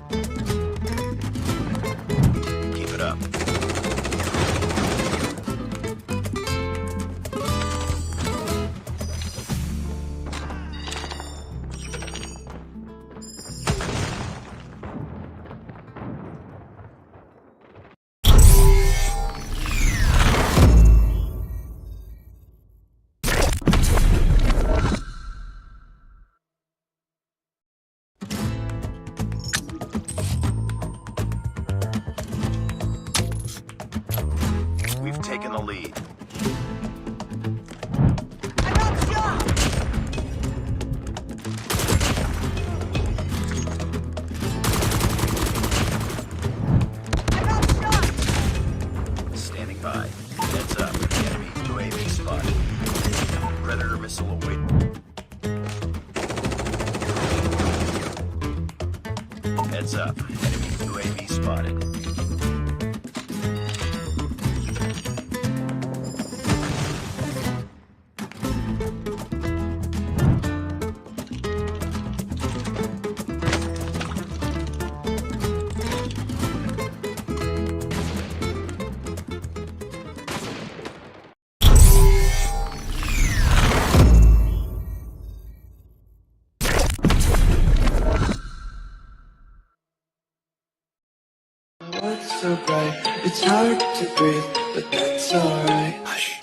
Keep it up. We've taken the lead. I got shot! I got shot! Standing by. Heads up. Enemy UAV spotted. Predator missile awaiting. Heads up. Enemy UAV spotted. What's so bright? It's hard to breathe, but that's alright. Hush.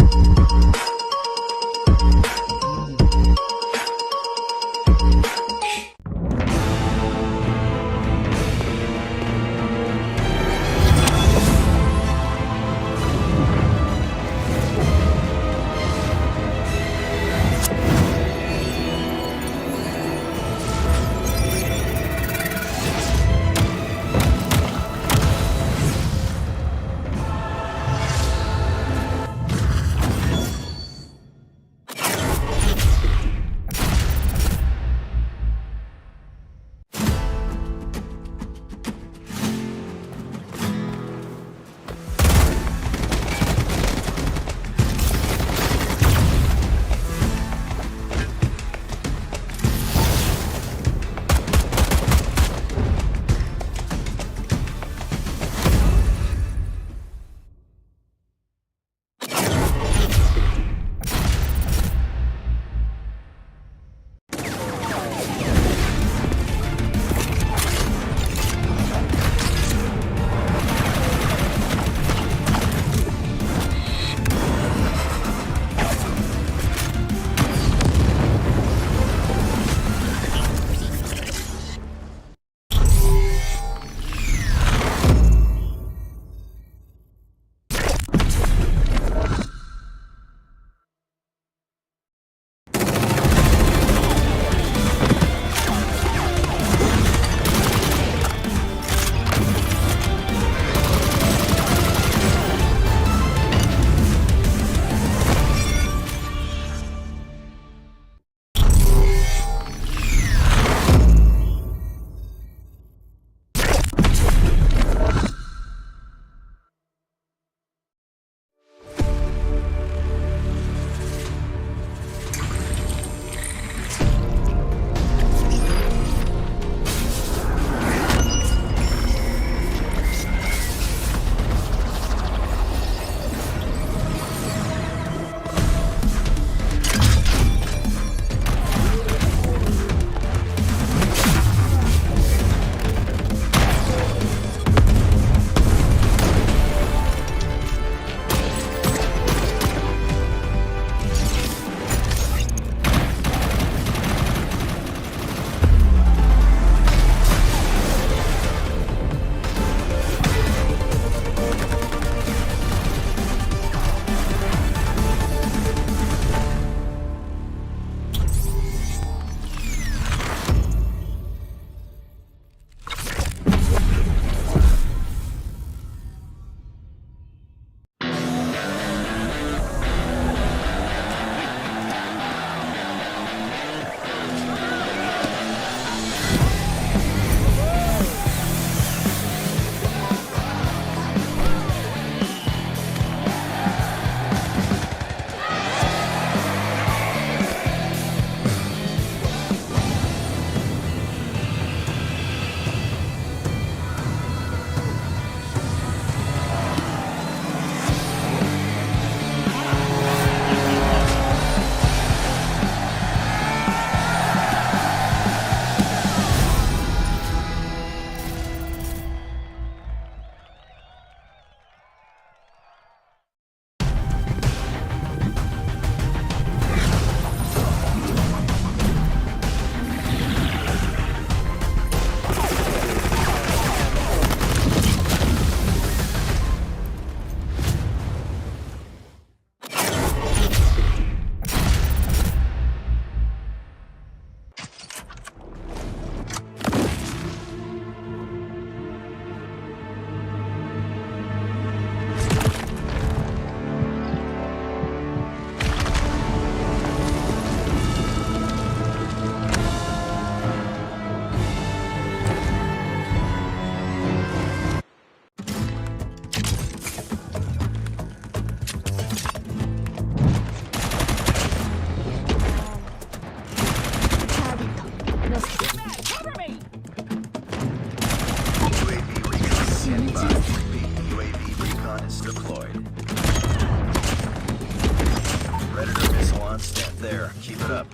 Keep it up.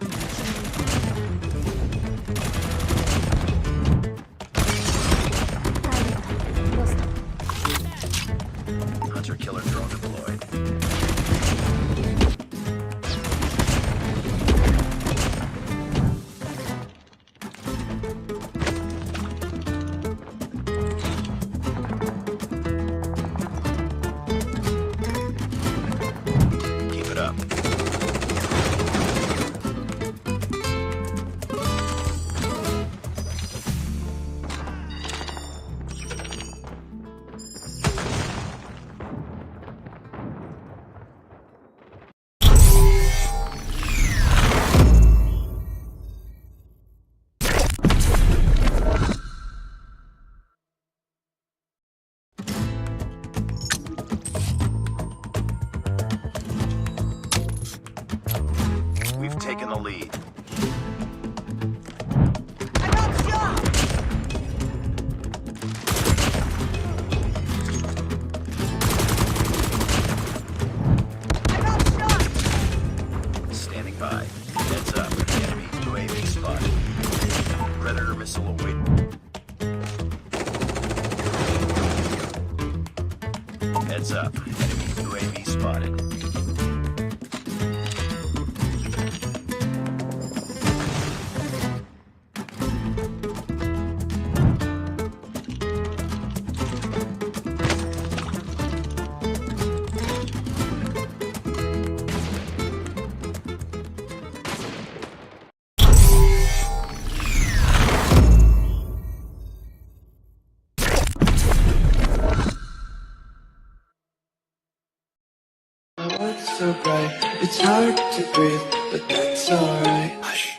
Hunter killer drone deployed. Keep it up. We've taken the lead. I got shot! I got shot! Standing by. Heads up. Enemy UAV spotted. Predator missile awaiting. Heads up. Enemy UAV spotted. My world's so bright, it's hard to breathe, but that's alright. Hush.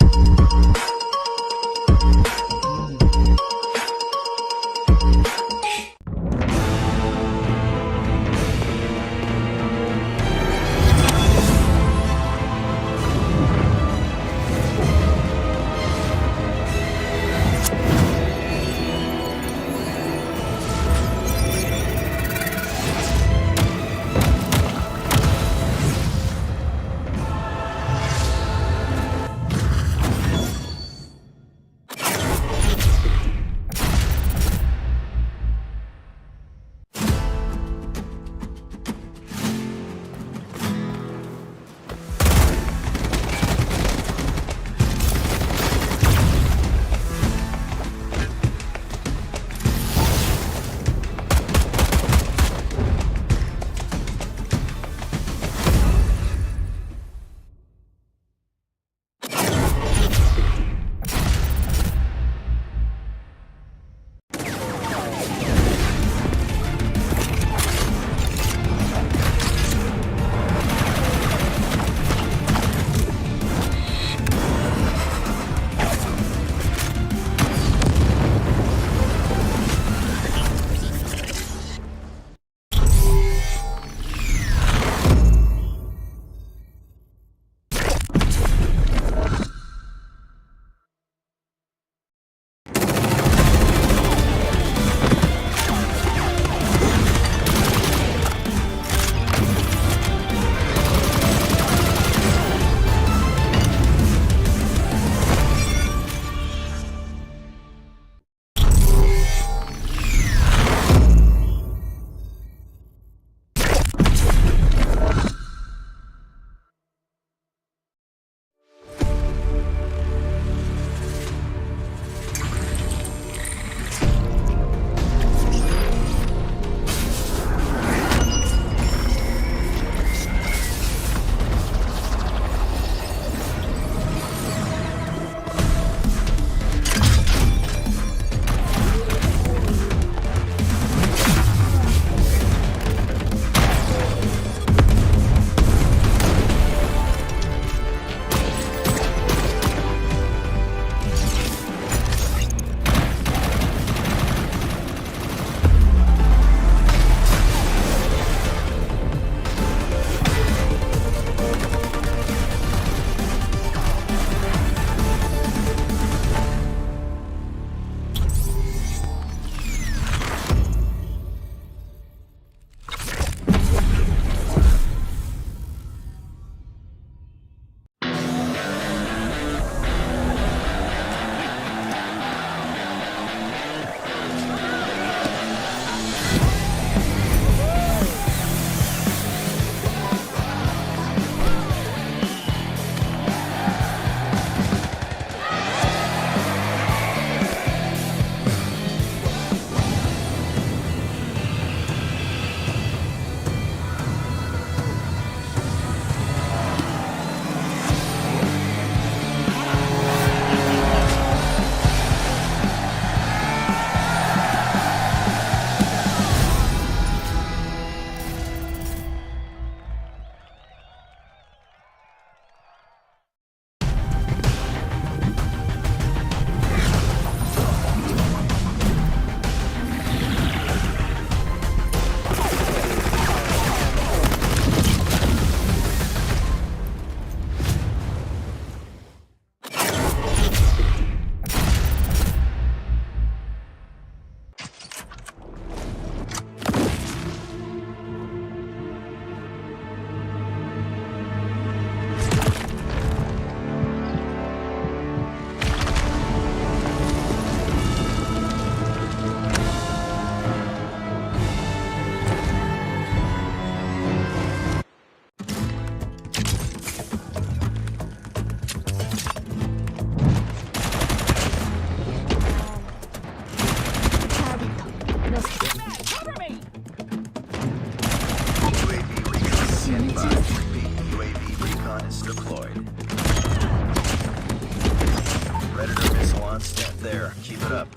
there. Keep it up.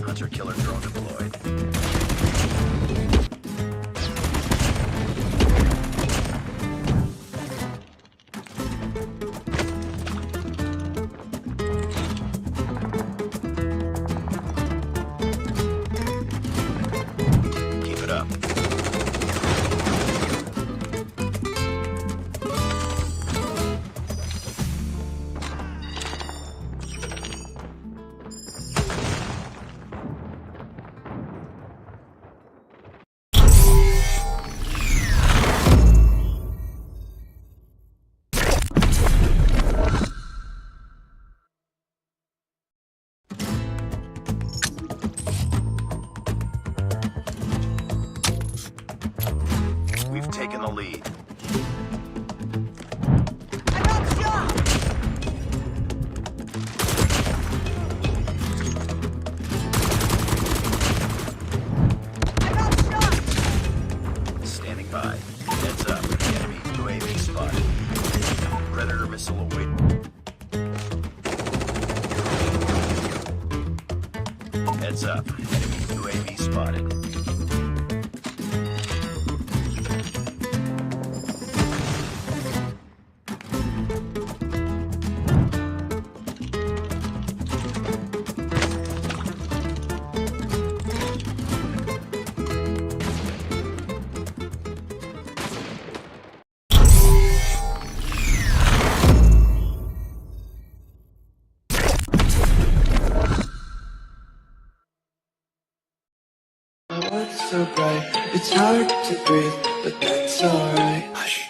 Hunter-killer drone deployed. Keep it up. We've taken the lead. I got shot! I got shot! Standing by. Heads up. Enemy UAV spotted. Predator missile await. Heads up. Enemy UAV spotted. My world's so bright, it's hard to breathe, but that's alright. Hush.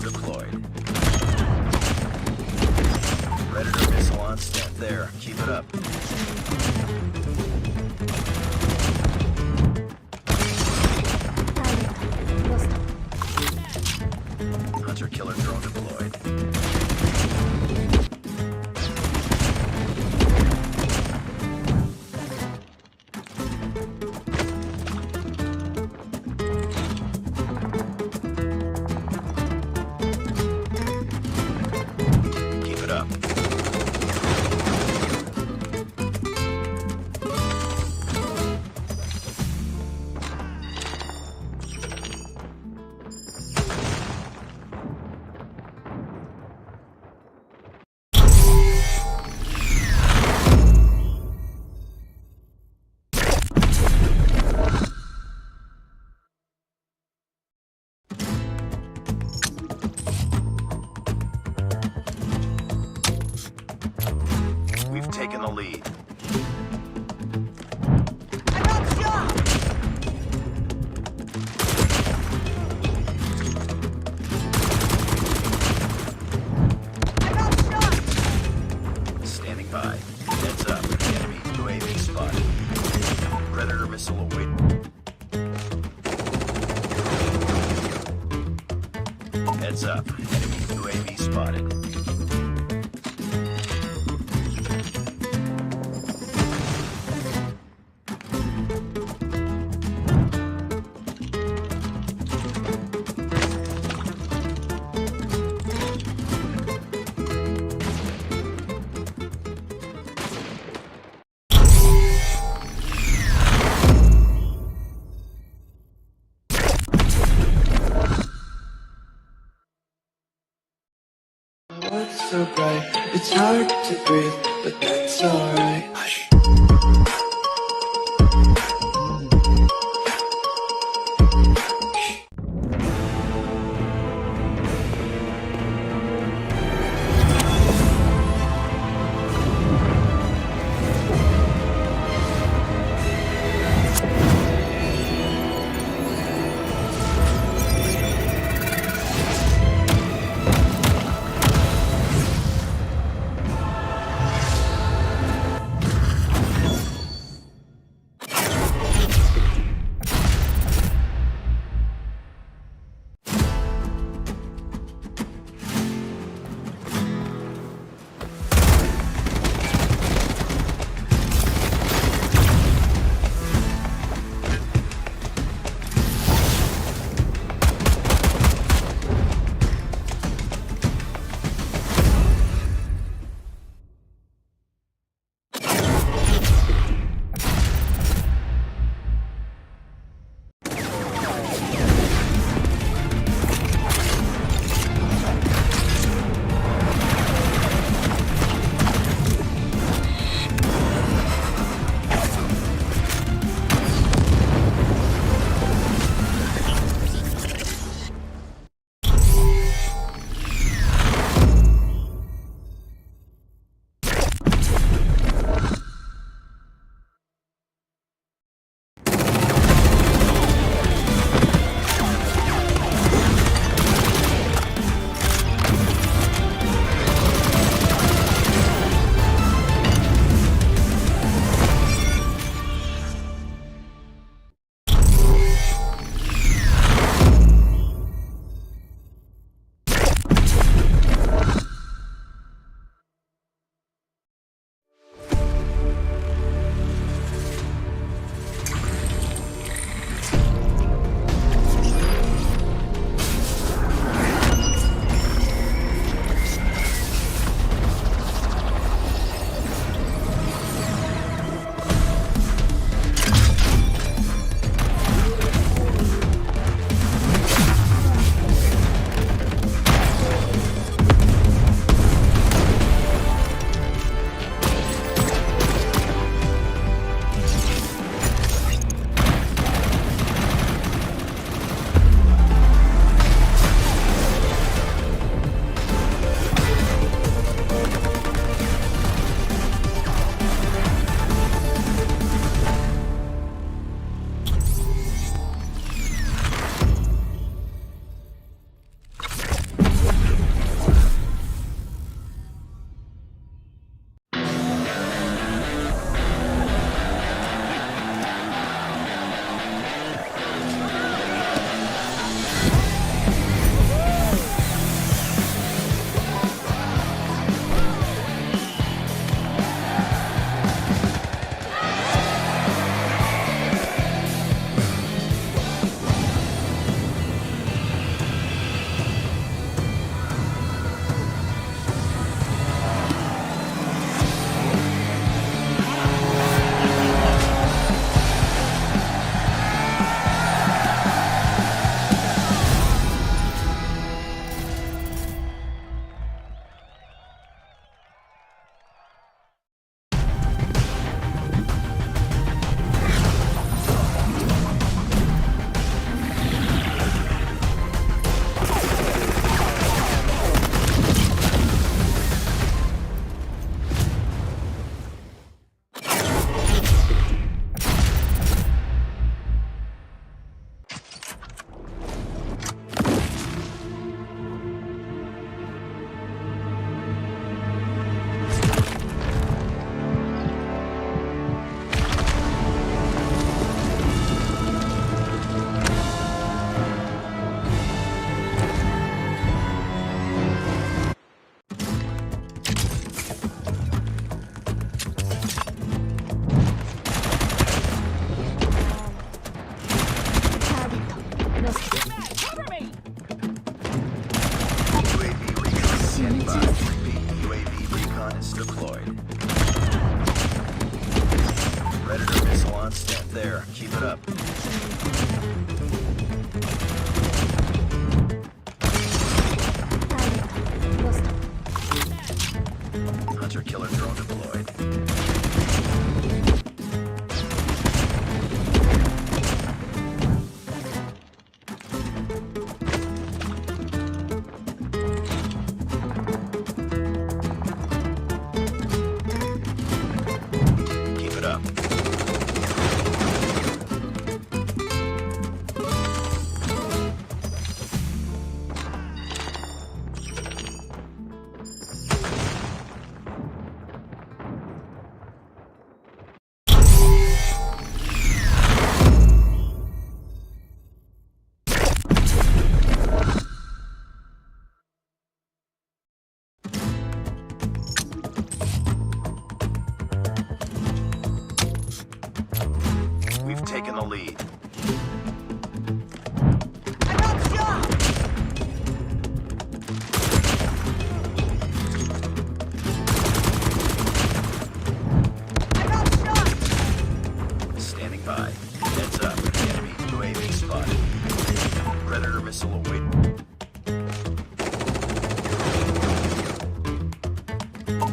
deployed. Predator missile on set there. Keep it up. Hunter killer drone deployed. Keep it up. We've taken the lead. I got shot! I got shot! Standing by. Heads up. Enemy UAV spotted. Predator missile away. Heads up. Enemy UAV spotted. What's so bright? It's hard to breathe, but that's alright. Hush.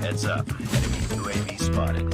Heads up. Enemy UAV spotted.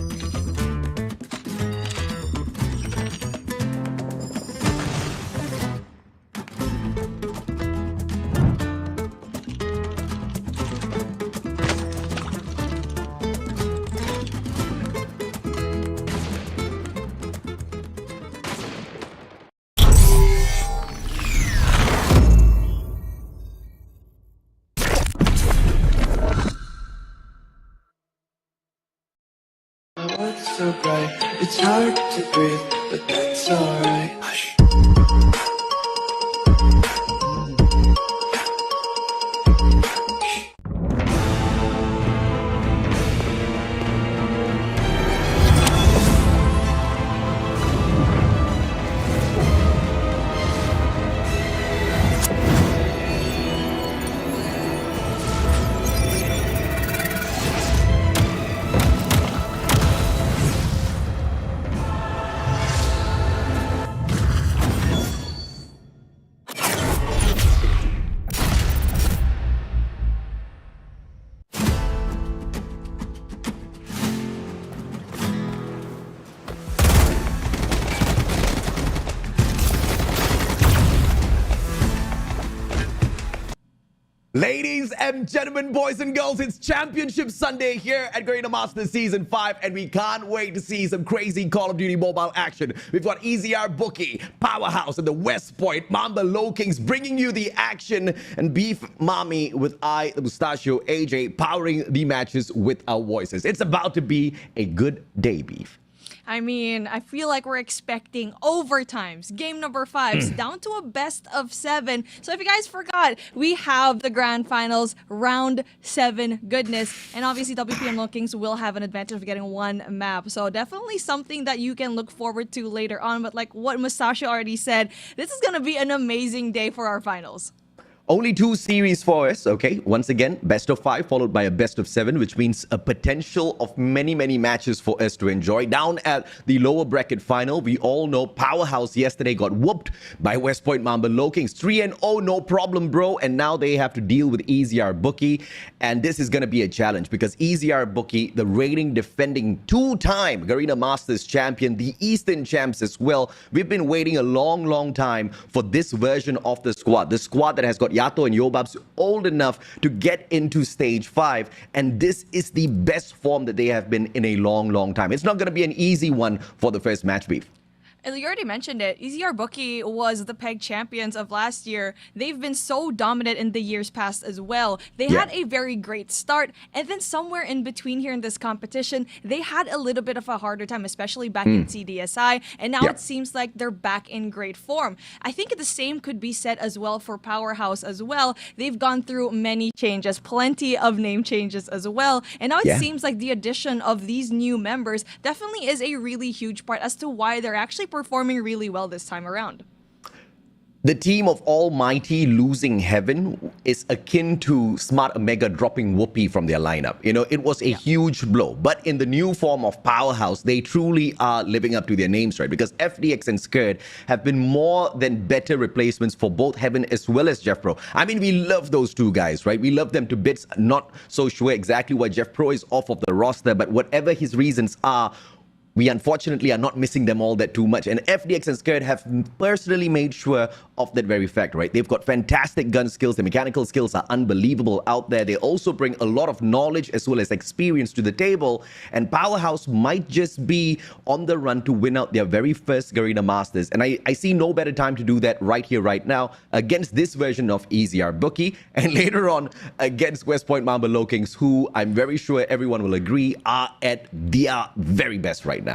My world's so bright, it's hard to breathe, but that's alright. Hush. Ladies and gentlemen, boys and girls, it's Championship Sunday here at Garena Masters Season 5, and we can't wait to see some crazy Call of Duty mobile action. We've got EZR Bookie, Powerhouse, and the West Point, Mamba LOWKINGS bringing you the action, and BeefMami with the Mustachio AJ powering the matches with our voices. It's about to be a good day, Beef. I mean, I feel like we're expecting overtimes, game number 5s, down to a best of 7. So if you guys forgot, we have the grand finals, round 7 goodness. And obviously, WPM LOWKINGS will have an advantage of getting one map. So definitely something that you can look forward to later on. But like what Mustachio already said, this is going to be an amazing day for our finals. Only 2 series for us, okay? Once again, best of 5 followed by a best of 7, which means a potential of many, many matches for us to enjoy. Down at the lower bracket final, we all know Powerhouse yesterday got whooped by West Point Mamba LOWKINGS. 3-0, no problem, bro. And now they have to deal with EZR Bookie. And this is going to be a challenge because EZR Bookie, the reigning defending 2-time Garena Masters champion, the Eastern champs as well. We've been waiting a long, long time for this version of the squad that has got Yato and Yobabs old enough to get into stage 5, and this is the best form that they have been in a long, long time. It's not going to be an easy one for the first match, Beef. And you already mentioned it. EZR Bookie was the PEG champions of last year. They've been so dominant in the years past as well. They had a very great start, and then somewhere in between here in this competition, they had a little bit of a harder time, especially back in CDSI. And now it seems like they're back in great form. I think the same could be said as well for Powerhouse as well. They've gone through many changes, plenty of name changes as well. And now it seems like the addition of these new members definitely is a really huge part as to why they're actually performing really well this time around. The team of Almighty losing Heaven is akin to Smart Omega dropping Whoopi from their lineup. You know, it was a huge blow. But in the new form of Powerhouse, they truly are living up to their names, right? Because FDX and Scared have been more than better replacements for both Heaven as well as Jeff Pro. I mean, we love those two guys, right? We love them to bits. Not so sure exactly why Jeff Pro is off of the roster, but whatever his reasons are, we unfortunately are not missing them all that too much. And FDX and Scared have personally made sure of that very fact, right? They've got fantastic gun skills. The mechanical skills are unbelievable out there. They also bring a lot of knowledge as well as experience to the table. And Powerhouse might just be on the run to win out their very first Garena Masters. And I see no better time to do that right here, right now, against this version of EZR Bookie. And later on, against West Point Mamba LOWKINGS, who I'm very sure everyone will agree are at their very best right now.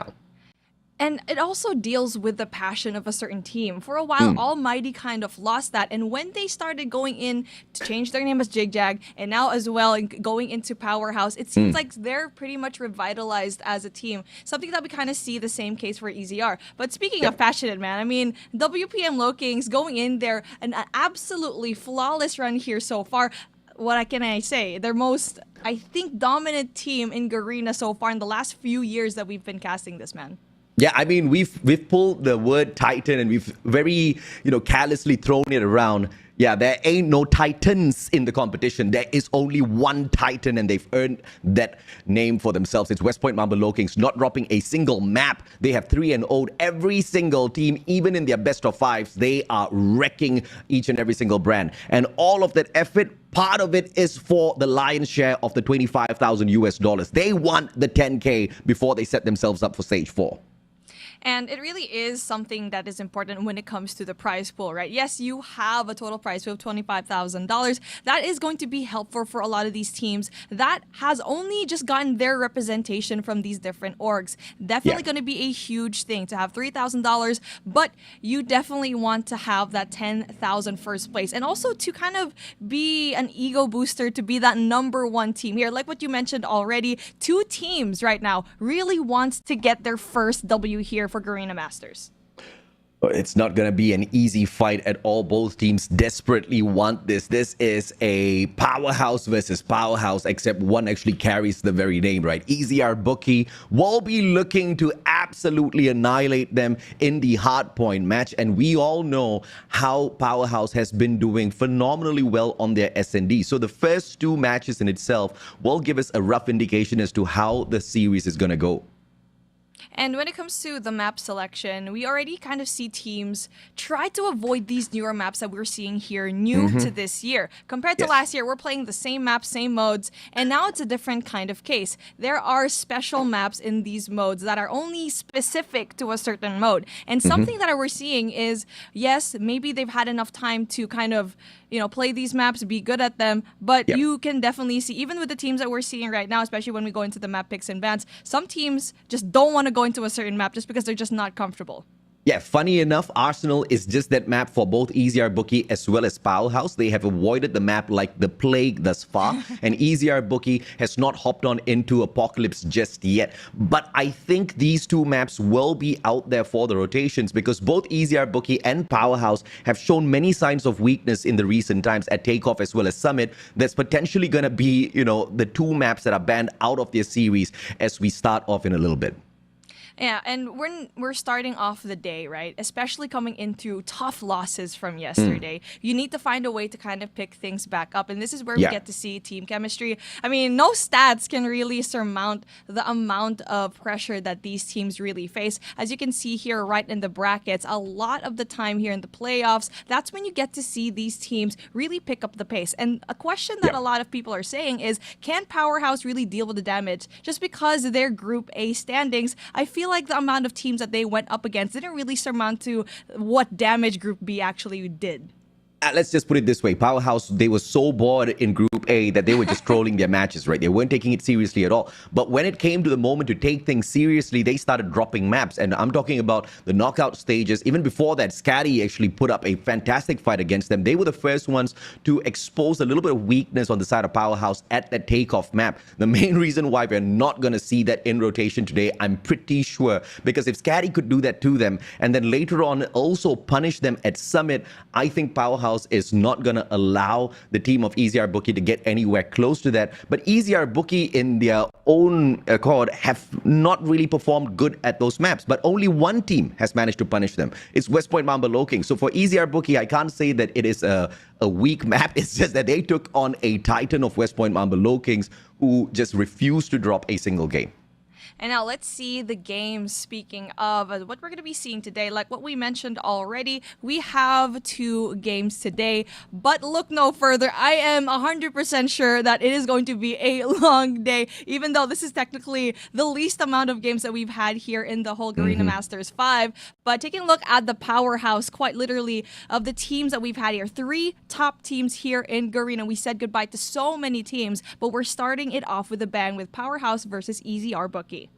And it also deals with the passion of a certain team. For a while, Almighty kind of lost that. And when they started going in to change their name as Jigjag, and now as well going into Powerhouse, it seems like they're pretty much revitalized as a team. Something that we kind of see the same case for EZR. But speaking of passionate, man, I mean, WPM LOWKINGS going in there, an absolutely flawless run here so far. What can I say? Their most, I think, dominant team in Garena so far in the last few years that we've been casting this, man. Yeah, I mean, we've pulled the word Titan and we've very, carelessly thrown it around. Yeah, there ain't no titans in the competition. There is only one titan, and they've earned that name for themselves. It's West Point Mamba Lowkings, not dropping a single map. They have 3-0'd every single team, even in their best of fives. They are wrecking each and every single brand. And all of that effort, part of it is for the lion's share of the $25,000. They want the 10K before they set themselves up for stage 4. And it really is something that is important when it comes to the prize pool, right? Yes, you have a total prize pool of $25,000. That is going to be helpful for a lot of these teams that has only just gotten their representation from these different orgs. Definitely going to be a huge thing to have $3,000, but you definitely want to have that 10,000 first place, and also to kind of be an ego booster to be that #1 team here. Like what you mentioned already, 2 teams right now really wants to get their first W here for Garena Masters. It's not going to be an easy fight at all. Both teams desperately want this. This is a powerhouse versus powerhouse, except one actually carries the very name, right? EZR Bookie will be looking to absolutely annihilate them in the Hardpoint match. And we all know how Powerhouse has been doing phenomenally well on their S&D. So the first 2 matches in itself will give us a rough indication as to how the series is going to go. And when it comes to the map selection, we already kind of see teams try to avoid these newer maps that we're seeing here, new to this year. Compared to last year, we're playing the same maps, same modes, and now it's a different kind of case. There are special maps in these modes that are only specific to a certain mode. And something that we're seeing is, yes, maybe they've had enough time to kind of, you know, play these maps, be good at them, but you can definitely see, even with the teams that we're seeing right now, especially when we go into the map picks and bans, some teams just don't want to go into a certain map just because they're just not comfortable. Yeah, funny enough, Arsenal is just that map for both EZR Bookie as well as Powerhouse. They have avoided the map like the plague thus far, and EZR Bookie has not hopped on into Apocalypse just yet. But I think these 2 maps will be out there for the rotations, because both EZR Bookie and Powerhouse have shown many signs of weakness in the recent times at Takeoff as well as Summit. That's potentially going to be, you know, the 2 maps that are banned out of their series as we start off in a little bit. Yeah, and when we're starting off the day, right, especially coming into tough losses from yesterday, you need to find a way to kind of pick things back up. And this is where we get to see team chemistry. I mean, no stats can really surmount the amount of pressure that these teams really face. As you can see here right in the brackets, a lot of the time here in the playoffs, that's when you get to see these teams really pick up the pace. And a question that a lot of people are saying is, can Powerhouse really deal with the damage? Just because their Group A standings, I feel like the amount of teams that they went up against didn't really surmount to what damage Group B actually did. Let's just put it this way. Powerhouse, they were so bored in Group A that they were just trolling their matches, right? They weren't taking it seriously at all. But when it came to the moment to take things seriously, they started dropping maps. And I'm talking about the knockout stages. Even before that, Scatty actually put up a fantastic fight against them. They were the first ones to expose a little bit of weakness on the side of Powerhouse at that takeoff map. The main reason why we're not going to see that in rotation today, I'm pretty sure, because if Scatty could do that to them and then later on also punish them at Summit, I think Powerhouse is not going to allow the team of EZR Bookie to get anywhere close to that. But EZR Bookie in their own accord have not really performed good at those maps, but only one team has managed to punish them. It's West Point Mamba Lowkings. So for EZR Bookie, I can't say that it is a weak map. It's just that they took on a titan of West Point Mamba Lowkings who just refused to drop a single game. And now let's see the games. Speaking of what we're going to be seeing today, like what we mentioned already, we have 2 games today. But look no further. I am 100% sure that it is going to be a long day, even though this is technically the least amount of games that we've had here in the whole Garena Masters 5. But taking a look at the powerhouse, quite literally, of the teams that we've had here. 3 top teams here in Garena. We said goodbye to so many teams, but we're starting it off with a bang with Powerhouse versus EZR Bookie.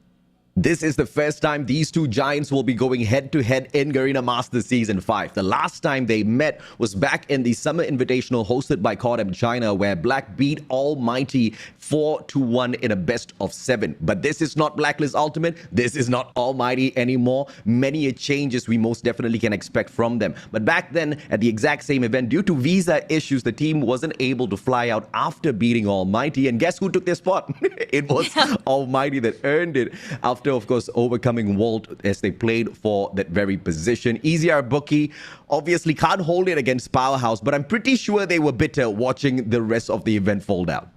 This is the first time these 2 giants will be going head-to-head in Garena Masters Season 5. The last time they met was back in the Summer Invitational hosted by COD China, where Black beat Almighty 4-1 in a best of 7. But this is not Blacklist Ultimate. This is not Almighty anymore. Many changes we most definitely can expect from them. But back then, at the exact same event, due to visa issues, the team wasn't able to fly out after beating Almighty. And guess who took their spot? It was Almighty that earned it. Of after, of course, overcoming Walt as they played for that very position. EZR Bookie obviously can't hold it against Powerhouse, but I'm pretty sure they were bitter watching the rest of the event fold out.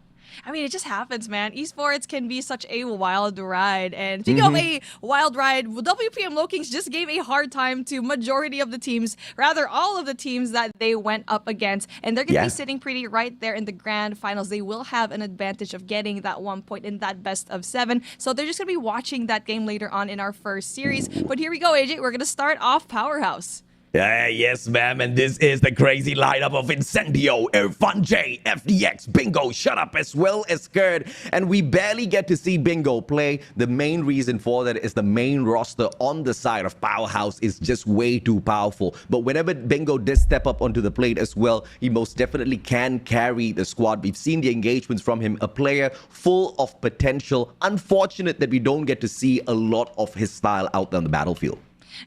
I mean, it just happens, man. Esports can be such a wild ride. And speaking of a wild ride, WPM LOWKINGS just gave a hard time to majority of the teams, rather all of the teams that they went up against. And they're going to be sitting pretty right there in the grand finals. They will have an advantage of getting that 1 point in that best of 7. So they're just going to be watching that game later on in our first series. But here we go, AJ. We're going to start off Powerhouse. Yes, ma'am, and this is the crazy lineup of Incendio, Irfan J, FDX, Bingo, Shut Up, as well as Kurd. And we barely get to see Bingo play. The main reason for that is the main roster on the side of Powerhouse is just way too powerful. But whenever Bingo did step up onto the plate as well, he most definitely can carry the squad. We've seen the engagements from him, a player full of potential. Unfortunate that we don't get to see a lot of his style out there on the battlefield.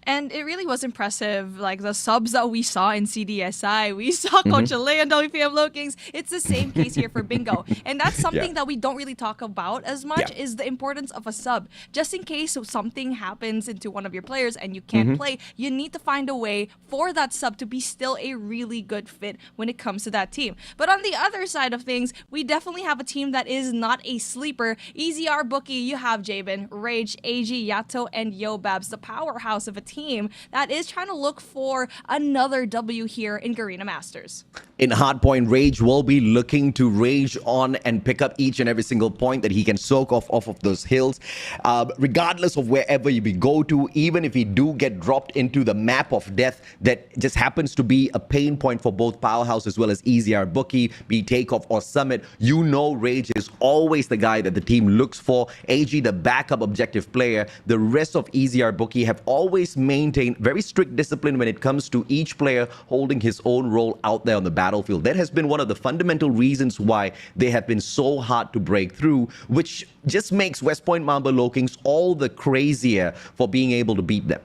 And it really was impressive, like the subs that we saw in CDSI. We saw Coach Ale and WPM LOWKINGS. It's the same case here for Bingo. And that's something that we don't really talk about as much is the importance of a sub. Just in case something happens into one of your players and you can't play, you need to find a way for that sub to be still a really good fit when it comes to that team. But on the other side of things, we definitely have a team that is not a sleeper. EZR Bookie, you have Jabin, Rage, AG, Yato, and Yobabs, the powerhouse of a team that is trying to look for another W here in Garena Masters. In Hardpoint, Rage will be looking to rage on and pick up each and every single point that he can soak off of those hills. Regardless of wherever you go to, even if he do get dropped into the map of death, that just happens to be a pain point for both Powerhouse as well as EZR Bookie, be Takeoff or Summit. You know Rage is always the guy that the team looks for. AG, the backup objective player. The rest of EZR Bookie have always maintained very strict discipline when it comes to each player holding his own role out there on the battlefield. That has been one of the fundamental reasons why they have been so hard to break through, which just makes West Point Mamba LOWKINGS all the crazier for being able to beat them.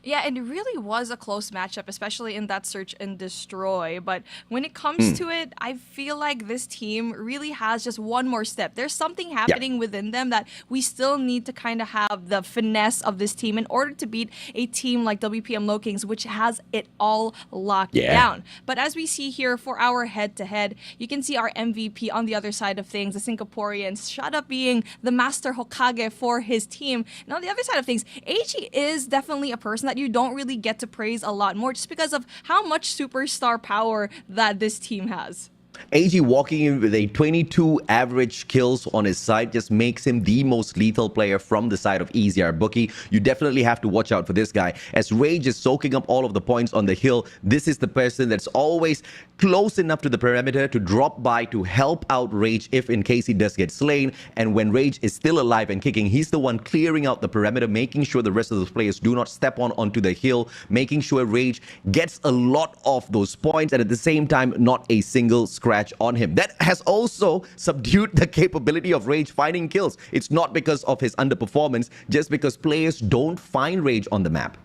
Yeah, and it really was a close matchup, especially in that search and destroy. But when it comes to it, I feel like this team really has just one more step. There's something happening within them that we still need to kind of have the finesse of this team in order to beat a team like WPM LOWKINGS, which has it all locked down. But as we see here for our head-to-head, you can see our MVP on the other side of things, the Singaporeans, shut up being the Master Hokage for his team. And on the other side of things, AG is definitely a person that you don't really get to praise a lot more just because of how much superstar power that this team has. AG walking in with a 22 average kills on his side just makes him the most lethal player from the side of EZR Bookie. You definitely have to watch out for this guy. As Rage is soaking up all of the points on the hill, this is the person that's always close enough to the perimeter to drop by to help out Rage if in case he does get slain. And when Rage is still alive and kicking, he's the one clearing out the perimeter, making sure the rest of those players do not step onto the hill, making sure Rage gets a lot of those points and at the same time not a single scratch on him. That has also subdued the capability of Rage finding kills. It's not because of his underperformance, just because players don't find Rage on the map.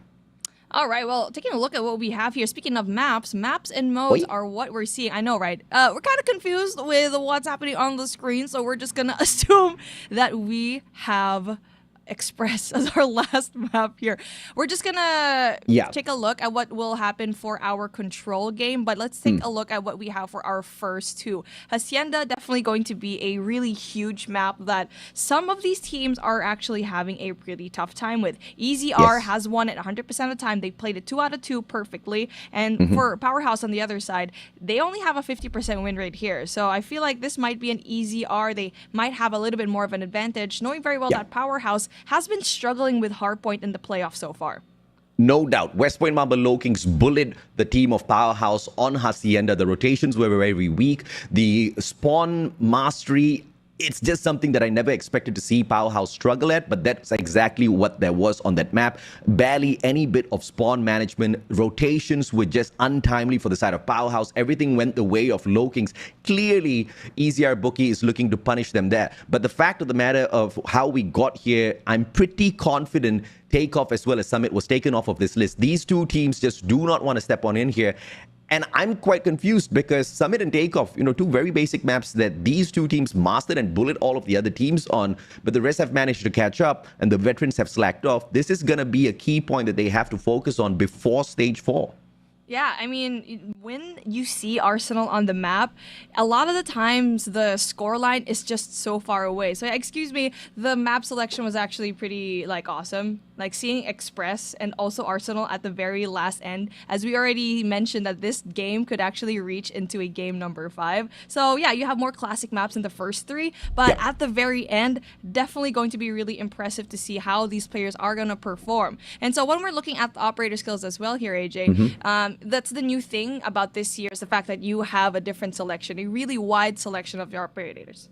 All right, well, taking a look at what we have here, speaking of maps and modes are what we're seeing. I know, right? We're kind of confused with what's happening on the screen, so we're just going to assume that we have Express as our last map here. We're just gonna take a look at what will happen for our control game, but let's take a look at what we have for our first two. Hacienda definitely going to be a really huge map that some of these teams are actually having a really tough time with. EZR has won it 100% of the time. They played it 2 out of 2 perfectly, and for Powerhouse on the other side, they only have a 50% win rate here. So I feel like this might be an EZR. They might have a little bit more of an advantage, knowing very well that Powerhouse has been struggling with Hardpoint in the playoffs so far. No doubt. West Point Mamba LOWKINGS bullied the team of Powerhouse on Hacienda. The rotations were very weak. The spawn mastery, it's just something that I never expected to see Powerhouse struggle at, but that's exactly what there was on that map. Barely any bit of spawn management. Rotations were just untimely for the side of Powerhouse. Everything went the way of LOWKINGS. Clearly, EZR Bookie is looking to punish them there. But the fact of the matter of how we got here, I'm pretty confident Takeoff as well as Summit was taken off of this list. These two teams just do not want to step on in here. And I'm quite confused because Summit and Takeoff, two very basic maps that these two teams mastered and bullet all of the other teams on, but the rest have managed to catch up and the veterans have slacked off. This is going to be a key point that they have to focus on before stage 4. Yeah, I mean, when you see Arsenal on the map, a lot of the times the scoreline is just so far away. So, excuse me, the map selection was actually pretty, awesome. Like, seeing Express and also Arsenal at the very last end, as we already mentioned that this game could actually reach into a game number 5. So, yeah, you have more classic maps in the first 3, but at the very end, definitely going to be really impressive to see how these players are going to perform. And so, when we're looking at the operator skills as well here, AJ, that's the new thing about this year is the fact that you have a different selection, a really wide selection of your operators.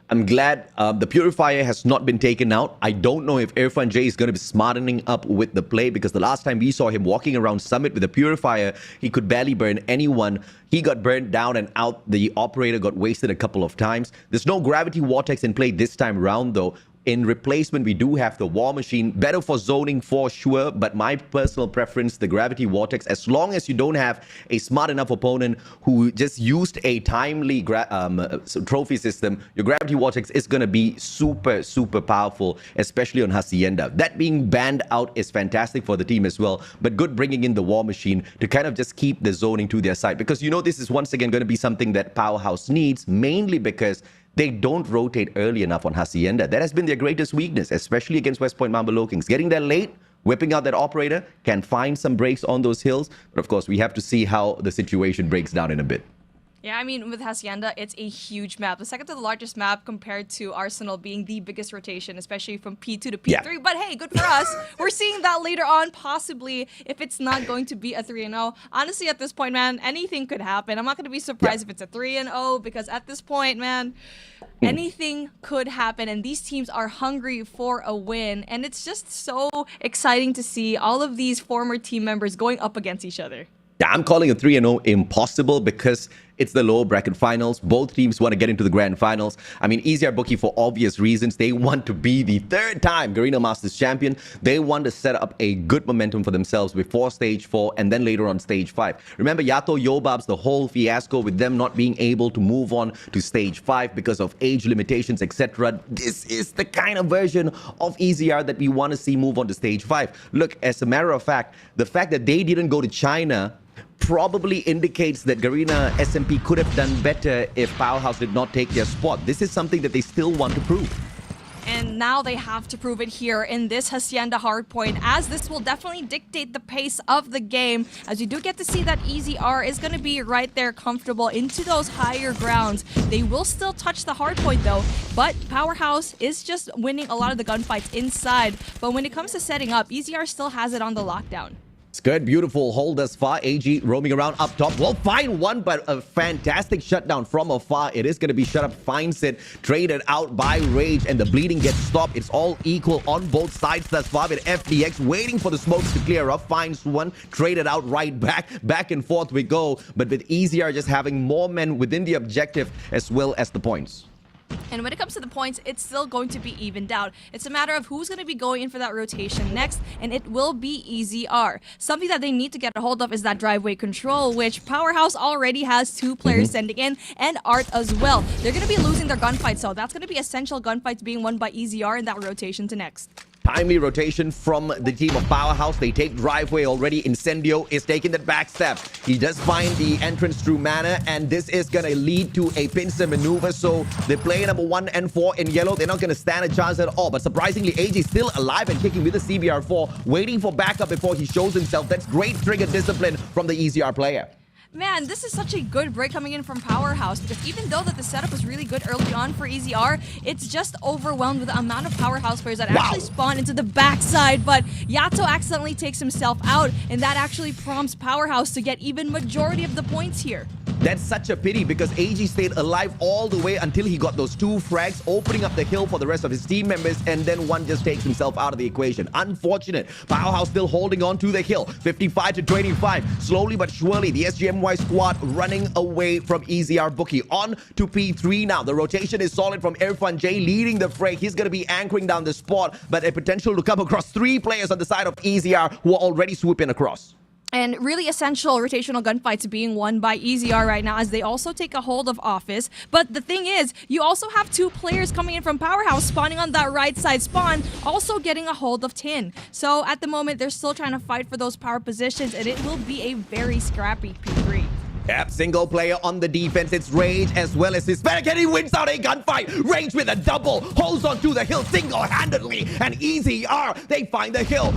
I'm glad the Purifier has not been taken out. I don't know if Irfan J is going to be smartening up with the play because the last time we saw him walking around Summit with a Purifier, he could barely burn anyone. He got burned down and out. The operator got wasted a couple of times. There's no Gravity Vortex in play this time around, though. In replacement, we do have the War Machine. Better for zoning for sure, but my personal preference, the Gravity Vortex, as long as you don't have a smart enough opponent who just used a timely trophy system, your Gravity Vortex is going to be super, super powerful, especially on Hacienda. That being banned out is fantastic for the team as well, but good bringing in the War Machine to kind of just keep the zoning to their side. Because this is once again going to be something that Powerhouse needs, mainly because they don't rotate early enough on Hacienda. That has been their greatest weakness, especially against West Point Mamba LOWKINGS. Getting there late, whipping out that operator, can find some breaks on those hills. But of course, we have to see how the situation breaks down in a bit. Yeah, I mean, with Hacienda, it's a huge map. The second to the largest map compared to Arsenal being the biggest rotation, especially from P2 to P3. Yeah. But hey, good for us. We're seeing that later on, possibly, if it's not going to be a 3-0. Honestly, at this point, man, anything could happen. I'm not going to be surprised if it's a 3-0 because at this point, man, anything could happen. And these teams are hungry for a win. And it's just so exciting to see all of these former team members going up against each other. Yeah, I'm calling a 3-0 impossible because it's the lower bracket finals. Both teams want to get into the grand finals. I mean, easier bookie for obvious reasons. They want to be the 3rd time Garena Masters champion. They want to set up a good momentum for themselves before stage 4 and then later on stage 5. Remember Yato Yobab's the whole fiasco with them not being able to move on to stage 5 because of age limitations, etc. This is the kind of version of EZR that we want to see move on to stage 5. Look, as a matter of fact, the fact that they didn't go to China probably indicates that Garena SMP could have done better if Powerhouse did not take their spot. This is something that they still want to prove. And now they have to prove it here in this Hacienda Hardpoint, as this will definitely dictate the pace of the game, as you do get to see that EZR is going to be right there comfortable into those higher grounds. They will still touch the Hardpoint though, but Powerhouse is just winning a lot of the gunfights inside. But when it comes to setting up, EZR still has it on the lockdown. It's good, beautiful hold thus far. AG roaming around up top. Will find one, but a fantastic shutdown from afar. It is going to be shut up. Finds it. Traded out by Rage, and the bleeding gets stopped. It's all equal on both sides thus far, with FDX waiting for the smokes to clear up. Finds one. Traded out right back. Back and forth we go. But with EZR just having more men within the objective as well as the points. And when it comes to the points, it's still going to be evened out. It's a matter of who's going to be going in for that rotation next, and it will be EZR. Something that they need to get a hold of is that driveway control, which Powerhouse already has 2 players sending in, and Art as well. They're going to be losing their gunfights, so that's going to be essential gunfights being won by EZR in that rotation to next. Timely rotation from the team of Powerhouse. They take driveway already. Incendio is taking that back step. He does find the entrance through mana, and this is going to lead to a pincer maneuver. So they play number 1 and 4 in yellow. They're not going to stand a chance at all. But surprisingly, AJ still alive and kicking with the CBR4, waiting for backup before he shows himself. That's great trigger discipline from the EZR player. Man, this is such a good break coming in from Powerhouse, because even though that the setup was really good early on for EZR, it's just overwhelmed with the amount of Powerhouse players that actually spawn into the backside. But Yato accidentally takes himself out, and that actually prompts Powerhouse to get even majority of the points here. That's such a pity because AG stayed alive all the way until he got those 2 frags, opening up the hill for the rest of his team members, and then one just takes himself out of the equation. Unfortunate. Powerhouse still holding on to the hill. 55 to 25. Slowly but surely, the SGMY squad running away from EZR Bookie. On to P3 now. The rotation is solid from Irfan J leading the fray. He's going to be anchoring down the spot, but a potential to come across 3 players on the side of EZR who are already swooping across. And really essential rotational gunfights being won by EZR right now as they also take a hold of Office. But the thing is, you also have 2 players coming in from Powerhouse spawning on that right side spawn, also getting a hold of Tin. So at the moment, they're still trying to fight for those power positions, and it will be a very scrappy P3. Yep, single player on the defense. It's Rage as well as Hispanic, and he wins out a gunfight. Rage with a double, holds on to the hill single-handedly, and EZR, they find the hill.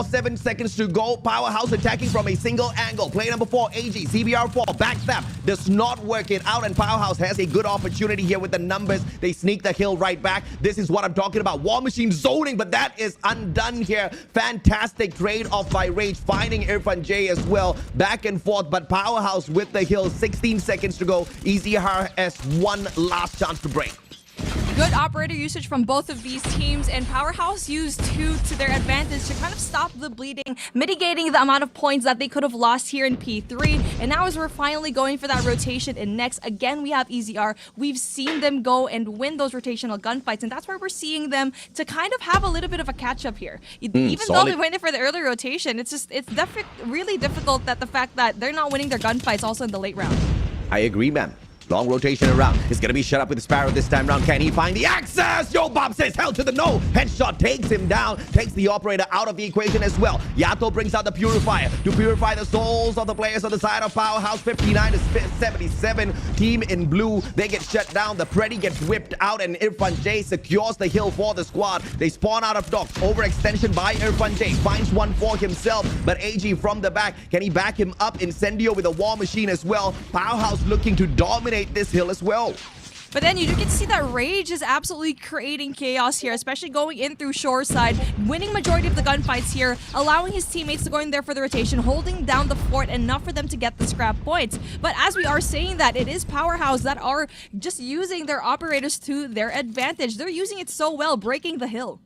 7 seconds to go. Powerhouse attacking from a single angle. Play number 4, AG, CBR4, backstab. Does not work it out, and Powerhouse has a good opportunity here with the numbers. They sneak the hill right back. This is what I'm talking about. War Machine zoning, but that is undone here. Fantastic trade-off by Rage, finding Irfan J as well. Back and forth, but Powerhouse with the hill. 16 seconds to go. EZR has one last chance to break. Good operator usage from both of these teams, and Powerhouse used 2 to their advantage to kind of stop the bleeding, mitigating the amount of points that they could have lost here in P3. And now as we're finally going for that rotation in next, again, we have EZR. We've seen them go and win those rotational gunfights, and that's why we're seeing them to kind of have a little bit of a catch-up here. Even though they went in for the early rotation, it's really difficult that the fact that they're not winning their gunfights also in the late round. I agree, man. Long rotation around. It's going to be shut up with Sparrow this time round. Can he find the access? Yo, Bob says hell to the no. Headshot takes him down. Takes the operator out of the equation as well. Yato brings out the Purifier to purify the souls of the players on the side of Powerhouse. 59 to 77. Team in blue, they get shut down. The Preddy gets whipped out, and Irfan J secures the hill for the squad. They spawn out of docks. Overextension by Irfan J. Finds one for himself, but AG from the back. Can he back him up? Incendio with a War Machine as well. Powerhouse looking to dominate this hill as well. But then you do get to see that Rage is absolutely creating chaos here, especially going in through shoreside, winning majority of the gunfights here, allowing his teammates to go in there for the rotation, holding down the fort enough for them to get the scrap points. But as we are saying that, it is Powerhouse that are just using their operators to their advantage. They're using it so well, breaking the hill.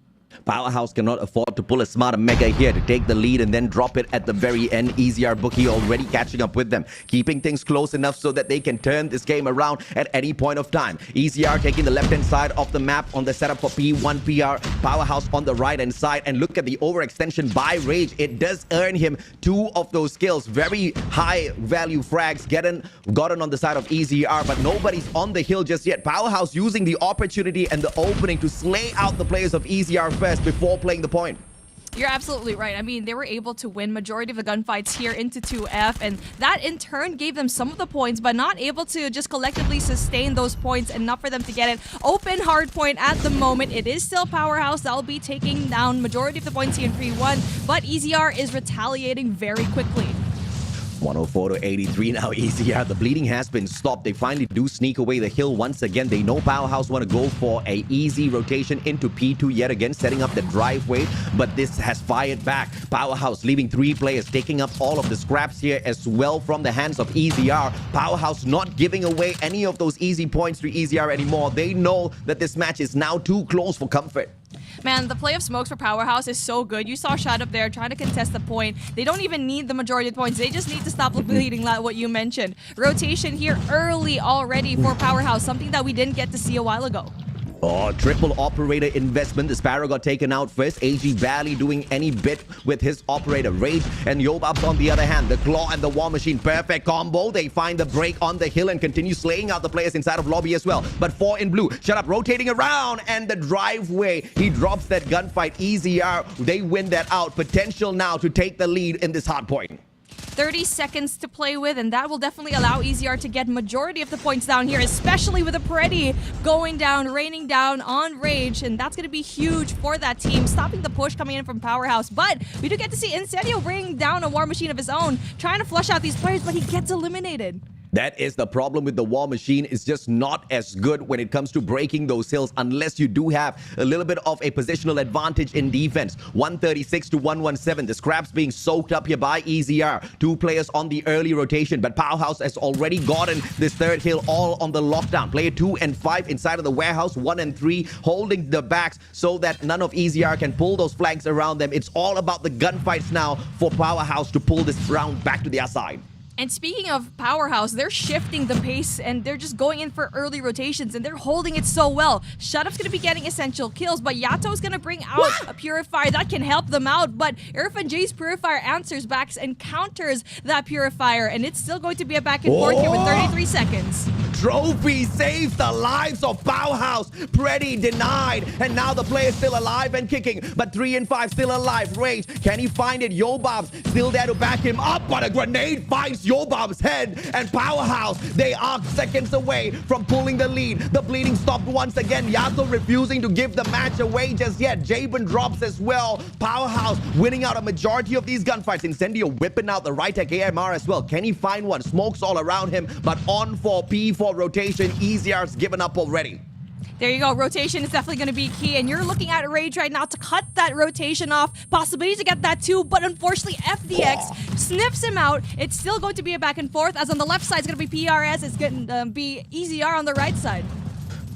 Powerhouse cannot afford to pull a smart mega here to take the lead and then drop it at the very end. EZR Bookie already catching up with them, keeping things close enough so that they can turn this game around at any point of time. EZR taking the left-hand side of the map on the setup for P1 PR. Powerhouse on the right-hand side, and look at the overextension by Rage. It does earn him 2 of those kills. Very high value frags gotten on the side of EZR, but nobody's on the hill just yet. Powerhouse using the opportunity and the opening to slay out the players of EZR first before playing the point. You're absolutely right. I mean, they were able to win majority of the gunfights here into 2F, and that in turn gave them some of the points, but not able to just collectively sustain those points enough for them to get it. Open Hardpoint at the moment. It is still Powerhouse that'll be taking down majority of the points here in Pre-1, but EZR is retaliating very quickly. 104 to 83 now. EZR, the bleeding has been stopped. They finally do sneak away the hill once again. They know Powerhouse want to go for a easy rotation into P2 yet again, setting up the driveway, but this has fired back. Powerhouse leaving 3 players, taking up all of the scraps here as well from the hands of EZR. Powerhouse not giving away any of those easy points to EZR anymore. They know that this match is now too close for comfort. Man, the play of smokes for Powerhouse is so good. You saw Shad up there trying to contest the point. They don't even need the majority of the points. They just need to stop the bleeding, like what you mentioned. Rotation here early already for Powerhouse, something that we didn't get to see a while ago. Oh, triple operator investment. The Sparrow got taken out first. AG barely doing any bit with his operator. Rage and Yobab's on the other hand. The Claw and the War Machine. Perfect combo. They find the break on the hill and continue slaying out the players inside of lobby as well. But 4 in blue. Shut up. Rotating around. And the driveway. He drops that gunfight. EZR. They win that out. Potential now to take the lead in this hard point. 30 seconds to play with, and that will definitely allow EZR to get majority of the points down here, especially with a Preddy going down, raining down on Rage, and that's going to be huge for that team, stopping the push coming in from Powerhouse. But we do get to see Incendio bringing down a War Machine of his own, trying to flush out these players, but he gets eliminated. That is the problem with the War Machine. It's just not as good when it comes to breaking those hills unless you do have a little bit of a positional advantage in defense. 136 to 117. The scraps being soaked up here by EZR. 2 players on the early rotation, but Powerhouse has already gotten this third hill all on the lockdown. Player 2 and 5 inside of the warehouse. 1 and 3 holding the backs so that none of EZR can pull those flanks around them. It's all about the gunfights now for Powerhouse to pull this round back to their side. And speaking of Powerhouse, they're shifting the pace and they're just going in for early rotations and they're holding it so well. Shutup's gonna be getting essential kills, but Yato's gonna bring out a Purifier that can help them out. But Irfan J's Purifier answers back and counters that Purifier, and it's still going to be a back and forth here with 33 seconds. Trophy saves the lives of Powerhouse. Pretty denied. And now the player is still alive and kicking. But 3 and 5 still alive. Rage. Can he find it? Yobab's still there to back him up. But a grenade finds Yobab's head. And Powerhouse, they are seconds away from pulling the lead. The bleeding stopped once again. Yato refusing to give the match away just yet. Jabin drops as well. Powerhouse winning out a majority of these gunfights. Incendio whipping out the right tech AMR as well. Can he find one? Smokes all around him. But on for P4 rotation, EZR's given up already. There you go. Rotation is definitely going to be key. And you're looking at Rage right now to cut that rotation off. Possibility to get that too. But unfortunately, FDX sniffs him out. It's still going to be a back and forth. As on the left side, it's going to be PRS. It's going to be EZR on the right side.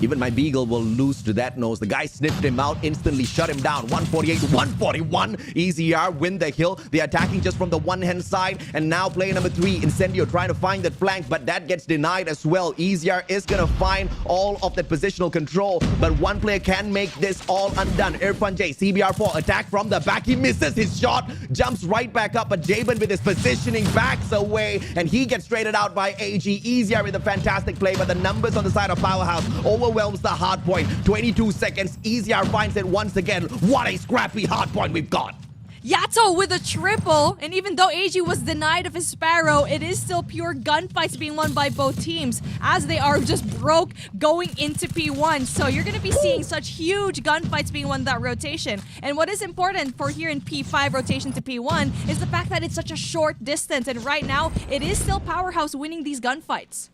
Even my Beagle will lose to that nose. The guy sniffed him out, instantly shut him down. 148 to 141. EZR win the hill. They're attacking just from the one-hand side. And now player number 3, Incendio, trying to find that flank, but that gets denied as well. EZR is going to find all of that positional control, but one player can make this all undone. Irfan J, CBR4, attack from the back. He misses his shot, jumps right back up, but Jabin with his positioning backs away, and he gets traded out by AG. EZR with a fantastic play, but the numbers on the side of Powerhouse overwhelms the Hardpoint. 22 seconds. EZR finds it once again. What a scrappy Hardpoint we've got. Yato with a triple, and even though AG was denied of his Sparrow, it is still pure gunfights being won by both teams as they are just broke going into P1. So you're going to be seeing such huge gunfights being won that rotation. And what is important for here in P5 rotation to P1 is the fact that it's such a short distance, and right now it is still Powerhouse winning these gunfights.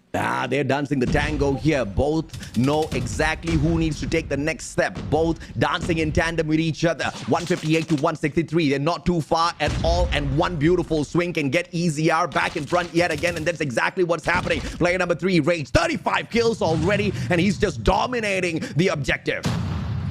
They're dancing the tango here. Both know exactly who needs to take the next step. Both dancing in tandem with each other. 158 to 163. They're not too far at all. And one beautiful swing can get EZR back in front yet again. And that's exactly what's happening. Player number 3, Rage. 35 kills already. And he's just dominating the objective.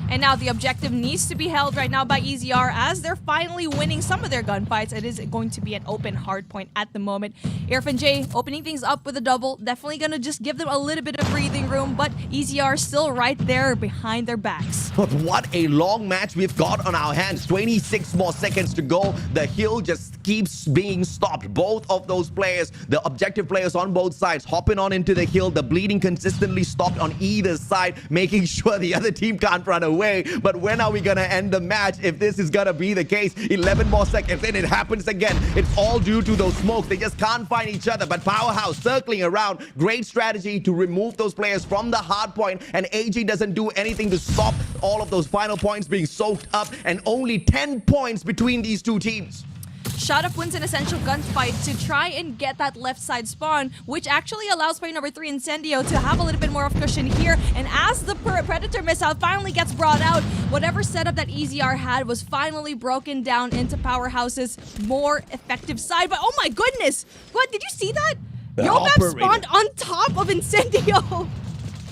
And now the objective needs to be held right now by EZR as they're finally winning some of their gunfights. It is going to be an open hard point at the moment. Irfan J opening things up with a double. Definitely going to just give them a little bit of breathing room, but EZR still right there behind their backs. But what a long match we've got on our hands. 26 more seconds to go. The hill just keeps being stopped. Both of those players, the objective players on both sides, hopping on into the hill. The bleeding consistently stopped on either side, making sure the other team can't run away. But when are we gonna end the match if this is gonna be the case? 11 more seconds and it happens again. It's all due to those smokes. They just can't find each other. But Powerhouse circling around. Great strategy to remove those players from the hard point, and AG doesn't do anything to stop all of those final points being soaked up, and only 10 points between these two teams. Shutup wins an essential gunfight to try and get that left side spawn, which actually allows player number 3, Incendio, to have a little bit more of cushion here. And as the Predator missile finally gets brought out, whatever setup that EZR had was finally broken down into Powerhouse's more effective side. But oh my goodness! What, did you see that? Yobab spawned on top of Incendio!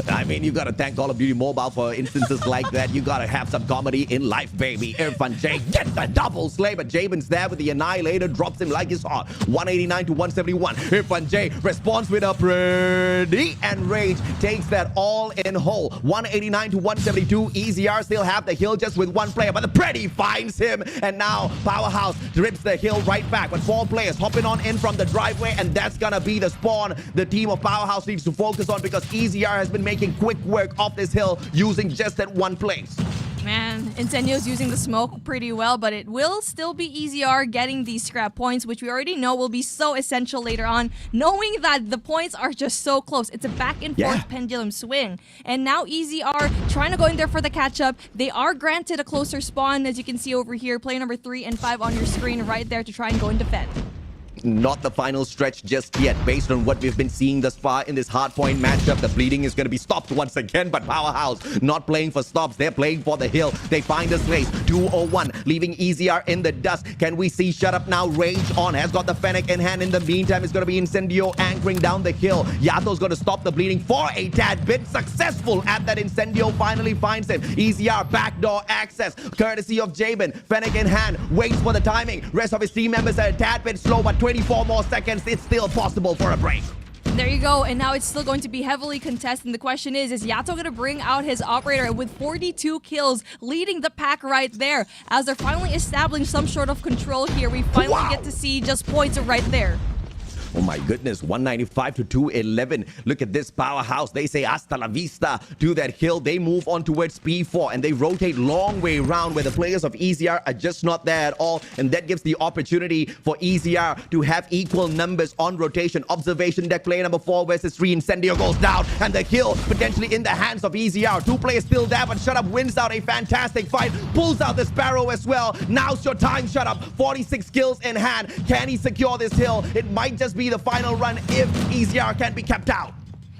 I mean, you gotta thank Call of Duty Mobile for instances like that. You gotta have some comedy in life, baby. Irfan J gets the double slay, but Jabin's there with the Annihilator, drops him like it's hot. 189 to 171. Irfan J responds with a pretty, and Rage takes that all in whole. 189 to 172. EZR still have the hill just with one player, but the pretty finds him, and now Powerhouse drips the hill right back with 4 players hopping on in from the driveway, and that's gonna be the spawn the team of Powerhouse needs to focus on, because EZR has been making quick work off this hill using just that one place. Man, Incendio's using the smoke pretty well, but it will still be EZR getting these scrap points, which we already know will be so essential later on, knowing that the points are just so close. It's a back and forth pendulum swing. And now EZR trying to go in there for the catch-up. They are granted a closer spawn, as you can see over here. Player number 3 and 5 on your screen right there to try and go and defend. Not the final stretch just yet. Based on what we've been seeing thus far in this hardpoint matchup, the bleeding is going to be stopped once again, but Powerhouse not playing for stops. They're playing for the hill. They find a space. 201, leaving EZR in the dust. Can we see Shut Up now? Rage on. Has got the Fennec in hand. In the meantime, it's going to be Incendio anchoring down the hill. Yato's going to stop the bleeding for a tad bit. Successful at that. Incendio finally finds him. EZR backdoor access, courtesy of Jabin. Fennec in hand. Waits for the timing. Rest of his team members are a tad bit slow, but 20 24 more seconds. It's still possible for a break. There you go, and now it's still going to be heavily contested. And the question is Yato going to bring out his operator with 42 kills, leading the pack right there? As they're finally establishing some sort of control here, we finally get to see just points right there. Oh my goodness, 195 to 211. Look at this powerhouse. They say hasta la vista to that hill. They move on towards P4 and they rotate long way around where the players of EZR are just not there at all. And that gives the opportunity for EZR to have equal numbers on rotation. Observation deck player number 4 versus 3. Incendio goes down and the hill potentially in the hands of EZR. 2 players still there, but Shut Up wins out a fantastic fight. Pulls out the Sparrow as well. Now's your time, Shut Up. 46 kills in hand. Can he secure this hill? It might just be the final run if EZR can be kept out.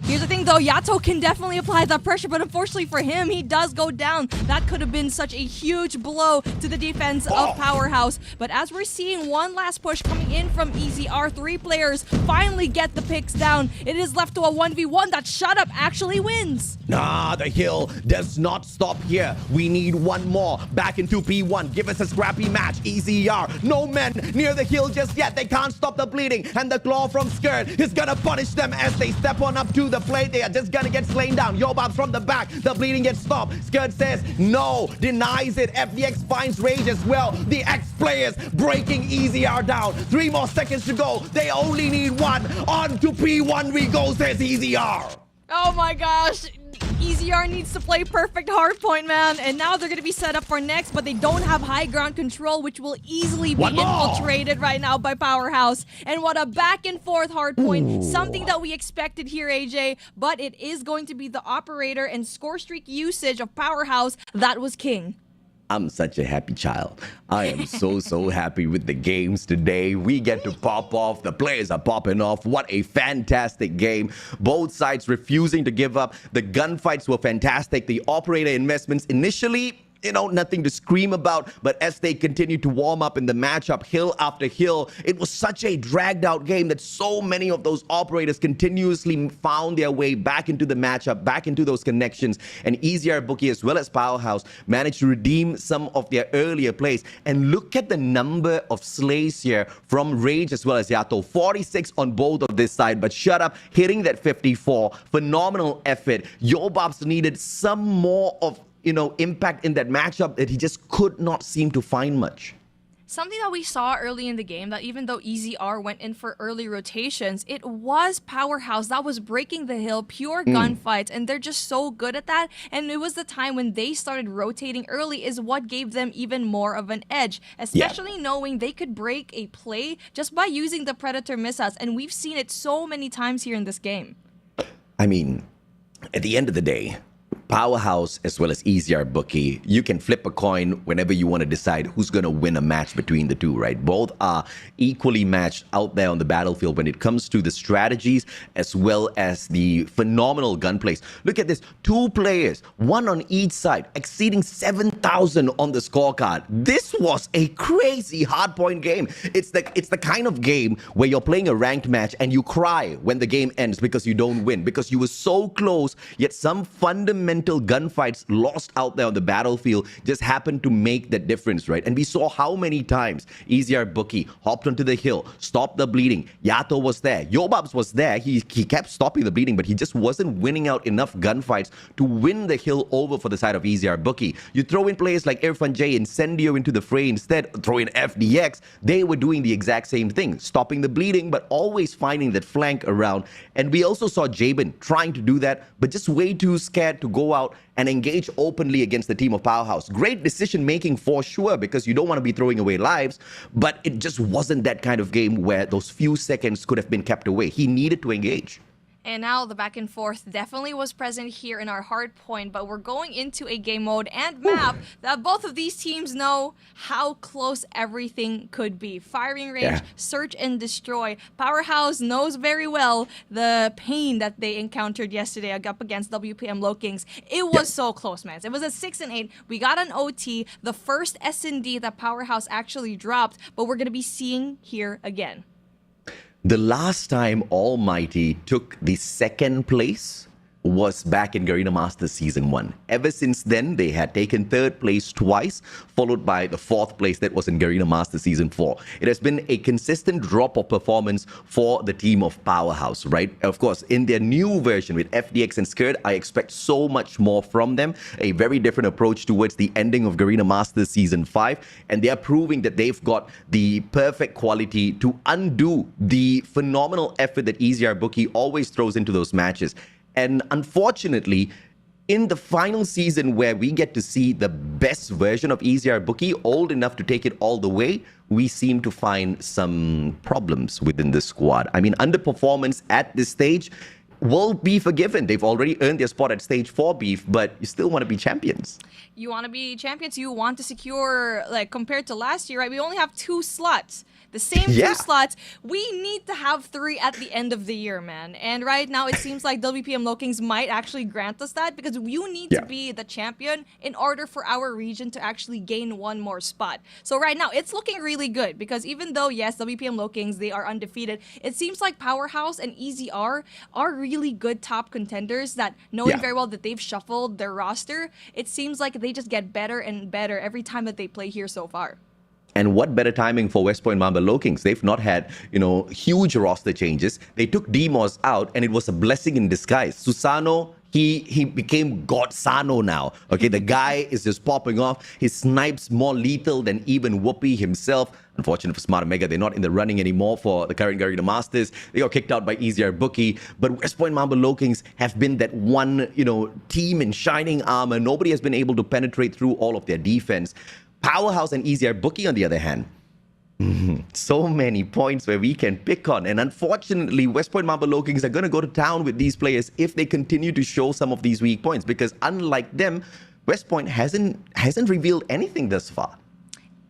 Here's the thing though, Yato can definitely apply that pressure, but unfortunately for him, he does go down. That could have been such a huge blow to the defense of Powerhouse. But as we're seeing one last push coming in from EZR, 3 players finally get the picks down. It is left to a 1v1 that Shut Up actually wins. Nah, the hill does not stop here. We need one more. Back into P1. Give us a scrappy match. EZR. No men near the hill just yet. They can't stop the bleeding. And the claw from Skirt is gonna punish them as they step on up to the plate. They are just gonna get slain down. Yobab's from the back. The bleeding gets stopped. Skirt says no. Denies it. FDX finds rage as well. The X players breaking EZR down. 3 more seconds to go. They only need 1. On to P1 we go, says EZR. Oh my gosh. EZR needs to play perfect hardpoint, man. And now they're going to be set up for next, but they don't have high ground control, which will easily be infiltrated right now by Powerhouse. And what a back and forth hardpoint. Something that we expected here, AJ. But it is going to be the operator and score streak usage of Powerhouse that was king. I'm such a happy child. I am so happy with the games today. We get to pop off. The players are popping off. What a fantastic game. Both sides refusing to give up. The gunfights were fantastic. The operator investments initially, nothing to scream about. But as they continued to warm up in the matchup, hill after hill, it was such a dragged out game that so many of those operators continuously found their way back into the matchup, back into those connections. And EZR Bookie as well as Powerhouse managed to redeem some of their earlier plays. And look at the number of slays here from Rage as well as Yato. 46 on both of this side, but Shut Up hitting that 54. Phenomenal effort. Yobabs needed some more of impact in that matchup that he just could not seem to find much. Something that we saw early in the game, that even though EZR went in for early rotations, it was Powerhouse that was breaking the hill, pure gunfights, and they're just so good at that. And it was the time when they started rotating early is what gave them even more of an edge, especially knowing they could break a play just by using the Predator missiles. And we've seen it so many times here in this game. I mean, at the end of the day, Powerhouse as well as EZR Bookie, you can flip a coin whenever you want to decide who's going to win a match between the two, right? Both are equally matched out there on the battlefield when it comes to the strategies as well as the phenomenal gunplays. Look at this, 2 players, 1 on each side, exceeding 7,000 on the scorecard. This was a crazy hardpoint game. It's the kind of game where you're playing a ranked match and you cry when the game ends because you don't win, because you were so close, yet some fundamental gunfights lost out there on the battlefield just happened to make the difference, right? And we saw how many times EZR Bookie hopped onto the hill, stopped the bleeding. Yato was there. Yobabs was there. He kept stopping the bleeding, but he just wasn't winning out enough gunfights to win the hill over for the side of EZR Bookie. You throw in players like Irfan J, Incendio into the fray instead, throw in FDX. They were doing the exact same thing, stopping the bleeding, but always finding that flank around. And we also saw Jabin trying to do that, but just way too scared to go out and engage openly against the team of Powerhouse. Great decision making for sure, because you don't want to be throwing away lives, but it just wasn't that kind of game where those few seconds could have been kept away. He needed to engage. And now the back and forth definitely was present here in our hard point, but we're going into a game mode and map that both of these teams know how close everything could be. Firing range, search and destroy. Powerhouse knows very well the pain that they encountered yesterday up against WPM LOWKINGS. It was so close, man. It was a 6-8. We got an OT, the first S&D that Powerhouse actually dropped, but we're going to be seeing here again. The last time Almighty took the second place was back in Garena Masters Season 1. Ever since then, they had taken 3rd place twice, followed by the 4th place that was in Garena Masters Season 4. It has been a consistent drop of performance for the team of Powerhouse, right? Of course, in their new version with FDX and Skirt, I expect so much more from them. A very different approach towards the ending of Garena Masters Season 5. And they are proving that they've got the perfect quality to undo the phenomenal effort that EZR Bookie always throws into those matches. And unfortunately, in the final season where we get to see the best version of EZR Bookie, old enough to take it all the way, we seem to find some problems within the squad. I mean, underperformance at this stage will be forgiven. They've already earned their spot at stage 4, Beef, but you still want to be champions. You want to be champions, you want to secure, like, compared to last year, right? We only have 2 slots. The same 2 slots. We need to have 3 at the end of the year, man. And right now, it seems like WPM LOWKINGS might actually grant us that because you need to be the champion in order for our region to actually gain 1 more spot. So right now, it's looking really good because even though, yes, WPM LOWKINGS, they are undefeated, it seems like Powerhouse and EZR are really good top contenders that, knowing very well that they've shuffled their roster, it seems like they just get better and better every time that they play here so far. And what better timing for West Point Mamba LOWKINGS? They've not had, huge roster changes. They took Demos out, and it was a blessing in disguise. Susano, he became Godsano now. Okay, the guy is just popping off. His snipes more lethal than even Whoopi himself. Unfortunate for Smart Omega, they're not in the running anymore for the current Garena Masters. They got kicked out by EZR Bookie. But West Point Mamba LOWKINGS have been that one, team in shining armor. Nobody has been able to penetrate through all of their defense. Powerhouse and EZR Bookie, on the other hand, so many points where we can pick on. And unfortunately, West Point Mamba LOWKINGS are going to go to town with these players if they continue to show some of these weak points. Because unlike them, West Point hasn't revealed anything thus far.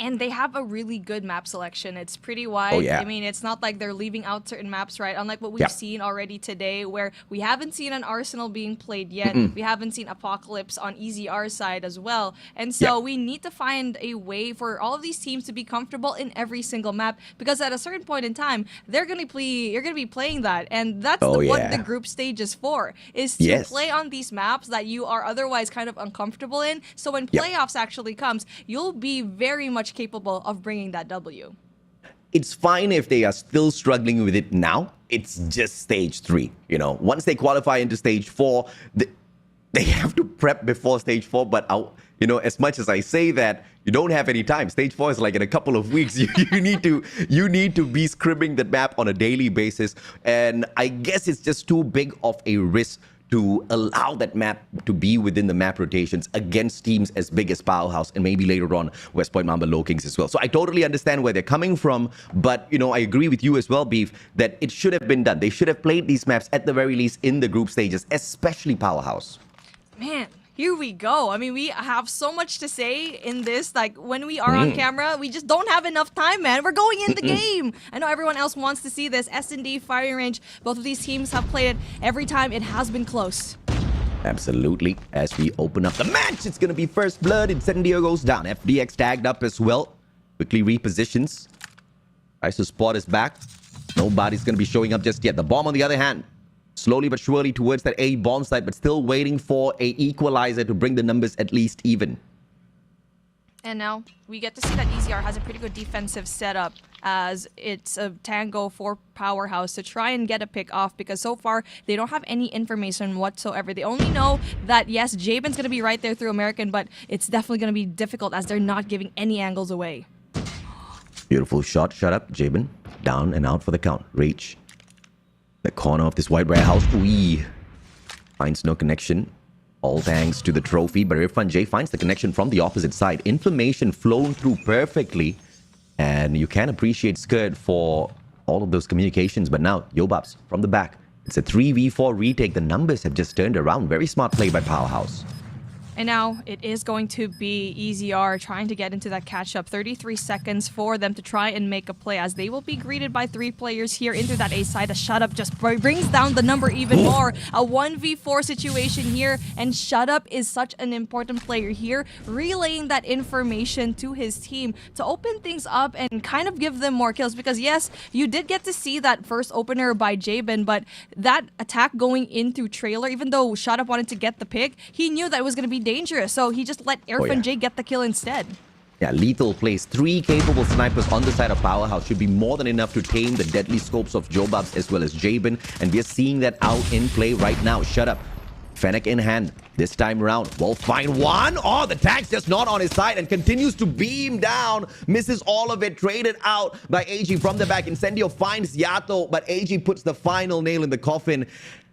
And they have a really good map selection. It's pretty wide. Oh, yeah. I mean, it's not like they're leaving out certain maps, right? Unlike what we've seen already today, where we haven't seen an Arsenal being played yet. We haven't seen Apocalypse on EZR's side as well. And so we need to find a way for all of these teams to be comfortable in every single map, because at a certain point in time, you're going to be playing that. And that's what the group stage is for, is to play on these maps that you are otherwise kind of uncomfortable in. So when playoffs actually comes, you'll be very much capable of bringing that W. It's fine if they are still struggling with it now. It's just stage 3. Once they qualify into stage 4, they have to prep before stage 4. But as much as I say that, you don't have any time. Stage 4 is like in a couple of weeks. You need to be scribbling the map on a daily basis. And I guess it's just too big of a risk to allow that map to be within the map rotations against teams as big as Powerhouse and maybe later on West Point Mamba LOWKINGS as well. So I totally understand where they're coming from, but I agree with you as well, Beef, that it should have been done. They should have played these maps at the very least in the group stages, especially Powerhouse. Man, here we go. I mean, we have so much to say in this. Like, when we are on camera, we just don't have enough time, man. We're going in the game. I know everyone else wants to see this. S&D, Firing Range, both of these teams have played it. Every time it has been close. Absolutely. As we open up the match, it's going to be First Blood. Incendio goes down. FDX tagged up as well. Quickly repositions. Tries to spot his back. Nobody's going to be showing up just yet. The bomb, on the other hand, slowly but surely towards that A bomb site, but still waiting for a equalizer to bring the numbers at least even. And now we get to see that EZR has a pretty good defensive setup, as it's a tango for Powerhouse to try and get a pick off, because so far they don't have any information whatsoever. They only know that, yes, Jabin's going to be right there through American, but it's definitely going to be difficult as they're not giving any angles away. Beautiful shot. Shut up, Jabin. Down and out for the count. Reach. The corner of this white warehouse. Finds no connection. All thanks to the trophy, but Irfan J finds the connection from the opposite side. Information flown through perfectly. And you can appreciate Skirt for all of those communications. But now, Yobabs from the back. It's a 3v4 retake. The numbers have just turned around. Very smart play by Powerhouse. And now it is going to be EZR trying to get into that catch-up. 33 seconds for them to try and make a play as they will be greeted by 3 players here into that A side. A shut-up just brings down the number even more. A 1v4 situation here, and shut-up is such an important player here, relaying that information to his team to open things up and kind of give them more kills. Because yes, you did get to see that first opener by Jabin, but that attack going in through trailer, even though shut-up wanted to get the pick, he knew that it was going to be dangerous, so he just let Irfan J get the kill instead. Yeah, lethal plays. 3 capable snipers on the side of Powerhouse should be more than enough to tame the deadly scopes of Jobabs as well as Jabin, and we are seeing that out in play right now. Shut up. Fennec in hand. This time around, will find one. Oh, the tag's just not on his side and continues to beam down. Misses all of it. Traded out by AG from the back. Incendio finds Yato, but AG puts the final nail in the coffin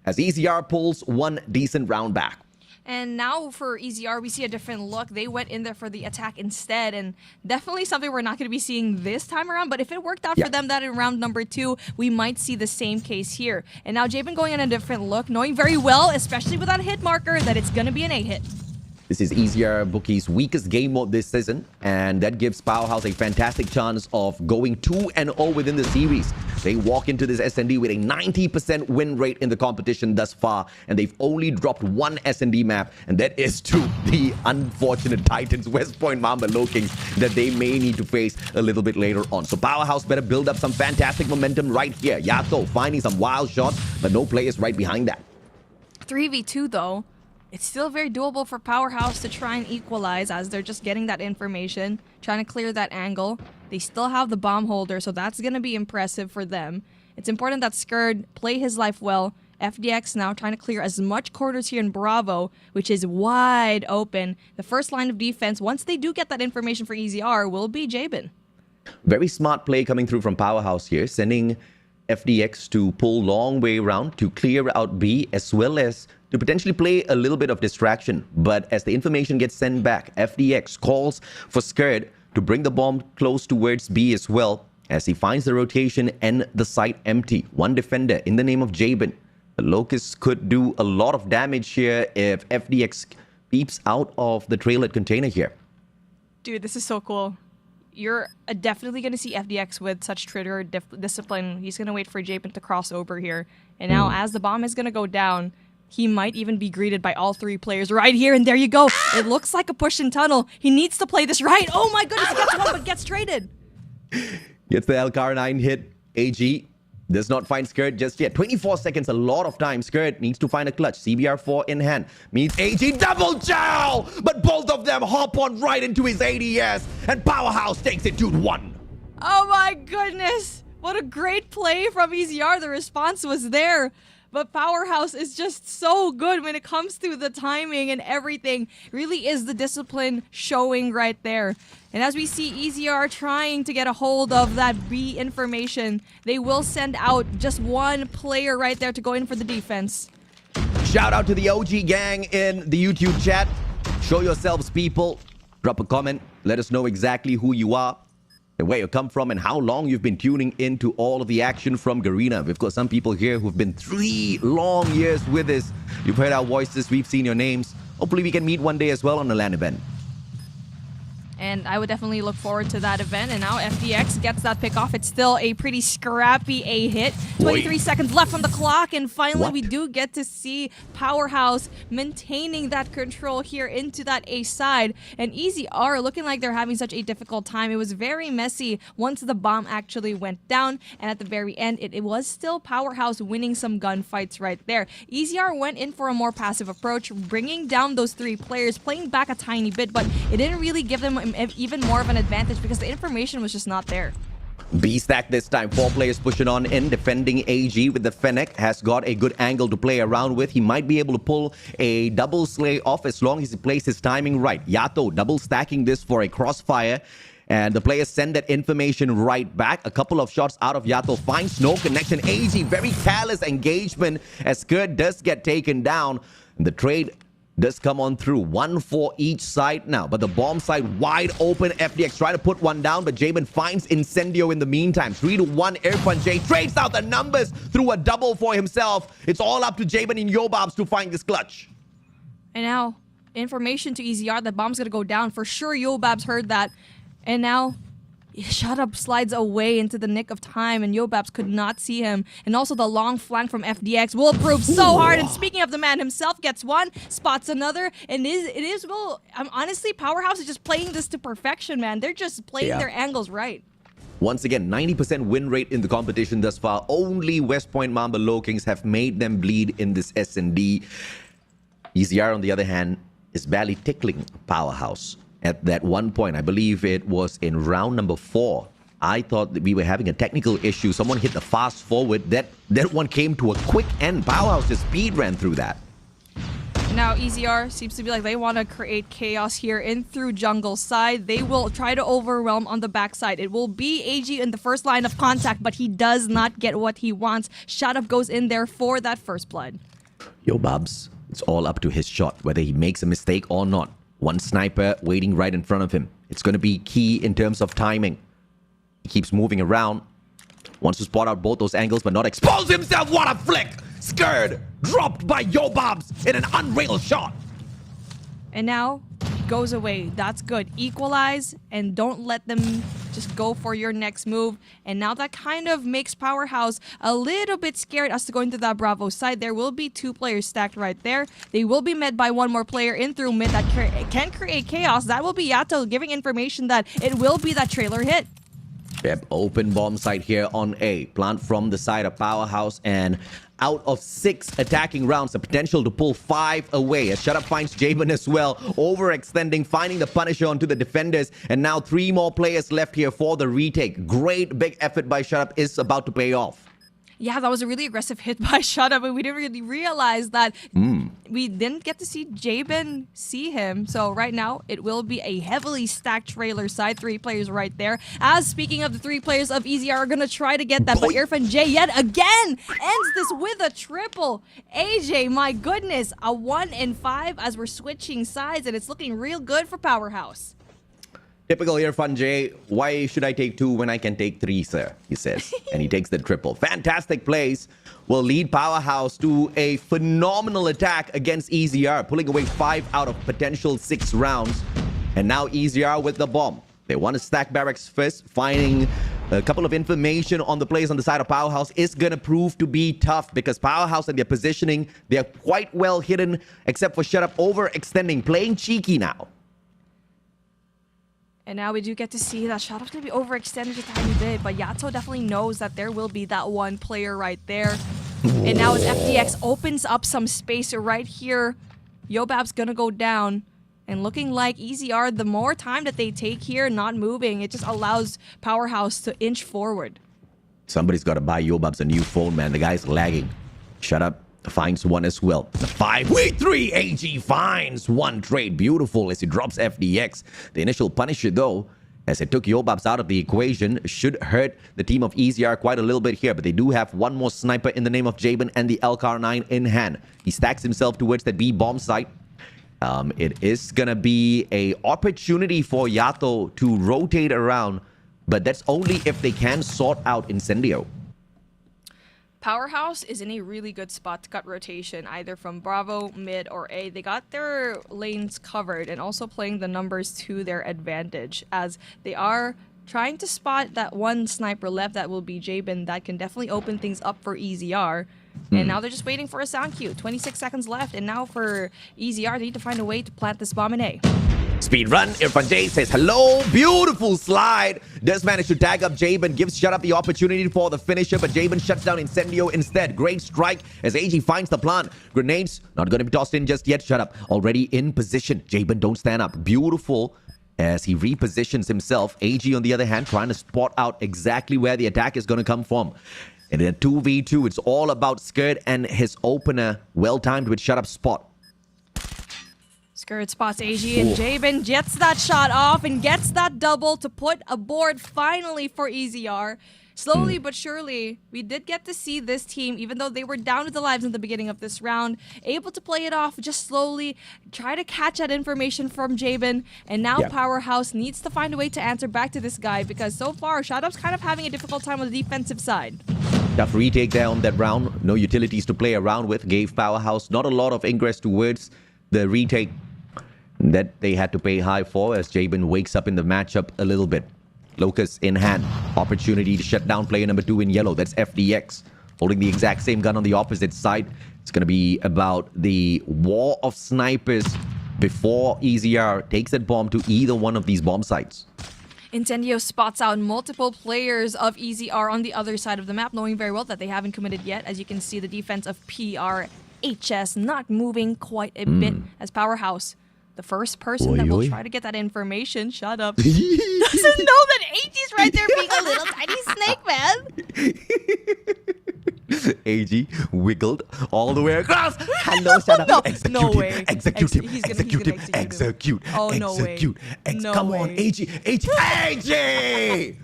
as EZR pulls one decent round back. And now for EZR, we see a different look. They went in there for the attack instead, and definitely something we're not going to be seeing this time around. But if it worked out for them that in round number 2, we might see the same case here. And now Jabin going in a different look, knowing very well, especially with that hit marker, that it's going to be an A hit. This is EZR Bookie's weakest game mode this season, and that gives Powerhouse a fantastic chance of going 2-0 within the series. They walk into this S&D with a 90% win rate in the competition thus far, and they've only dropped 1 S&D map, and that is to the unfortunate Titans, West Point Mamba LOWKINGS, that they may need to face a little bit later on. So Powerhouse better build up some fantastic momentum right here. Yato finding some wild shots, but no players right behind that. 3v2 though. It's still very doable for Powerhouse to try and equalize as they're just getting that information, trying to clear that angle. They still have the bomb holder, so that's going to be impressive for them. It's important that Skurd play his life well. FDX now trying to clear as much quarters here in Bravo, which is wide open. The first line of defense, once they do get that information for EZR, will be Jabin. Very smart play coming through from Powerhouse here, sending FDX to pull long way around to clear out B, as well as to potentially play a little bit of distraction. But as the information gets sent back, FDX calls for Skurd to bring the bomb close towards B as well, as he finds the rotation and the site empty. One defender in the name of Jabin. The Locust could do a lot of damage here if FDX peeps out of the trailer container here. Dude, this is so cool. You're definitely going to see FDX with such trigger discipline. He's going to wait for Jabin to cross over here. And now as the bomb is going to go down, he might even be greeted by all 3 players right here. And there you go. It looks like a push in tunnel. He needs to play this right. Oh my goodness, he gets one but gets traded. Gets the LCAR9 hit. AG does not find Skurd just yet. 24 seconds, a lot of time. Skurd needs to find a clutch. CBR4 in hand. Meets AG, double chow! But both of them hop on right into his ADS. And Powerhouse takes it 2-1. Oh my goodness. What a great play from EZR. The response was there. But Powerhouse is just so good when it comes to the timing and everything. Really is the discipline showing right there. And as we see EZR trying to get a hold of that B information, they will send out just 1 player right there to go in for the defense. Shout out to the OG gang in the YouTube chat. Show yourselves, people. Drop a comment. Let us know exactly who you are, where you come from, and how long you've been tuning into all of the action from Garena. We've got some people here who've been 3 long years with us. You've heard our voices, we've seen your names. Hopefully we can meet one day as well on the LAN event. And I would definitely look forward to that event. And now FDX gets that pick off. It's still a pretty scrappy A hit. 23 seconds left on the clock. And finally, we do get to see Powerhouse maintaining that control here into that A side. And EZR looking like they're having such a difficult time. It was very messy once the bomb actually went down. And at the very end, it was still Powerhouse winning some gunfights right there. EZR went in for a more passive approach, bringing down those 3 players, playing back a tiny bit, but it didn't really give them even more of an advantage because the information was just not there. B-stack this time. 4 players pushing on in, defending AG with the Fennec. Has got a good angle to play around with. He might be able to pull a double slay off as long as he plays his timing right. Yato double stacking this for a crossfire. And the players send that information right back. A couple of shots out of Yato. Finds no connection. AG, very careless engagement as Skurd does get taken down. The trade does come on through. 1 for each side now, but the bomb side wide open. FDX try to put one down, but Jabin finds Incendio in the meantime. 3-1. Irfan J trades out the numbers through a double for himself. It's all up to Jabin and Yobabs to find this clutch. And now information to EZR that bomb's gonna go down. For sure, Yobabs heard that. And now, Shut Up slides away into the nick of time, and Yobabs could not see him. And also the long flank from FDX will prove so hard. And speaking of the man himself, gets one, spots another, and honestly, Powerhouse is just playing this to perfection, man. They're just playing their angles right. Once again, 90% win rate in the competition thus far. Only West Point Mamba LOWKINGS have made them bleed in this S&D. EZR, on the other hand, is barely tickling Powerhouse. At that one point, I believe it was in round number 4, I thought that we were having a technical issue. Someone hit the fast forward. That one came to a quick end. Powerhouse just speed ran through that. Now EZR seems to be like they want to create chaos here in through jungle side. They will try to overwhelm on the backside. It will be AG in the first line of contact, but he does not get what he wants. Shut Up goes in there for that first blood. Yobabs, it's all up to his shot, whether he makes a mistake or not. One sniper waiting right in front of him. It's going to be key in terms of timing. He keeps moving around. Wants to spot out both those angles, but not expose himself. What a flick! Scared! Dropped by Yobabs in an unrailed shot. And now, goes away. That's good. Equalize, and don't let them just go for your next move. And now that kind of makes Powerhouse a little bit scared as to go into that Bravo side. There will be 2 players stacked right there. They will be met by one more player in through mid that can create chaos. That will be Yato giving information that it will be that trailer hit. Yep, open bomb site here on A. Plant from the side of Powerhouse, and out of 6 attacking rounds, the potential to pull 5 away. As Shut Up finds Jabin as well, overextending, finding the Punisher onto the defenders, and now 3 more players left here for the retake. Great big effort by Shut Up is about to pay off. Yeah, that was a really aggressive hit by Shut Up, and we didn't really realize that we didn't get to see Jabin see him. So right now, it will be a heavily stacked trailer side. 3 players right there. As speaking of the 3 players of EZR are going to try to get that, but Irfan J yet again ends this with a triple. AJ, my goodness, a 1 in 5 as we're switching sides, and it's looking real good for Powerhouse. Typical Irfan J, why should I take 2 when I can take 3, sir? He says. And he takes the triple. Fantastic plays will lead Powerhouse to a phenomenal attack against EZR, pulling away 5 out of potential 6 rounds. And now EZR with the bomb. They want to stack barracks first. Finding a couple of information on the plays on the side of Powerhouse is going to prove to be tough, because Powerhouse and their positioning, they're quite well hidden, except for Shut Up overextending, playing cheeky now. And now we do get to see that Shut Up's going to be overextended a tiny bit, but Yato definitely knows that there will be that one player right there. And now as FDX opens up some space right here, Yobab's going to go down. And looking like EZR, the more time that they take here not moving, it just allows Powerhouse to inch forward. Somebody's got to buy Yobabs a new phone, man. The guy's lagging. Shut Up finds one as well. The 5v3 AG finds one trade. Beautiful as he drops FDX. The initial Punisher, though, as it took Yobabs out of the equation, should hurt the team of EZR quite a little bit here. But they do have one more sniper in the name of Jabin and the LCAR-9 in hand. He stacks himself towards that B bomb site. It is going to be an opportunity for Yato to rotate around, but that's only if they can sort out Incendio. Powerhouse is in a really good spot to cut rotation, either from Bravo, mid, or A. They got their lanes covered and also playing the numbers to their advantage, as they are trying to spot that one sniper left that will be Jabin. That can definitely open things up for EZR. And now they're just waiting for a sound cue. 26 seconds left, and now for EZR, they need to find a way to plant this bomb in A. Speed run. Irfan J says hello. Beautiful slide. Does manage to tag up Jabin. Gives Shut Up the opportunity for the finisher, but Jabin shuts down Incendio instead. Great strike as AG finds the plant. Grenades not going to be tossed in just yet. Shut Up already in position. Jabin don't stand up. Beautiful as he repositions himself. AG on the other hand trying to spot out exactly where the attack is going to come from. And in a 2v2, it's all about Skirt and his opener. Well timed with Shut Up spot. Skirt spots AG, and Jabin gets that shot off and gets that double to put a board finally for EZR. Slowly but surely, we did get to see this team, even though they were down to the lives in the beginning of this round, able to play it off just slowly, try to catch that information from Jabin, and now Powerhouse needs to find a way to answer back to this guy, because so far, Shut Up's kind of having a difficult time on the defensive side. Tough retake there on that round. No utilities to play around with. Gave Powerhouse not a lot of ingress towards the retake. that they had to pay high for as Jabin wakes up in the matchup a little bit. Locust in hand. Opportunity to shut down player number 2 in yellow. That's FDX. Holding the exact same gun on the opposite side. It's going to be about the war of snipers before EZR takes that bomb to either one of these bomb sites. Incendio spots out multiple players of EZR on the other side of the map, knowing very well that they haven't committed yet. As you can see, the defense of PRHS not moving quite a bit as Powerhouse, the first person that will try to get that information, shut up, doesn't know that AG's right there being a little tiny snake, man. AG wiggled all the way across. Hello, shut up. No, Execute no him. way. Execute him. He's gonna Execute him. execute him. Execute. Oh, no way. Execute. No Come way. on, AG. AG!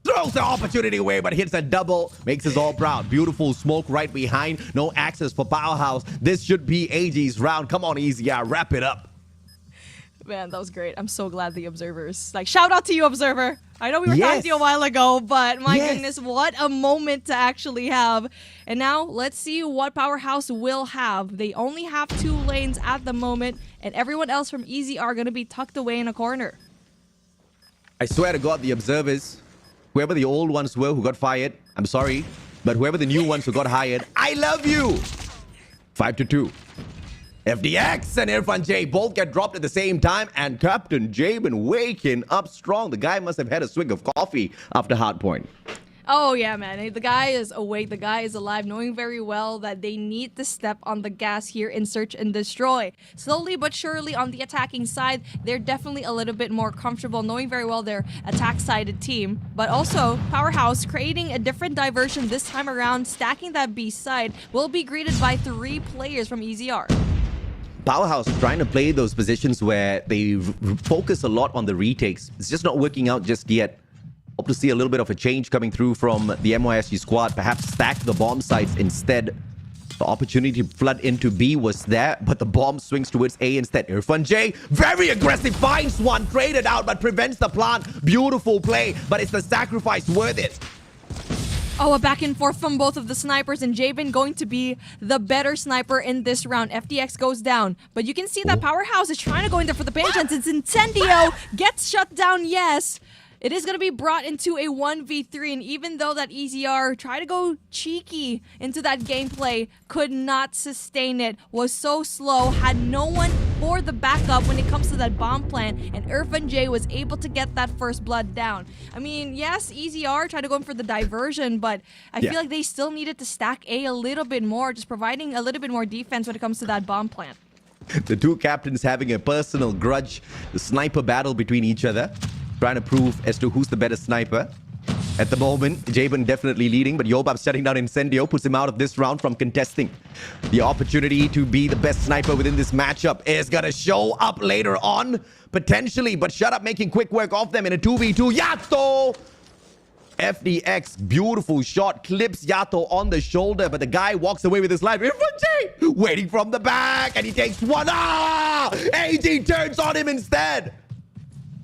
Throws the opportunity away, but hits a double. Makes us all proud. Beautiful smoke right behind. No access for Powerhouse. This should be AG's round. Come on, EZR. Wrap it up. Man, that was great. I'm so glad the Observers. Like, shout out to you, Observer. I know we were talking to you a while ago, but my goodness, what a moment to actually have. And now, let's see what Powerhouse will have. They only have 2 lanes at the moment, and everyone else from EZ are going to be tucked away in a corner. I swear to God, the Observers, whoever the old ones were who got fired, I'm sorry, but whoever the new ones who got hired, I love you. 5-2. FDX and Irfan J both get dropped at the same time, and Captain Jabin waking up strong. The guy must have had a swig of coffee after Hardpoint. Oh, yeah, man. The guy is awake. The guy is alive, knowing very well that they need to step on the gas here in Search and Destroy. Slowly but surely on the attacking side, they're definitely a little bit more comfortable, knowing very well their attack-sided team. But also, Powerhouse creating a different diversion this time around, stacking that B side, will be greeted by 3 players from EZR. Powerhouse trying to play those positions where they focus a lot on the retakes. It's just not working out just yet. Hope to see a little bit of a change coming through from the MYSG squad. Perhaps stack the bomb sites instead. The opportunity to flood into B was there, but the bomb swings towards A instead. Irfan J, very aggressive, finds one, traded out, but prevents the plant. Beautiful play, but is the sacrifice worth it? Oh, a back and forth from both of the snipers, and Jabin going to be the better sniper in this round. FDX goes down, but you can see that Powerhouse is trying to go in there for the pin chance. It's Incendio gets shut down, yes. It is going to be brought into a 1v3, and even though that EZR tried to go cheeky into that gameplay, could not sustain it, was so slow, had no one for the backup when it comes to that bomb plant, and Irfan J was able to get that first blood down. I mean, yes, EZR tried to go in for the diversion, but I feel like they still needed to stack A little bit more, just providing a little bit more defense when it comes to that bomb plant. The 2 captains having a personal grudge, the sniper battle between each other, trying to prove as to who's the better sniper. At the moment, Jabin definitely leading, but Yobab shutting down Incendio puts him out of this round from contesting. The opportunity to be the best sniper within this matchup is gonna show up later on, potentially, but Shut Up making quick work of them in a 2v2. Yato! FDX, beautiful shot, clips Yato on the shoulder, but the guy walks away with his life. Irfan J waiting from the back, and he takes one. AG turns on him instead.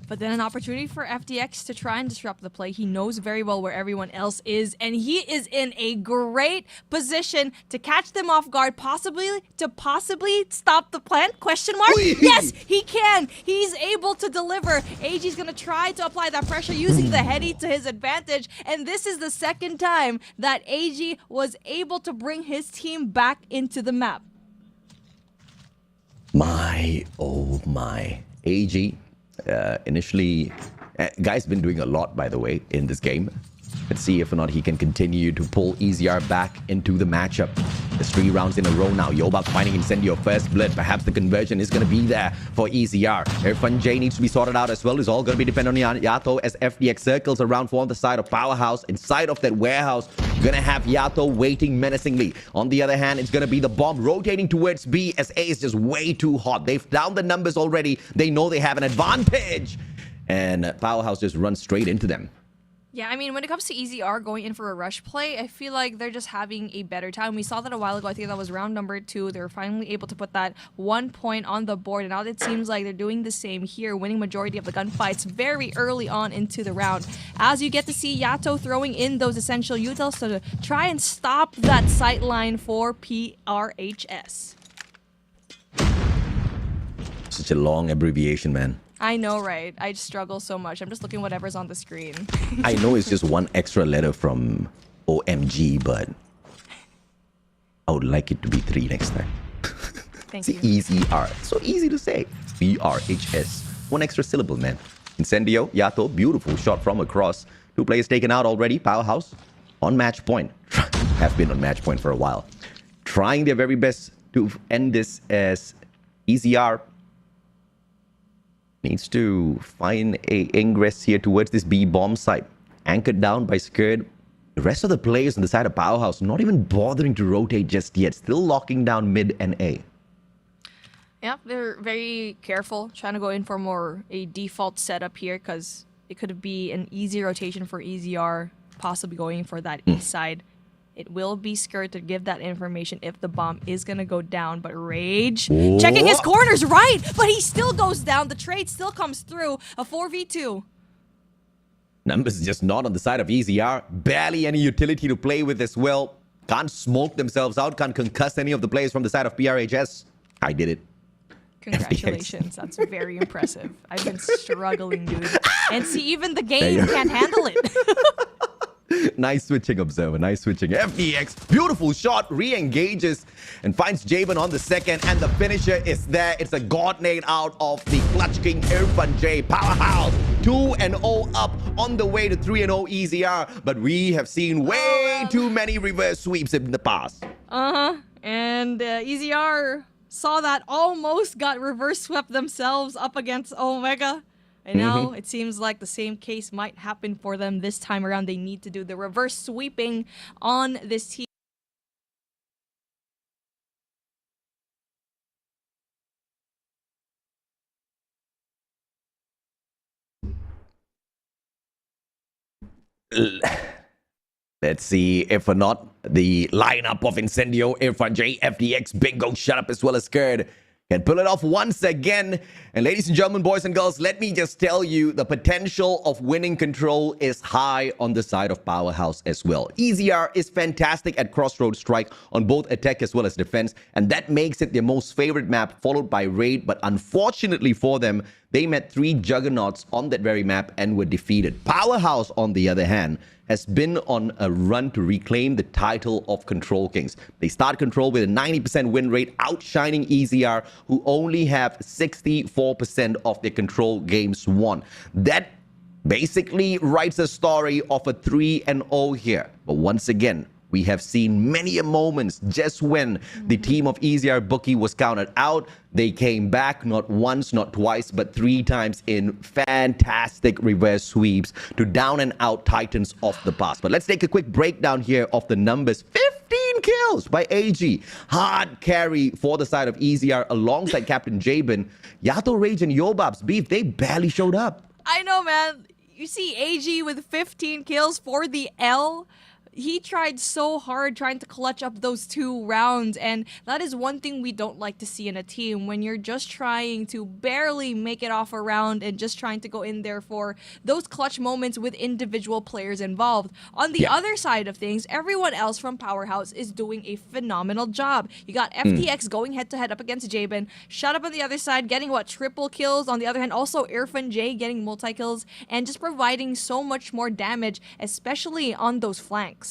But then an opportunity for FDX to try and disrupt the play. He knows very well where everyone else is, and he is in a great position to catch them off guard, possibly stop the plant, question mark? Yes, he can. He's able to deliver. AG's going to try to apply that pressure using the heady to his advantage, and this is the second time that AG was able to bring his team back into the map. My, oh my. AG. Initially, guy's been doing a lot, by the way, in this game. Let's see if or not he can continue to pull EZR back into the matchup. There's 3 rounds in a row now. Yobab finding Incendio first blood. Perhaps the conversion is going to be there for EZR. Irfan J needs to be sorted out as well. It's all going to be dependent on Yato as FDX circles around for on the side of Powerhouse. Inside of that warehouse, you're going to have Yato waiting menacingly. On the other hand, it's going to be the bomb rotating towards B as A is just way too hot. They've down the numbers already. They know they have an advantage. And Powerhouse just runs straight into them. Yeah, I mean, when it comes to EZR going in for a rush play, I feel like they're just having a better time. We saw that a while ago. I think that was round number 2. They were finally able to put that 1 point on the board. And now it seems like they're doing the same here, winning majority of the gunfights very early on into the round. As you get to see Yato throwing in those essential utils to try and stop that sight line for PRHS. Such a long abbreviation, man. I know, right? I struggle so much. I'm just looking whatever's on the screen. I know it's just one extra letter from OMG, but I would like it to be 3 next time. Thank It's you. easy R. So easy to say. BRHS. One extra syllable, man. Incendio, Yato, beautiful shot from across. 2 players taken out already. Powerhouse on match point. Have been on match point for a while. Trying their very best to end this as EZR needs to find a ingress here towards this B bomb site. Anchored down by Scared. The rest of the players on the side of Powerhouse not even bothering to rotate just yet. Still locking down mid and A. Yeah, they're very careful, trying to go in for more a default setup here because it could be an easy rotation for EZR, possibly going for that east side. It will be Skirt to give that information if the bomb is going to go down, but Rage checking his corners right, but he still goes down. The trade still comes through. A 4v2. Numbers just not on the side of EZR. Barely any utility to play with as well. Can't smoke themselves out. Can't concuss any of the players from the side of PRHS. I did it. Congratulations. That's very impressive. I've been struggling, dude. And see, even the game can't handle it. Nice switching, Observer. Nice switching. FDX, beautiful shot, re-engages and finds Jabin on the second, and the finisher is there. It's a god nade out of the Clutch King Irfan J. Powerhouse, 2-0 up on the way to 3-0 EZR, but we have seen way too many reverse sweeps in the past. And EZR saw that, almost got reverse swept themselves up against Omega. And now it seems like the same case might happen for them this time around. They need to do the reverse sweeping on this team. Let's see if or not the lineup of Incendio, Irfan J, FDX, Bingo, Shut Up, as well as Scared can pull it off once again. And ladies and gentlemen, boys and girls, let me just tell you, the potential of winning Control is high on the side of Powerhouse as well. EZR is fantastic at Crossroads Strike on both attack as well as defense, and that makes it their most favorite map, followed by Raid. But unfortunately for them, they met 3 juggernauts on that very map and were defeated. Powerhouse, on the other hand, has been on a run to reclaim the title of Control Kings. They start Control with a 90% win rate, outshining EZR, who only have 64% of their Control games won. That basically writes a story of a 3-0 here. But once again, we have seen many moments just when the team of EZR Bookie was counted out. They came back not once, not twice, but 3 times in fantastic reverse sweeps to down and out Titans of the past. But let's take a quick breakdown here of the numbers. 15 kills by AG. Hard carry for the side of EZR alongside Captain Jabin. Yato, Rage, and Yobab's Beef, they barely showed up. I know, man. You see AG with 15 kills for the L. He tried so hard trying to clutch up those 2 rounds, and that is one thing we don't like to see in a team, when you're just trying to barely make it off a round and just trying to go in there for those clutch moments with individual players involved. On the other side of things, everyone else from Powerhouse is doing a phenomenal job. You got FTX going head-to-head up against Jabin, Shut Up on the other side getting, triple kills. On the other hand, also Irfan J getting multi-kills and just providing so much more damage, especially on those flanks.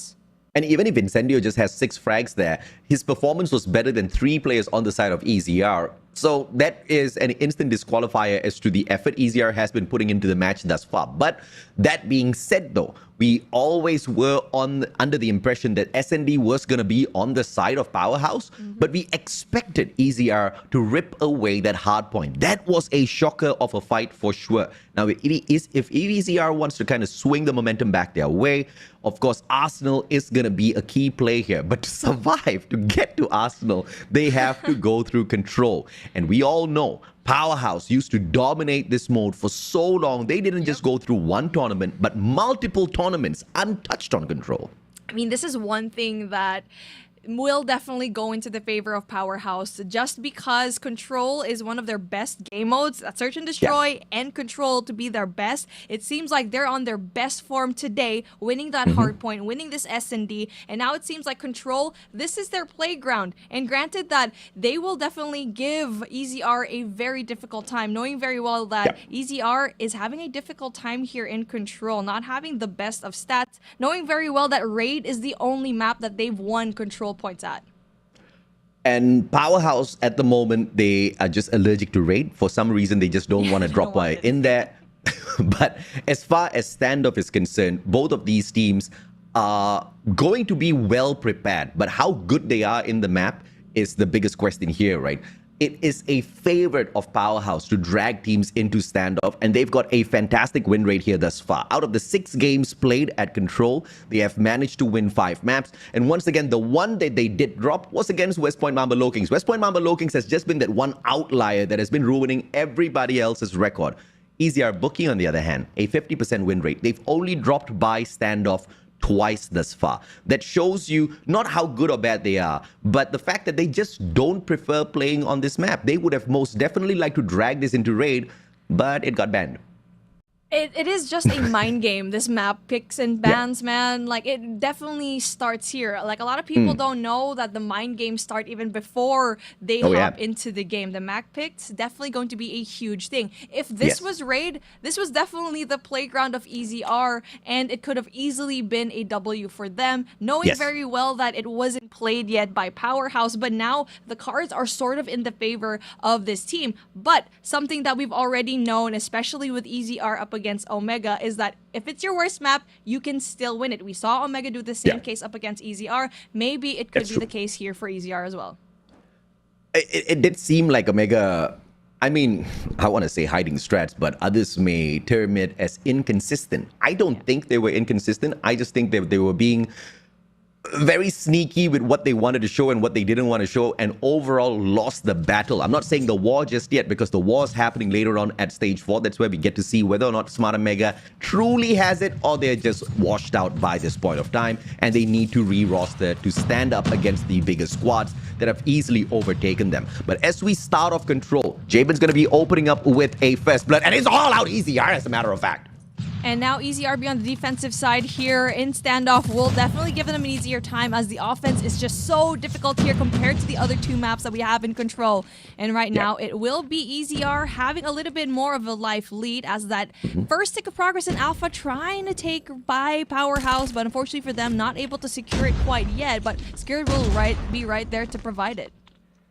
And even if Incendio just has 6 frags there, his performance was better than 3 players on the side of EZR. So that is an instant disqualifier as to the effort EZR has been putting into the match thus far. But that being said, though, we always were under the impression that SND was going to be on the side of Powerhouse, but we expected EZR to rip away that hard point. That was a shocker of a fight for sure. Now, if EZR wants to kind of swing the momentum back their way, of course, Arsenal is going to be a key play here. But to survive, to get to Arsenal, they have to go through Control. And we all know Powerhouse used to dominate this mode for so long. They didn't just go through one tournament, but multiple tournaments untouched on Control. I mean, this is one thing that will definitely go into the favor of Powerhouse just because Control is one of their best game modes. That Search and Destroy and Control to be their best. It seems like they're on their best form today, winning that Hardpoint, winning this S&D, and now it seems like Control, this is their playground. And granted that they will definitely give EZR a very difficult time, knowing very well that EZR is having a difficult time here in Control, not having the best of stats, knowing very well that Raid is the only map that they've won Control points at. And Powerhouse at the moment, they are just allergic to Raid. For some reason, they just don't want to drop by in there. But as far as standoff is concerned, both of these teams are going to be well prepared. But how good they are in the map is the biggest question here, right? It is a favorite of Powerhouse to drag teams into standoff, and they've got a fantastic win rate here thus far. Out of the 6 games played at Control, they have managed to win 5 maps. And once again, the one that they did drop was against West Point Mamba LOWKINGS. West Point Mamba LOWKINGS has just been that one outlier that has been ruining everybody else's record. EZR Bookie, on the other hand, a 50% win rate. They've only dropped by standoff twice thus far. That shows you not how good or bad they are, but the fact that they just don't prefer playing on this map. They would have most definitely liked to drag this into Raid, but it got banned. It is just a mind game, this map picks and bans, man. Like, it definitely starts here. Like, a lot of people don't know that the mind games start even before they hop into the game. The map picks definitely going to be a huge thing. If this was Raid, this was definitely the playground of EZR, and it could have easily been a W for them, knowing very well that it wasn't played yet by Powerhouse, but now the cards are sort of in the favor of this team. But something that we've already known, especially with EZR up against Omega, is that if it's your worst map, you can still win it. We saw Omega do the same case up against EZR. Maybe it could be the case here for EZR as well. It did seem like Omega, I mean, I want to say hiding strats, but others may term it as inconsistent. I don't think they were inconsistent. I just think they were being very sneaky with what they wanted to show and what they didn't want to show, and overall lost the battle. I'm not saying the war just yet, because the war is happening later on at stage 4. That's where we get to see whether or not Smart Omega truly has it, or they're just washed out by this point of time and they need to re-roster to stand up against the bigger squads that have easily overtaken them. But as we start off Control, Jabin's going to be opening up with a First Blood, and it's all out EZR as a matter of fact. And now EZRB on the defensive side here in standoff will definitely give them an easier time, as the offense is just so difficult here compared to the other 2 maps that we have in Control. And right now it will be EZR having a little bit more of a life lead, as that first tick of progress in Alpha trying to take by Powerhouse, but unfortunately for them, not able to secure it quite yet. But Scared will be right there to provide it.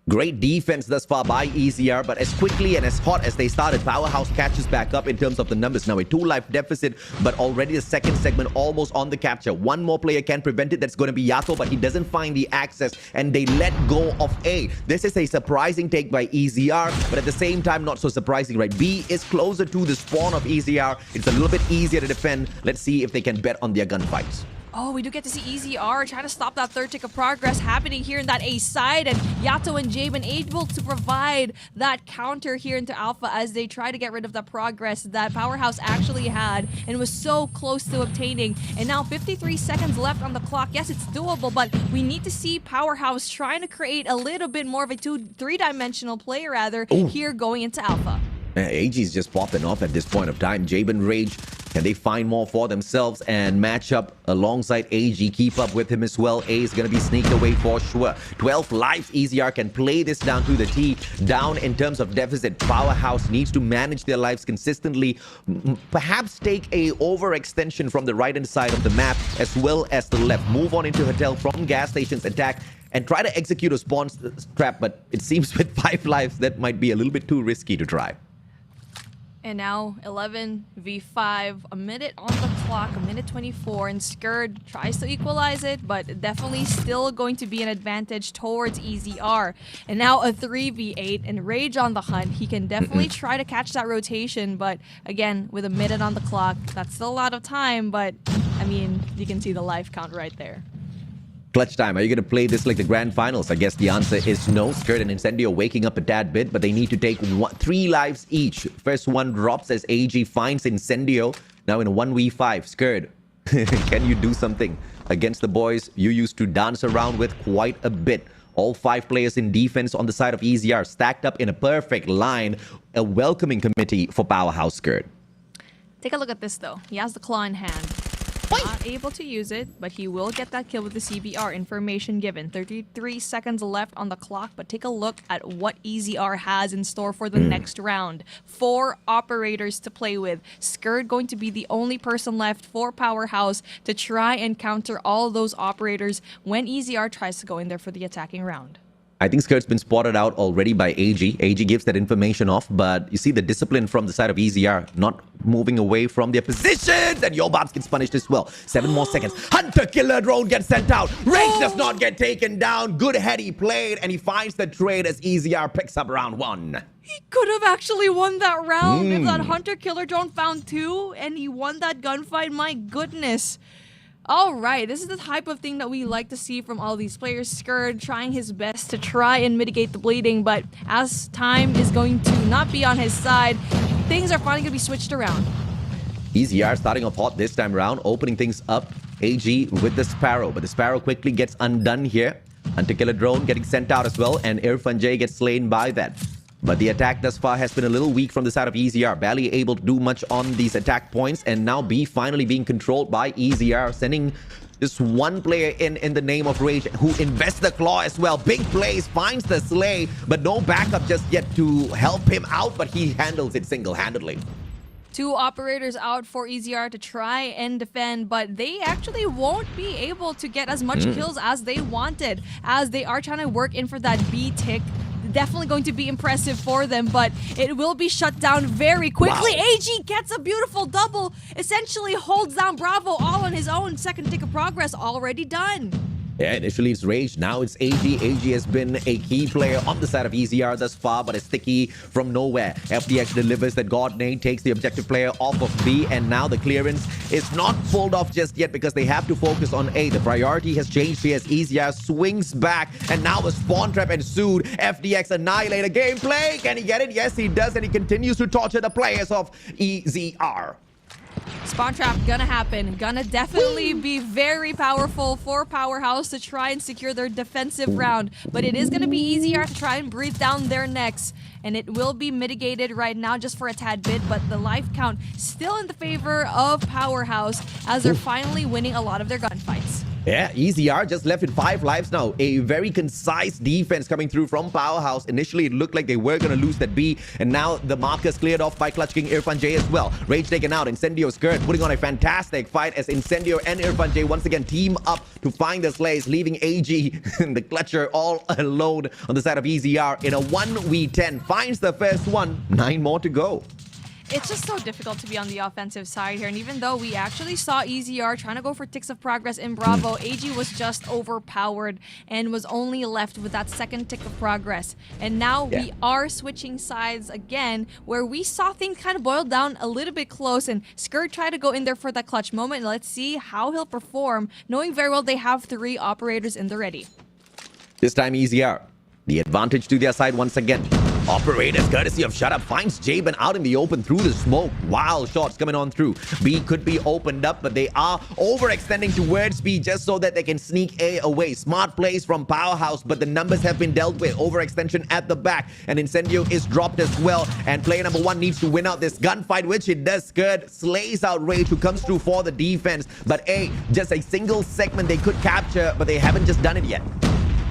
Great defense thus far by EZR, but as quickly and as hot as they started, Powerhouse catches back up in terms of the numbers. Now a 2-life deficit, but already the second segment almost on the capture. One more player can prevent it. That's going to be Yato, but he doesn't find the access, and they let go of A. This is a surprising take by EZR, but at the same time, not so surprising, right? B is closer to the spawn of EZR. It's a little bit easier to defend. Let's see if they can bet on their gunfights. Oh, we do get to see EZR trying to stop that third tick of progress happening here in that A side, and Yato and Jabin able to provide that counter here into Alpha as they try to get rid of the progress that Powerhouse actually had and was so close to obtaining. And now 53 seconds left on the clock. Yes, it's doable, but we need to see Powerhouse trying to create a little bit more of a 3-dimensional play rather here going into Alpha. AG's just popping off at this point of time. Jabin Rage, can they find more for themselves and match up alongside AG? Keep up with him as well. A is going to be sneaked away for sure. 12 lives. EZR can play this down to the T. Down in terms of deficit. Powerhouse needs to manage their lives consistently. Perhaps take a overextension from the right-hand side of the map as well as the left. Move on into Hotel from gas stations, attack, and try to execute a spawn trap. But it seems with 5 lives, that might be a little bit too risky to try. And now 11 v5, a minute on the clock, a minute 24, and Skurd tries to equalize it, but definitely still going to be an advantage towards EZR. And now a 3v8 and Rage on the hunt. He can definitely try to catch that rotation, but again, with a minute on the clock, that's still a lot of time, but I mean, you can see the life count right there. Clutch time. Are you going to play this like the grand finals? I guess the answer is no. Skurd and Incendio waking up a tad bit, but they need to take 3 lives each. First one drops as AG finds Incendio. Now in a 1v5. Skurd, can you do something? against the boys you used to dance around with quite a bit. All 5 players in defense on the side of EZR stacked up in a perfect line. A welcoming committee for Powerhouse Skirt. Take a look at this though. He has the claw in hand. Not able to use it, but he will get that kill with the CBR. Information given. 33 seconds left on the clock, but take a look at what EZR has in store for the next round. 4 operators to play with. Skirt going to be the only person left for Powerhouse to try and counter all those operators when EZR tries to go in there for the attacking round. I think Skirt's been spotted out already by AG. AG gives that information off, but you see the discipline from the side of EZR, not moving away from their positions, and Yobabs gets punished as well. 7 more seconds. Hunter Killer Drone gets sent out. Rage does not get taken down. Good head he played, and he finds the trade as EZR picks up round 1. He could have actually won that round if that Hunter Killer Drone found 2 and he won that gunfight. My goodness. All right, this is the type of thing that we like to see from all these players. Skirt trying his best to try and mitigate the bleeding, but as time is going to not be on his side, things are finally going to be switched around. EZR starting off hot this time around, opening things up. AG with the Sparrow, but the Sparrow quickly gets undone here. Hunter Killer Drone getting sent out as well, and Irfan J gets slain by that. But the attack thus far has been a little weak from the side of EZR. Barely able to do much on these attack points. And now B finally being controlled by EZR. Sending just one player in the name of Rage, who invests the claw as well. Big plays, finds the slay. But no backup just yet to help him out. But he handles it single-handedly. 2 operators out for EZR to try and defend, but they actually won't be able to get as much kills as they wanted, as they are trying to work in for that B tick. Definitely going to be impressive for them, but it will be shut down very quickly. Wow. AG gets a beautiful double, essentially holds down Bravo all on his own. Second tick of progress already done. Yeah, initially it's Rage, now it's AG. AG has been a key player on the side of EZR thus far, but it's sticky from nowhere. FDX delivers that God nade, takes the objective player off of B, and now the clearance is not pulled off just yet because they have to focus on A. The priority has changed here as EZR swings back, and now a spawn trap ensued. FDX annihilator gameplay. Can he get it? Yes, he does, and he continues to torture the players of EZR. Spawn trap gonna happen. Gonna definitely be very powerful for Powerhouse to try and secure their defensive round. But it is gonna be easier to try and breathe down their necks. And it will be mitigated right now just for a tad bit. But the life count still in the favor of Powerhouse as they're finally winning a lot of their gunfights. Yeah, EZR just left with 5 lives now. A very concise defense coming through from Powerhouse. Initially, it looked like they were going to lose that B, and now the markers cleared off by Clutch King Irfan J as well. Rage taken out. Incendio Skirt putting on a fantastic fight as Incendio and Irfan J once again team up to find the slays, leaving AG and the Clutcher all alone on the side of EZR in a 1v10. Finds the first one. 9 more to go. It's just so difficult to be on the offensive side here. And even though we actually saw EZR trying to go for ticks of progress in Bravo, AG was just overpowered and was only left with that second tick of progress. And now we are switching sides again, where we saw things kind of boil down a little bit close. And Skirt tried to go in there for that clutch moment. Let's see how he'll perform, knowing very well they have 3 operators in the ready. This time EZR. The advantage to their side once again. Operators, courtesy of Shut Up, finds Jabin out in the open through the smoke. Wild shots coming on through. B could be opened up, but they are overextending towards B just so that they can sneak A away. Smart plays from Powerhouse, but the numbers have been dealt with. Overextension at the back, and Incendio is dropped as well. And player number 1 needs to win out this gunfight, which it does. Skirt slays out Rage, who comes through for the defense. But A, just a single segment they could capture, but they haven't just done it yet.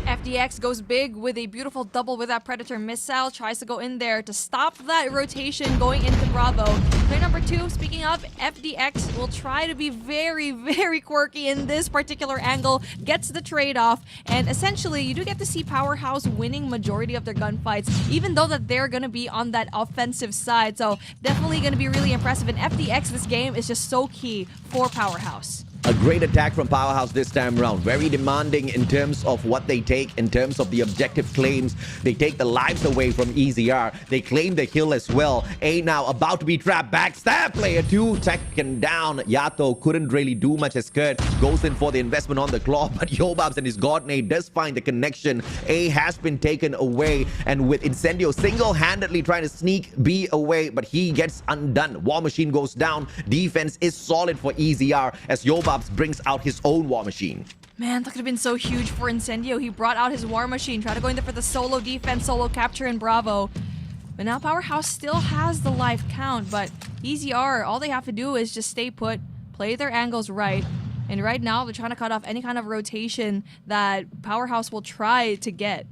FDX goes big with a beautiful double with that Predator missile. Tries to go in there to stop that rotation going into Bravo. Player number 2, speaking of, FDX will try to be very, very quirky in this particular angle. Gets the trade-off. And essentially, you do get to see Powerhouse winning majority of their gunfights, even though that they're going to be on that offensive side. So definitely going to be really impressive. And FDX this game is just so key for Powerhouse. A great attack from Powerhouse this time around. Very demanding in terms of what they take, in terms of the objective claims. They take the lives away from EZR. They claim the kill as well. A now about to be trapped. Backstab player 2 taken down. Yato couldn't really do much as Skirt goes in for the investment on the claw, but Yobabs and his God nade does find the connection. A has been taken away, and with Incendio single-handedly trying to sneak B away, but he gets undone. War Machine goes down. Defense is solid for EZR as Yobabs Yobabs brings out his own War Machine. Man, that could have been so huge for Incendio. He brought out his War Machine, tried to go in there for the solo defense, solo capture in Bravo. But now Powerhouse still has the life count, but EZR, all they have to do is just stay put, play their angles right. And right now, they're trying to cut off any kind of rotation that Powerhouse will try to get.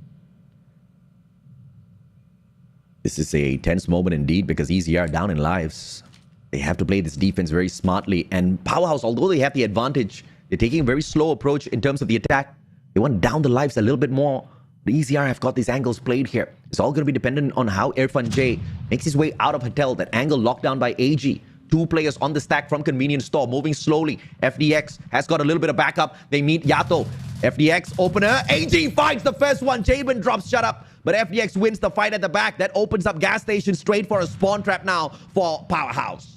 This is a tense moment indeed because EZR down in lives. They have to play this defense very smartly. And Powerhouse, although they have the advantage, they're taking a very slow approach in terms of the attack. They want down the lives a little bit more. The EZR have got these angles played here. It's all going to be dependent on how Irfan J makes his way out of Hotel. That angle locked down by AG. 2 players on the stack from convenience store, moving slowly. FDX has got a little bit of backup. They meet Yato. FDX opener. AG finds the first one. Jabin drops shut up. But FDX wins the fight at the back. That opens up gas station straight for a spawn trap now for Powerhouse.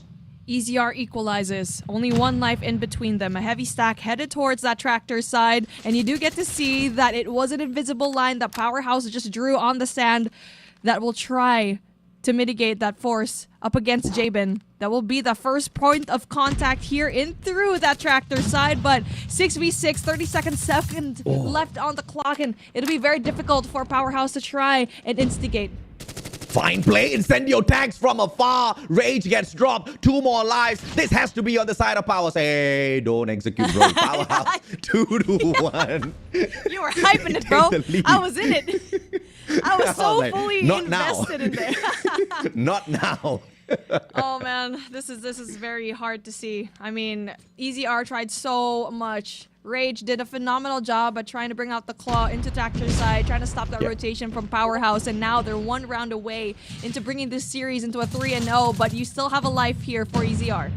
EZR equalizes. Only 1 life in between them. A heavy stack headed towards that tractor side. And you do get to see that it was an invisible line that Powerhouse just drew on the sand that will try to mitigate that force up against Jabin. That will be the first point of contact here in through that tractor side. But 6v6, 32nd left on the clock. And it'll be very difficult for Powerhouse to try and instigate. Fine play. Incendio tags from afar. Rage gets dropped. 2 more lives. This has to be on the side of Powerhouse. Hey, don't execute, bro. Powerhouse 2-1. You were hyping it, bro. I was in it. I was so like, fully not invested now. in there. Not now. Oh man, this is very hard to see. I mean, EZR tried so much. Rage did a phenomenal job at trying to bring out the claw into Tractor side, trying to stop that rotation from Powerhouse, and now they're 1 round away into bringing this series into a 3-0, but you still have a life here for EZR.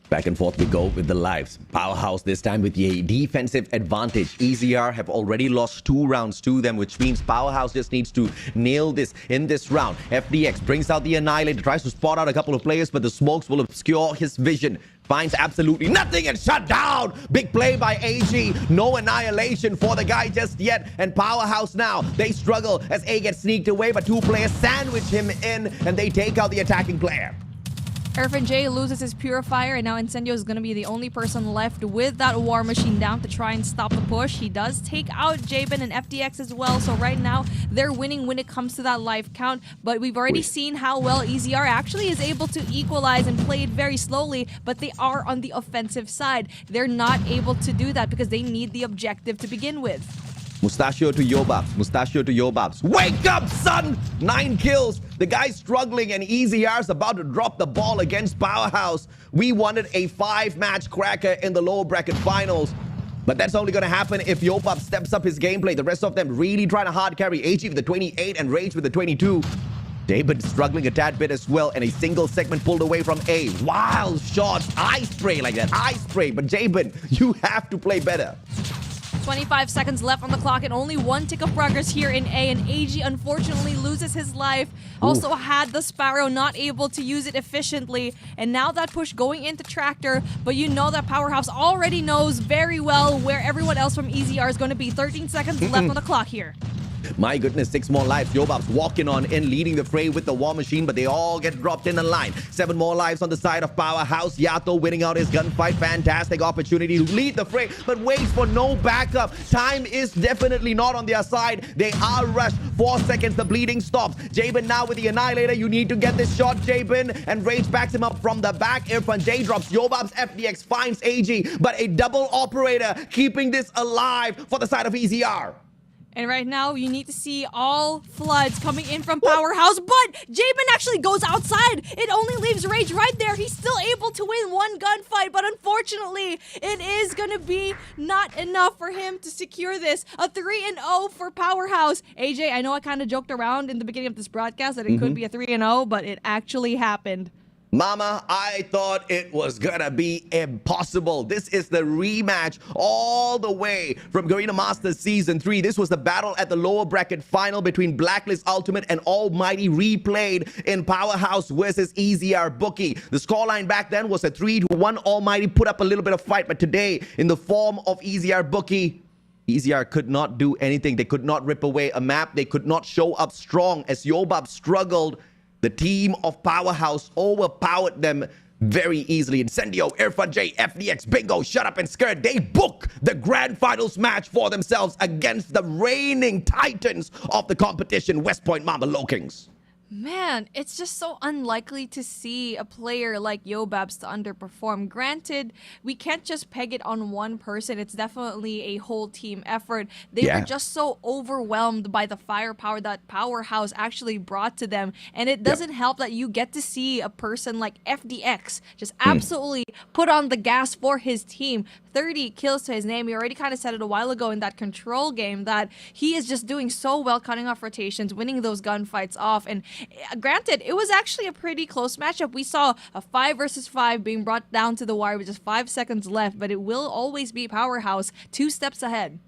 Back and forth we go with the lives. Powerhouse this time with a defensive advantage. EZR have already lost 2 rounds to them, which means Powerhouse just needs to nail this in this round. FDX brings out the Annihilator, tries to spot out a couple of players, but the smokes will obscure his vision. Finds absolutely nothing and shut down. Big play by AG. No annihilation for the guy just yet. And Powerhouse now, they struggle as A gets sneaked away, but 2 players sandwich him in and they take out the attacking player. Irfan J loses his Purifier, and now Incendio is going to be the only person left with that War Machine down to try and stop the push. He does take out Jabin and FDX as well, so right now they're winning when it comes to that life count. But we've already seen how well EZR actually is able to equalize and play it very slowly, but they are on the offensive side. They're not able to do that because they need the objective to begin with. Mustachio to Yobabs. Mustachio to Yobabs. Wake up, son! 9 kills. The guy's struggling and EZR's about to drop the ball against Powerhouse. We wanted a 5-match cracker in the lower bracket finals. But that's only going to happen if Yobab steps up his gameplay. The rest of them really trying to hard carry. AG with the 28 and Rage with the 22. David struggling a tad bit as well, and a single segment pulled away from A. Wild shots. Eye spray like that. Eye spray. But Jabin, you have to play better. 25 seconds left on the clock and only 1 tick of progress here in A, and AG unfortunately loses his life. Also had the Sparrow, not able to use it efficiently, and now that push going into Tractor, but you know that Powerhouse already knows very well where everyone else from EZR is going to be. 13 seconds left on the clock here. My goodness, 6 more lives. Yobab's walking on in, leading the fray with the War Machine, but they all get dropped in the line. 7 more lives on the side of Powerhouse. Yato winning out his gunfight. Fantastic opportunity to lead the fray, but waits for no backup. Time is definitely not on their side. They are rushed. 4 seconds, the bleeding stops. Jabin now with the Annihilator. You need to get this shot, Jabin. And Rage backs him up from the back. Irfan J drops. Yobab's FDX finds AG, but a double operator keeping this alive for the side of EZR. And right now, you need to see all floods coming in from Powerhouse, but Jabin actually goes outside. It only leaves Rage right there. He's still able to win 1 gunfight, but unfortunately, it is going to be not enough for him to secure this. A 3-0 for Powerhouse. AJ, I know I kind of joked around in the beginning of this broadcast that it could be a 3-0, but it actually happened. Mama, I thought it was gonna be impossible. This is the rematch all the way from Garena Masters Season 3. This was the battle at the lower bracket final between Blacklist Ultimate and Almighty, replayed in Powerhouse versus EZR Bookie. The scoreline back then was a 3-1. Almighty put up a little bit of fight, but today, in the form of EZR Bookie, EZR could not do anything. They could not rip away a map. They could not show up strong as Yobab struggled. The team of Powerhouse overpowered them very easily. Incendio, Irfan J, FDX, Bingo, Shut Up and Skirt, they book the grand finals match for themselves against the reigning titans of the competition, West Point Mama LOWKINGS. Man, it's just so unlikely to see a player like Yobabs to underperform. Granted, we can't just peg it on one person. It's definitely a whole team effort. They were just so overwhelmed by the firepower that Powerhouse actually brought to them. And it doesn't help that you get to see a person like FDX just absolutely put on the gas for his team. 30 kills to his name. We already kind of said it a while ago in that control game that he is just doing so well, cutting off rotations, winning those gunfights off. And granted, it was actually a pretty close matchup. We saw a 5 versus 5 being brought down to the wire with just 5 seconds left, but it will always be Powerhouse 2 steps ahead.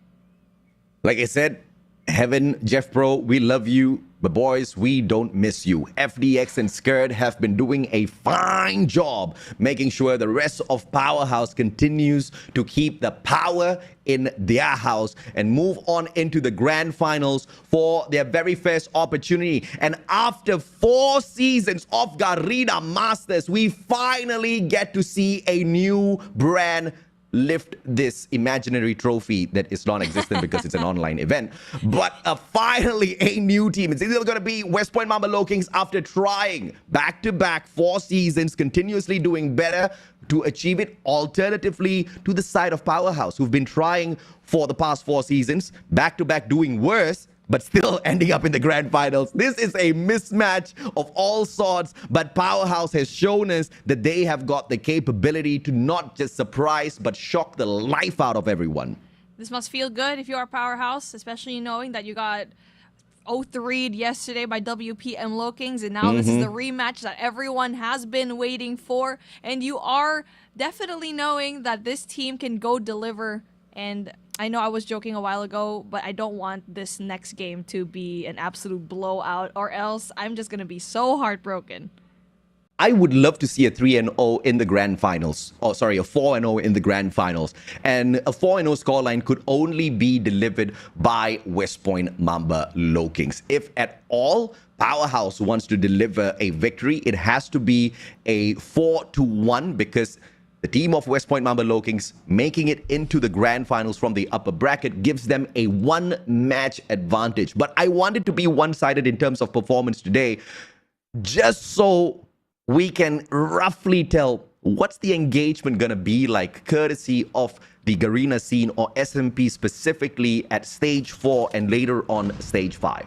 Like I said, Heaven, Jeff Pro, we love you. But boys, we don't miss you. FDX and Skirt have been doing a fine job making sure the rest of Powerhouse continues to keep the power in their house and move on into the grand finals for their very first opportunity. And after 4 seasons of Garena Masters, we finally get to see a new brand lift this imaginary trophy that is non-existent because it's an online event. But finally, a new team. It's either going to be West Point Mama LOWKINGS after trying back-to-back 4 seasons, continuously doing better to achieve it. Alternatively, to the side of Powerhouse, who've been trying for the past 4 seasons, back-to-back doing worse, but still ending up in the grand finals. This is a mismatch of all sorts, but Powerhouse has shown us that they have got the capability to not just surprise, but shock the life out of everyone. This must feel good if you are Powerhouse, especially knowing that you got 0-3'd yesterday by WPM LOWKINGS, and now this is the rematch that everyone has been waiting for, and you are definitely knowing that this team can go deliver. And I know I was joking a while ago, but I don't want this next game to be an absolute blowout, or else I'm just going to be so heartbroken. I would love to see a 3-0 in the grand finals. Oh, sorry, a 4-0 in the grand finals. And a 4-0 scoreline could only be delivered by West Point Mamba LOWKINGS. If at all Powerhouse wants to deliver a victory, it has to be a 4-1, because the team of West Point Mamba LOWKINGS making it into the grand finals from the upper bracket gives them a 1-match advantage. But I want it to be one-sided in terms of performance today, just so we can roughly tell what's the engagement going to be like, courtesy of the Garena scene or SMP specifically at stage 4 and later on stage 5.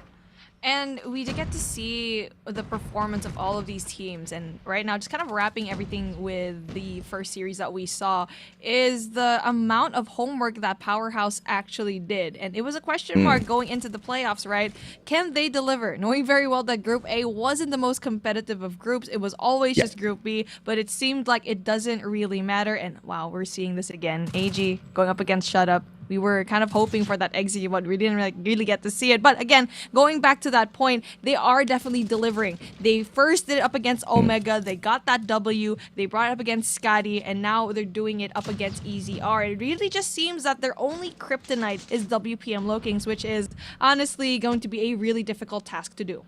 And we did get to see the performance of all of these teams. And right now, just kind of wrapping everything with the first series that we saw, is the amount of homework that Powerhouse actually did. And it was a question mark going into the playoffs, right? Can they deliver? Knowing very well that Group A wasn't the most competitive of groups. It was always just Group B, but it seemed like it doesn't really matter. And wow, we're seeing this again. AG going up against Shut Up. We were kind of hoping for that exit, but we didn't really get to see it. But again, going back to that point, they are definitely delivering. They first did it up against Omega. They got that W. They brought it up against Scotty, and now they're doing it up against EZR. It really just seems that their only kryptonite is WPM LOWKINGS, which is honestly going to be a really difficult task to do.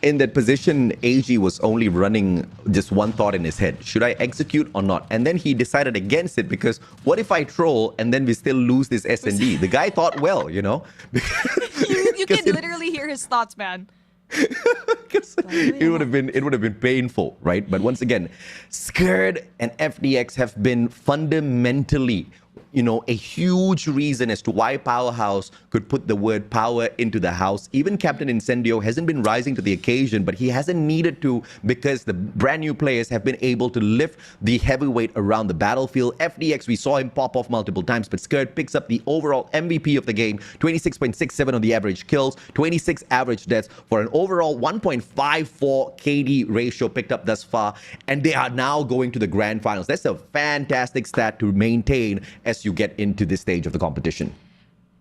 In that position, AG was only running just one thought in his head. Should I execute or not? And then he decided against it, because what if I troll and then we still lose this S&D? The guy thought well, you know? you can literally hear his thoughts, man. It would have been painful, right? But once again, Skirt and FDX have been fundamentally, you know, a huge reason as to why Powerhouse could put the word power into the house. Even Captain Incendio hasn't been rising to the occasion, but he hasn't needed to, because the brand new players have been able to lift the heavyweight around the battlefield. FDX, we saw him pop off multiple times, but Skirt picks up the overall MVP of the game, 26.67 on the average kills, 26 average deaths for an overall 1.54 KD ratio picked up thus far, and they are now going to the grand finals. That's a fantastic stat to maintain as you get into this stage of the competition.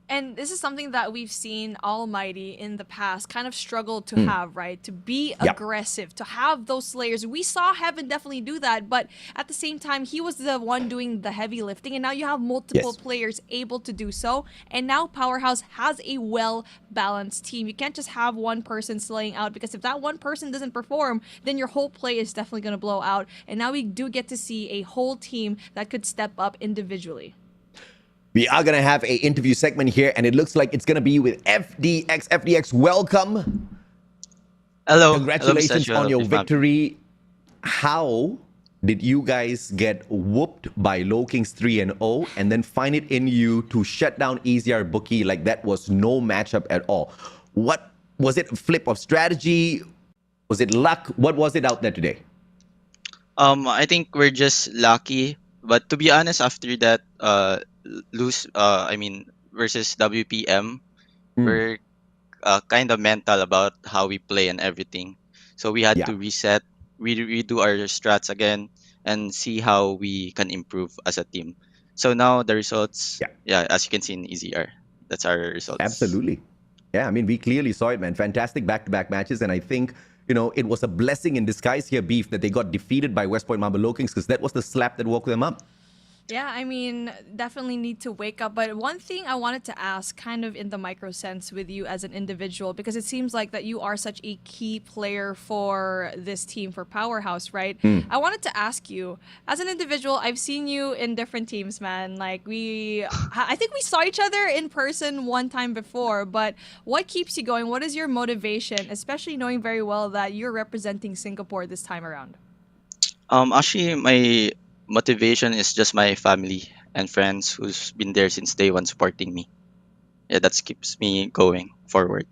And this is something that we've seen Almighty in the past kind of struggle to have, right? To be aggressive, to have those slayers. We saw Heaven definitely do that, but at the same time, he was the one doing the heavy lifting, and now you have multiple players able to do so. And now Powerhouse has a well-balanced team. You can't just have one person slaying out, because if that one person doesn't perform, then your whole play is definitely going to blow out. And now we do get to see a whole team that could step up individually. We are going to have an interview segment here, and it looks like it's going to be with FDX. FDX, welcome. Hello. Congratulations Hello, on your BeefMami. victory. How did you guys get whooped by LOWKINGS 3-0 and then find it in you to shut down EZR Bookie like that was no matchup at all? What was it? A flip of strategy? Was it luck? What was it out there today? I think we're just lucky, but to be honest, after that versus WPM, we're kind of mental about how we play and everything. So we had to reset, redo our strats again, and see how we can improve as a team. So now the results, as you can see in EZR, that's our results. Absolutely. Yeah, I mean, we clearly saw it, man. Fantastic back-to-back matches, and I think, you know, it was a blessing in disguise here, Beef, that they got defeated by West Point Mamba LOWKINGS, because that was the slap that woke them up. Yeah, I mean, definitely need to wake up. But one thing I wanted to ask, kind of in the micro sense with you as an individual, because it seems like that you are such a key player for this team, for Powerhouse, right? I wanted to ask you, as an individual, I've seen you in different teams, man. Like, I think we saw each other in person one time before, but what keeps you going? What is your motivation, especially knowing very well that you're representing Singapore this time around? Actually, my motivation is just my family and friends who's been there since day one supporting me. Yeah, that keeps me going forward.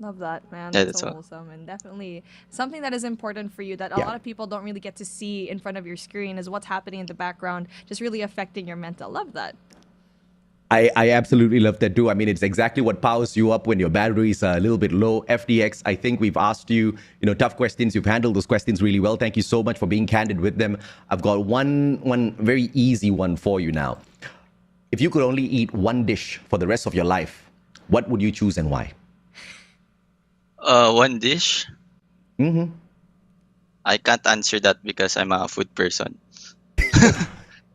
Love that, man. Yeah, That's so all. wholesome, and definitely something that is important for you that a lot of people don't really get to see in front of your screen is what's happening in the background, just really affecting your mental. Love that. I absolutely love that too. I mean, it's exactly what powers you up when your batteries are a little bit low. FDX, I think we've asked you, tough questions. You've handled those questions really well. Thank you so much for being candid with them. I've got one very easy one for you now. If you could only eat one dish for the rest of your life, what would you choose and why? One dish? Mm-hmm. I can't answer that because I'm a food person.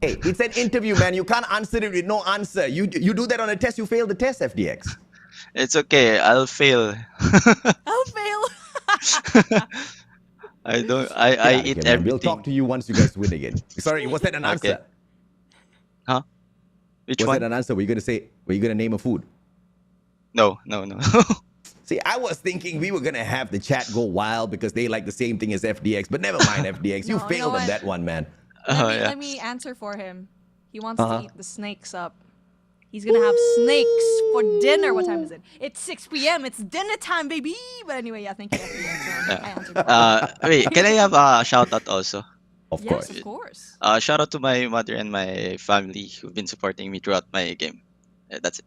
Hey, it's an interview, man. You can't answer it with no answer. You do that on a test, you fail the test, FDX. It's okay. I'll fail. I'll fail. I eat man. everything. We'll talk to you once you guys win again. Sorry, was that an answer? Huh? Which was one? that an answer? Were you going to name a food? No. See, I was thinking we were going to have the chat go wild because they like the same thing as FDX, but never mind, FDX. You failed on that one, man. Let me answer for him. He wants to eat the snakes up. He's gonna have snakes for dinner. What time is it? It's 6 p.m. It's dinner time, baby. But anyway, thank you. I answered. Wait, can I have a shout out also? Of course. Yes, of course. Shout out to my mother and my family who've been supporting me throughout my game. That's it.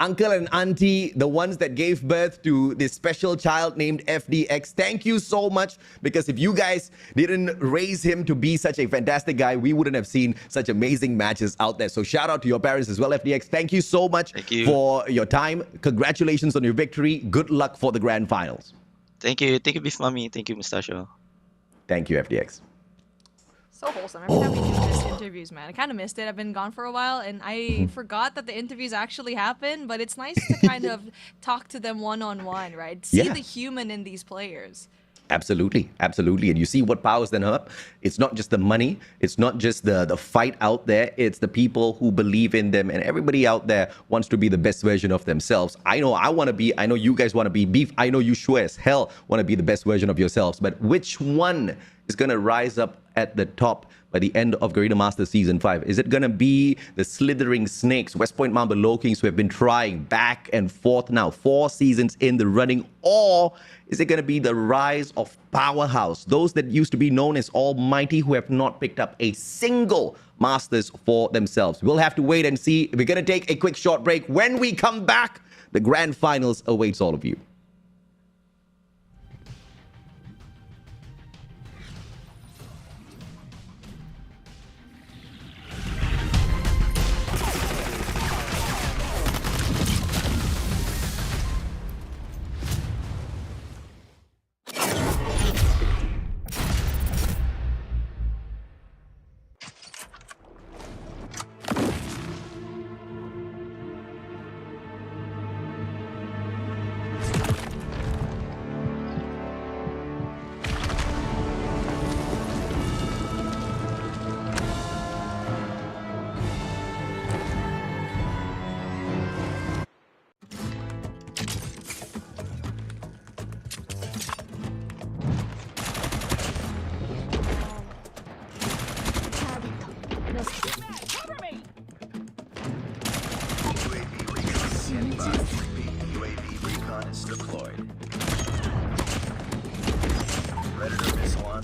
Uncle and auntie, the ones that gave birth to this special child named FDX, thank you so much, because if you guys didn't raise him to be such a fantastic guy, we wouldn't have seen such amazing matches out there. So shout out to your parents as well, FDX. Thank you so much for your time. Congratulations on your victory. Good luck for the grand finals. Thank you. Thank you, BeefMami. Thank you, Mustachio. Thank you, FDX. So wholesome. Every time we do these interviews, man, I kind of missed it. I've been gone for a while, and I forgot that the interviews actually happen. But it's nice to kind of talk to them one-on-one, right? See the human in these players. Absolutely. And you see what powers them up. It's not just the money. It's not just the fight out there. It's the people who believe in them, and everybody out there wants to be the best version of themselves. I know I want to be. I know you guys want to be. Beef, I know you sure as hell want to be the best version of yourselves. But which one is going to rise up at the top by the end of Garena Masters Season 5? Is it going to be the slithering snakes, West Point Mamba LOWKINGS, who have been trying back and forth now, 4 seasons in the running? Or is it going to be the rise of Powerhouse, those that used to be known as Almighty, who have not picked up a single Masters for themselves? We'll have to wait and see. We're going to take a quick short break. When we come back, the grand finals awaits all of you.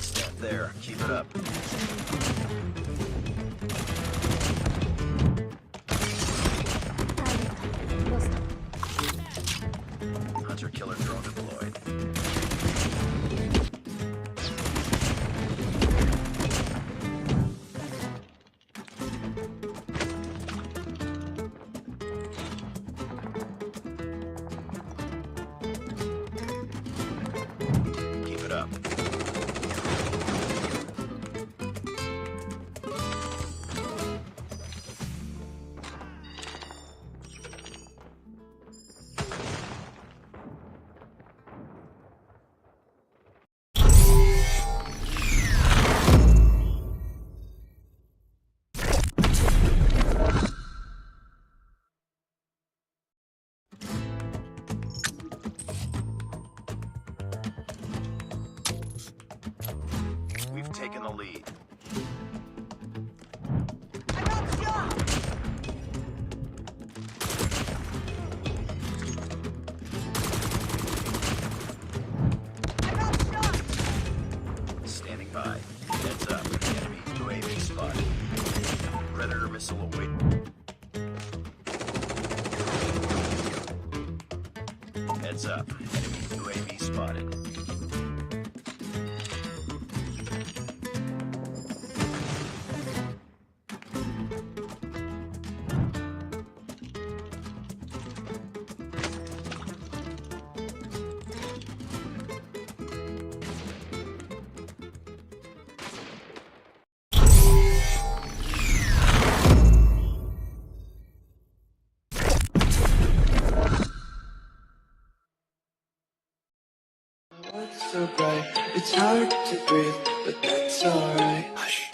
stand there. Keep it up. Hunter-killer drone deployed. Keep it up. We've taken the lead. Standing by. Heads up. Enemy UAV spotted. Predator missile away. Heads up. Enemy UAV spotted. What's so bright? It's hard to breathe, but that's alright. Hush.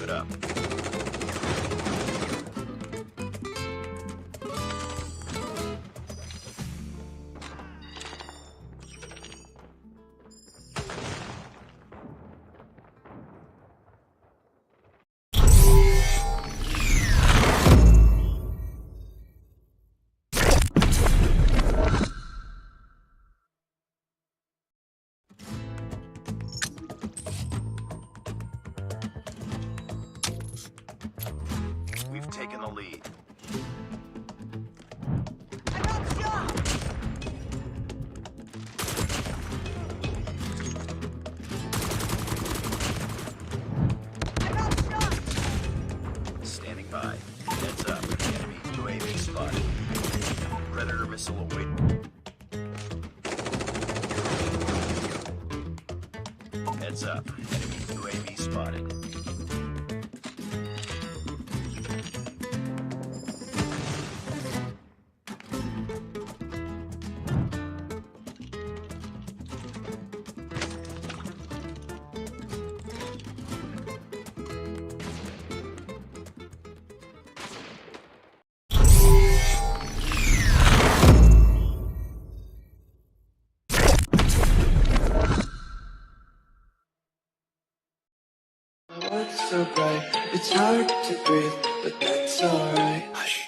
it up. We've taken the lead. Standing by. Heads up. Enemy UAV spotted. Predator missile awaiting. Heads up. Enemy UAV spotted. What's so bright? It's hard to breathe, but that's alright. Hush.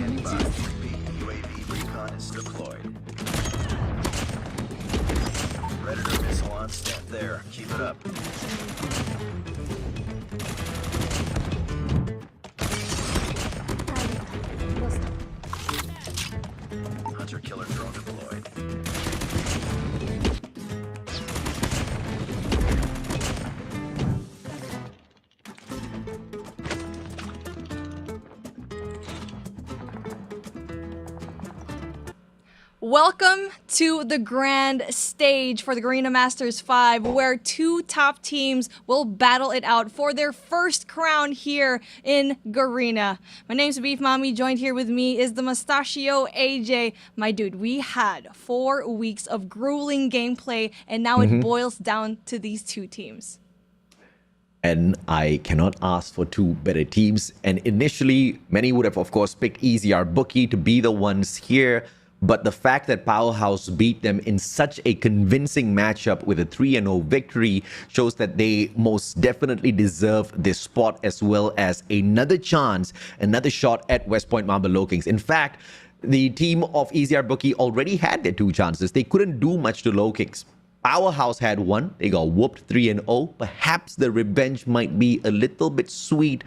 standing by. UAV recon is deployed. Predator missile on stand there. Keep it up. Hunter killer drone deployed. Welcome to the grand stage for the Garena Masters V, where two top teams will battle it out for their first crown here in Garena. My name's BeefMami. Joined here with me is the Mustachio AJ. My dude, we had 4 weeks of grueling gameplay, and now it boils down to these two teams. And I cannot ask for two better teams. And initially, many would have, of course, picked EZR Bookie to be the ones here. But the fact that Powerhouse beat them in such a convincing matchup with a 3-0 victory shows that they most definitely deserve this spot, as well as another chance, another shot at West Point Mamba LOWKINGS. In fact, the team of EZR Bookie already had their 2 chances. They couldn't do much to LOWKINGS. Powerhouse had 1. They got whooped 3-0. Perhaps the revenge might be a little bit sweet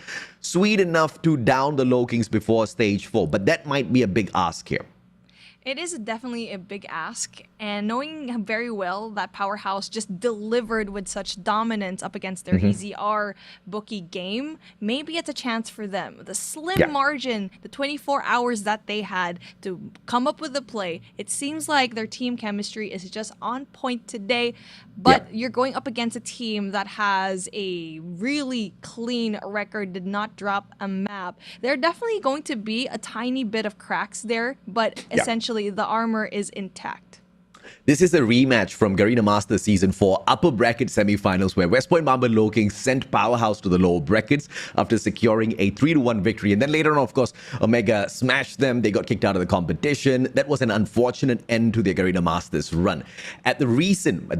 enough to down the LOWKINGS before stage 4. But that might be a big ask here. It is definitely a big ask, and knowing very well that Powerhouse just delivered with such dominance up against their EZR Bookie game, maybe it's a chance for them. The slim margin, the 24 hours that they had to come up with the play, it seems like their team chemistry is just on point today, but you're going up against a team that has a really clean record, did not drop a map. There are definitely going to be a tiny bit of cracks there, but essentially the armor is intact. This is a rematch from Garena Masters Season 4 upper bracket semifinals, where West Point Mamba LOWKINGS sent Powerhouse to the lower brackets after securing a 3-1 victory. And then later on, of course, Omega smashed them. They got kicked out of the competition. That was an unfortunate end to their Garena Masters run. At the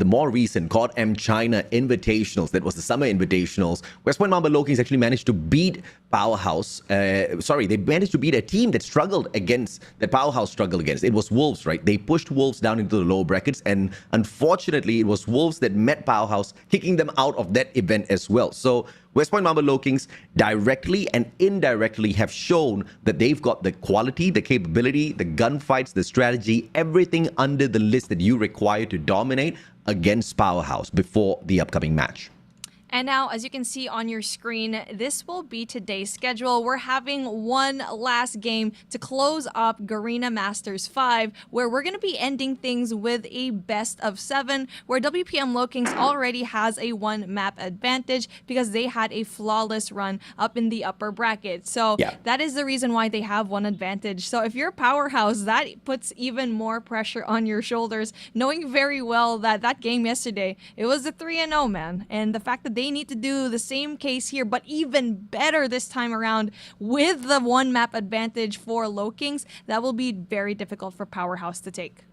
more recent COD M China Invitationals, that was the summer invitationals, West Point Mamba LOWKINGS actually managed to beat Powerhouse. They managed to beat a team that Powerhouse struggled against. It was Wolves, right? They pushed Wolves down into the lower brackets, and unfortunately, it was Wolves that met Powerhouse, kicking them out of that event as well. So West Point Mamba LOWKINGS directly and indirectly have shown that they've got the quality, the capability, the gunfights, the strategy, everything under the list that you require to dominate against Powerhouse before the upcoming match. And now, as you can see on your screen, this will be today's schedule. We're having one last game to close up Garena Masters V, where we're going to be ending things with a best of 7, where WPM LOWKINGS already has a 1-map advantage because they had a flawless run up in the upper bracket. So that is the reason why they have 1 advantage. So if you're Powerhouse, that puts even more pressure on your shoulders, knowing very well that that game yesterday, it was a 3-0, man. And the fact that they need to do the same case here, but even better this time around with the 1-map advantage for LOWKINGS, that will be very difficult for Powerhouse to take.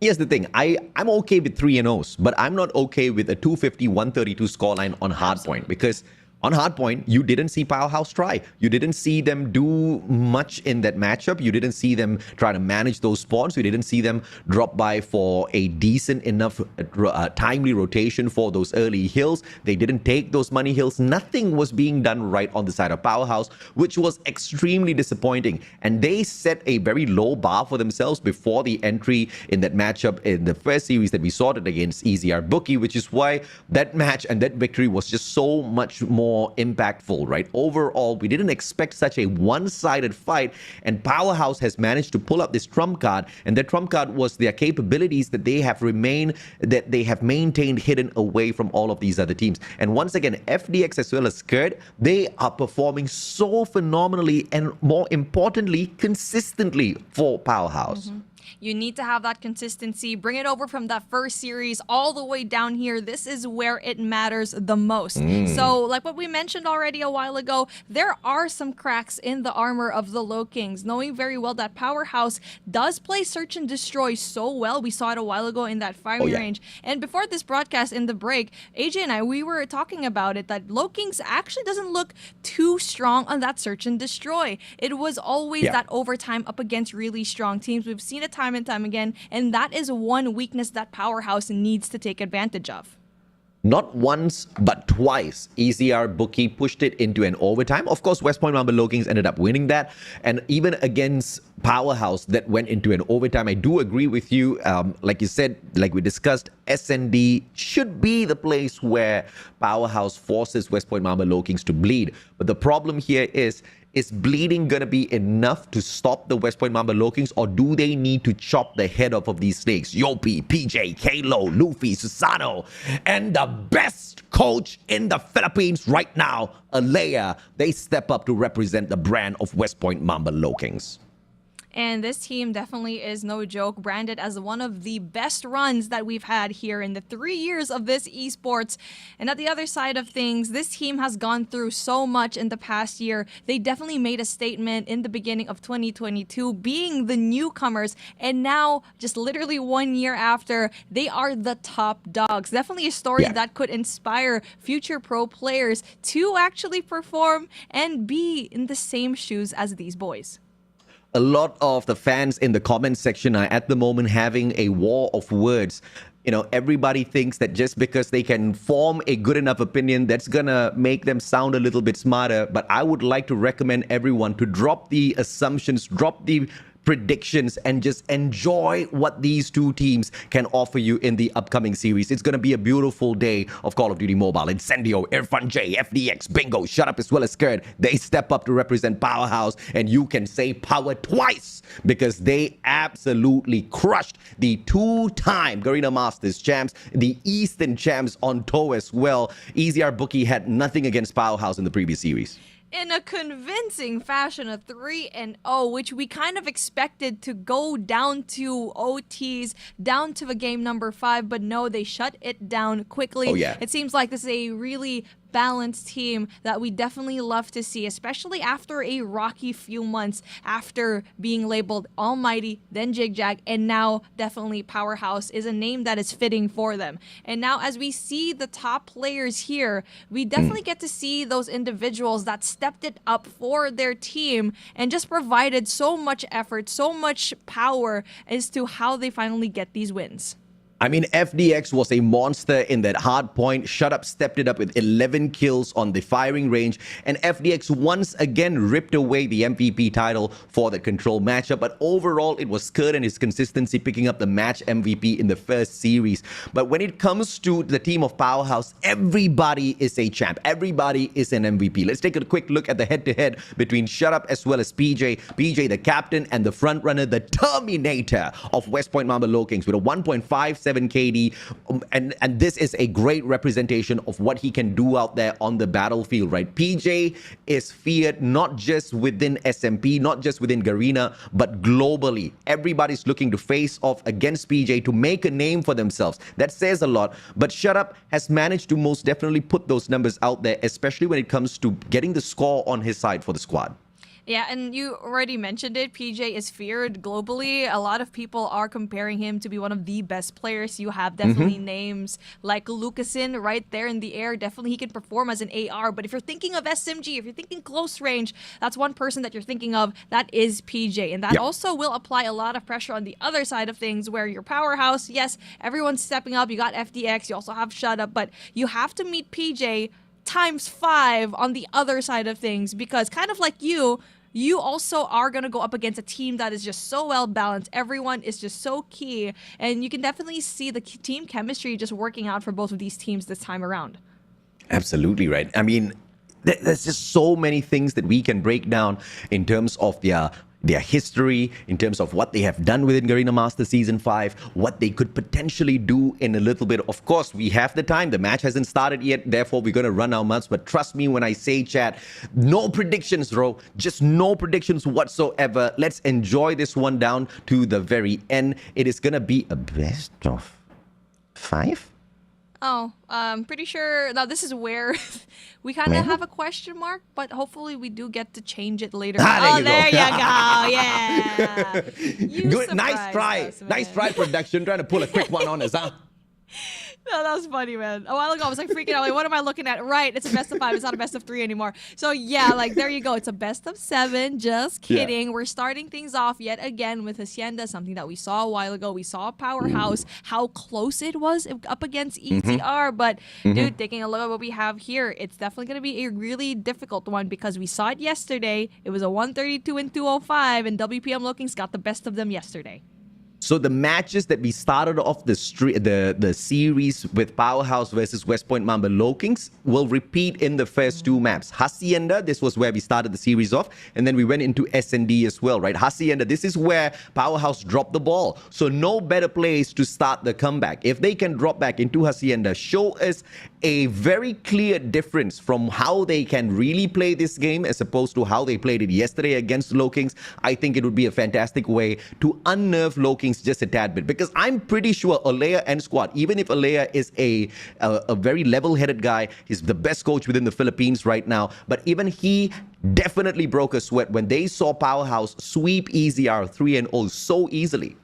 Here's the thing. I'm okay with 3-0s, but I'm not okay with a 250-132 scoreline on Hardpoint, because on Hardpoint, you didn't see Powerhouse try. You didn't see them do much in that matchup. You didn't see them try to manage those spawns. You didn't see them drop by for a decent enough timely rotation for those early hills. They didn't take those money hills. Nothing was being done right on the side of Powerhouse, which was extremely disappointing. And they set a very low bar for themselves before the entry in that matchup in the first series that we saw it against EZR Bookie, which is why that match and that victory was just so much more impactful, right? Overall, we didn't expect such a one-sided fight, and Powerhouse has managed to pull up this trump card, and their trump card was their capabilities that they have maintained hidden away from all of these other teams. And once again, FDX as well as Skirt, they are performing so phenomenally and, more importantly, consistently for Powerhouse. You need to have that consistency. Bring it over from that first series all the way down here. This is where it matters the most. So, like what we mentioned already a while ago, there are some cracks in the armor of the LOWKINGS, knowing very well that Powerhouse does play search and destroy so well. We saw it a while ago in that firing range. And before this broadcast in the break, AJ and I, we were talking about it, that LOWKINGS actually doesn't look too strong on that search and destroy. It was always that overtime up against really strong teams. We've seen it time and time again, and that is one weakness that Powerhouse needs to take advantage of. Not once, but twice, EZR Bookie pushed it into an overtime. Of course, West Point Mamba LOWKINGS ended up winning that. And even against Powerhouse that went into an overtime, I do agree with you. Like you said, like we discussed, SND should be the place where Powerhouse forces West Point Mamba LOWKINGS to bleed. But the problem here is bleeding going to be enough to stop the West Point Mamba LOWKINGS, or do they need to chop the head off of these snakes? Yopi, PJ, Kalo, Luffy, Susano, and the best coach in the Philippines right now, Alea, they step up to represent the brand of West Point Mamba LOWKINGS. And this team definitely is no joke, branded as one of the best runs that we've had here in the 3 years of this esports. And at the other side of things, this team has gone through so much in the past year. They definitely made a statement in the beginning of 2022, being the newcomers. And now, just literally 1 year after, they are the top dogs. Definitely a story that could inspire future pro players to actually perform and be in the same shoes as these boys. A lot of the fans in the comment section are at the moment having a war of words. You know, everybody thinks that just because they can form a good enough opinion, that's gonna make them sound a little bit smarter. But I would like to recommend everyone to drop the assumptions, drop the predictions, and just enjoy what these two teams can offer you in the upcoming series. It's going to be a beautiful day of Call of Duty Mobile. Incendio, Irfan J, FDX, Bingo, Shut Up, as well as Skirt. They step up to represent Powerhouse, and you can say power twice because they absolutely crushed the two-time Garena Masters champs, the Eastern champs on tour as well. EZR Bookie had nothing against Powerhouse in the previous series. In a convincing fashion, a 3-0, which we kind of expected to go down to OTs, down to the game number 5, but no, they shut it down quickly. It seems like this is a really balanced team that we definitely love to see, especially after a rocky few months after being labeled Almighty, then Jig Jag, and now definitely Powerhouse is a name that is fitting for them. And now as we see the top players here, we definitely get to see those individuals that stepped it up for their team and just provided so much effort, so much power as to how they finally get these wins. I mean, FDX was a monster in that Hardpoint. Shut Up stepped it up with 11 kills on the firing range. And FDX once again ripped away the MVP title for the control matchup. But overall, it was Skirt and his consistency picking up the match MVP in the first series. But when it comes to the team of Powerhouse, everybody is a champ. Everybody is an MVP. Let's take a quick look at the head-to-head between Shut Up as well as PJ. PJ, the captain and the frontrunner, the Terminator of West Point Mamba LOWKINGS with a 1.57 KD, and this is a great representation of what he can do out there on the battlefield, right? PJ is feared not just within SMP, not just within Garena, but globally. Everybody's looking to face off against PJ to make a name for themselves. That says a lot, but Shut Up has managed to most definitely put those numbers out there, especially when it comes to getting the score on his side for the squad. Yeah, and you already mentioned it. PJ is feared globally. A lot of people are comparing him to be one of the best players. You have definitely names like Lucasin right there in the air. Definitely he can perform as an AR. But if you're thinking of SMG, if you're thinking close range, that's one person that you're thinking of. That is PJ. And that also will apply a lot of pressure on the other side of things where your Powerhouse, yes, everyone's stepping up. You got FDX. You also have Shut Up. But you have to meet PJ times 5 on the other side of things, because kind of like you also are going to go up against a team that is just so well balanced. Everyone is just so key, and you can definitely see the team chemistry just working out for both of these teams this time around. Absolutely right. I mean, there's just so many things that we can break down in terms of their their history, in terms of what they have done within Garena Masters Season 5, what they could potentially do in a little bit. Of course, we have the time. The match hasn't started yet. Therefore, we're going to run our mouths. But trust me when I say, chat, no predictions, bro. Just no predictions whatsoever. Let's enjoy this one down to the very end. It is going to be a best of 5? Oh, I'm pretty sure now this is where we kind of have a question mark, but hopefully we do get to change it later. There you go. Yeah. Good. Nice try. Us, nice try, production. Trying to pull a quick one on us, huh? No, that was funny, man. A while ago, I was like freaking out. Like, what am I looking at? Right, it's a best of 5. It's not a best of 3 anymore. So yeah, like there you go. It's a best of 7. Just kidding. Yeah. We're starting things off yet again with Hacienda, something that we saw a while ago. We saw Powerhouse, how close it was up against ECR. But dude, taking a look at what we have here, it's definitely going to be a really difficult one because we saw it yesterday. It was a 132 and 205, and WPM LOWKINGS got the best of them yesterday. So the matches that we started off the series with Powerhouse versus West Point Mamba LOWKINGS will repeat in the first 2 maps. Hacienda, this was where we started the series off, and then we went into S&D as well, right? Hacienda, this is where Powerhouse dropped the ball. So no better place to start the comeback. If they can drop back into Hacienda, show us a very clear difference from how they can really play this game as opposed to how they played it yesterday against LOWKINGS, I think it would be a fantastic way to unnerve LOWKINGS just a tad bit, because I'm pretty sure Alea and squad, even if Alea is a very level-headed guy, he's the best coach within the Philippines right now, but even he definitely broke a sweat when they saw Powerhouse sweep EZR 3-0 so easily.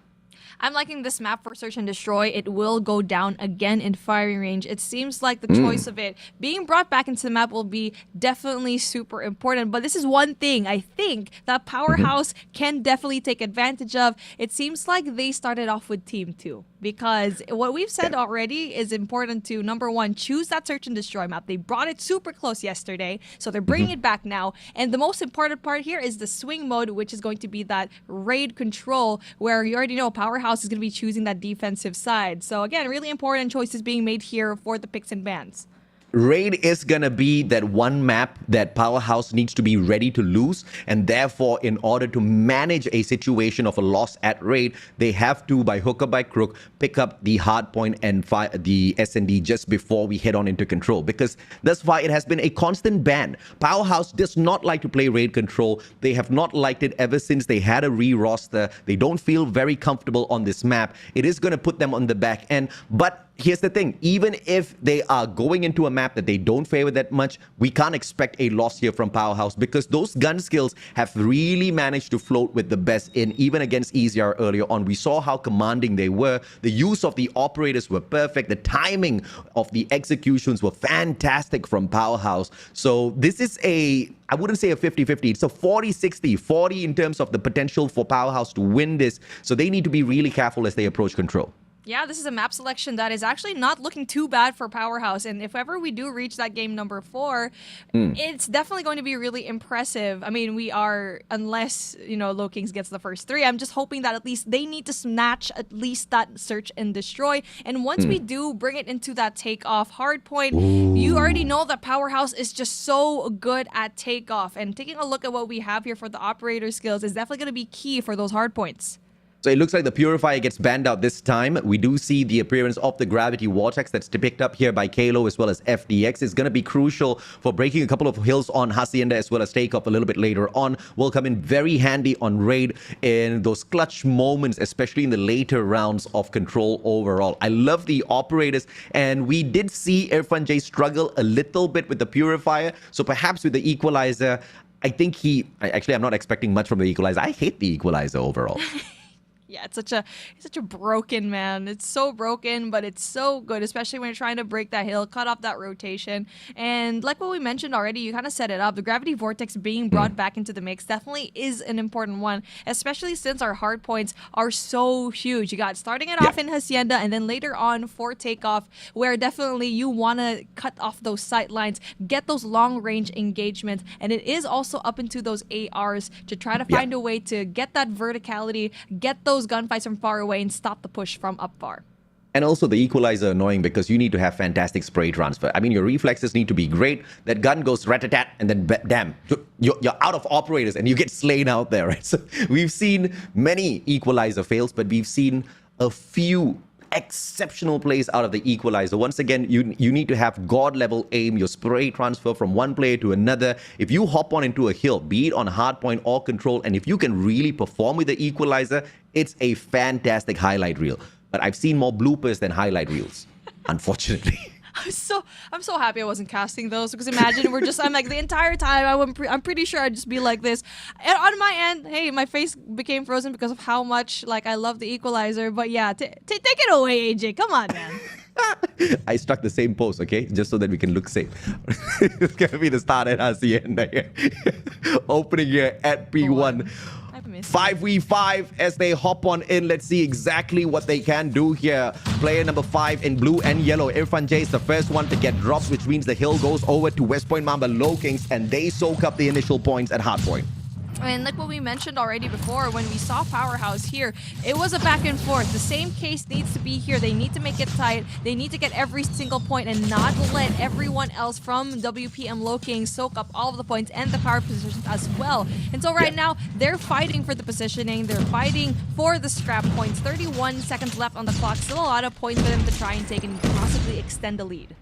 I'm liking this map for Search and Destroy. It will go down again in firing range. It seems like the choice of it being brought back into the map will be definitely super important. But this is one thing I think that Powerhouse can definitely take advantage of. It seems like they started off with Team 2. Because what we've said already is important to, number 1, choose that Search and Destroy map. They brought it super close yesterday, so they're bringing it back now. And the most important part here is the swing mode, which is going to be that raid control, where you already know Powerhouse is going to be choosing that defensive side. So again, really important choices being made here for the picks and bans. Raid is going to be that one map that Powerhouse needs to be ready to lose, and therefore in order to manage a situation of a loss at Raid, they have to, by hook or by crook, pick up the Hardpoint and the S&D just before we head on into control, because thus far it has been a constant ban. Powerhouse does not like to play Raid control. They have not liked it ever since they had a re-roster. They don't feel very comfortable on this map. It is going to put them on the back end, but here's the thing, even if they are going into a map that they don't favor that much, we can't expect a loss here from Powerhouse, because those gun skills have really managed to float with the best in, even against EZR earlier on. We saw how commanding they were. The use of the operators were perfect. The timing of the executions were fantastic from Powerhouse. So this is I wouldn't say a 50-50. It's a 40-60. 40 in terms of the potential for Powerhouse to win this. So they need to be really careful as they approach control. Yeah, this is a map selection that is actually not looking too bad for Powerhouse. And if ever we do reach that game number 4, it's definitely going to be really impressive. I mean, we are, unless, LOWKINGS gets the first 3, I'm just hoping that at least they need to snatch at least that Search and Destroy. And once we do bring it into that takeoff Hardpoint, you already know that Powerhouse is just so good at takeoff. And taking a look at what we have here for the operator skills is definitely going to be key for those Hardpoints. So it looks like the Purifier gets banned out this time. We do see the appearance of the Gravity Vortex that's picked up here by Kalo as well as FDX. It's going to be crucial for breaking a couple of hills on Hacienda as well as Takeoff a little bit later on. Will come in very handy on Raid in those clutch moments, especially in the later rounds of control overall. I love the operators, and we did see Irfan J struggle a little bit with the Purifier. So perhaps with the Equalizer, I think I'm not expecting much from the Equalizer. I hate the Equalizer overall. Yeah, it's such a broken, man. It's so broken, but it's so good, especially when you're trying to break that hill, cut off that rotation. And like what we mentioned already, you kind of set it up. The Gravity Vortex being brought back into the mix definitely is an important one, especially since our hard points are so huge. You got starting it off in Hacienda, and then later on for Takeoff, where definitely you want to cut off those sight lines, get those long-range engagements, and it is also up into those ARs to try to find a way to get that verticality, get those gunfights from far away, and stop the push from up far. And also the equalizer annoying because you need to have fantastic spray transfer. I mean, your reflexes need to be great. That gun goes rat-a-tat and then damn, you're out of operators and you get slain out there, right? So we've seen many equalizer fails, but we've seen a few exceptional plays out of the equalizer. Once again, you need to have god level aim, your spray transfer from one player to another. If you hop on into a hill, be it on hardpoint or control, and if you can really perform with the equalizer, it's a fantastic highlight reel. But I've seen more bloopers than highlight reels, unfortunately. I'm so happy I wasn't casting those, because imagine I'm like the entire time I'm pretty sure I'd just be like this. And on my end, hey, my face became frozen because of how much like I love the equalizer. But yeah, take it away, AJ. Come on, man. I struck the same pose, okay? Just so that we can look safe. It's gonna be the start at Hacienda here. Opening here at P1. 5v5 as they hop on in. Let's see exactly what they can do here. Player number 5 in blue and yellow, Irfan J, is the first one to get dropped, which means the hill goes over to West Point Mamba LOWKINGS, and they soak up the initial points at Hardpoint. And like what we mentioned already before, when we saw Powerhouse here, it was a back and forth. The same case needs to be here. They need to make it tight. They need to get every single point and not let everyone else from WPM LOWKINGS soak up all of the points and the power positions as well. And so right now, they're fighting for the positioning. They're fighting for the scrap points. 31 seconds left on the clock. Still a lot of points for them to try and take and possibly extend the lead.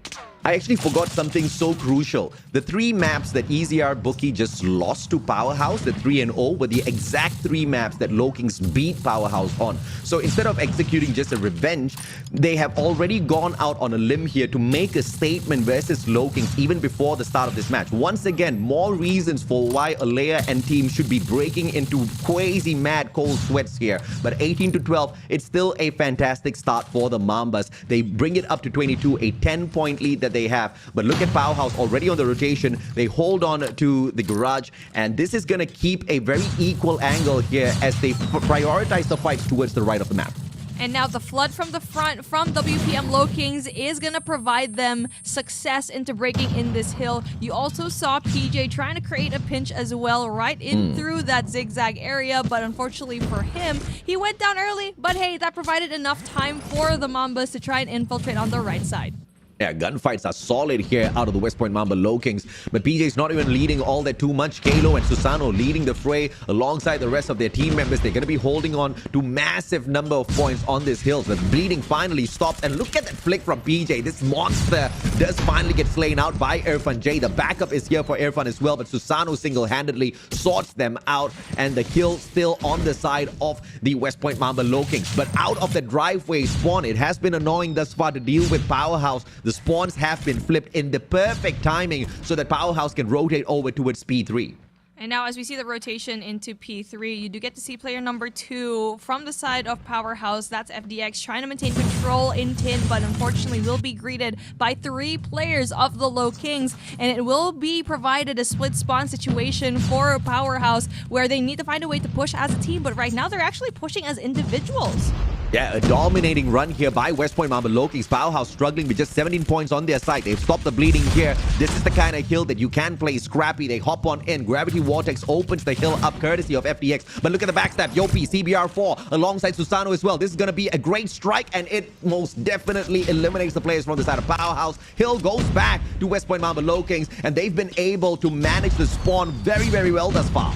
I actually forgot something so crucial. The 3 maps that EZR Bookie just lost to Powerhouse, the 3-0, were the exact 3 maps that LOWKINGS beat Powerhouse on. So instead of executing just a revenge, they have already gone out on a limb here to make a statement versus LOWKINGS even before the start of this match. Once again, more reasons for why Alea and team should be breaking into crazy mad cold sweats here. But 18-12, it's still a fantastic start for the Mambas. They bring it up to 22, a 10-point lead that they have. But look at Powerhouse already on the rotation. They hold on to the garage, and this is going to keep a very equal angle here as they prioritize the fights towards the right of the map. And now the flood from the front from WPM LOWKINGS is going to provide them success into breaking in this hill. You also saw PJ trying to create a pinch as well right in through that zigzag area, but unfortunately for him, he went down early. But hey, that provided enough time for the Mambas to try and infiltrate on the right side. Yeah, gunfights are solid here out of the West Point Mamba LOWKINGS, but PJ's not even leading all that too much. Kalo and Susano leading the fray alongside the rest of their team members. They're going to be holding on to massive number of points on this hill. The bleeding finally stopped, and look at that flick from PJ. This monster does finally get slain out by Irfan J. The backup is here for Irfan as well, but Susano single-handedly sorts them out, and the kill still on the side of the West Point Mamba LOWKINGS. But out of the driveway spawn, it has been annoying thus far to deal with Powerhouse. The spawns have been flipped in the perfect timing so that Powerhouse can rotate over towards P3. And now as we see the rotation into P3, you do get to see player number 2 from the side of Powerhouse. That's FDX trying to maintain control in tin, but unfortunately will be greeted by 3 players of the LOWKINGS, and it will be provided a split spawn situation for Powerhouse where they need to find a way to push as a team, but right now they're actually pushing as individuals. Yeah, a dominating run here by West Point Mamba LOWKINGS. Powerhouse struggling with just 17 points on their side. They've stopped the bleeding here. This is the kind of hill that you can play scrappy. They hop on in. Gravity Vortex opens the hill up courtesy of FDX. But look at the backstab. Yopi, CBR4 alongside Susano as well. This is going to be a great strike, and it most definitely eliminates the players from the side of Powerhouse. Hill goes back to West Point Mamba LOWKINGS, and they've been able to manage the spawn very, very well thus far.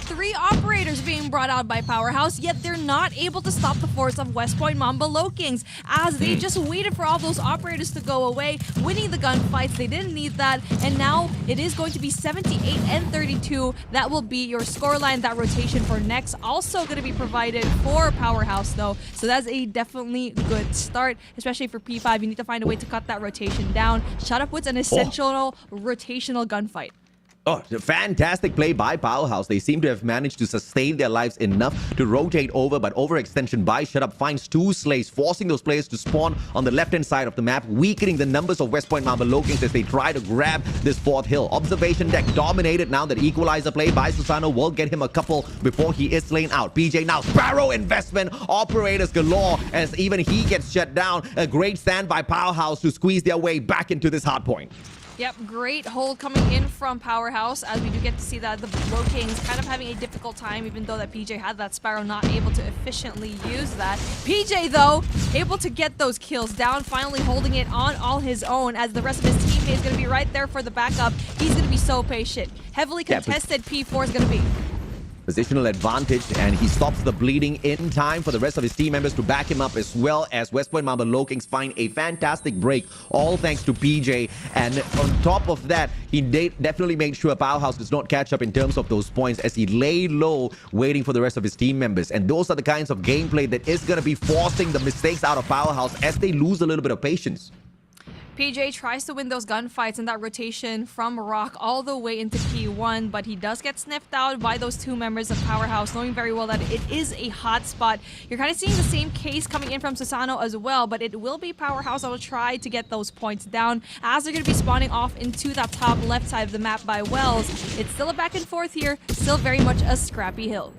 3 operators being brought out by Powerhouse, yet they're not able to stop the force of West Point Mamba LOWKINGS as they just waited for all those operators to go away, winning the gunfights. They didn't need that, and now it is going to be 78-32. That will be your scoreline. That rotation for next also going to be provided for Powerhouse though, so that's a definitely good start, especially for P5. You need to find a way to cut that rotation down. Shut up with an essential rotational gunfight. Oh, fantastic play by Powerhouse. They seem to have managed to sustain their lives enough to rotate over, but overextension by Shutup finds 2 slays, forcing those players to spawn on the left-hand side of the map, weakening the numbers of West Point Mamba LOWKINGS as they try to grab this 4th hill. Observation deck dominated now. That equalizer play by Susano will get him a couple before he is slain out. PJ now, Sparrow investment, operators galore as even he gets shut down. A great stand by Powerhouse to squeeze their way back into this hard point. Yep, great hold coming in from Powerhouse, as we do get to see that the LOWKINGS kind of having a difficult time, even though that PJ had that Sparrow, not able to efficiently use that. PJ, though, able to get those kills down, finally holding it on all his own, as the rest of his teammates going to be right there for the backup. He's going to be so patient. Heavily contested P4 is going to be. Positional advantage, and he stops the bleeding in time for the rest of his team members to back him up, as well as West Point Mamba LOWKINGS find a fantastic break, all thanks to PJ. And on top of that, he definitely made sure Powerhouse does not catch up in terms of those points, as he lay low waiting for the rest of his team members. And those are the kinds of gameplay that is going to be forcing the mistakes out of Powerhouse as they lose a little bit of patience. PJ tries to win those gunfights in that rotation from Rock all the way into P1, but he does get sniffed out by those two members of Powerhouse, knowing very well that it is a hot spot. You're kind of seeing the same case coming in from Susano as well, but it will be Powerhouse that will try to get those points down, as they're going to be spawning off into that top left side of the map by Wells. It's still a back and forth here, still very much a scrappy hill.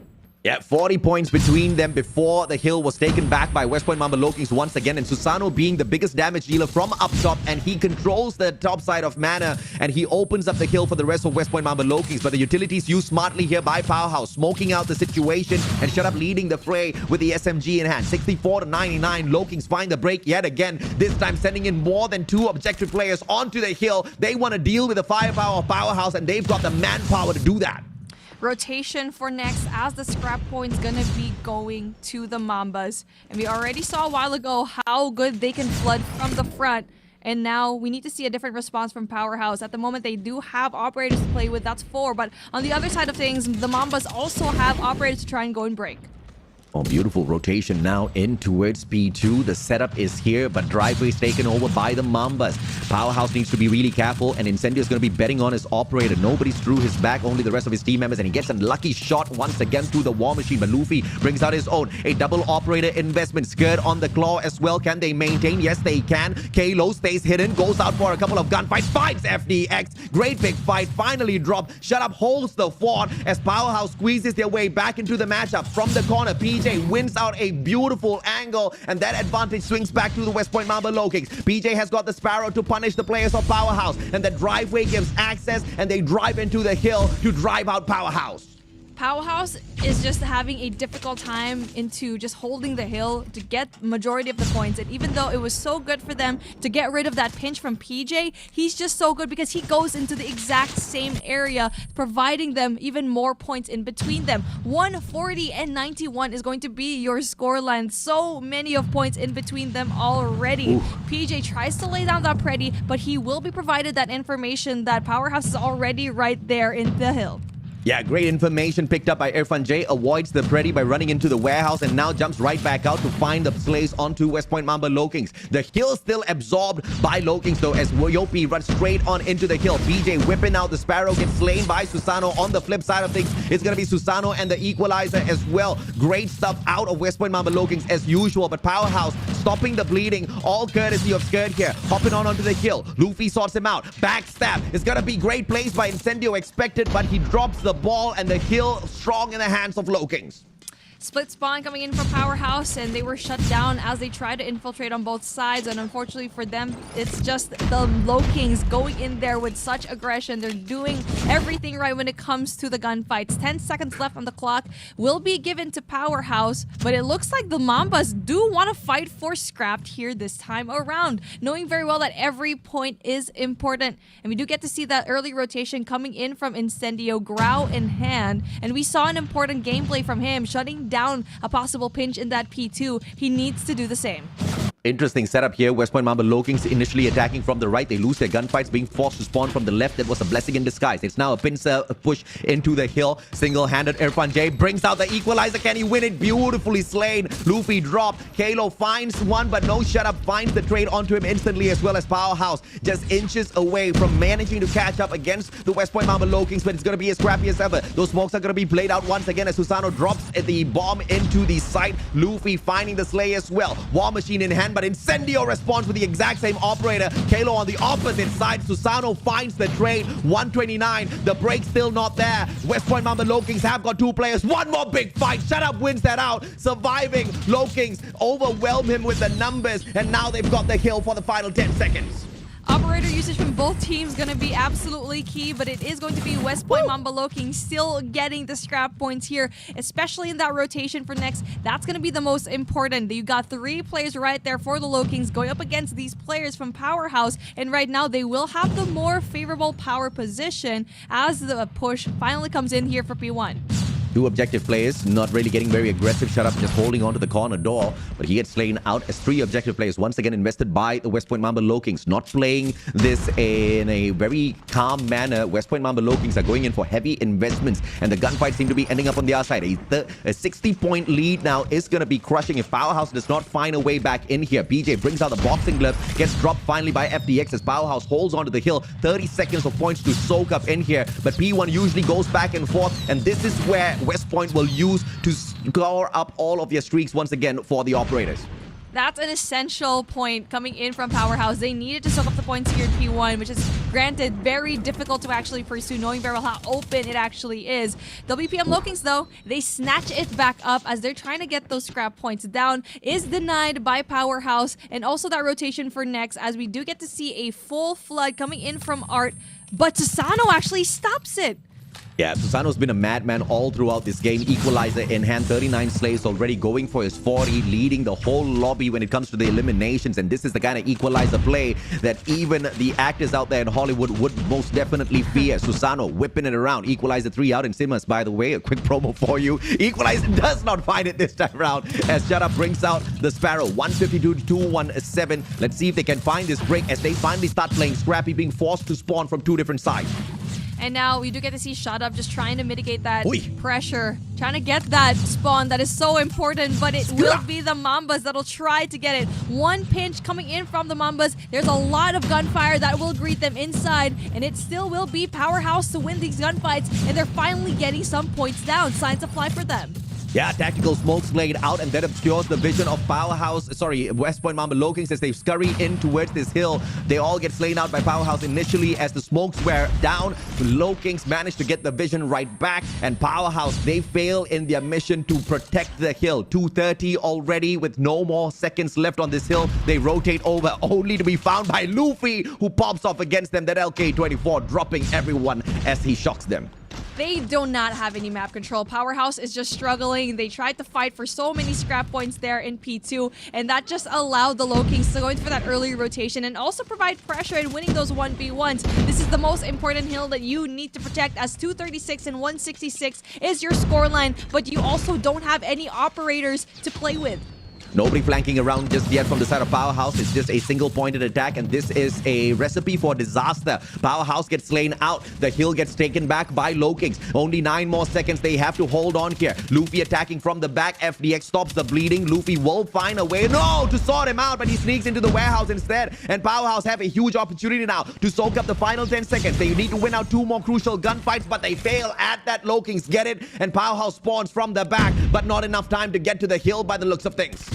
Yeah, 40 points between them before the hill was taken back by West Point Mamba LOWKINGS once again, and Susano being the biggest damage dealer from up top, and he controls the top side of mana, and he opens up the hill for the rest of West Point Mamba LOWKINGS. But the utilities used smartly here by Powerhouse, smoking out the situation and shut up leading the fray with the SMG in hand. 64 to 99, LOWKINGS find the break yet again, this time sending in more than 2 objective players onto the hill. They want to deal with the firepower of Powerhouse, and they've got the manpower to do that. Rotation for next, as the scrap point's gonna be going to the Mambas. And we already saw a while ago how good they can flood from the front. And now we need to see a different response from Powerhouse. At the moment, they do have operators to play with. That's 4. But on the other side of things, the Mambas also have operators to try and go and break. Oh, beautiful rotation now in towards P2. The setup is here, but driveway is taken over by the Mambas. Powerhouse needs to be really careful, and Incendio is going to be betting on his operator. Nobody's through his back, only the rest of his team members, and he gets a lucky shot once again through the War Machine. But Luffy brings out his own. A double operator investment. Skirt on the claw as well. Can they maintain? Yes, they can. Kalo stays hidden, goes out for a couple of gunfights, finds FDX. Great big fight, finally dropped. Shut up holds the fort as Powerhouse squeezes their way back into the matchup from the corner. PJ wins out a beautiful angle, and that advantage swings back to the West Point Mamba LOWKINGS. PJ has got the Sparrow to punish the players of Powerhouse, and the driveway gives access, and they drive into the hill to drive out Powerhouse. Powerhouse is just having a difficult time into just holding the hill to get majority of the points. And even though it was so good for them to get rid of that pinch from PJ, he's just so good because he goes into the exact same area, providing them even more points in between them. 140 and 91 is going to be your scoreline. So many of points in between them already. PJ tries to lay down that Preddy, but he will be provided that information that Powerhouse is already right there in the hill. Yeah, great information picked up by Irfan J. Avoids the Preddy by running into the warehouse, and now jumps right back out to find the slays onto West Point Mamba LOWKINGS. The hill still absorbed by LOWKINGS though, as Yopi runs straight on into the hill. PJ whipping out the Sparrow, gets slain by Susano. On the flip side of things, it's going to be Susano and the Equalizer as well. Great stuff out of West Point Mamba LOWKINGS as usual, but Powerhouse stopping the bleeding, all courtesy of Skirt here. Hopping on onto the hill. Luffy sorts him out. Backstab. It's going to be great plays by Incendio expected, but he drops the ball, and the hill strong in the hands of LOWKINGS. Split spawn coming in from Powerhouse, and they were shut down as they tried to infiltrate on both sides. And unfortunately for them, it's just the LOWKINGS going in there with such aggression. They're doing everything right when it comes to the gunfights. 10 seconds left on the clock will be given to Powerhouse, but it looks like the Mambas do want to fight for scrapped here this time around, knowing very well that every point is important. And we do get to see that early rotation coming in from Incendio, Growl in hand, and we saw an important gameplay from him, shutting down a possible pinch in that P2. He needs to do the same. Interesting setup here. West Point Mamba LOWKINGS initially attacking from the right. They lose their gunfights, being forced to spawn from the left. That was a blessing in disguise. It's now a pincer push into the hill. Single-handed Irfan J brings out the Equalizer. Can he win it? Beautifully slain. Luffy dropped. Kalo finds one, but no shut up. Finds the trade onto him instantly, as well as Powerhouse just inches away from managing to catch up against the West Point Mamba LOWKINGS, but it's going to be as scrappy as ever. Those smokes are going to be played out once again as Susano drops the bomb into the site. Luffy finding the slay as well. War Machine in hand, but Incendio responds with the exact same operator. Kalo on the opposite side. Susano finds the trade. 129. The break still not there. West Point Mamba LOWKINGS have got 2 players. One more big fight. Shut up wins that out. Surviving. LOWKINGS overwhelm him with the numbers, and now they've got the hill for the final 10 seconds. Operator usage from both teams going to be absolutely key, but it is going to be West Point Mamba LOWKINGS still getting the scrap points here, especially in that rotation for next. That's going to be the most important. You got 3 players right there for the LOWKINGS going up against these players from Powerhouse, and right now they will have the more favorable power position as the push finally comes in here for P1. 2 objective players, not really getting very aggressive. Shut up, just holding on to the corner door. But he gets slain out as 3 objective players, once again invested by the West Point Mamba LOWKINGS. Not playing this in a very calm manner. West Point Mamba LOWKINGS are going in for heavy investments, and the gunfight seem to be ending up on the other side. A 60-point lead now is going to be crushing if Powerhouse does not find a way back in here. PJ brings out the boxing glove, gets dropped finally by FDX as Powerhouse holds onto the hill. 30 seconds of points to soak up in here, but P1 usually goes back and forth, and this is where West Point will use to score up all of your streaks once again for the operators. That's an essential point coming in from Powerhouse. They needed to soak up the points here in P1, which is, granted, very difficult to actually pursue, knowing very well how open it actually is. WPM LOWKINGS, though, they snatch it back up as they're trying to get those scrap points down. Is denied by Powerhouse, and also that rotation for next, as we do get to see a full flood coming in from Art, but Susano actually stops it. Yeah, Susano's been a madman all throughout this game. Equalizer in hand, 39 slays already, going for his 40, leading the whole lobby when it comes to the eliminations. And this is the kind of equalizer play that even the actors out there in Hollywood would most definitely fear. Susano whipping it around. Equalizer 3 out in Simmers, by the way. A quick promo for you. Equalizer does not find it this time around as Shut Up brings out the Sparrow. 152 to 217. Let's see if they can find this break as they finally start playing Scrappy, being forced to spawn from 2 different sides. And now we do get to see Shut Up just trying to mitigate that pressure, trying to get that spawn that is so important, but it will be the Mambas that'll try to get it. One pinch coming in from the Mambas. There's a lot of gunfire that will greet them inside, and it still will be Powerhouse to win these gunfights, and they're finally getting some points down. Signs of life for them. Yeah, tactical smokes laid out, and that obscures the vision of West Point Mamba LOWKINGS as they scurry in towards this hill. They all get slain out by Powerhouse initially as the smokes were down. LOWKINGS managed to get the vision right back, and Powerhouse, they fail in their mission to protect the hill. 230 already with no more seconds left on this hill. They rotate over only to be found by Luffy, who pops off against them. That LK-24 dropping everyone as he shocks them. They do not have any map control. Powerhouse is just struggling. They tried to fight for so many scrap points there in P2, and that just allowed the LOWKINGS to go in for that early rotation and also provide pressure in winning those 1v1s. This is the most important hill that you need to protect, as 236 and 166 is your scoreline, but you also don't have any operators to play with. Nobody flanking around just yet from the side of Powerhouse. It's just a single-pointed attack, and this is a recipe for disaster. Powerhouse gets slain out. The hill gets taken back by LOWKINGS. Only 9 more seconds. They have to hold on here. Luffy attacking from the back. FDX stops the bleeding. Luffy will find a way, to sort him out, but he sneaks into the warehouse instead. And Powerhouse have a huge opportunity now to soak up the final 10 seconds. They need to win out 2 more crucial gunfights, but they fail at that. LOWKINGS get it, and Powerhouse spawns from the back, but not enough time to get to the hill by the looks of things.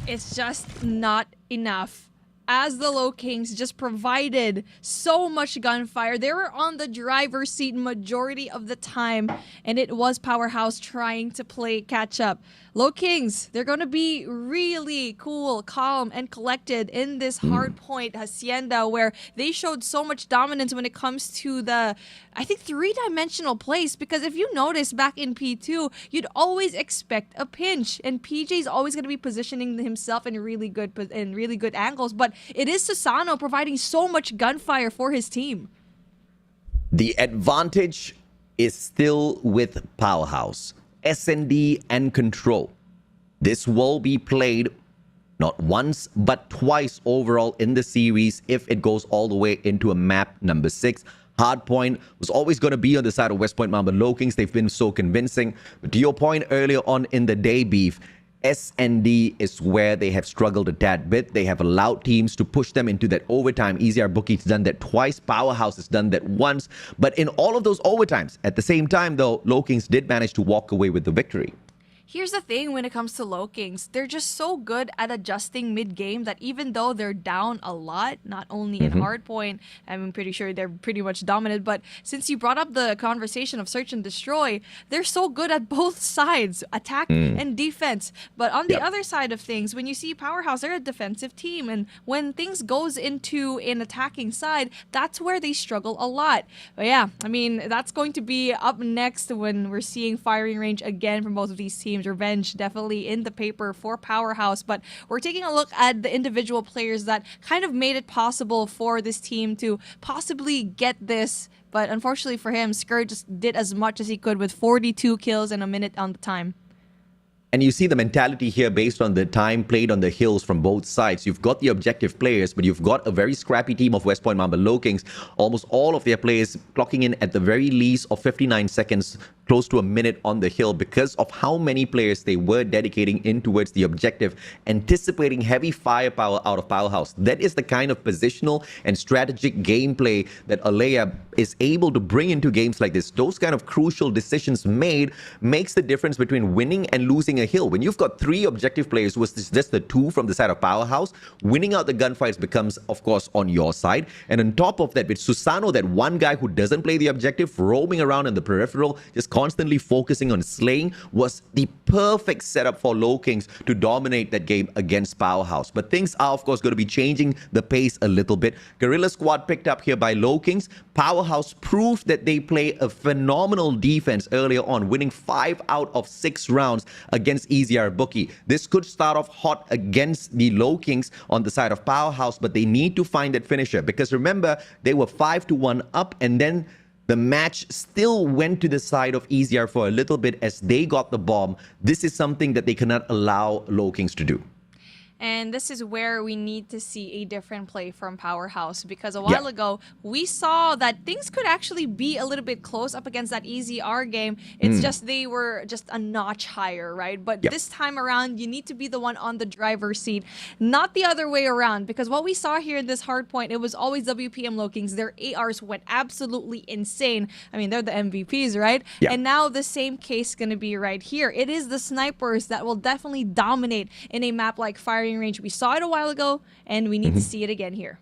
It's just not enough, as the LOWKINGS just provided so much gunfire. They were on the driver's seat majority of the time, and it was Powerhouse trying to play catch up. LOWKINGS, they're going to be really cool, calm, and collected in this Hardpoint Hacienda, where they showed so much dominance when it comes to the, I think, 3-dimensional place. Because if you notice back in P2, you'd always expect a pinch, and PJ's always going to be positioning himself in really good angles. But it is Susano providing so much gunfire for his team. The advantage is still with Powerhouse. S&D and Control. This will be played not once but twice overall in the series if it goes all the way into a map number 6. Hardpoint was always going to be on the side of West Point Mamba LOWKINGS. They've been so convincing. But to your point earlier on in the day, Beef, S&D is where they have struggled a tad bit. They have allowed teams to push them into that overtime. BOOKY's done that twice. Powerhouse has done that once. But in all of those overtimes, at the same time, though, LOWKINGS did manage to walk away with the victory. Here's the thing when it comes to LOWKINGS, they're just so good at adjusting mid-game that even though they're down a lot, not only in Hardpoint, I'm pretty sure they're pretty much dominant, but since you brought up the conversation of search and destroy, they're so good at both sides, attack and defense. But on the other side of things, when you see Powerhouse, they're a defensive team, and when things goes into an attacking side, that's where they struggle a lot. But yeah, I mean, that's going to be up next when we're seeing firing range again from both of these teams. Revenge definitely in the paper for Powerhouse, but we're taking a look at the individual players that kind of made it possible for this team to possibly get this. But unfortunately for him, Skur just did as much as he could with 42 kills in a minute on the time. And you see the mentality here based on the time played on the hills from both sides. You've got the objective players, but you've got a very scrappy team of West Point Mamba LOWKINGS. Almost all of their players clocking in at the very least of 59 seconds, close to a minute on the hill because of how many players they were dedicating in towards the objective, anticipating heavy firepower out of Powerhouse. That is the kind of positional and strategic gameplay that Alea is able to bring into games like this. Those kind of crucial decisions made makes the difference between winning and losing a hill. When you've got 3 objective players, was just the 2 from the side of Powerhouse, winning out the gunfights becomes, of course, on your side. And on top of that, with Susano, that one guy who doesn't play the objective, roaming around in the peripheral, just constantly focusing on slaying, was the perfect setup for LOWKINGS to dominate that game against Powerhouse. But things are, of course, going to be changing the pace a little bit. Guerrilla Squad picked up here by LOWKINGS. Powerhouse proved that they play a phenomenal defense earlier on, winning 5 out of 6 rounds against EZR BOOKY. This could start off hot against the LOWKINGS on the side of Powerhouse, but they need to find that finisher because remember, they were 5-1 up, and then the match still went to the side of EZR for a little bit as they got the bomb. This is something that they cannot allow LOWKINGS to do. And this is where we need to see a different play from Powerhouse because a while ago, we saw that things could actually be a little bit close up against that EZR game. It's just they were just a notch higher, right? But this time around, you need to be the one on the driver's seat, not the other way around. Because what we saw here in this Hardpoint, it was always WPM LOWKINGS. Their ARs went absolutely insane. I mean, they're the MVPs, right? And now the same case is going to be right here. It is the snipers that will definitely dominate in a map like Firing Range. We saw it a while ago, and we need to see it again here.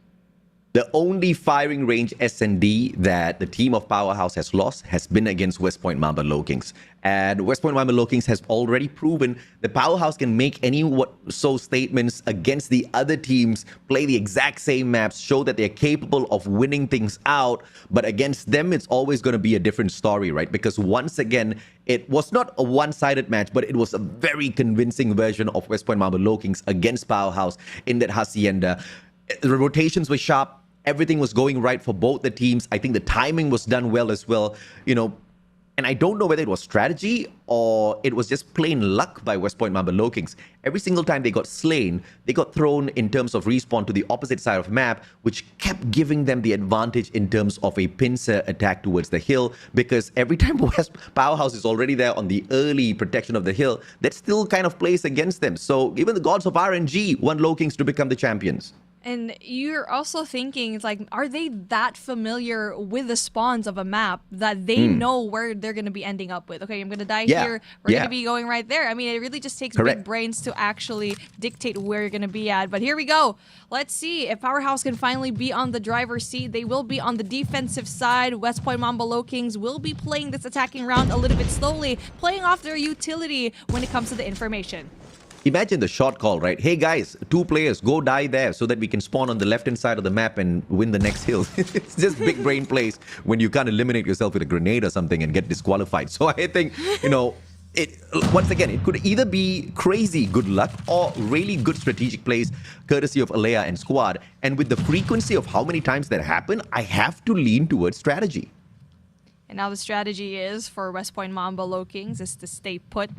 The only firing range S&D that the team of Powerhouse has lost has been against West Point Mamba LOWKINGS. And West Point Mamba LOWKINGS has already proven that Powerhouse can make any so statements against the other teams, play the exact same maps, show that they're capable of winning things out. But against them, it's always going to be a different story, right? Because once again, it was not a one-sided match, but it was a very convincing version of West Point Mamba LOWKINGS against Powerhouse in that Hacienda. The rotations were sharp. Everything was going right for both the teams. I think the timing was done well as well, you know. And I don't know whether it was strategy or it was just plain luck by West Point Mamba LOWKINGS. Every single time they got slain, they got thrown in terms of respawn to the opposite side of the map, which kept giving them the advantage in terms of a pincer attack towards the hill. Because every time West Powerhouse is already there on the early protection of the hill, that still kind of plays against them. So even the gods of RNG want LOWKINGS to become the champions. And you're also thinking, it's like, are they that familiar with the spawns of a map that they know where they're going to be ending up with? Okay, I'm going to die here. We're going to be going right there. I mean, it really just takes big brains to actually dictate where you're going to be at. But here we go. Let's see if Powerhouse can finally be on the driver's seat. They will be on the defensive side. West Point Mamba LOWKINGS will be playing this attacking round a little bit slowly, playing off their utility when it comes to the information. Imagine the shot call, right? Hey guys, 2 players, go die there so that we can spawn on the left-hand side of the map and win the next hill. It's just big brain plays when you can't eliminate yourself with a grenade or something and get disqualified. So I think, you know, once again, it could either be crazy good luck or really good strategic plays courtesy of Alea and squad. And with the frequency of how many times that happened, I have to lean towards strategy. And now the strategy is for West Point Mamba LOWKINGS is to stay put.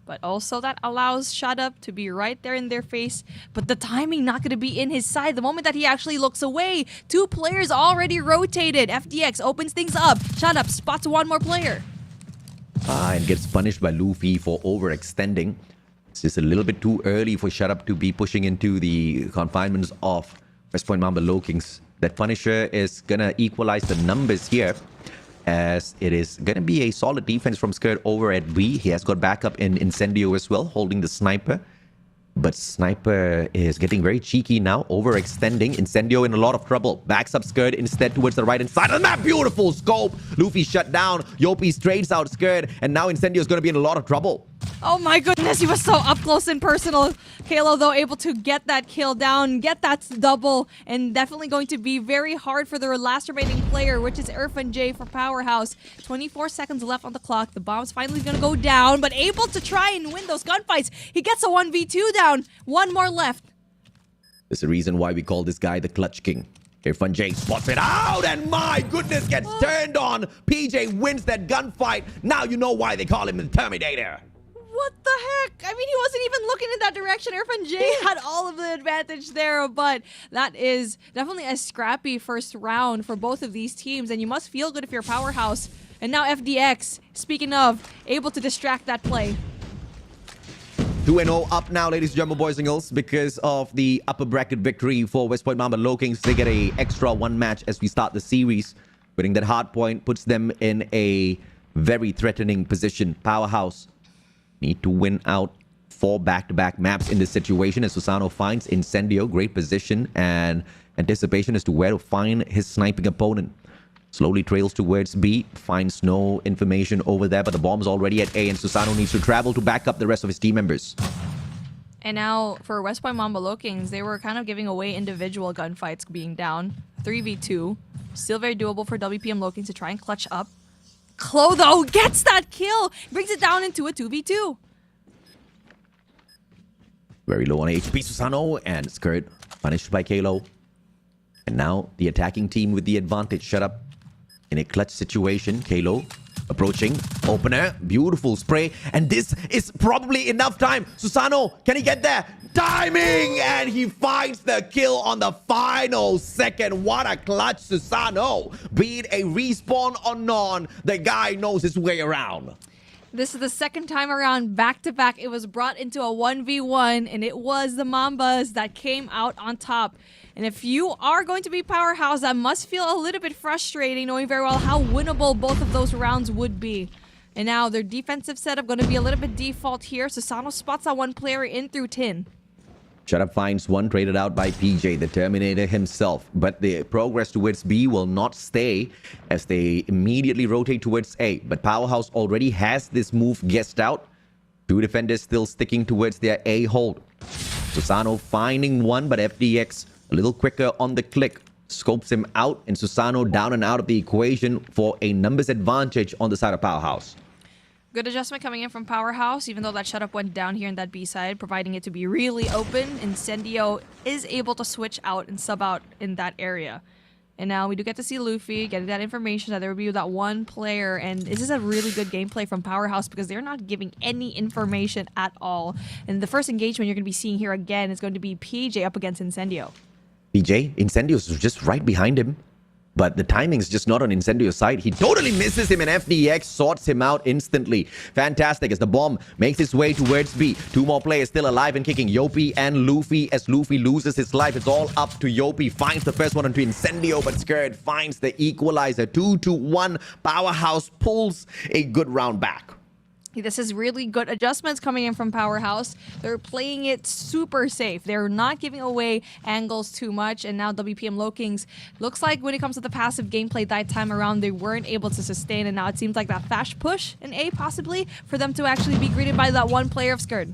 But also that allows Shadup to be right there in their face. But the timing not going to be in his side. The moment that he actually looks away, 2 players already rotated. FDX opens things up. Shadup spots 1 more player. And gets punished by Luffy for overextending. It's just a little bit too early for Shadup to be pushing into the confinements of West Point Mamba LOWKINGS. That Punisher is going to equalize the numbers here. as it is going to be a solid defense from Skirt over at B. He has got backup in Incendio as well, holding the sniper. But Sniper is getting very cheeky now, overextending. Incendio in a lot of trouble. Backs up Skirt instead towards the right-hand side of the map. Beautiful scope. Luffy shut down. Yopi straights out Skirt. And now Incendio is going to be in a lot of trouble. Oh my goodness, he was so up close and personal. Kalo, though, able to get that kill down, get that double, and definitely going to be very hard for the last remaining player, which is Irfan J for Powerhouse. 24 seconds left on the clock. The bomb's finally going to go down, but able to try and win those gunfights. He gets a 1v2 down. One more left. There's a reason why we call this guy the Clutch King. Irfan J spots it out, and my goodness, gets turned on. PJ wins that gunfight. Now you know why they call him the Terminator. What the heck? I mean, he wasn't even looking in that direction. Irfan J had all of the advantage there, but that is definitely a scrappy first round for both of these teams, and you must feel good if you're Powerhouse. And now FDX, speaking of, able to distract that play. 2-0 up now, ladies and gentlemen, boys and girls, because of the upper bracket victory for West Point Mamba LOWKINGS. They get a extra one match as we start the series. Winning that Hardpoint puts them in a very threatening position. Powerhouse need to win out 4 back-to-back maps in this situation as Susano finds Incendio. Great position and anticipation as to where to find his sniping opponent. Slowly trails towards B, finds no information over there, but the bomb's already at A, and Susano needs to travel to back up the rest of his team members. And now for West Point Mamba LOWKINGS, they were kind of giving away individual gunfights being down. 3v2. Still very doable for WPM LOWKINGS to try and clutch up. Klo, though, gets that kill! Brings it down into a 2v2. Very low on HP, Susano, and Skirt punished by Kalo. And now the attacking team with the advantage. Shut up. In a clutch situation, Kalo approaching. Opener, beautiful spray. And this is probably enough time. Susano, can he get there? Timing! And he finds the kill on the final second. What a clutch, Susano. Be it a respawn or none, the guy knows his way around. This is the second time around, back-to-back. It was brought into a 1v1, and it was the Mambas that came out on top. And if you are going to be Powerhouse, that must feel a little bit frustrating, knowing very well how winnable both of those rounds would be. And now their defensive setup going to be a little bit default here. Susano spots that one player in through tin. Shut up finds one traded out by PJ, the Terminator himself. But the progress towards B will not stay as they immediately rotate towards A. But Powerhouse already has this move guessed out. 2 defenders still sticking towards their A hold. Susano finding one, but FDX a little quicker on the click. Scopes him out, and Susano down and out of the equation for a numbers advantage on the side of Powerhouse. Good adjustment coming in from Powerhouse, even though that shutup went down here in that B side, providing it to be really open. Incendio is able to switch out and sub out in that area. And now we do get to see Luffy getting that information that there will be that one player. And this is a really good gameplay from Powerhouse because they're not giving any information at all. And the first engagement you're going to be seeing here again is going to be PJ up against Incendio. PJ, Incendio's just right behind him. But the timing's just not on Incendio's side. He totally misses him, and FDX sorts him out instantly. Fantastic as the bomb makes its way towards B. 2 more players still alive and kicking. Yopi and Luffy. As Luffy loses his life, it's all up to Yopi. Finds the first one onto Incendio, but Skirt finds the equalizer. 2-1. Powerhouse pulls a good round back. This is really good adjustments coming in from Powerhouse. They're playing it super safe. They're not giving away angles too much. And now WPM LOWKINGS looks like when it comes to the passive gameplay that time around, they weren't able to sustain. And now it seems like that fast push in A possibly for them to actually be greeted by that one player of Skirt.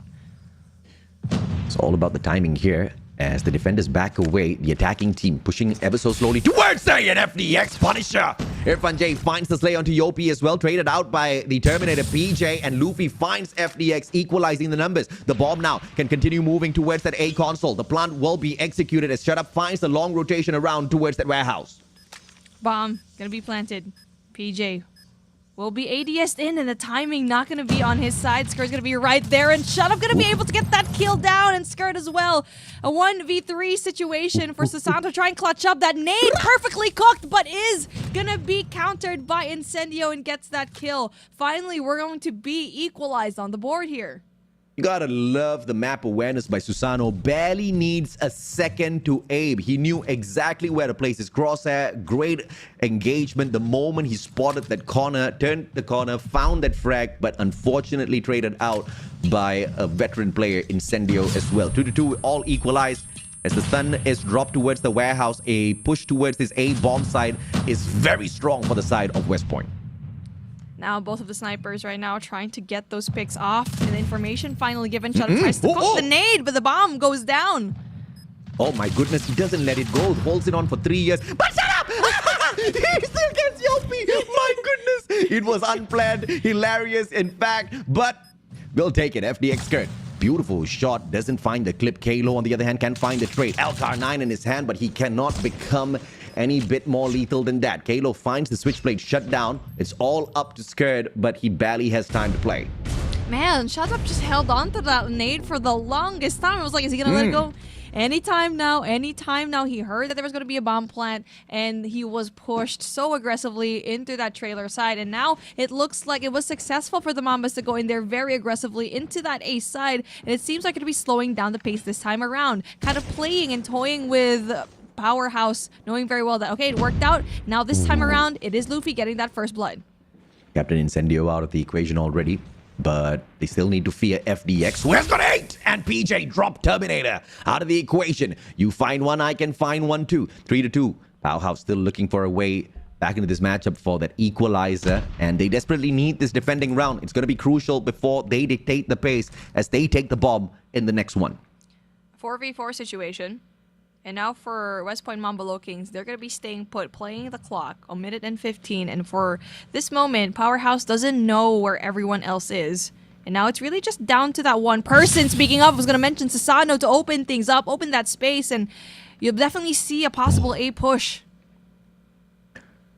It's all about the timing here. As the defenders back away, the attacking team pushing ever so slowly towards A, and FDX Punisher. Irfan J finds the slay onto Yopi as well, traded out by the Terminator PJ, and Luffy finds FDX, equalizing the numbers. The bomb now can continue moving towards that A console. The plant will be executed as Shut Up finds the long rotation around towards that warehouse. Bomb gonna be planted. PJ will be ADS'd in, and the timing not going to be on his side. Skirt's going to be right there, and Shut Up going to be able to get that kill down, and Skirt as well. A 1v3 situation for Susano to try and clutch up. That nade perfectly cooked, but is going to be countered by Incendio and gets that kill. Finally, we're going to be equalized on the board here. You gotta love the map awareness by Susano. Barely needs a second to aim. He knew exactly where to place his crosshair. Great engagement the moment he spotted that corner, turned the corner, found that frag, but unfortunately traded out by a veteran player, Incendio, as well. 2-2, all equalized. As the stun is dropped towards the warehouse, a push towards this A bomb side is very strong for the side of West Point. Now, both of the snipers right now trying to get those picks off. And the information finally given. Shadow tries to cook the nade, but the bomb goes down. Oh my goodness, he doesn't let it go. Holds it on for 3 years. But shut up! He still gets Yopi. My goodness. It was unplanned, hilarious, in fact. But we'll take it. FDX skirt. Beautiful shot. Doesn't find the clip. Kalo, on the other hand, can find the trade. LTAR 9 in his hand, but he cannot become any bit more lethal than that. Kalo finds the switchblade shut down. It's all up to Skirt, but he barely has time to play. Man, Shut Up just held on to that nade for the longest time. I was like, is he going to let it go? Anytime now, anytime now. He heard that there was going to be a bomb plant, and he was pushed so aggressively into that trailer side. And now it looks like it was successful for the Mambas to go in there very aggressively into that A side. And it seems like it'll be slowing down the pace this time around. Kind of playing and toying with Powerhouse, knowing very well that, okay, it worked out. Now this time around, it is Luffy getting that first blood. Captain Incendio out of the equation already, but they still need to fear FDX, who has got 8! And PJ dropped Terminator out of the equation. You find one, I can find one too. 3-2. Powerhouse still looking for a way back into this matchup for that equalizer, and they desperately need this defending round. It's going to be crucial before they dictate the pace as they take the bomb in the next one. 4v4 situation. And now for West Point LOWKINGS, they're going to be staying put, playing the clock, 1 minute and 15. And for this moment, Powerhouse doesn't know where everyone else is. And now it's really just down to that one person. Speaking of, I was going to mention Susano to open things up, open that space, and you'll definitely see a possible A push.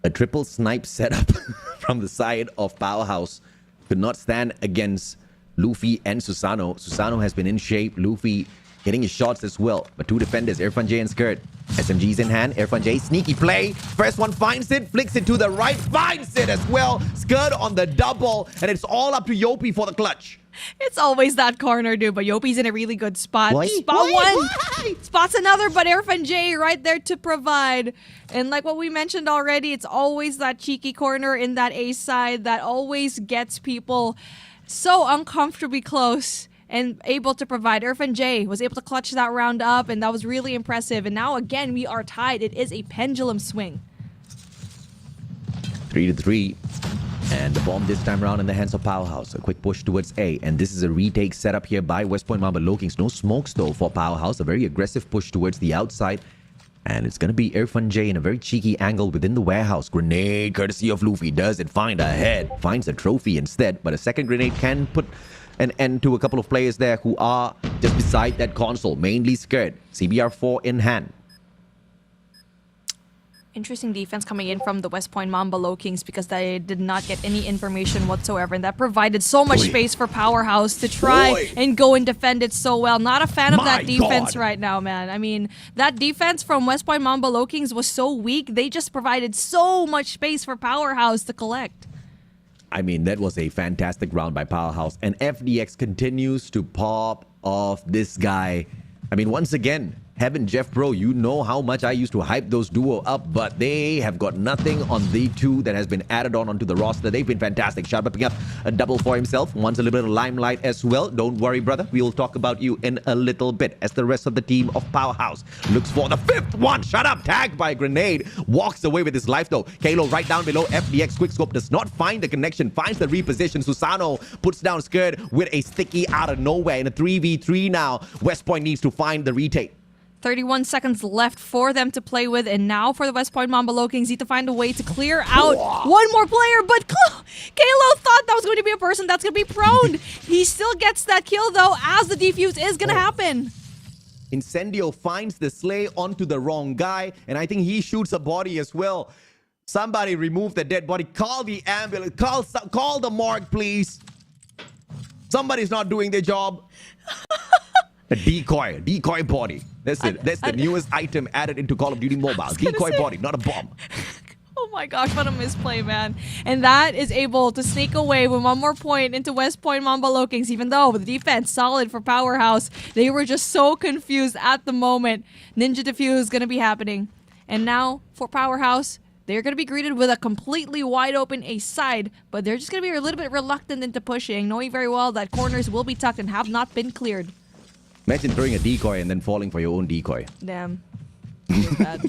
A triple snipe setup from the side of Powerhouse could not stand against Luffy and Susano. Susano has been in shape. Luffy hitting his shots as well. But two defenders, Irfan J and Skirt. SMGs in hand. Irfan J, sneaky play. First one finds it, flicks it to the right, finds it as well. Skirt on the double, and it's all up to Yopi for the clutch. It's always that corner, dude, but Yopi's in a really good spot. Why? Spot one, spots another, but Irfan J right there to provide. And like what we mentioned already, it's always that cheeky corner in that A side that always gets people so uncomfortably close and able to provide. Irfan J was able to clutch that round up, and that was really impressive. And now, again, we are tied. It is a pendulum swing. 3-3. And the bomb this time around in the hands of Powerhouse. A quick push towards A. And this is a retake setup here by West Point LOWKINGS. No smokes, though, for Powerhouse. A very aggressive push towards the outside. And it's going to be Irfan J in a very cheeky angle within the warehouse. Grenade, courtesy of Luffy. Does it find a head? Finds a trophy instead. But a second grenade can put an end to a couple of players there who are just beside that console, mainly Skirt. CBR4 in hand. Interesting defense coming in from the West Point LOWKINGS because they did not get any information whatsoever, and that provided so much space for Powerhouse to try and go and defend it so well. Not a fan of that defense right now, man. I mean, that defense from West Point LOWKINGS was so weak. They just provided so much space for Powerhouse to collect. I mean, that was a fantastic round by Powerhouse. And FDX continues to pop off this guy. I mean, once again, Heaven, Jeff Pro, you know how much I used to hype those duo up, but they have got nothing on the two that has been added onto the roster. They've been fantastic. Shot picking up a double for himself. Wants a little bit of limelight as well. Don't worry, brother. We will talk about you in a little bit as the rest of the team of Powerhouse looks for the fifth one. Shut up. Tagged by Grenade. Walks away with his life, though. Kalo right down below. FDX Quickscope does not find the connection. Finds the reposition. Susano puts down Skirt with a sticky out of nowhere in a 3v3 now. West Point needs to find the retake. 31 seconds left for them to play with, and now for the West Point LOWKINGS need to find a way to clear out one more player, but Kalo thought that was going to be a person that's going to be prone. He still gets that kill, though, as the defuse is going to happen. Incendio finds the slay onto the wrong guy, and I think he shoots a body as well. Somebody remove the dead body. Call the ambulance. Call the morgue, please. Somebody's not doing their job. A decoy body. That's it. That's the newest item added into Call of Duty Mobile. Decoy body, not a bomb. Oh Oh my gosh, what a misplay, man. And that is able to sneak away with one more point into West Point Mamba Lokings, even though the defense solid for Powerhouse. They were just so confused at the moment. Ninja Defuse going to be happening. And now for Powerhouse, they're going to be greeted with a completely wide open ace side, but they're just going to be a little bit reluctant into pushing, knowing very well that corners will be tucked and have not been cleared. Imagine throwing a decoy and then falling for your own decoy. Damn. Feels bad.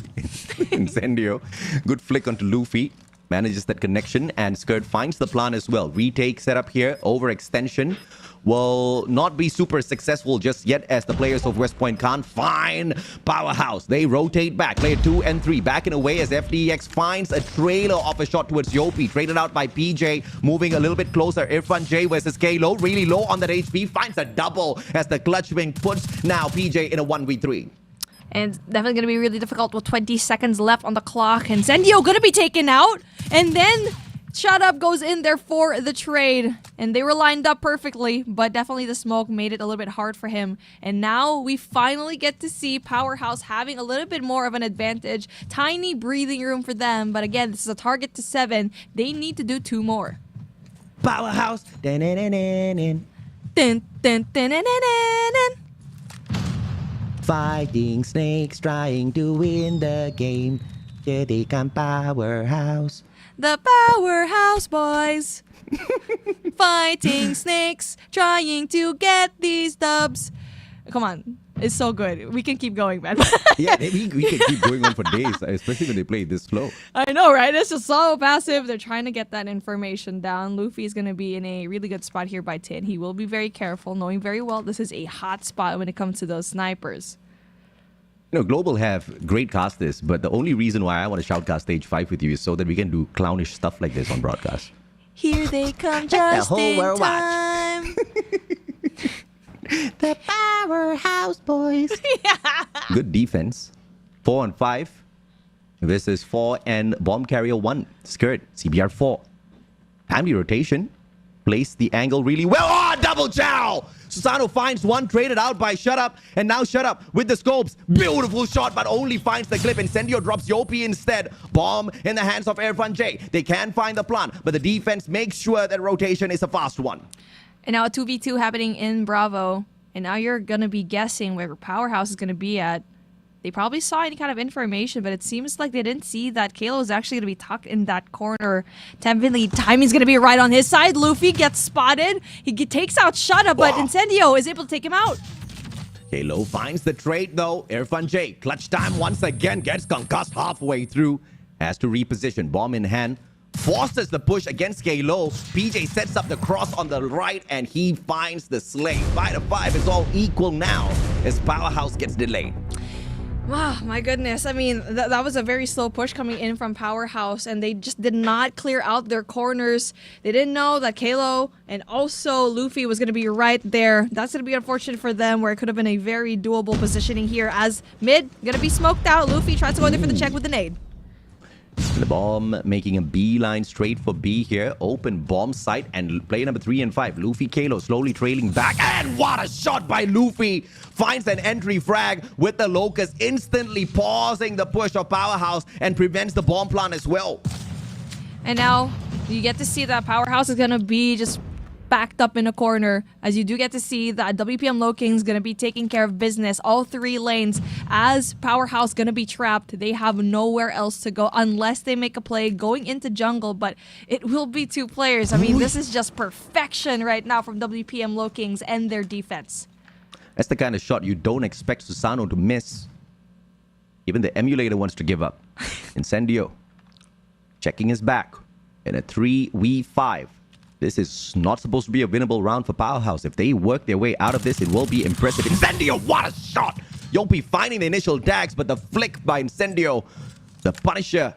Incendio. Good flick onto Luffy. Manages that connection, and Skirt finds the plan as well. Retake setup here. Overextension will not be super successful just yet, as the players of West Point can't find Powerhouse. They rotate back. Player 2 and 3 backing away as FDX finds a trailer of a shot towards Yopi. Traded out by PJ. Moving a little bit closer. Irfan J versus K-Low. Really low on that HP. Finds a double as the clutch wing puts now PJ in a 1v3. And definitely going to be really difficult with 20 seconds left on the clock. And Zendio going to be taken out. And then Shut Up goes in there for the trade. And they were lined up perfectly. But definitely the smoke made it a little bit hard for him. And now we finally get to see Powerhouse having a little bit more of an advantage. Tiny breathing room for them. But again, this is a target to 7. They need to do 2 more. Powerhouse. Dun, dun, dun, dun, dun, dun. Fighting snakes, trying to win the game. Here they come, Powerhouse. The Powerhouse boys. Fighting snakes, trying to get these dubs. Come on. It's so good. We can keep going, man. Yeah, we can keep going on for days, especially when they play this slow. I know, right? It's just so passive. They're trying to get that information down. Luffy is going to be in a really good spot here by Tin. He will be very careful, knowing very well this is a hot spot when it comes to those snipers. You know, Global have great casters, but the only reason why I want to shoutcast Stage 5 with you is so that we can do clownish stuff like this on broadcast. Here they come just in time. The Powerhouse boys. Yeah. Good defense. 4 on 5. This is 4 and Bomb Carrier 1. Skirt. CBR 4. Timely rotation. Place the angle really well. Oh, double chow! Susano finds one, traded out by Shut Up. And now Shut Up with the scopes. Beautiful shot, but only finds the clip. Incendio drops Yopi instead. Bomb in the hands of Irfan J. They can find the plan, but the defense makes sure that rotation is a fast one. And now a 2v2 happening in Bravo. And now you're going to be guessing where Powerhouse is going to be at. They probably saw any kind of information, but it seems like they didn't see that Kalo is actually going to be tucked in that corner. Definitely timing's going to be right on his side. Luffy gets spotted. He takes out Shut Up, but Incendio is able to take him out. Kalo finds the trade though. Irfan J. Clutch time once again. Gets concussed halfway through. Has to reposition. Bomb in hand. Forces the push against K-Low. PJ sets up the cross on the right, and he finds the slay. 5-5 is all equal now as Powerhouse gets delayed. Wow, my goodness. I mean, that was a very slow push coming in from Powerhouse, and they just did not clear out their corners. They didn't know that Kalo and also Luffy was going to be right there. That's going to be unfortunate for them, where it could have been a very doable positioning here as mid going to be smoked out. Luffy tries to go in there for the check with the nade. The bomb making a beeline straight for B here. Open bomb site and play number 3 and 5. Luffy Kalo slowly trailing back. And what a shot by Luffy. Finds an entry frag with the Locust, instantly pausing the push of Powerhouse and prevents the bomb plant as well. And now you get to see that Powerhouse is going to be just backed up in a corner, as you do get to see that WPM LOWKINGS going to be taking care of business all 3 lanes, as Powerhouse going to be trapped. They have nowhere else to go unless they make a play going into jungle, but it will be 2 players. I mean, this is just perfection right now from WPM LOWKINGS and their defense. That's the kind of shot you don't expect Susano to miss. Even the emulator wants to give up. Incendio checking his back in a 3v5. This is not supposed to be a winnable round for Powerhouse. If they work their way out of this, it will be impressive. Incendio, what a shot! Yopi finding the initial tags, but the flick by Incendio. The Punisher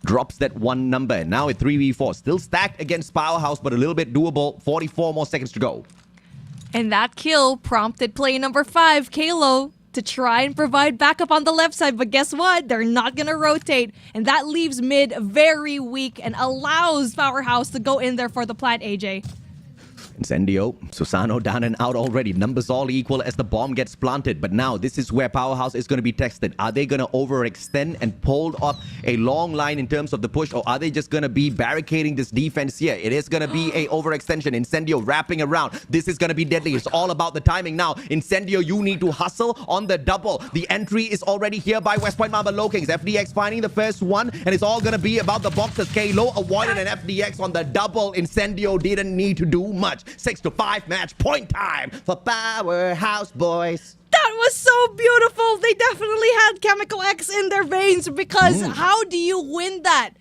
drops that 1 number. And now at 3v4. Still stacked against Powerhouse, but a little bit doable. 44 more seconds to go. And that kill prompted play number 5, Kalo, to try and provide backup on the left side. But guess what? They're not going to rotate. And that leaves mid very weak and allows Powerhouse to go in there for the plant, AJ. Incendio, Susano down and out already. Numbers all equal as the bomb gets planted. But now this is where Powerhouse is going to be tested. Are they going to overextend and pull up a long line in terms of the push? Or are they just going to be barricading this defense here? It is going to be a overextension. Incendio wrapping around. This is going to be deadly. It's all about the timing now. Incendio, you need to hustle on the double. The entry is already here by West Point Mamba LOWKINGS. FDX finding the first one. And it's all going to be about the boxes. K-Low avoided an FDX on the double. Incendio didn't need to do much. 6-5 match point time for Powerhouse boys. That was so beautiful. They definitely had Chemical X in their veins because how do you win that?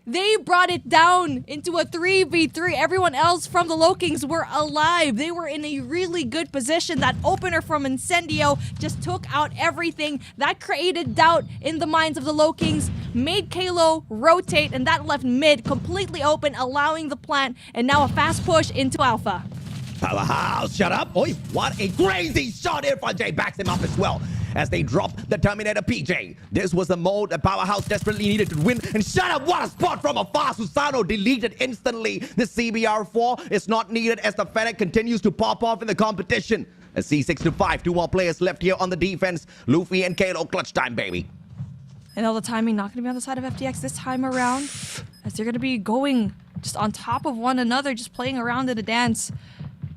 They brought it down into a 3v3. Everyone else from the LOWKINGS were alive. They were in a really good position. That opener from Incendio just took out everything. That created doubt in the minds of the LOWKINGS, made Kalo rotate, and that left mid completely open, allowing the plant, and now a fast push into Alpha. Powerhouse, shut up. Oi, what a crazy shot. Irfan backs him up as well as they drop the Terminator PJ. This was the mode that Powerhouse desperately needed to win. And shut up, what a spot from afar. Susano deleted instantly. The CBR4 is not needed as the Fennec continues to pop off in the competition. A C6-5, 2 more players left here on the defense. Luffy and Kalo, clutch time, baby. And all the timing not going to be on the side of FDX this time around, as they're going to be going just on top of one another, just playing around in a dance.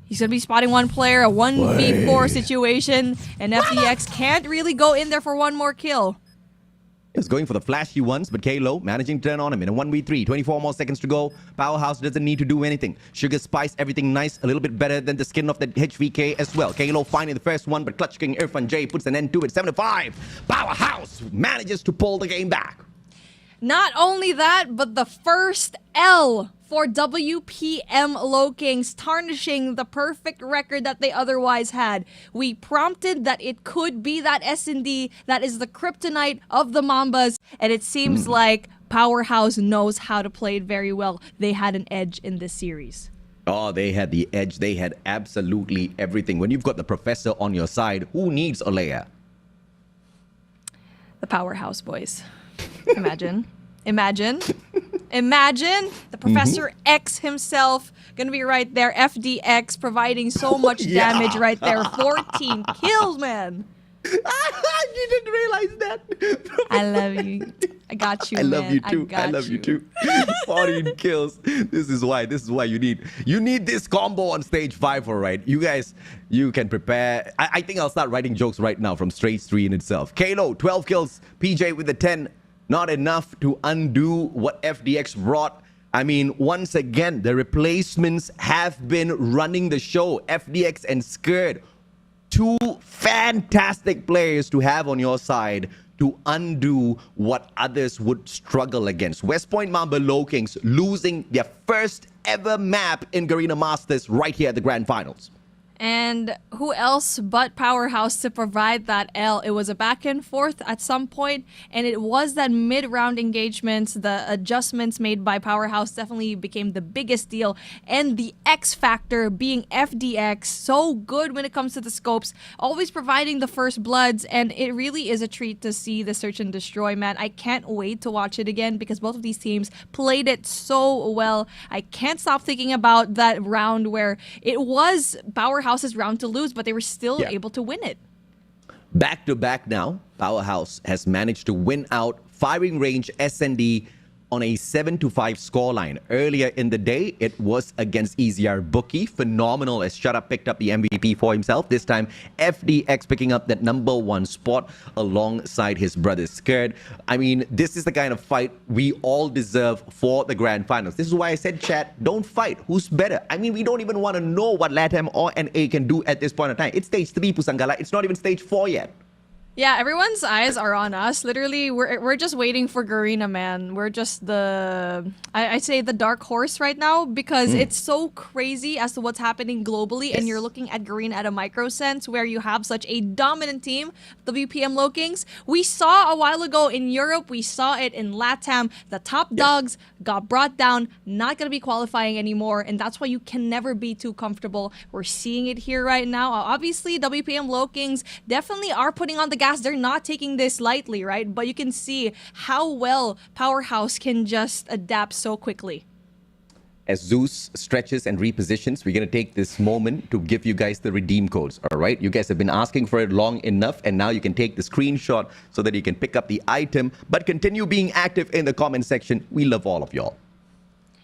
He's going to be spotting one player, a 1v4 situation, and FDX can't really go in there for one more kill. It's going for the flashy ones, but Kalo managing to turn on him in a 1v3. 24 more seconds to go. Powerhouse doesn't need to do anything. Sugar spice everything nice, a little bit better than the skin of the HVK as well. Kalo finding the first one, but Clutch King Irfan J puts an end to it. 7-5. Powerhouse manages to pull the game back. Not only that, but the first L for WPM LOWKINGS, tarnishing the perfect record that they otherwise had. We prompted that it could be that S&D that is the kryptonite of the Mambas, and it seems like Powerhouse knows how to play it very well. They had an edge in this series. Oh, they had the edge. They had absolutely everything. When you've got the professor on your side, who needs Olea? The Powerhouse boys. Imagine. Imagine the Professor X himself gonna be right there. FDX providing so much damage right there. 14 kills, man. You didn't realize that. I love you. I got you, I love man. you too. I love you too. 14 kills. This is why you need this combo on stage 5, all right? You guys, you can prepare. I think I'll start writing jokes right now from stage 3 in itself. Kalo, 12 kills. PJ with the 10. Not enough to undo what FDX brought. I mean, once again, the replacements have been running the show. FDX and Skurd, 2 fantastic players to have on your side to undo what others would struggle against. West Point Mamba LOWKINGS losing their first ever map in Garena Masters right here at the Grand Finals. And who else but Powerhouse to provide that L? It was a back and forth at some point, and it was that mid-round engagements, the adjustments made by Powerhouse definitely became the biggest deal. And the X factor being FDX, so good when it comes to the scopes, always providing the first bloods, and it really is a treat to see the Search and Destroy, man. I can't wait to watch it again because both of these teams played it so well. I can't stop thinking about that round where it was Powerhouse's round to lose, but they were still able to win it. Back to back now, Powerhouse has managed to win out firing range S&D on a 7-5 scoreline. Earlier in the day, it was against EZR Bookie. Phenomenal as Shut Up picked up the MVP for himself. This time, FDX picking up that #1 spot alongside his brother Skurd. I mean, this is the kind of fight we all deserve for the Grand Finals. This is why I said, chat, don't fight. Who's better? I mean, we don't even want to know what LATAM or NA can do at this point in time. It's stage 3, Pusangala. It's not even stage 4 yet. Yeah, everyone's eyes are on us. Literally, we're just waiting for Garena, man. We're just I'd say the dark horse right now because it's so crazy as to what's happening globally, and you're looking at Garena at a micro sense where you have such a dominant team, WPM LOWKINGS. We saw a while ago in Europe, we saw it in LATAM. The top dogs got brought down, not gonna be qualifying anymore, and that's why you can never be too comfortable. We're seeing it here right now. Obviously, WPM LOWKINGS definitely are putting on the gas. They're not taking this lightly, right? But you can see how well Powerhouse can just adapt so quickly. as Zeus stretches and repositions, we're going to take this moment to give you guys the redeem codes, all right? You guys have been asking for it long enough, and now you can take the screenshot so that you can pick up the item, but continue being active in the comment section. We love all of y'all.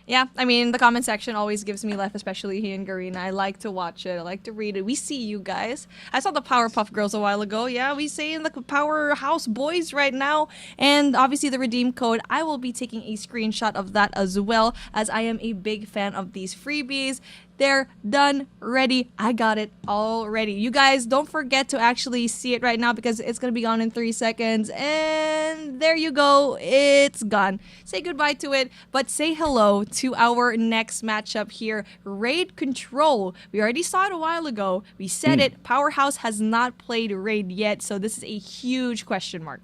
Yeah, I mean, the comment section always gives me life, especially here in Garena. I like to watch it. I like to read it. We see you guys. I saw the Powerpuff Girls a while ago. Yeah, we say in the Powerhouse Boys right now. And obviously the redeem code, I will be taking a screenshot of that as well, as I am a big fan of these freebies. They're done, ready. I got it already. You guys, don't forget to actually see it right now because it's going to be gone in 3 seconds. And there you go. It's gone. Say goodbye to it, but say hello to our next matchup here, Raid Control. We already saw it a while ago. We said it. Powerhouse has not played Raid yet, so this is a huge question mark.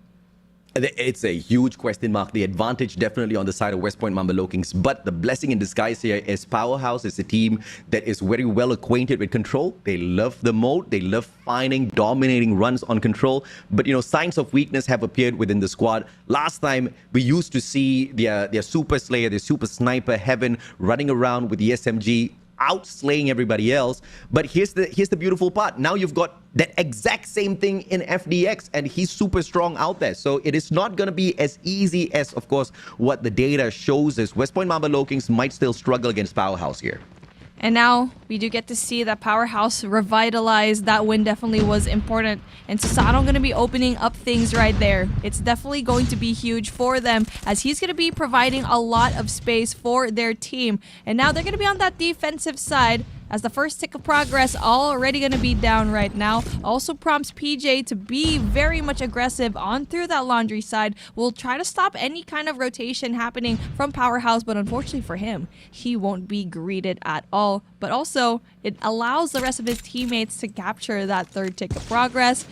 It's a huge question mark. The advantage definitely on the side of West Point Mamba Low-Kings, but the blessing in disguise here is Powerhouse is a team that is very well acquainted with Control. They love the mode. They love finding dominating runs on Control, but signs of weakness have appeared within the squad. Last time we used to see their Super Slayer, their Super Sniper Heaven running around with the SMG, outslaying everybody else. But here's the beautiful part. Now you've got that exact same thing in FDX, and he's super strong out there. So it is not going to be as easy as, of course, what the data shows us. West Point Mamba Low-Kings might still struggle against Powerhouse here. And now we do get to see that Powerhouse revitalized. That win definitely was important. And Susano going to be opening up things right there. It's definitely going to be huge for them as he's going to be providing a lot of space for their team. And now they're going to be on that defensive side as the first tick of progress already going to be down right now. Also prompts PJ to be very much aggressive on through that laundry side. We'll try to stop any kind of rotation happening from Powerhouse, but unfortunately for him, he won't be greeted at all. But also, it allows the rest of his teammates to capture that third tick of progress.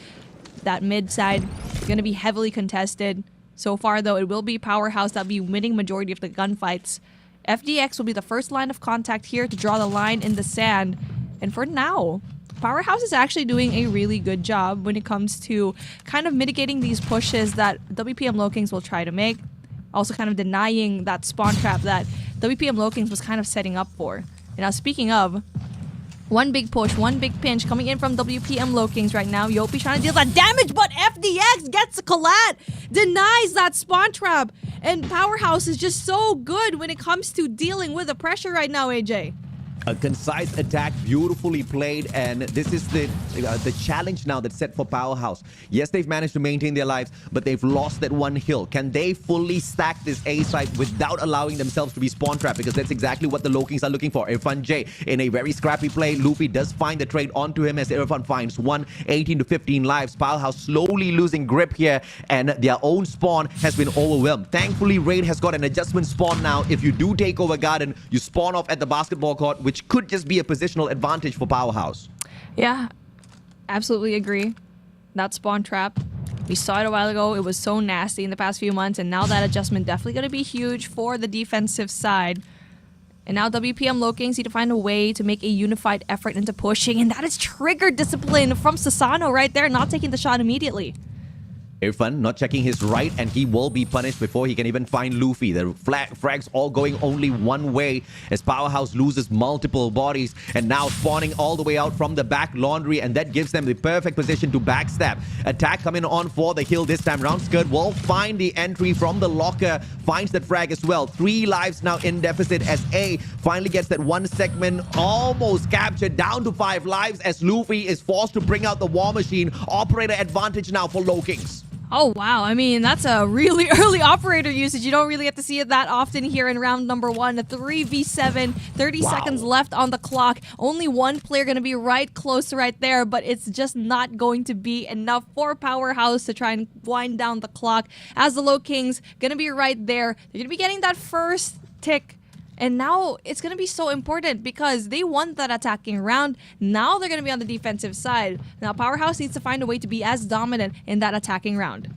That mid side going to be heavily contested. So far, though, it will be Powerhouse that'll be winning majority of the gunfights. FDX will be the first line of contact here to draw the line in the sand. And for now, Powerhouse is actually doing a really good job when it comes to kind of mitigating these pushes that WPM Low-Kings will try to make. Also kind of denying that spawn trap that WPM Low-Kings was kind of setting up for. And now speaking of, one big push, one big pinch coming in from WPM Low-Kings right now. Yopi trying to deal that damage, but FDX gets a collat, denies that spawn trap. And Powerhouse is just so good when it comes to dealing with the pressure right now, AJ. A concise attack, beautifully played, and this is the challenge now that's set for Powerhouse. Yes, they've managed to maintain their lives, but they've lost that one hill. Can they fully stack this A site without allowing themselves to be spawn trapped? Because that's exactly what the Low-Kings are looking for. Irfan J, in a very scrappy play, Luffy does find the trade onto him as Irfan finds 18 to 15 lives. Powerhouse slowly losing grip here, and their own spawn has been overwhelmed. Thankfully, Raid has got an adjustment spawn now. If you do take over Garden, you spawn off at the basketball court, which could just be a positional advantage for Powerhouse. Yeah, absolutely agree. That spawn trap, we saw it a while ago. It was so nasty in the past few months, and now that adjustment definitely going to be huge for the defensive side. And now WPM Low-Kings need to find a way to make a unified effort into pushing, and that is triggered discipline from Susano right there, not taking the shot immediately. Irfan not checking his right, and he will be punished before he can even find Luffy. The frags all going only one way as Powerhouse loses multiple bodies and now spawning all the way out from the back laundry, and that gives them the perfect position to backstab. Attack coming on for the hill this time round. Skirt will find the entry from the locker, finds that frag as well. 3 lives now in deficit as A finally gets that one segment almost captured, down to 5 lives as Luffy is forced to bring out the war machine. Operator advantage now for Low-Kings. Oh, wow. I mean, that's a really early operator usage. You don't really get to see it that often here in round number 1. A 3v7, 30 seconds left on the clock. Only one player going to be right close right there, but it's just not going to be enough for Powerhouse to try and wind down the clock as the Low-Kings going to be right there. They're going to be getting that first tick. And now it's going to be so important because they won that attacking round. Now they're going to be on the defensive side. Now Powerhouse needs to find a way to be as dominant in that attacking round.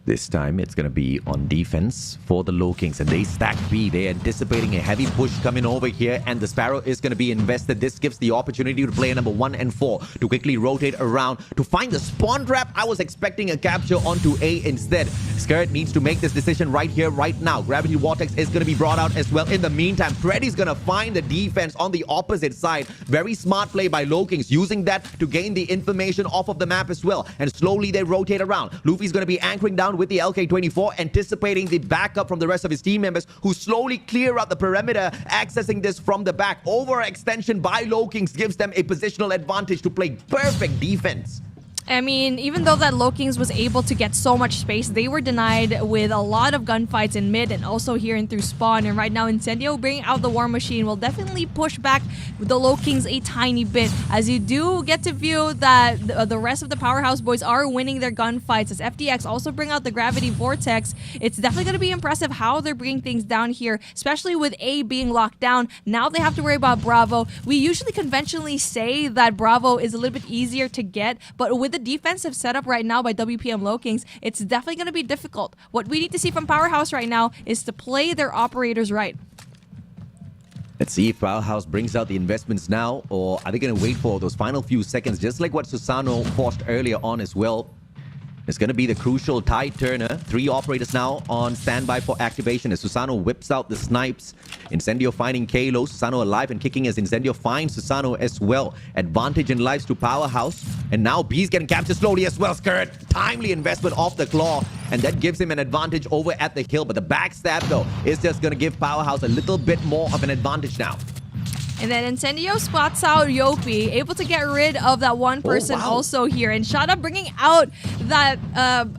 This time it's going to be on defense for the LOWKINGS, and they stack B. They're anticipating a heavy push coming over here, and the Sparrow is going to be invested. This gives the opportunity to play number 1 and 4 to quickly rotate around to find the spawn trap. I was expecting a capture onto A instead. Skirt needs to make this decision right here, right now. Gravity Vortex is going to be brought out as well. In the meantime, Freddy's going to find the defense on the opposite side. Very smart play by LOWKINGS, using that to gain the information off of the map as well. And slowly they rotate around. Luffy's going to be anchoring down with the LK-24, anticipating the backup from the rest of his team members, who slowly clear out the perimeter, accessing this from the back. Overextension by LOWKINGS gives them a positional advantage to play perfect defense. I mean, even though that LOWKINGS was able to get so much space, they were denied with a lot of gunfights in mid and also here and through spawn. And right now, Incendio bringing out the War Machine will definitely push back the LOWKINGS a tiny bit, as you do get to view that the rest of the Powerhouse boys are winning their gunfights. As FDX also bring out the Gravity Vortex, it's definitely going to be impressive how they're bringing things down here, especially with A being locked down. Now they have to worry about Bravo. We usually conventionally say that Bravo is a little bit easier to get, but with the defensive setup right now by WPM LOWKINGS, it's definitely going to be difficult. What we need to see from Powerhouse right now is to play their operators right. Let's see if Powerhouse brings out the investments now, or are they going to wait for those final few seconds, just like what Susano forced earlier on as well. It's going to be the crucial tide turner. 3 operators now on standby for activation as Susano whips out the snipes. Incendio finding Kalo. Susano alive and kicking as Incendio finds Susano as well. Advantage in lives to Powerhouse. And now B's getting captured slowly as well. Skirt. Timely investment off the claw. And that gives him an advantage over at the hill. But the backstab, though, is just going to give Powerhouse a little bit more of an advantage now. And then Incendio spots out Yopi, able to get rid of that one person also here. And Shada bringing out that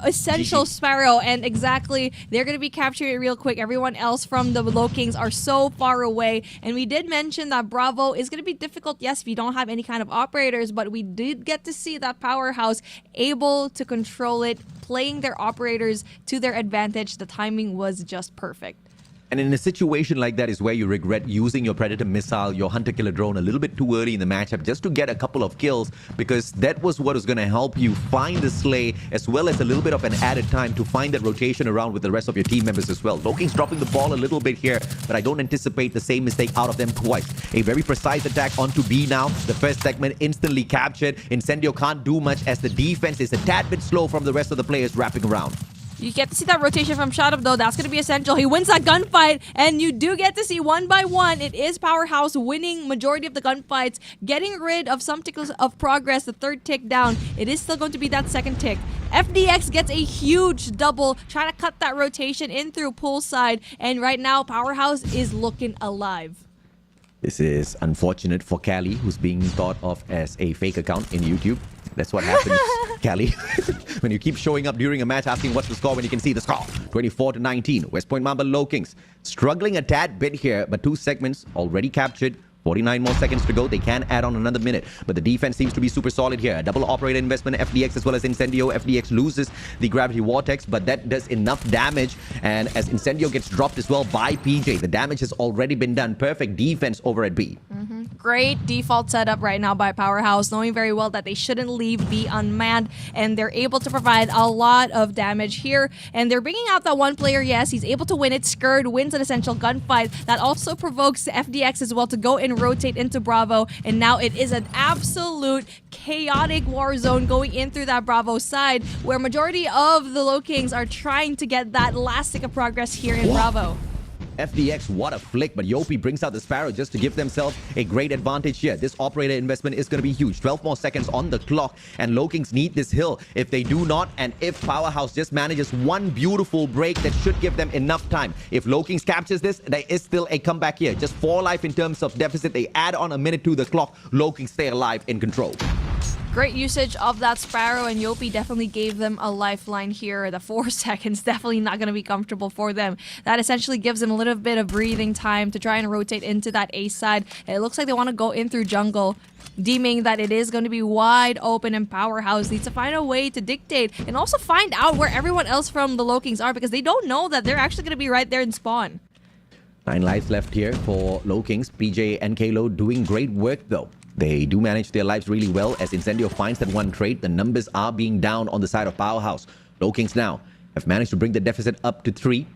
essential Sparrow. And exactly, they're going to be capturing it real quick. Everyone else from the LOWKINGS are so far away. And we did mention that Bravo is going to be difficult, yes, if you don't have any kind of operators. But we did get to see that Powerhouse able to control it, playing their operators to their advantage. The timing was just perfect. And in a situation like that is where you regret using your Predator missile, your Hunter-Killer drone a little bit too early in the matchup just to get a couple of kills, because that was what was going to help you find the slay, as well as a little bit of an added time to find that rotation around with the rest of your team members as well. LOWKINGS dropping the ball a little bit here, but I don't anticipate the same mistake out of them twice. A very precise attack onto B now. The first segment instantly captured. Incendio can't do much as the defense is a tad bit slow from the rest of the players wrapping around. You get to see that rotation from Shadab, though. That's going to be essential. He wins that gunfight, and you do get to see one by one. It is Powerhouse winning majority of the gunfights, getting rid of some tickles of progress. The third tick down. It is still going to be that second tick. FDX gets a huge double, trying to cut that rotation in through poolside, and right now Powerhouse is looking alive. This is unfortunate for Callie, who's being thought of as a fake account in YouTube. That's what happens, Callie, when you keep showing up during a match asking what's the score when you can see the score. 24-19. West Point Mamba LOWKINGS struggling a tad bit here, but 2 segments already captured. 49 more seconds to go. They can add on another minute, but the defense seems to be super solid here. A double operator investment, FDX as well as Incendio. FDX loses the Gravity Vortex, but that does enough damage. And as Incendio gets dropped as well by PJ, the damage has already been done. Perfect defense over at B. Great default setup right now by Powerhouse, knowing very well that they shouldn't leave B unmanned, and they're able to provide a lot of damage here. And they're bringing out that one player, yes, he's able to win it. Skurd wins an essential gunfight. That also provokes FDX as well to go and rotate into Bravo, and now it is an absolute chaotic war zone going in through that Bravo side, where majority of the LOWKINGS are trying to get that last tick of progress here in Bravo. FDX, what a flick, but Yopi brings out the Sparrow just to give themselves a great advantage here. This operator investment is going to be huge. 12 more seconds on the clock, and LOWKINGS need this hill. If they do not, and if Powerhouse just manages one beautiful break, that should give them enough time. If LOWKINGS captures this, there is still a comeback here. Just 4 life in terms of deficit. They add on a minute to the clock. LOWKINGS stay alive in control. Great usage of that Sparrow, and Yopi definitely gave them a lifeline here. The 4 seconds definitely not going to be comfortable for them. That essentially gives them a little bit of breathing time to try and rotate into that A side. And it looks like they want to go in through jungle, deeming that it is going to be wide open, and Powerhouse needs to find a way to dictate and also find out where everyone else from the LOWKINGS are, because they don't know that they're actually going to be right there in spawn. 9 lives left here for LOWKINGS. PJ and Kalo doing great work though. They do manage their lives really well as Incendio finds that one trade. The numbers are being down on the side of Powerhouse. LOWKINGS now have managed to bring the deficit up to 3.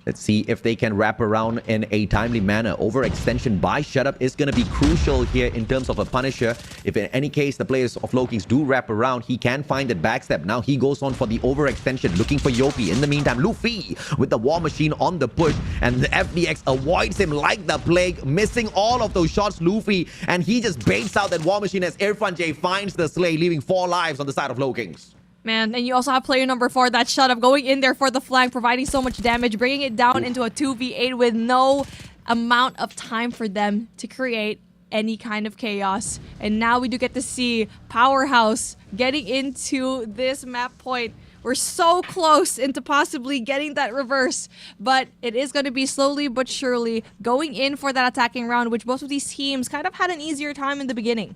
Let's see if they can wrap around in a timely manner. Overextension by Shutup is going to be crucial here in terms of a punisher. If in any case the players of LOWKINGS do wrap around, he can find that backstep. Now he goes on for the overextension, looking for Yopi. In the meantime, Luffy with the War Machine on the push, and the FDX avoids him like the plague, missing all of those shots, Luffy, and he just baits out that War Machine as Irfan J finds the Slay, leaving 4 lives on the side of LOWKINGS. Man, and you also have player number 4, that Shutup, going in there for the flank, providing so much damage, bringing it down into a 2v8 with no amount of time for them to create any kind of chaos. And now we do get to see Powerhouse getting into this map point. We're so close into possibly getting that reverse, but it is going to be slowly but surely going in for that attacking round, which both of these teams kind of had an easier time in the beginning.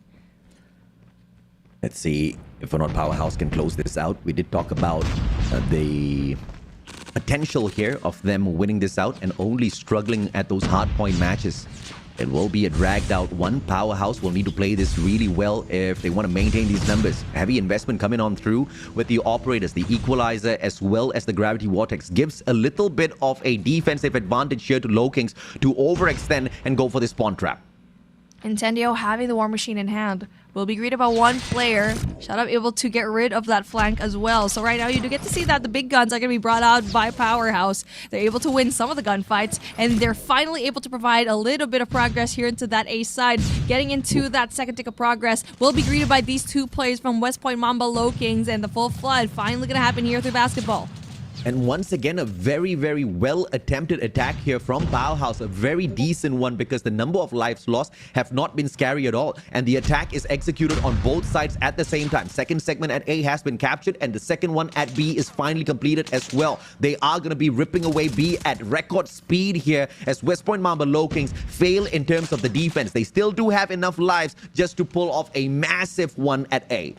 Let's see if or not Powerhouse can close this out. We did talk about the potential here of them winning this out and only struggling at those hardpoint matches. It will be a dragged out one. Powerhouse will need to play this really well if they want to maintain these numbers. Heavy investment coming on through with the operators, the equalizer, as well as the gravity vortex gives a little bit of a defensive advantage here to LOWKINGS to overextend and go for this spawn trap. Incendio having the War Machine in hand will be greeted by one player. Shutup able to get rid of that flank as well. So right now you do get to see that the big guns are going to be brought out by Powerhouse. They're able to win some of the gunfights, and they're finally able to provide a little bit of progress here into that A side. Getting into that second tick of progress will be greeted by these 2 players from West Point Mamba LOWKINGS, and the full flood finally going to happen here through basketball. And once again, a very, very well-attempted attack here from Powerhouse. A very decent one because the number of lives lost have not been scary at all. And the attack is executed on both sides at the same time. Second segment at A has been captured, and the second one at B is finally completed as well. They are going to be ripping away B at record speed here as West Point Mamba LOWKINGS fail in terms of the defense. They still do have enough lives just to pull off a massive one at A.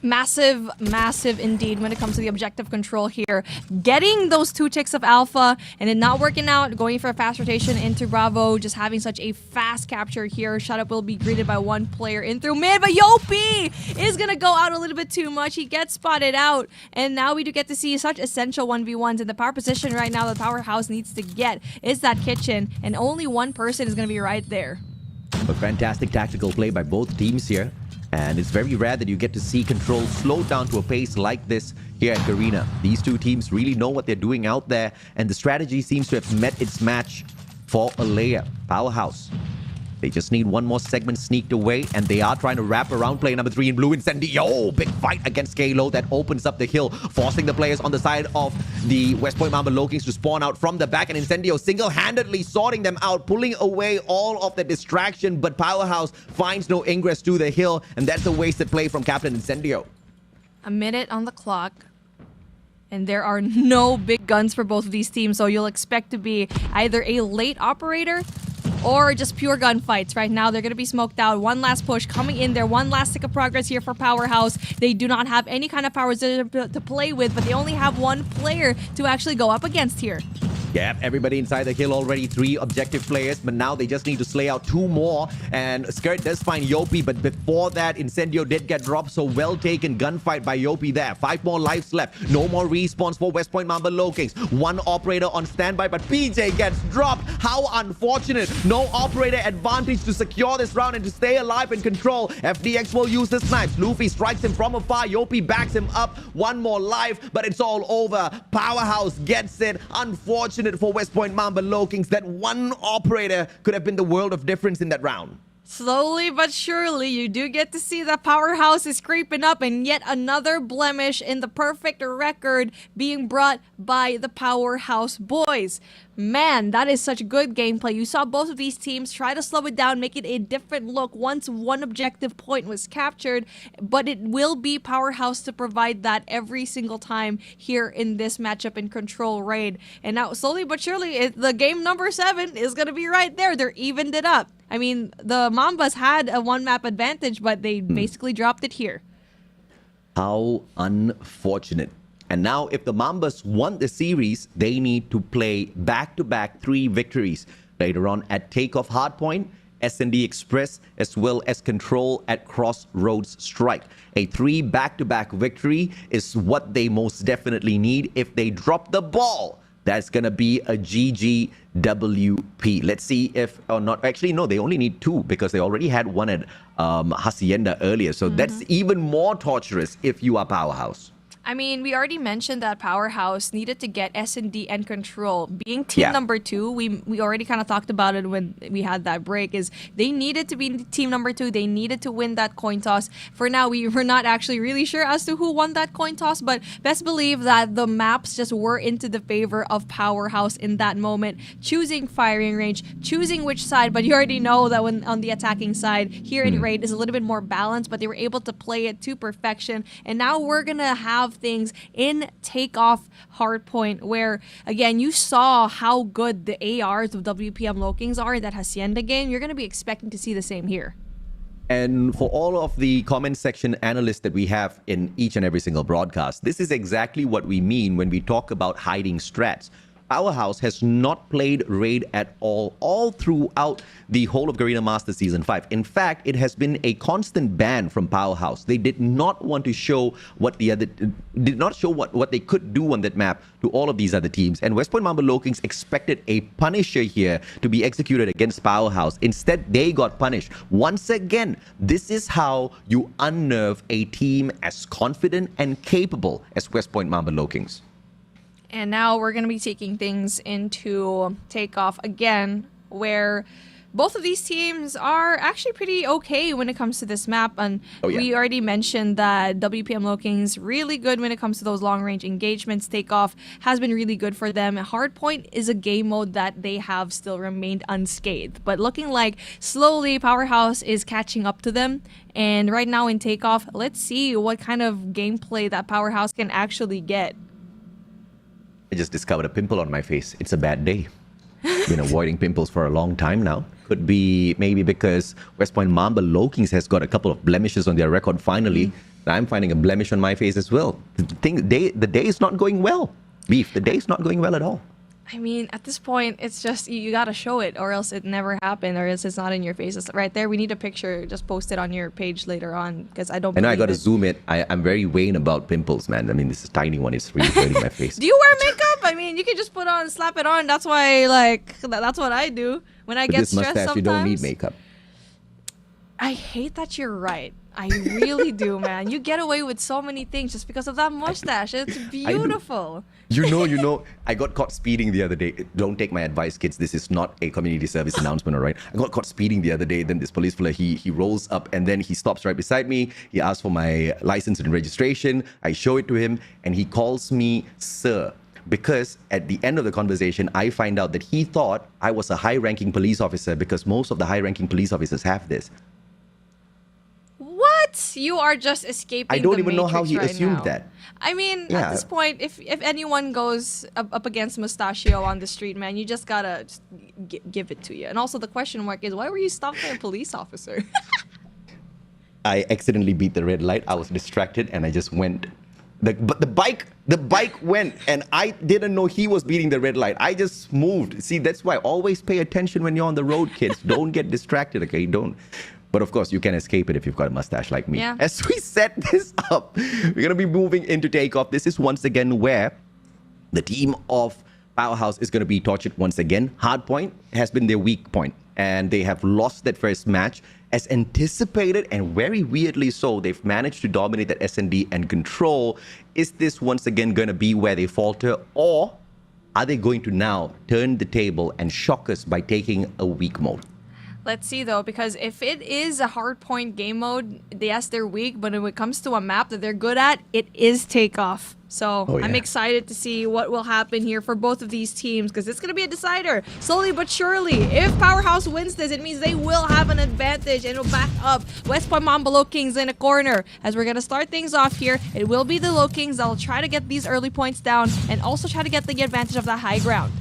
Massive, massive indeed when it comes to the objective control here. Getting those 2 ticks of alpha and it not working out, going for a fast rotation into Bravo, just having such a fast capture here. Shutup will be greeted by one player in through mid, but Yopi is going to go out a little bit too much. He gets spotted out, and now we do get to see such essential 1v1s in the power position right now that Powerhouse needs to get is that kitchen, and only one person is going to be right there. A fantastic tactical play by both teams here. And it's very rare that you get to see control slow down to a pace like this here at Garena. These 2 teams really know what they're doing out there, and the strategy seems to have met its match for a layup. Powerhouse, they just need one more segment sneaked away, and they are trying to wrap around player number 3 in blue. Incendio, big fight against Kalo that opens up the hill, forcing the players on the side of the West Point Mamba LOWKINGS to spawn out from the back, and Incendio single-handedly sorting them out, pulling away all of the distraction, but Powerhouse finds no ingress to the hill, and that's a wasted play from Captain Incendio. A minute on the clock, and there are no big guns for both of these teams, so you'll expect to be either a late operator or just pure gunfights. Right now, they're going to be smoked out. One last push coming in there. One last tick of progress here for Powerhouse. They do not have any kind of power to play with, but they only have one player to actually go up against here. Yeah, everybody inside the hill already. 3 objective players, but now they just need to slay out 2 more. And Skirt does find Yopi, but before that, Incendio did get dropped. So well taken gunfight by Yopi there. 5 more lives left. No more respawns for West Point Mamba LOWKINGS. 1 operator on standby, but PJ gets dropped. How unfortunate. No operator advantage to secure this round and to stay alive and control. FDX will use the snipes. Luffy strikes him from afar. Yopi backs him up. 1 more life, but it's all over. Powerhouse gets it. Unfortunate for West Point Mamba LOWKINGS. That 1 operator could have been the world of difference in that round. Slowly but surely, you do get to see that Powerhouse is creeping up, and yet another blemish in the perfect record being brought by the Powerhouse boys. Man, that is such good gameplay. You saw both of these teams try to slow it down, make it a different look once one objective point was captured, but it will be Powerhouse to provide that every single time here in this matchup in Control Raid. And now, slowly but surely, the game number 7 is going to be right there. They're evened it up. I mean, the Mambas had a 1-map advantage, but they basically dropped it here. How unfortunate. And now, if the Mambas want the series, they need to play back-to-back 3 victories later on at Takeoff Hardpoint S&D Express, as well as Control at Crossroads Strike. A 3 back-to-back victory is what they most definitely need. If they drop the ball, that's going to be a GGWP. Let's see if or not. Actually, no, they only need 2 because they already had one at Hacienda earlier. So that's even more torturous if you are Powerhouse. I mean, we already mentioned that Powerhouse needed to get S&D and Control. Being team number 2, we already kind of talked about it when we had that break, is they needed to be team number 2. They needed to win that coin toss. For now, we're not actually really sure as to who won that coin toss, but best believe that the maps just were into the favor of Powerhouse in that moment, choosing firing range, choosing which side, but you already know that when on the attacking side, here in Raid is a little bit more balanced, but they were able to play it to perfection. And now we're going to have things in Takeoff Hardpoint, where again you saw how good the ARs of WPM LOWKINGS are in that Hacienda game. You're going to be expecting to see the same here. And for all of the comment section analysts that we have in each and every single broadcast, this is exactly what we mean when we talk about hiding strats. Powerhouse has not played Raid at all throughout the whole of Garena Masters Season 5. In fact, it has been a constant ban from Powerhouse. They did not want to show what what they could do on that map to all of these other teams. And West Point Mamba LOWKINGS expected a punisher here to be executed against Powerhouse. Instead, they got punished. Once again, this is how you unnerve a team as confident and capable as West Point Mamba LOWKINGS. And now we're going to be taking things into Takeoff again, where both of these teams are actually pretty okay when it comes to this map. And we already mentioned that WPM LOWKINGS really good when it comes to those long-range engagements. Takeoff has been really good for them. Hardpoint is a game mode that they have still remained unscathed. But looking like slowly Powerhouse is catching up to them. And right now in Takeoff, let's see what kind of gameplay that Powerhouse can actually get. I just discovered a pimple on my face. It's a bad day. Been avoiding pimples for a long time now. Could be maybe because West Point Mamba LOWKINGS has got a couple of blemishes on their record finally. I'm finding a blemish on my face as well. The day is not going well. Beef, the day is not going well at all. I mean, at this point, it's just you got to show it, or else it never happened, or else it's not in your face. It's right there. We need a picture. Just post it on your page later on, because I don't. I know I got to zoom it. I'm very vain about pimples, man. I mean, this is tiny one. It's really hurting my face. Do you wear makeup? I mean, you can just slap it on. That's why, that's what I do when I get stressed. Sometimes you don't need makeup. I hate that you're right. I really do, man. You get away with so many things just because of that mustache. It's beautiful. You know, I got caught speeding the other day. Don't take my advice, kids. This is not a community service announcement, all right? I got caught speeding the other day. Then this police fella, he rolls up and then he stops right beside me. He asks for my license and registration. I show it to him and he calls me sir. Because at the end of the conversation, I find out that he thought I was a high-ranking police officer because most of the high-ranking police officers have this. What? You are just escaping I don't the even know how Matrix he right assumed now. that. I mean, at this point, if anyone goes up against Mustachio on the street, man, you just gotta give it to you. And also the question mark is, why were you stopped by a police officer? I accidentally beat the red light. I was distracted and I just went. But the bike went and I didn't know he was beating the red light. I just moved. See, that's why always pay attention when you're on the road, kids. Don't get distracted, okay? Don't. But of course, you can escape it if you've got a mustache like me. Yeah. As we set this up, we're going to be moving into Takeoff. This is once again where the team of Powerhouse is going to be tortured once again. Hardpoint has been their weak point, and they have lost that first match. As anticipated, and very weirdly so, they've managed to dominate that S&D and Control. Is this once again going to be where they falter, or are they going to now turn the table and shock us by taking a weak mode? Let's see, though, because if it is a hardpoint game mode, yes, they're weak, but when it comes to a map that they're good at, it is Takeoff. So I'm excited to see what will happen here for both of these teams, because it's going to be a decider, slowly but surely. If Powerhouse wins this, it means they will have an advantage, and it'll back up West Point Mamba LOWKINGS in a corner. As we're going to start things off here, it will be the LOWKINGS that will try to get these early points down, and also try to get the advantage of that high ground.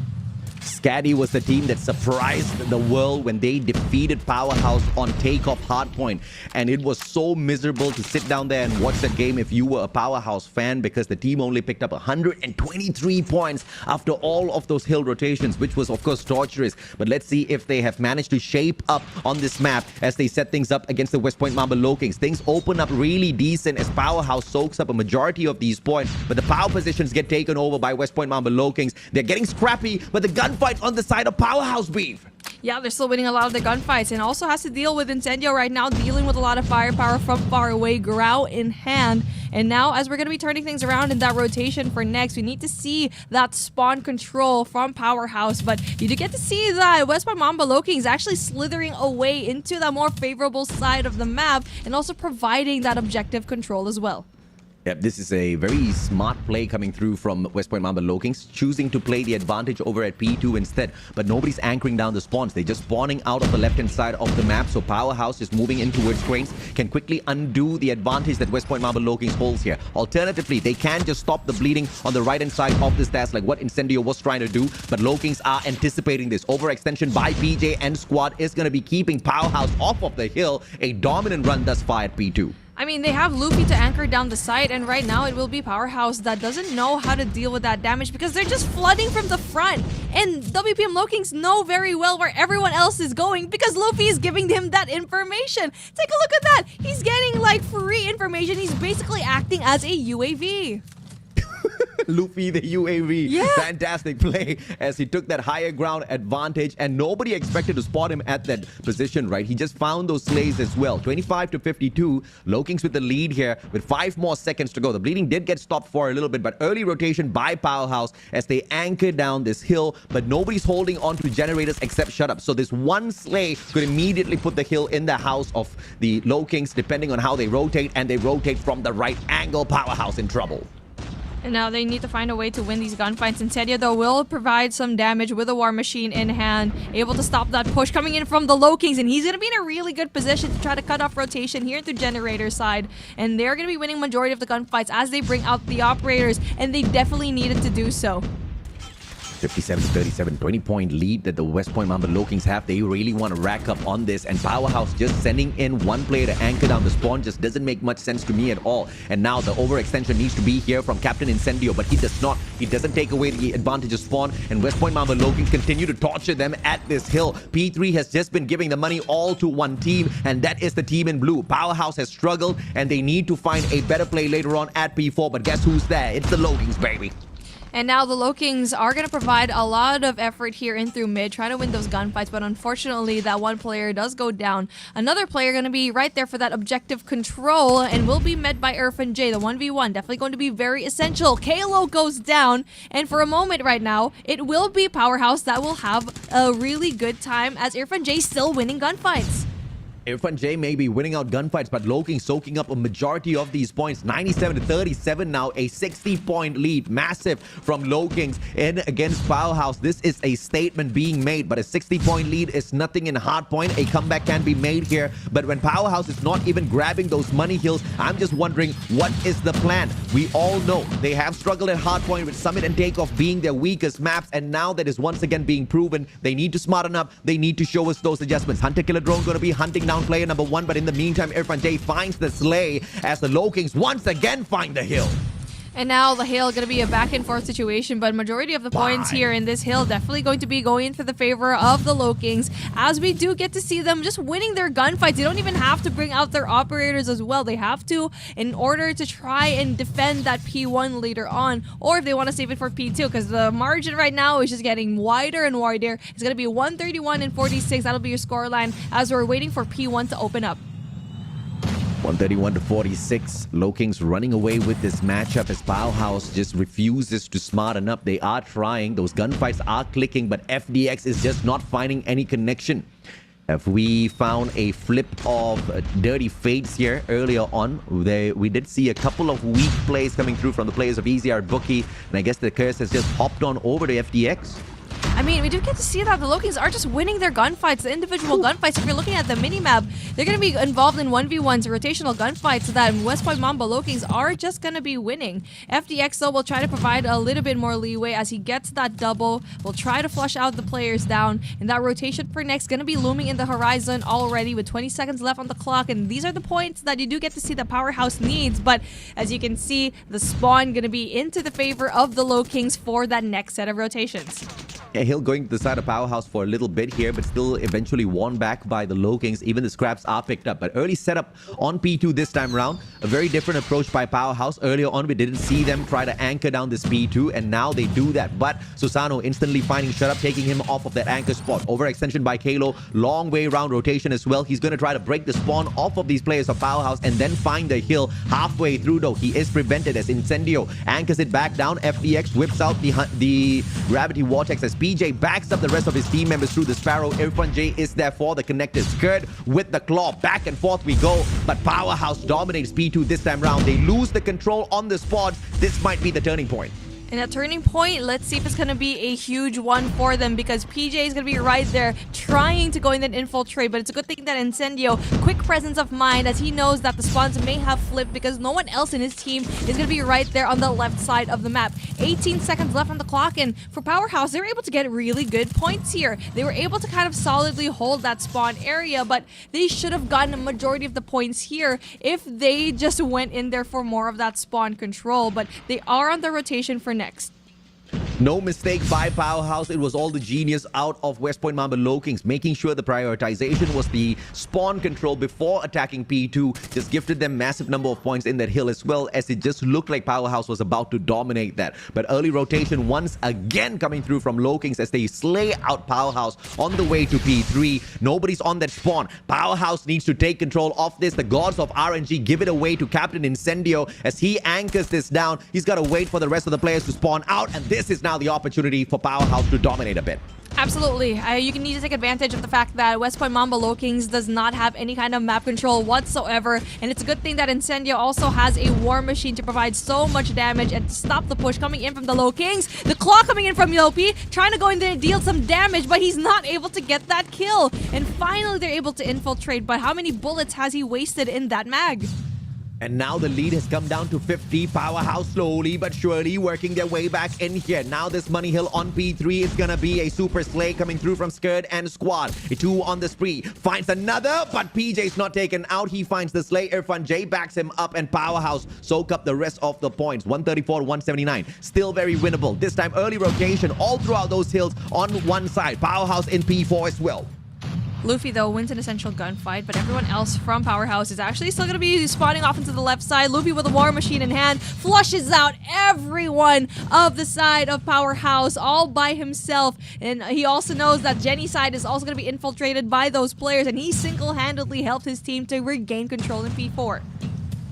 Scaddy was the team that surprised the world when they defeated Powerhouse on takeoff Hardpoint. And it was so miserable to sit down there and watch that game if you were a Powerhouse fan, because the team only picked up 123 points after all of those hill rotations, which was of course torturous. But let's see if they have managed to shape up on this map as they set things up against the West Point Mamba LOWKINGS. Things open up really decent as Powerhouse soaks up a majority of these points, but the power positions get taken over by West Point Mamba LOWKINGS. They're getting scrappy, but the gunfight on the side of Powerhouse, Beef. Yeah, they're still winning a lot of the gunfights, and also has to deal with Incendio right now, dealing with a lot of firepower from far away, Grau in hand. And now, as we're going to be turning things around in that rotation for next, we need to see that spawn control from Powerhouse. But you do get to see that West Point Mamba LOWKINGS actually slithering away into the more favorable side of the map, and also providing that objective control as well. Yep, this is a very smart play coming through from West Point Mamba LOWKINGS, choosing to play the advantage over at P2 instead. But nobody's anchoring down the spawns. They're just spawning out of the left-hand side of the map. So Powerhouse is moving in towards cranes, can quickly undo the advantage that West Point Mamba LOWKINGS holds here. Alternatively, they can just stop the bleeding on the right-hand side of the stairs like what Incendio was trying to do. But LOWKINGS are anticipating this. Overextension by PJ and squad is going to be keeping Powerhouse off of the hill. A dominant run thus far at P2. I mean, they have Luffy to anchor down the site, and right now it will be Powerhouse that doesn't know how to deal with that damage because they're just flooding from the front. And WPM LOWKINGS know very well where everyone else is going because Luffy is giving them that information. Take a look at that. He's getting like free information. He's basically acting as a UAV. Luffy the UAV. Yeah. Fantastic play as he took that higher ground advantage, and nobody expected to spot him at that position, right? He just found those slays as well. 25 to 52. LOWKINGS with the lead here with 5 more seconds to go. The bleeding did get stopped for a little bit, but early rotation by Powerhouse as they anchor down this hill, but nobody's holding on to generators except Shut Up. So this one slay could immediately put the hill in the house of the LOWKINGS depending on how they rotate, and they rotate from the right angle. Powerhouse in trouble. And now they need to find a way to win these gunfights. Incendio, though, will provide some damage with a War Machine in hand, able to stop that push coming in from the LOWKINGS, and he's going to be in a really good position to try to cut off rotation here into Generator side. And they're going to be winning majority of the gunfights as they bring out the operators, and they definitely needed to do so. 57 to 37, 20-point lead that the West Point Mamba LOWKINGS have. They really want to rack up on this, and Powerhouse just sending in one player to anchor down the spawn just doesn't make much sense to me at all. And now the overextension needs to be here from Captain Incendio, but he does not. He doesn't take away the advantage of spawn, and West Point Mamba LOWKINGS continue to torture them at this hill. P3 has just been giving the money all to one team, and that is the team in blue. Powerhouse has struggled, and they need to find a better play later on at P4, but guess who's there? It's the LOWKINGS, baby. And now the LOWKINGS are going to provide a lot of effort here in through mid, trying to win those gunfights, but unfortunately that one player does go down. Another player going to be right there for that objective control and will be met by Irfan J. The 1v1 definitely going to be very essential. Kalo goes down, and for a moment right now, it will be Powerhouse that will have a really good time as Irfan J still winning gunfights. Irfan J may be winning out gunfights, but LOWKINGS soaking up a majority of these points. 97 to 37 now, a 60-point lead. Massive from LOWKINGS in against Powerhouse. This is a statement being made, but a 60-point lead is nothing in Hardpoint. A comeback can be made here, but when Powerhouse is not even grabbing those money hills, I'm just wondering, what is the plan? We all know they have struggled at Hardpoint with Summit and Takeoff being their weakest maps, and now that is once again being proven. They need to smarten up. They need to show us those adjustments. Hunter Killer Drone going to be hunting down player number 1, but in the meantime, Irfan J finds the slay as the LOWKINGS once again find the hill. And now the hill going to be a back and forth situation, but majority of the points here in this hill definitely going to be going for the favor of the LOWKINGS, as we do get to see them just winning their gunfights. They don't even have to bring out their operators as well. They have to in order to try and defend that P1 later on, or if they want to save it for P2, because the margin right now is just getting wider and wider. It's going to be 131 and 46. That'll be your scoreline as we're waiting for P1 to open up. 131 to 46. LOWKINGS running away with this matchup as Powerhouse just refuses to smarten up. They are trying. Those gunfights are clicking, but FDX is just not finding any connection. Have we found a flip of dirty fades here earlier on? We did see a couple of weak plays coming through from the players of EZR BOOKY, and I guess the curse has just hopped on over to FDX. I mean, we do get to see that the LOWKINGS are just winning their gunfights, the individual gunfights. If you're looking at the minimap, they're going to be involved in 1v1s, rotational gunfights that West Point Mamba LOWKINGS are just going to be winning. FDX, though, will try to provide a little bit more leeway as he gets that double. Will try to flush out the players down. And that rotation for next going to be looming in the horizon already with 20 seconds left on the clock. And these are the points that you do get to see that Powerhouse needs. But as you can see, the spawn going to be into the favor of the LOWKINGS for that next set of rotations. Yeah, Hill going to the side of Powerhouse for a little bit here, but still eventually won back by the LOWKINGS. Even the scraps are picked up. But early setup on P2 this time around. A very different approach by Powerhouse. Earlier on, we didn't see them try to anchor down this P2, and now they do that. But Susano instantly finding Shut Up, taking him off of that anchor spot. Overextension by Kalo. Long way around rotation as well. He's going to try to break the spawn off of these players of Powerhouse and then find the hill halfway through, though. He is prevented as Incendio anchors it back down. FDX whips out the gravity vortex as PJ backs up the rest of his team members through the Sparrow. Irfan J is there for the connected skirt with the claw. Back and forth we go, but Powerhouse dominates P2 this time round. They lose the control on the spot. This might be the turning point. And a turning point, let's see if it's going to be a huge one for them because PJ is going to be right there trying to go in and infiltrate. But it's a good thing that Incendio, quick presence of mind as he knows that the spawns may have flipped because no one else in his team is going to be right there on the left side of the map. 18 seconds left on the clock, and for Powerhouse, they were able to get really good points here. They were able to kind of solidly hold that spawn area, but they should have gotten a majority of the points here if they just went in there for more of that spawn control. But they are on the rotation for next. No mistake by Powerhouse. It was all the genius out of West Point Mamba LOWKINGS, making sure the prioritization was the spawn control before attacking P2. Just gifted them massive number of points in that hill as well, as it just looked like Powerhouse was about to dominate that. But early rotation once again coming through from LOWKINGS as they slay out Powerhouse on the way to P3. Nobody's on that spawn. Powerhouse needs to take control of this. The gods of RNG give it away to Captain Incendio as he anchors this down. He's got to wait for the rest of the players to spawn out, and this is now the opportunity for Powerhouse to dominate a bit. Absolutely. You can need to take advantage of the fact that West Point Mamba LOWKINGS does not have any kind of map control whatsoever. And it's a good thing that Incendio also has a War Machine to provide so much damage and to stop the push coming in from the LOWKINGS. The claw coming in from Yopi, trying to go in there and deal some damage, but he's not able to get that kill. And finally, they're able to infiltrate. But how many bullets has he wasted in that mag? And now the lead has come down to 50. Powerhouse slowly but surely working their way back in here. Now this Money Hill on P3 is gonna be a super slay coming through from Skirt and Squad. A 2 on the spree. Finds another, but PJ's not taken out. He finds the slay. Irfan J backs him up, and Powerhouse soak up the rest of the points. 134 to 179. Still very winnable. This time early rotation all throughout those hills on one side. Powerhouse in P4 as well. Luffy, though, wins an essential gunfight, but everyone else from Powerhouse is actually still going to be spawning off into the left side. Luffy with a War Machine in hand flushes out everyone of the side of Powerhouse all by himself. And he also knows that Jenny's side is also going to be infiltrated by those players, and he single-handedly helped his team to regain control in P4.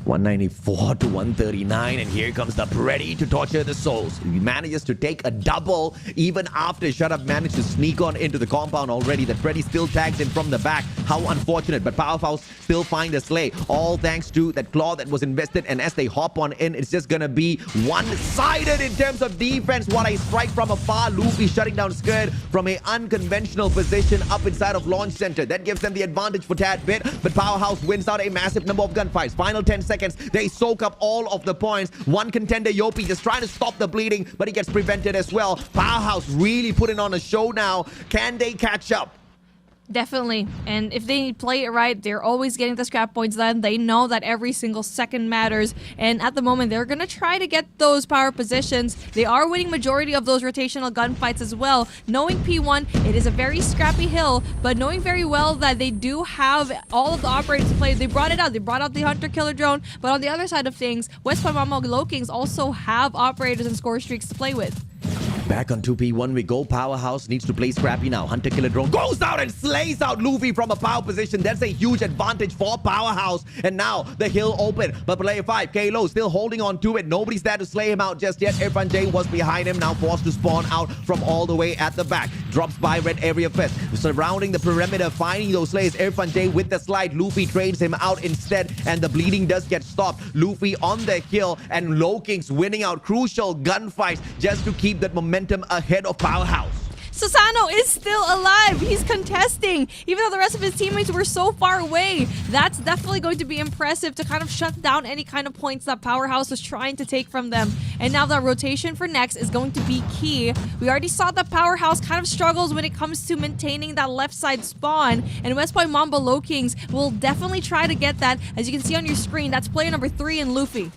194 to 139, and here comes the Pretty to torture the souls. He manages to take a double even after Shut Up managed to sneak on into the compound already. The Pretty still tags him from the back. How unfortunate, but Powerhouse still find a slay. All thanks to that claw that was invested, and as they hop on in, it's just gonna be one-sided in terms of defense. What a strike from afar. Luffy shutting down Skirt from a unconventional position up inside of Launch Center. That gives them the advantage for tad bit, but Powerhouse wins out a massive number of gunfights. Final 10 seconds. They soak up all of the points. One contender, Yopi, just trying to stop the bleeding, but he gets prevented as well. Powerhouse really putting on a show now. Can they catch up? Definitely. And if they play it right, they're always getting the scrap points then. They know that every single second matters. And at the moment, they're going to try to get those power positions. They are winning majority of those rotational gunfights as well. Knowing P1, it is a very scrappy hill, but knowing very well that they do have all of the operators to play. They brought it out. They brought out the Hunter Killer Drone. But on the other side of things, West Point Mamba LOWKINGS also have operators and score streaks to play with. Back on 2P1 we go. Powerhouse needs to play scrappy now. Hunter Killer Drone goes out and slays out Luffy from a power position. That's a huge advantage for Powerhouse. And now the hill open. But player 5, Kalo, still holding on to it. Nobody's there to slay him out just yet. Irfan J was behind him. Now forced to spawn out from all the way at the back. Drops by Red Area Fest. Surrounding the perimeter, finding those slays. Irfan J with the slide. Luffy trades him out instead. And the bleeding does get stopped. Luffy on the hill. And LOWKINGS winning out crucial gunfights just to keep that momentum ahead of Powerhouse. Susano is still alive. He's contesting, even though the rest of his teammates were so far away. That's definitely going to be impressive to kind of shut down any kind of points that Powerhouse was trying to take from them. And now the rotation for next is going to be key. We already saw that Powerhouse kind of struggles when it comes to maintaining that left side spawn. And West Point Mamba LOWKINGS will definitely try to get that. As you can see on your screen, that's player number 3 in Luffy.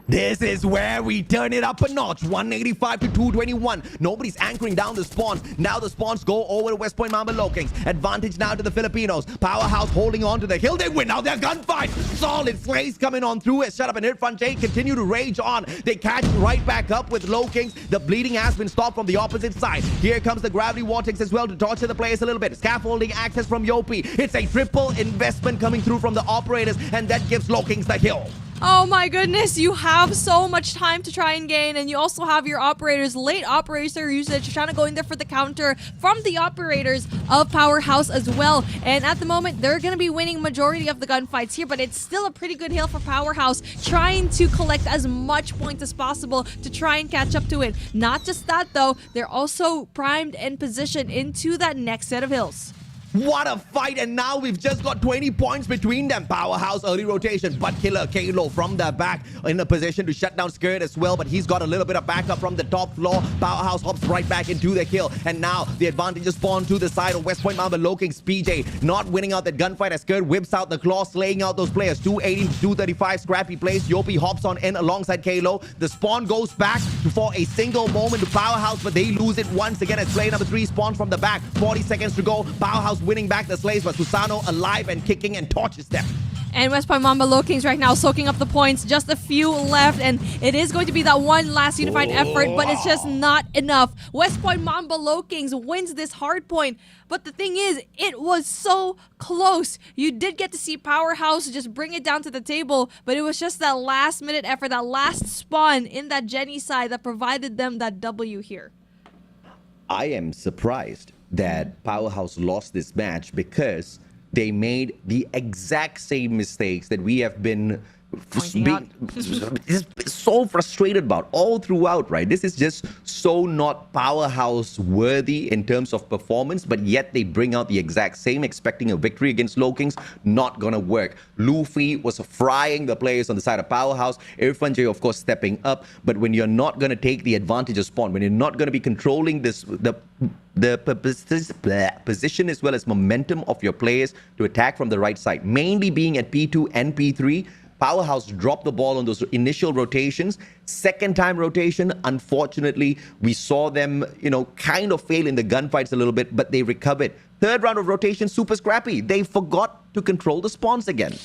This is where we turn it up a notch. 185 to 221. Nobody's anchoring down the spawns. Now the spawns go over to West Point Mamba LOWKINGS. Advantage now to the Filipinos. Powerhouse holding on to the hill. They win now their gunfight. Solid slays coming on through as Shut Up and Irfan continue to rage on. They catch right back up with LOWKINGS. The bleeding has been stopped from the opposite side. Here comes the gravity vortex as well to torture the players a little bit. Scaffolding access from Yopi. It's a triple investment coming through from the operators, and that gives LOWKINGS the hill. Oh my goodness, you have so much time to try and gain, and you also have your operators, late operator usage, trying to go in there for the counter from the operators of Powerhouse as well. And at the moment, they're going to be winning majority of the gunfights here, but it's still a pretty good hill for Powerhouse, trying to collect as much points as possible to try and catch up to it. Not just that though, they're also primed and positioned into that next set of hills. What a fight, and now we've just got 20 points between them. Powerhouse early rotation, but killer Kalo from the back in a position to shut down Skirt as well, but he's got a little bit of backup from the top floor. Powerhouse hops right back into the kill, and now the advantage is spawned to the side of West Point Mamba LOWKINGS. PJ not winning out that gunfight as Skirt whips out the claw, slaying out those players. 280 to 235, scrappy plays. Yopi hops on in alongside Kalo. The spawn goes back for a single moment to Powerhouse, but they lose it once again as player number 3 spawns from the back. 40 seconds to go. Powerhouse winning back the slays, but Susano alive and kicking and torches them. And West Point Mamba LOWKINGS right now soaking up the points. Just a few left, and it is going to be that one last unified effort, but it's just not enough. West Point Mamba LOWKINGS wins this hard point, but the thing is, it was so close. You did get to see Powerhouse just bring it down to the table, but it was just that last minute effort, that last spawn in that Jenny side that provided them that W here. I am surprised that Powerhouse lost this match because they made the exact same mistakes that we have been so frustrated about all throughout, right? This is just so not Powerhouse worthy in terms of performance, but yet they bring out the exact same, expecting a victory against LOWKINGS. Not gonna work. Luffy was frying the players on the side of Powerhouse. Irfan J, of course, stepping up, but when you're not gonna take the advantage of spawn, when you're not gonna be controlling this, the position as well as momentum of your players to attack from the right side, mainly being at P2 and P3, Powerhouse dropped the ball on those initial rotations. Second time rotation, unfortunately, we saw them, kind of fail in the gunfights a little bit, but they recovered. Third round of rotation, super scrappy. They forgot to control the spawns again.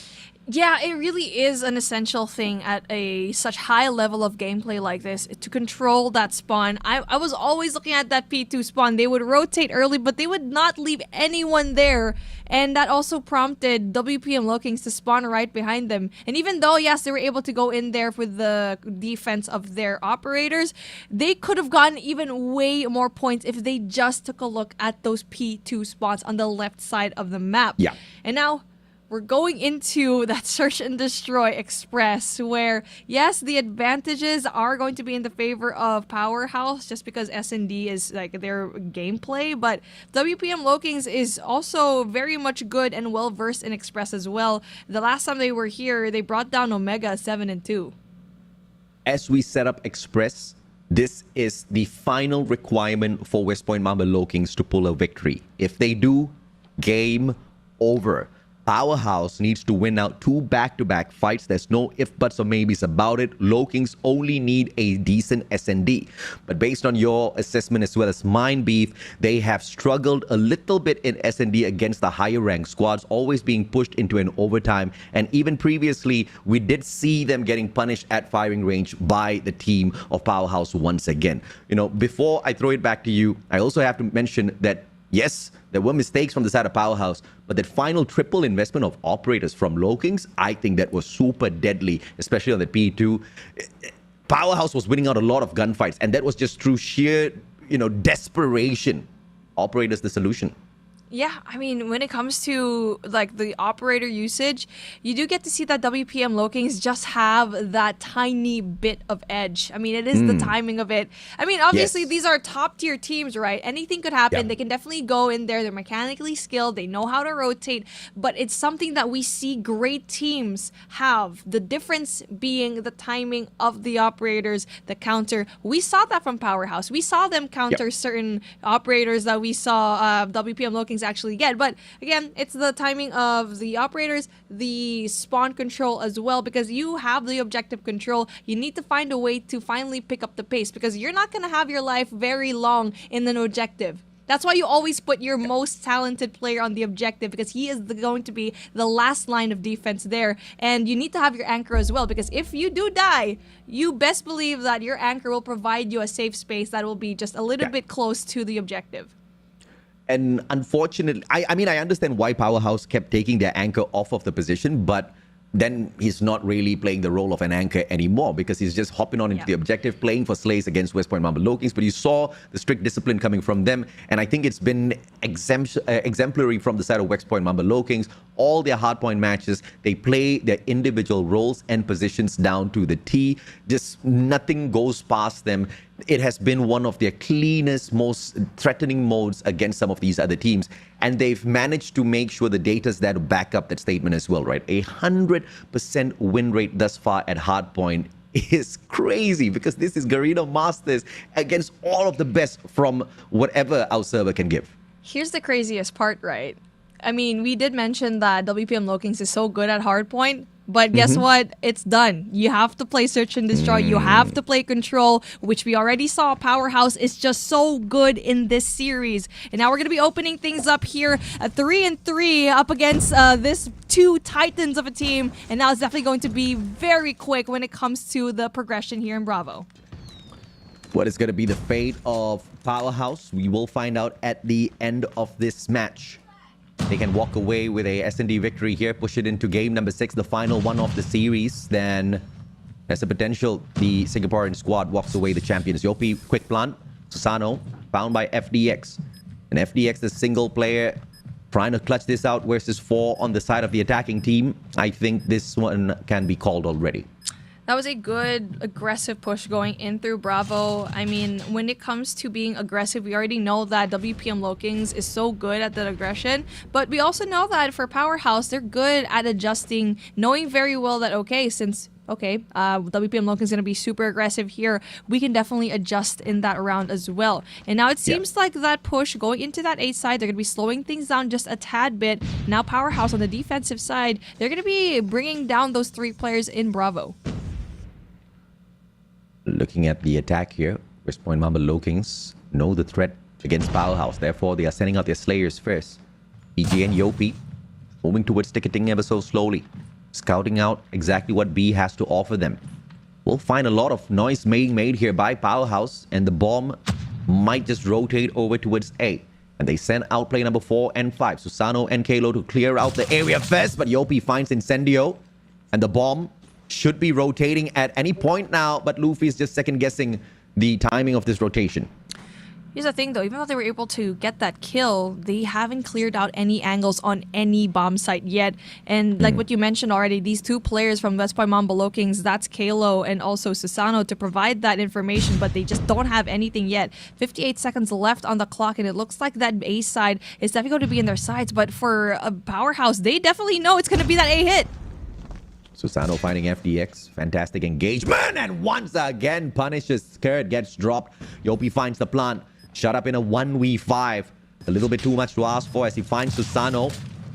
Yeah, it really is an essential thing at a such high level of gameplay like this to control that spawn. I was always looking at that P2 spawn. They would rotate early, but they would not leave anyone there. And that also prompted WPM LOWKINGS to spawn right behind them. And even though, yes, they were able to go in there with the defense of their operators, they could have gotten even way more points if they just took a look at those P2 spawns on the left side of the map. Yeah. And now we're going into that Search and Destroy Express where, yes, the advantages are going to be in the favor of Powerhouse just because S&D is like their gameplay, but WPM LOWKINGS is also very much good and well-versed in Express as well. The last time they were here, they brought down Omega 7-2. As we set up Express, this is the final requirement for West Point Mamba LOWKINGS to pull a victory. If they do, game over. Powerhouse needs to win out 2 back-to-back fights. There's no if, buts, or maybes about it. LOWKINGS only need a decent S&D. But based on your assessment as well as mine, Beef, they have struggled a little bit in S&D against the higher-ranked squads, always being pushed into an overtime. And even previously, we did see them getting punished at firing range by the team of Powerhouse once again. Before I throw it back to you, I also have to mention that yes, there were mistakes from the side of Powerhouse, but that final triple investment of operators from LOWKINGS, I think that was super deadly, especially on the P2. Powerhouse was winning out a lot of gunfights, and that was just through sheer, desperation. Operators, the solution. Yeah, I mean, when it comes to like the operator usage, you do get to see that WPM LOWKINGS just have that tiny bit of edge. I mean, it is the timing of it. I mean, obviously Yes. these are top tier teams, right? Anything could happen. Yeah. They can definitely go in there. They're mechanically skilled. They know how to rotate, but it's something that we see great teams have. The difference being the timing of the operators, the counter. We saw that from Powerhouse. We saw them counter certain operators that we saw WPM LOWKINGS actually get. But again, it's the timing of the operators, the spawn control as well, because you have the objective control. You need to find a way to finally pick up the pace because you're not going to have your life very long in an objective. That's why you always put your most talented player on the objective because he is going to be the last line of defense there. And you need to have your anchor as well because if you do die, you best believe that your anchor will provide you a safe space that will be just a little bit close to the objective. And unfortunately, I mean, I understand why Powerhouse kept taking their anchor off of the position, but then he's not really playing the role of an anchor anymore because he's just hopping on into the objective, playing for Slays against West Point Mamba LOWKINGS. But you saw the strict discipline coming from them, and I think it's been exemplary from the side of West Point Mamba LOWKINGS. All their hardpoint matches, they play their individual roles and positions down to the T. Just nothing goes past them. It has been one of their cleanest, most threatening modes against some of these other teams. And they've managed to make sure the data's there to back up that statement as well, right? 100% win rate thus far at Hardpoint is crazy because this is Garena Masters against all of the best from whatever our server can give. Here's the craziest part, right? I mean, we did mention that WPM LOWKINGS is so good at Hardpoint, but guess what? It's done. You have to play Search and Destroy. You have to play Control, which we already saw. Powerhouse is just so good in this series. And now we're going to be opening things up here at 3-3 up against this two titans of a team. And now it's definitely going to be very quick when it comes to the progression here in Bravo. What is going to be the fate of Powerhouse? We will find out at the end of this match. They can walk away with a S&D victory here, push it into game number 6, the final one of the series. Then there's a potential the Singaporean squad walks away the champions. Yopi, quick plant. Susano, found by FDX. And FDX, the single player, trying to clutch this out versus 4 on the side of the attacking team. I think this one can be called already. That was a good aggressive push going in through Bravo. I mean, when it comes to being aggressive, we already know that WPM LOWKINGS is so good at that aggression. But we also know that for Powerhouse, they're good at adjusting, knowing very well that, okay, since WPM LOWKINGS is going to be super aggressive here, we can definitely adjust in that round as well. And now it seems like that push going into that A side, they're going to be slowing things down just a tad bit. Now Powerhouse on the defensive side, they're going to be bringing down those 3 players in Bravo. Looking at the attack here, West Point Mamba LOWKINGS know the threat against Powerhouse. Therefore, they are sending out their Slayers first. EG and Yopi moving towards ticketing ever so slowly, scouting out exactly what B has to offer them. We'll find a lot of noise being made here by Powerhouse, and the bomb might just rotate over towards A. And they send out play number 4 and 5. Susano and Kalo to clear out the area first, but Yopi finds Incendio, and the bomb should be rotating at any point now, but Luffy is just second-guessing the timing of this rotation. Here's the thing, though. Even though they were able to get that kill, they haven't cleared out any angles on any bomb site yet. And like what you mentioned already, these 2 players from West Point Mamba LOWKINGS, that's Kalo and also Susano, to provide that information, but they just don't have anything yet. 58 seconds left on the clock, and it looks like that A side is definitely going to be in their sides. But for a Powerhouse, they definitely know it's going to be that A hit. Susano finding FDX. Fantastic engagement. And once again, punishes Skirt. Gets dropped. Yopi finds the plant. Shut up in a 1v5. A little bit too much to ask for as he finds Susano.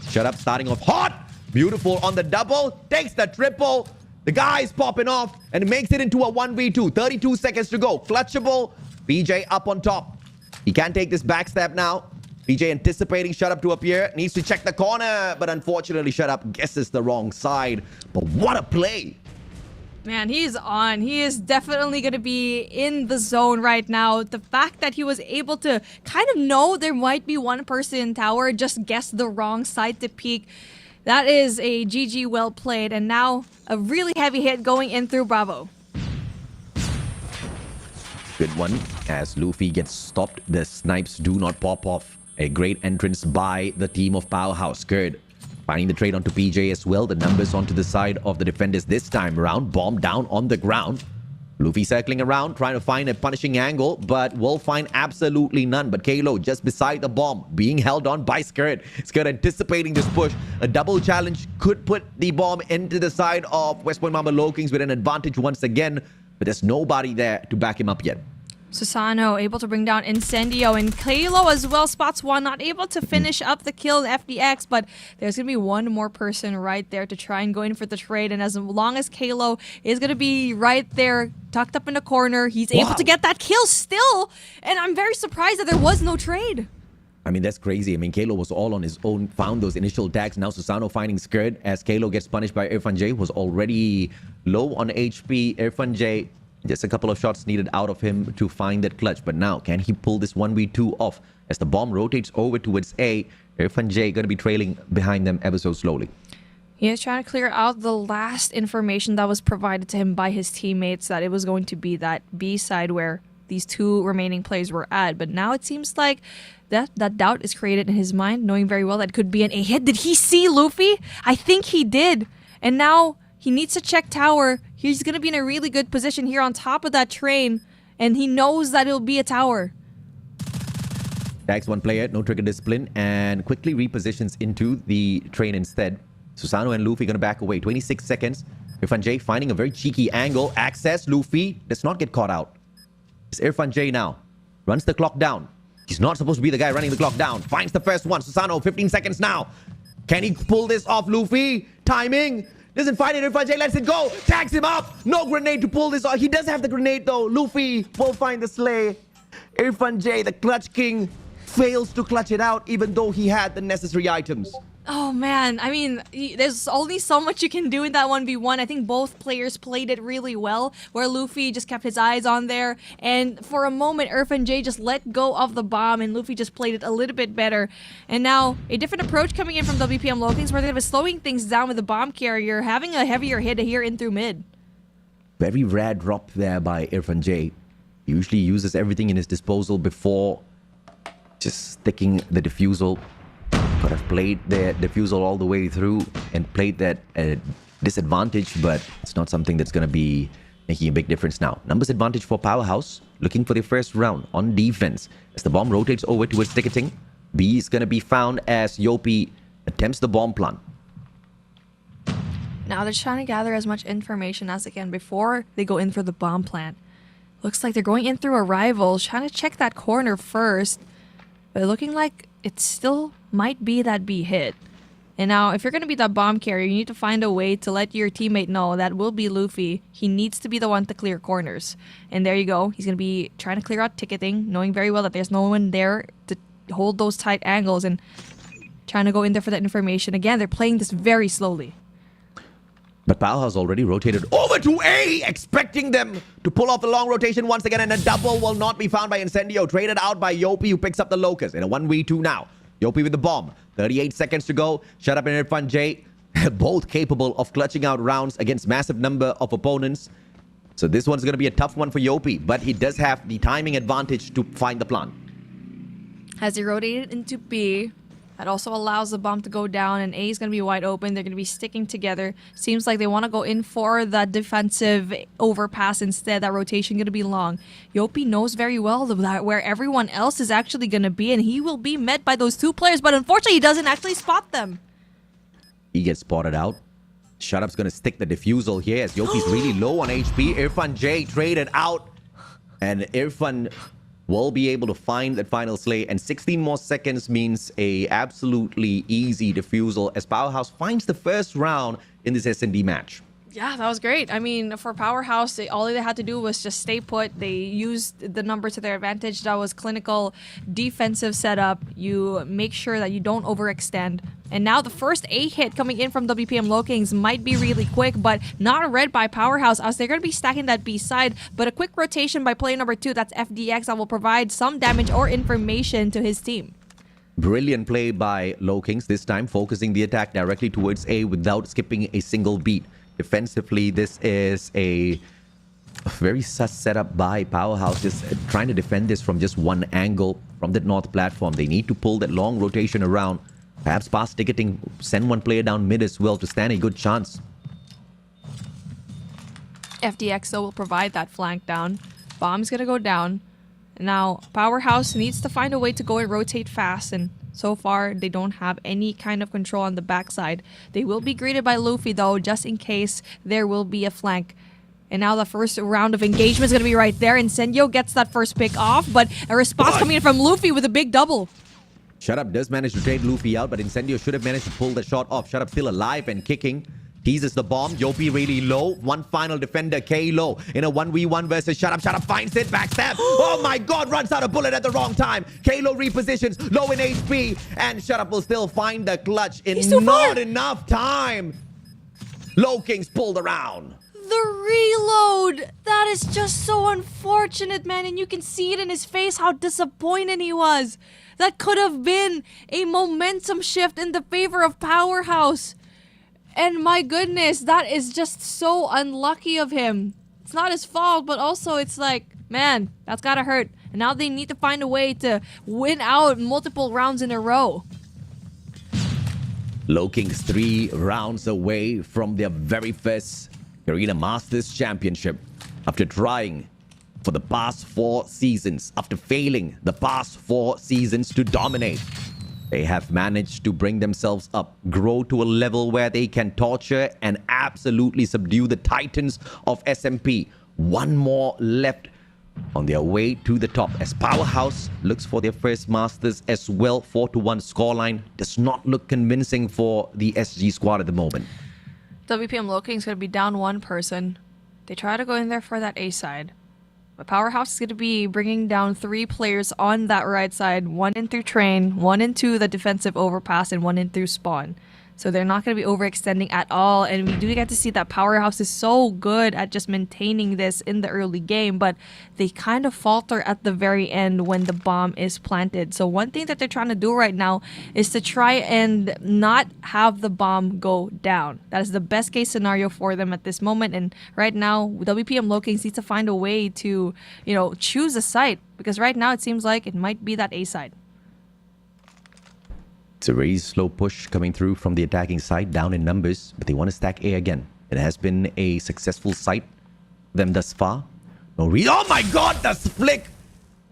Shut up starting off hot. Beautiful on the double. Takes the triple. The guy's popping off and makes it into a 1v2. 32 seconds to go. Clutchable. BJ up on top. He can't take this backstab now. BJ anticipating Shut Up to appear. Needs to check the corner. But unfortunately, Shut Up guesses the wrong side. But what a play. Man, he's on. He is definitely going to be in the zone right now. The fact that he was able to kind of know there might be one person in tower, just guess the wrong side to peek. That is a GG well played. And now a really heavy hit going in through Bravo. Good one. As Luffy gets stopped, the snipes do not pop off. A great entrance by the team of Powerhouse. Good. Finding the trade onto PJ as well. The numbers onto the side of the defenders this time around. Bomb down on the ground. Luffy circling around, trying to find a punishing angle, but will find absolutely none. But Kalo just beside the bomb, being held on by Skirt. Skirt anticipating this push. A double challenge could put the bomb into the side of West Point Mama LOWKINGS with an advantage once again, but there's nobody there to back him up yet. Susano able to bring down Incendio, and Kalo as well spots one, not able to finish up the kill in FDX, but there's going to be one more person right there to try and go in for the trade, and as long as Kalo is going to be right there tucked up in the corner, he's able to get that kill still, and I'm very surprised that there was no trade. I mean, that's crazy. I mean, Kalo was all on his own, found those initial tags. Now Susano finding Skirt as Kalo gets punished by Irfan J, was already low on HP. Irfan J, just a couple of shots needed out of him to find that clutch. But now, can he pull this 1v2 off? As the bomb rotates over towards A, Irfan J going to be trailing behind them ever so slowly. He is trying to clear out the last information that was provided to him by his teammates, that it was going to be that B side where these two remaining players were at. But now it seems like that doubt is created in his mind, knowing very well that it could be an A hit. Did he see Luffy? I think he did. And now he needs to check tower. He's going to be in a really good position here on top of that train, and he knows that it'll be a tower. Tags one player, no trigger discipline, and quickly repositions into the train instead. Susano and Luffy going to back away. 26 seconds. Irfan J finding a very cheeky angle. Access. Luffy does not get caught out. It's Irfan J now. Runs the clock down. He's not supposed to be the guy running the clock down. Finds the first one. Susano, 15 seconds now. Can he pull this off, Luffy? Timing. Doesn't find it. Irfan J lets it go. Tags him up. No grenade to pull this off. He does have the grenade though. Luffy will find the slay. Irfan J, the clutch king, fails to clutch it out even though he had the necessary items. Oh man, I mean, there's only so much you can do in that 1v1. I think both players played it really well, where Luffy just kept his eyes on there, and for a moment Irfan J just let go of the bomb and Luffy just played it a little bit better. And now a different approach coming in from WPM LOWKINGS, where they were slowing things down with the bomb carrier, having a heavier hit here in through mid. Very rare drop there by Irfan J. He usually uses everything in his disposal before just sticking the defusal. Could have played the defusal all the way through and played that disadvantage, but it's not something that's going to be making a big difference now. Numbers advantage for Powerhouse, looking for the first round on defense. As the bomb rotates over towards ticketing, B is going to be found as Yopi attempts the bomb plant. Now they're trying to gather as much information as they can before they go in for the bomb plant. Looks like they're going in through a rival, trying to check that corner first, but looking like it still might be that B hit. And now, if you're going to be that bomb carrier, you need to find a way to let your teammate know that will be Luffy. He needs to be the one to clear corners. And there you go. He's going to be trying to clear out ticketing, knowing very well that there's no one there to hold those tight angles and trying to go in there for that information. Again, they're playing this very slowly. But Powerhouse already rotated over to A, expecting them to pull off the long rotation once again, and a double will not be found by Incendio. Traded out by Yopi, who picks up the Locust in a 1v2 now. Yopi with the bomb. 38 seconds to go. Shut up and Irfan J. Both capable of clutching out rounds against massive number of opponents. So this one's going to be a tough one for Yopi, but he does have the timing advantage to find the plant. As he rotated into B, that also allows the bomb to go down, and A is going to be wide open. They're going to be sticking together. Seems like they want to go in for that defensive overpass instead. That rotation going to be long. Yopi knows very well that where everyone else is actually going to be, and he will be met by those two players, but unfortunately he doesn't actually spot them. He gets spotted out. Shutup's going to stick the defusal here as Yopi's really low on HP. Irfan J traded out, and Irfan will be able to find that final slay, and 16 more seconds means a absolutely easy defusal as Powerhouse finds the first round in this S&D match. Yeah, that was great. I mean, for Powerhouse, all they had to do was just stay put. They used the number to their advantage. That was clinical defensive setup. You make sure that you don't overextend. And now the first A hit coming in from WPM LOWKINGS might be really quick, but not read by Powerhouse as they're going to be stacking that B side. But a quick rotation by player number 2, that's FDX, that will provide some damage or information to his team. Brilliant play by LOWKINGS, this time focusing the attack directly towards A without skipping a single beat. Defensively, this is a Very sus setup by Powerhouse, just trying to defend this from just one angle from the north platform. They need to pull that long rotation around. Perhaps pass ticketing, send one player down mid as well to stand a good chance. FDX though will provide that flank down. Bomb's gonna go down. Now, Powerhouse needs to find a way to go and rotate fast, and so far they don't have any kind of control on the backside. They will be greeted by Luffy though, just in case there will be a flank. And now the first round of engagement is going to be right there. Incendio gets that first pick off, but a response coming in from Luffy with a big double. Shut Up does manage to trade Luffy out, but Incendio should have managed to pull the shot off. Shut Up still alive and kicking. Teases the bomb. Yopi really low. One final defender, K-Low. In a 1v1 versus Shut Up. Shut Up finds it. Backstab. Oh my god, runs out a bullet at the wrong time. K-Low repositions. Low in HP. And Shut Up will still find the clutch in not enough time. LOWKINGS pulled around. The reload! That is just so unfortunate, man. And you can see it in his face how disappointed he was. That could have been a momentum shift in the favor of Powerhouse. And my goodness, that is just so unlucky of him. It's not his fault, but also it's like, man, that's gotta hurt. And now they need to find a way to win out multiple rounds in a row. LOWKINGS 3 rounds away from their very first Garena Masters Championship. After trying for the past 4 seasons, after failing the past 4 seasons to dominate, they have managed to bring themselves up, grow to a level where they can torture and absolutely subdue the titans of SMP. One more left on their way to the top as Powerhouse looks for their first Masters as well. 4-1 scoreline does not look convincing for the SG squad at the moment. WPM LOWKINGS going to be down one person. They try to go in there for that A side. But Powerhouse is going to be bringing down 3 players on that right side. 1 in through train, 1 in through the defensive overpass, and 1 in through spawn. So they're not going to be overextending at all. And we do get to see that Powerhouse is so good at just maintaining this in the early game. But they kind of falter at the very end when the bomb is planted. So one thing that they're trying to do right now is to try and not have the bomb go down. That is the best case scenario for them at this moment. And right now, WPM LOWKINGS needs to find a way to, choose a site. Because right now it seems like it might be that A side. It's a very slow push coming through from the attacking side, down in numbers, but they want to stack A again. It has been a successful sight for them thus far. Oh my god, the flick!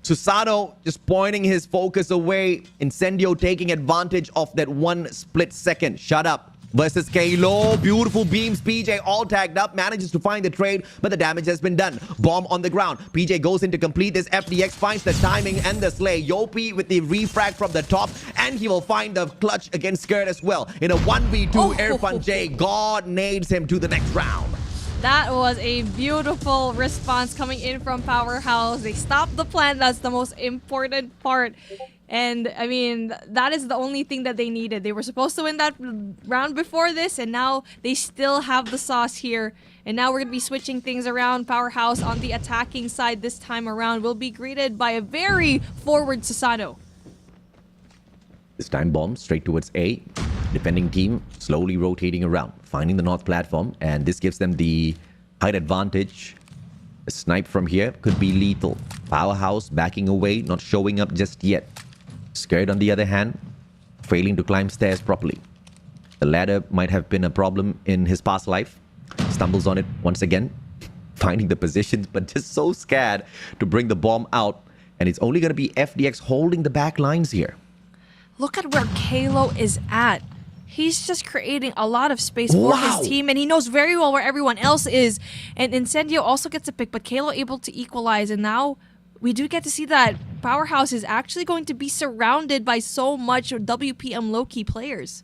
Susano just pointing his focus away. Incendio taking advantage of that 1 split second. Shut Up versus K-Low. Beautiful beams. PJ all tagged up. Manages to find the trade, but the damage has been done. Bomb on the ground. PJ goes in to complete this. FDX finds the timing and the slay. Yopi with the refrag from the top, and he will find the clutch against Skirt as well. In a 1v2, Irfan J. God nades him to the next round. That was a beautiful response coming in from Powerhouse. They stopped the plan. That's the most important part. And, I mean, that is the only thing that they needed. They were supposed to win that round before this, and now they still have the sauce here. And now we're going to be switching things around. Powerhouse on the attacking side this time around will be greeted by a very forward Susano. This time bomb straight towards A. Defending team slowly rotating around, finding the north platform, and this gives them the height advantage. A snipe from here could be lethal. Powerhouse backing away, not showing up just yet. Scared on the other hand, failing to climb stairs properly. The ladder might have been a problem in his past life. Stumbles on it once again, finding the positions, but just so scared to bring the bomb out. And it's only going to be FDX holding the back lines here. Look at where K-Low is at. He's just creating a lot of space for his team, and he knows very well where everyone else is. And Incendio also gets a pick, but K-Low able to equalize, and now we do get to see that Powerhouse is actually going to be surrounded by so much WPM low-key players.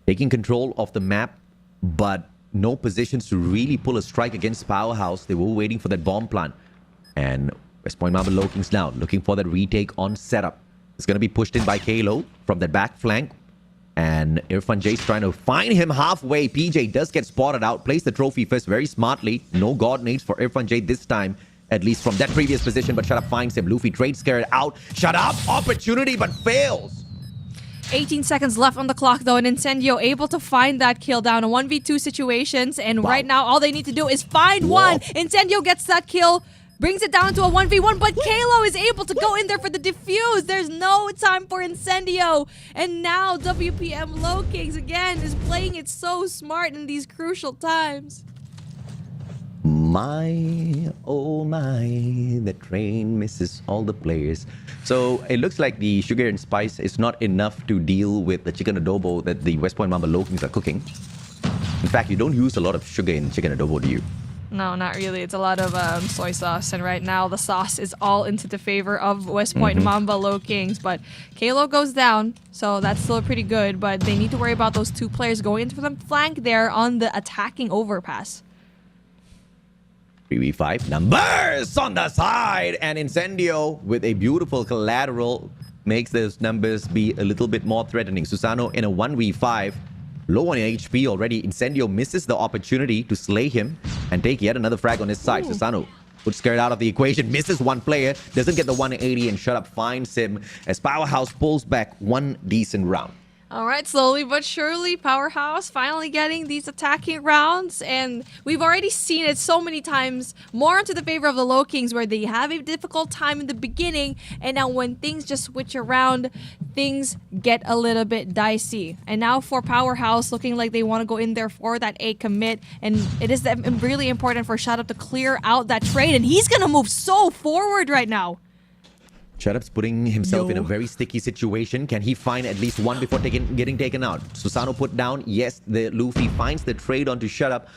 Taking control of the map, but no positions to really pull a strike against Powerhouse. They were waiting for that bomb plant. And West Point Marble LOWKINGS now looking for that retake on setup. It's going to be pushed in by K-Low from that back flank. And Irfan J's trying to find him halfway. PJ does get spotted out. Plays the trophy first very smartly. No god nades for Irfan J this time. At least from that previous position. But Shut Up finds him. Luffy trades Scared out. Shut Up. Opportunity but fails. 18 seconds left on the clock though, and Incendio able to find that kill down in 1v2 situations, and right now all they need to do is find one. Incendio gets that kill, brings it down to a 1v1, but Kalo is able to go in there for the defuse. There's no time for Incendio, and now WPM LOWKINGS again is playing it so smart in these crucial times. My, oh my, the train misses all the players. So it looks like the sugar and spice is not enough to deal with the chicken adobo that the West Point Mamba LOWKINGS are cooking. In fact, you don't use a lot of sugar in chicken adobo, do you? No, not really. It's a lot of soy sauce, and right now the sauce is all into the favor of West Point Mamba LOWKINGS. But Kalo goes down, so that's still pretty good. But they need to worry about those two players going into the flank there on the attacking overpass. 3v5 numbers on the side, and Incendio with a beautiful collateral makes those numbers be a little bit more threatening. Susano in a 1v5, low on HP already. Incendio misses the opportunity to slay him and take yet another frag on his side. Susano puts Skirt out of the equation, misses one player, doesn't get the 180, and Shut Up finds him as Powerhouse pulls back one decent round. All right, slowly but surely, Powerhouse finally getting these attacking rounds, and we've already seen it so many times, more into the favor of the LOWKINGS, where they have a difficult time in the beginning, and now when things just switch around, things get a little bit dicey. And now for Powerhouse, looking like they want to go in there for that A commit, and it is really important for Shut Up to clear out that trade, and he's going to move so forward right now. Shut Up's putting himself in a very sticky situation. Can he find at least one before getting taken out? Susano put down. Yes, the Luffy finds the trade onto Shut Up,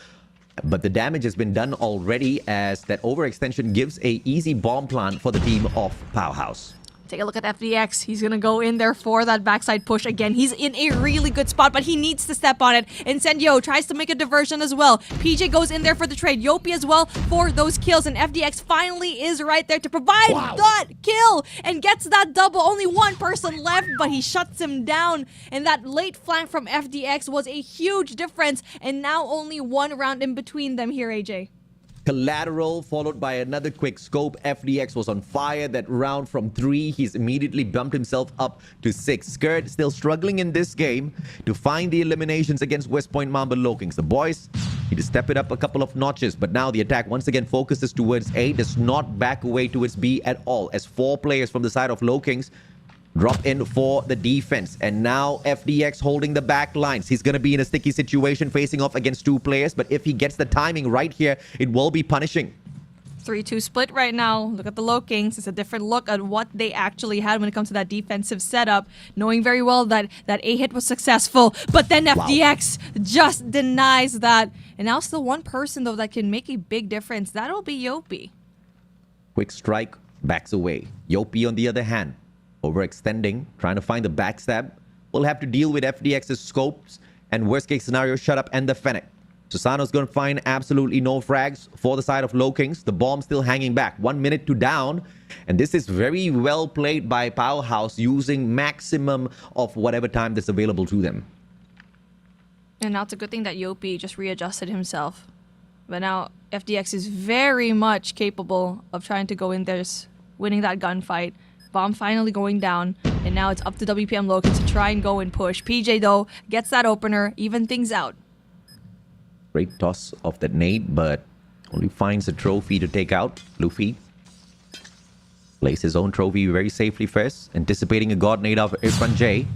but the damage has been done already as that overextension gives a easy bomb plant for the team of Powerhouse. Take a look at FDX. He's going to go in there for that backside push again. He's in a really good spot, but he needs to step on it. Incendio tries to make a diversion as well. PJ goes in there for the trade. Yopi as well for those kills, and FDX finally is right there to provide that kill and gets that double. Only one person left, but he shuts him down, and that late flank from FDX was a huge difference, and now only one round in between them here, AJ. Collateral followed by another quick scope. FDX was on fire that round from 3. He's immediately bumped himself up to 6. Skirt still struggling in this game to find the eliminations against West Point Mamba LOWKINGS. The boys need to step it up a couple of notches, but now the attack once again focuses towards A, does not back away towards B at all, as 4 players from the side of LOWKINGS drop in for the defense. And now FDX holding the back lines. He's going to be in a sticky situation facing off against 2 players, but if he gets the timing right here, it will be punishing. 3-2 split right now. Look at the LOWKINGS. It's a different look at what they actually had when it comes to that defensive setup, knowing very well that that A hit was successful, but then FDX just denies that. And now still one person though that can make a big difference. That'll be Yopi. Quick strike, backs away. Yopi on the other hand, overextending, trying to find the backstab. We'll have to deal with FDX's scopes and worst case scenario, Shut Up and the Fennec. Susano's going to find absolutely no frags for the side of LOWKINGS. The bomb still hanging back. 1 minute to down. And this is very well played by Powerhouse, using maximum of whatever time that's available to them. And now it's a good thing that Yopi just readjusted himself. But now FDX is very much capable of trying to go in there, winning that gunfight. Bomb finally going down, and now it's up to WPM LOWKINGS to try and go and push. PJ, though, gets that opener, even things out. Great toss of that nade, but only finds a trophy to take out. Luffy plays his own trophy very safely first, anticipating a god nade of Irfan J.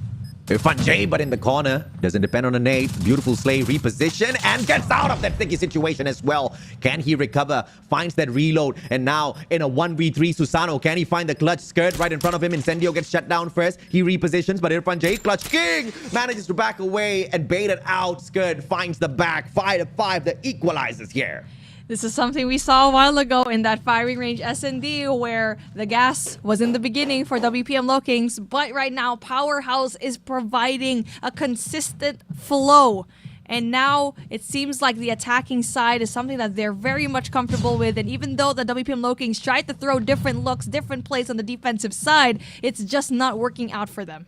Irfan J, but in the corner. Doesn't depend on a nade. Beautiful slay, reposition, and gets out of that sticky situation as well. Can he recover? Finds that reload, and now in a 1v3, Susano, can he find the clutch? Skirt right in front of him. Incendio gets shut down first. He repositions, but Irfan J, Clutch King, manages to back away and bait it out. Skirt finds the back. 5-5, the equalizers here. This is something we saw a while ago in that firing range S&D, where the gas was in the beginning for WPM LOWKINGS, but right now Powerhouse is providing a consistent flow. And now it seems like the attacking side is something that they're very much comfortable with. And even though the WPM LOWKINGS tried to throw different looks, different plays on the defensive side, it's just not working out for them.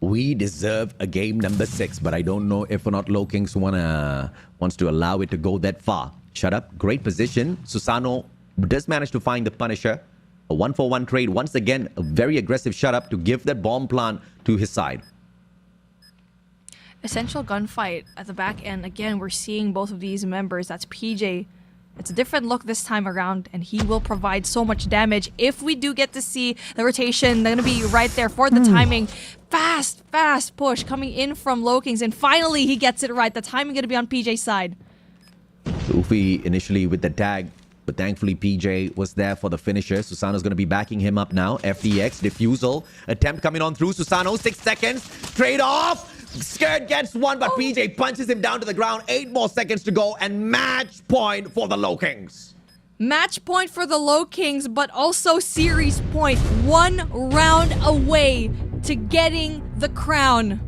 We deserve a game number 6, but I don't know if or not LOWKINGS wants to allow it to go that far. Shut Up, great position. Susano does manage to find the Punisher. A 1-for-1 trade. Once again, a very aggressive Shut Up to give that bomb plant to his side. Essential gunfight at the back end. Again, we're seeing both of these members. That's PJ. It's a different look this time around, and he will provide so much damage. If we do get to see the rotation, they're going to be right there for the timing. Fast push coming in from LOWKINGS, and finally he gets it right. The timing going to be on PJ's side. Luffy initially with the tag, but thankfully PJ was there for the finisher. Susanoo's going to be backing him up now. FDX, defusal, attempt coming on through. Susanoo, 6 seconds, trade off. Skirt gets one, but PJ punches him down to the ground. 8 more seconds to go, and match point for the LOWKINGS. Match point for the LOWKINGS, but also series point. 1 round away to getting the crown.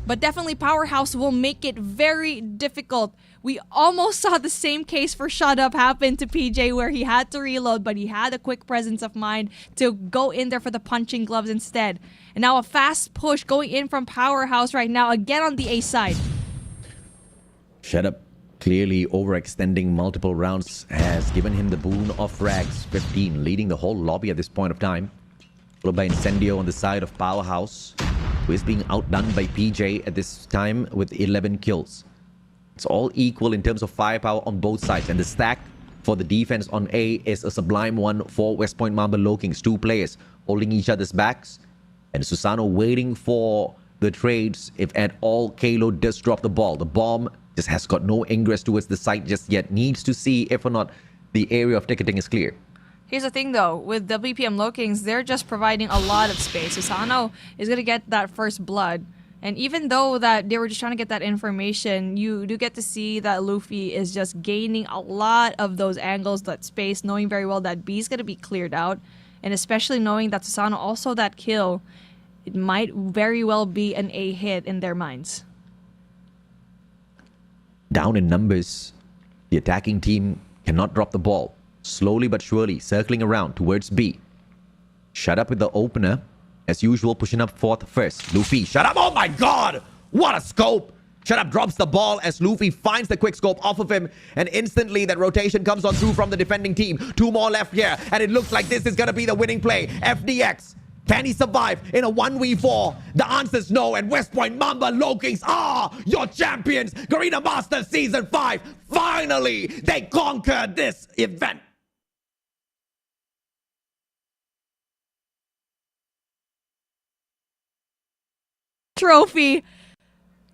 But definitely Powerhouse will make it very difficult. We almost saw the same case for Shut Up happen to PJ, where he had to reload, but he had a quick presence of mind to go in there for the punching gloves instead. And now a fast push going in from Powerhouse right now, again on the A side. Shut Up clearly overextending multiple rounds has given him the boon of frags. 15, leading the whole lobby at this point of time. Followed by Incendio on the side of Powerhouse, who is being outdone by PJ at this time with 11 kills. It's all equal in terms of firepower on both sides, and the stack for the defense on A is a sublime one for West Point Mamba LOWKINGS. 2 players holding each other's backs, and Susanoo waiting for the trades if at all Kalo does drop the ball. The bomb just has got no ingress towards the site just yet. Needs to see if or not the area of ticketing is clear. Here's the thing though, with WPM LOWKINGS, they're just providing a lot of space. Susanoo is going to get that first blood. And even though that they were just trying to get that information, you do get to see that Luffy is just gaining a lot of those angles, that space, knowing very well that B is going to be cleared out. And especially knowing that Susanoo also that kill, it might very well be an A hit in their minds. Down in numbers, the attacking team cannot drop the ball. Slowly but surely, circling around towards B. Shut Up with the opener. As usual, pushing up fourth first. Luffy, Shut Up. Oh my god! What a scope! Shut Up drops the ball as Luffy finds the quick scope off of him. And instantly, that rotation comes on through from the defending team. 2 more left here. And it looks like this is going to be the winning play. FDX. Can he survive in a 1v4? The answer is no. And West Point Mamba LOWKINGS are your champions. Garena Masters Season 5. Finally, they conquered this event. Trophy.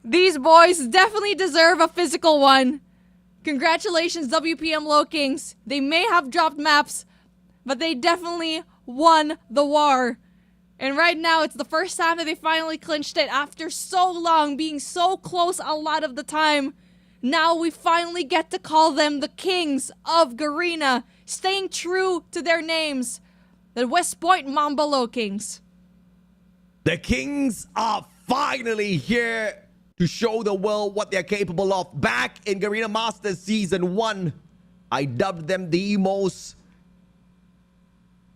These boys definitely deserve a physical one. Congratulations, WPM LOWKINGS. They may have dropped maps, but they definitely won the war. And right now, it's the first time that they finally clinched it after so long, being so close a lot of the time. Now we finally get to call them the Kings of Garena, staying true to their names, the West Point Mamba LOWKINGS. The Kings are finally here to show the world what they're capable of. Back in Garena Masters Season 1, I dubbed them the most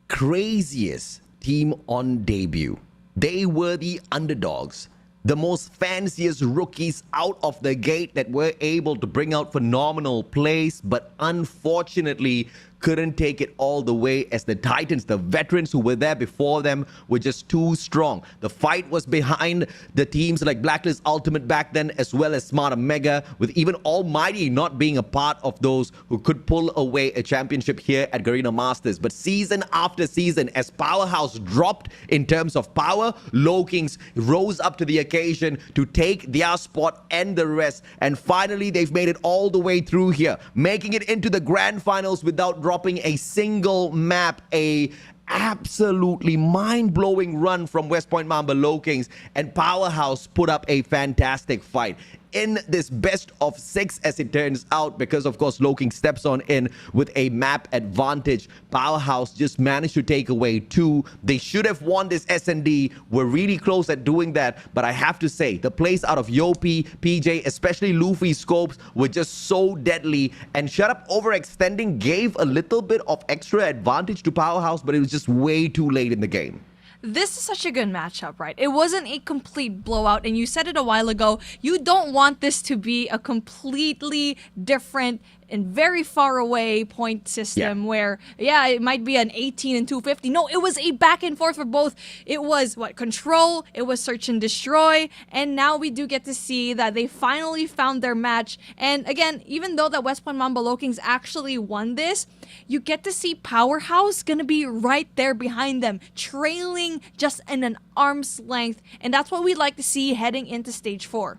craziest team on debut. They were the underdogs, the most fanciest rookies out of the gate that were able to bring out phenomenal plays, but unfortunately couldn't take it all the way as the Titans, the veterans who were there before them, were just too strong. The fight was behind the teams like Blacklist Ultimate back then, as well as Smart Omega, with even Almighty not being a part of those who could pull away a championship here at Garena Masters. But season after season, as Powerhouse dropped in terms of power, LOWKINGS rose up to the occasion to take their spot and the rest. And finally, they've made it all the way through here, making it into the grand finals without dropping a single map. A absolutely mind-blowing run from West Point Mamba LOWKINGS, and Powerhouse put up a fantastic fight in this best of 6, as it turns out, because of course LOWKINGS steps on in with a map advantage. Powerhouse just managed to take away 2. They should have won this S&D. We're really close at doing that, but I have to say the plays out of Yopi, PJ, especially Luffy's scopes, were just so deadly, and Shut Up overextending gave a little bit of extra advantage to Powerhouse, but it was just way too late in the game. This is such a good matchup, right? It wasn't a complete blowout, and you said it a while ago, you don't want this to be a completely different in very far away point system where, it might be an 18 and 250. No, it was a back and forth for both. It was control, it was search and destroy, and now we do get to see that they finally found their match. And again, even though that West Point Mamba LOWKINGS actually won this, you get to see Powerhouse gonna be right there behind them, trailing just in an arm's length, and that's what we'd like to see heading into stage 4.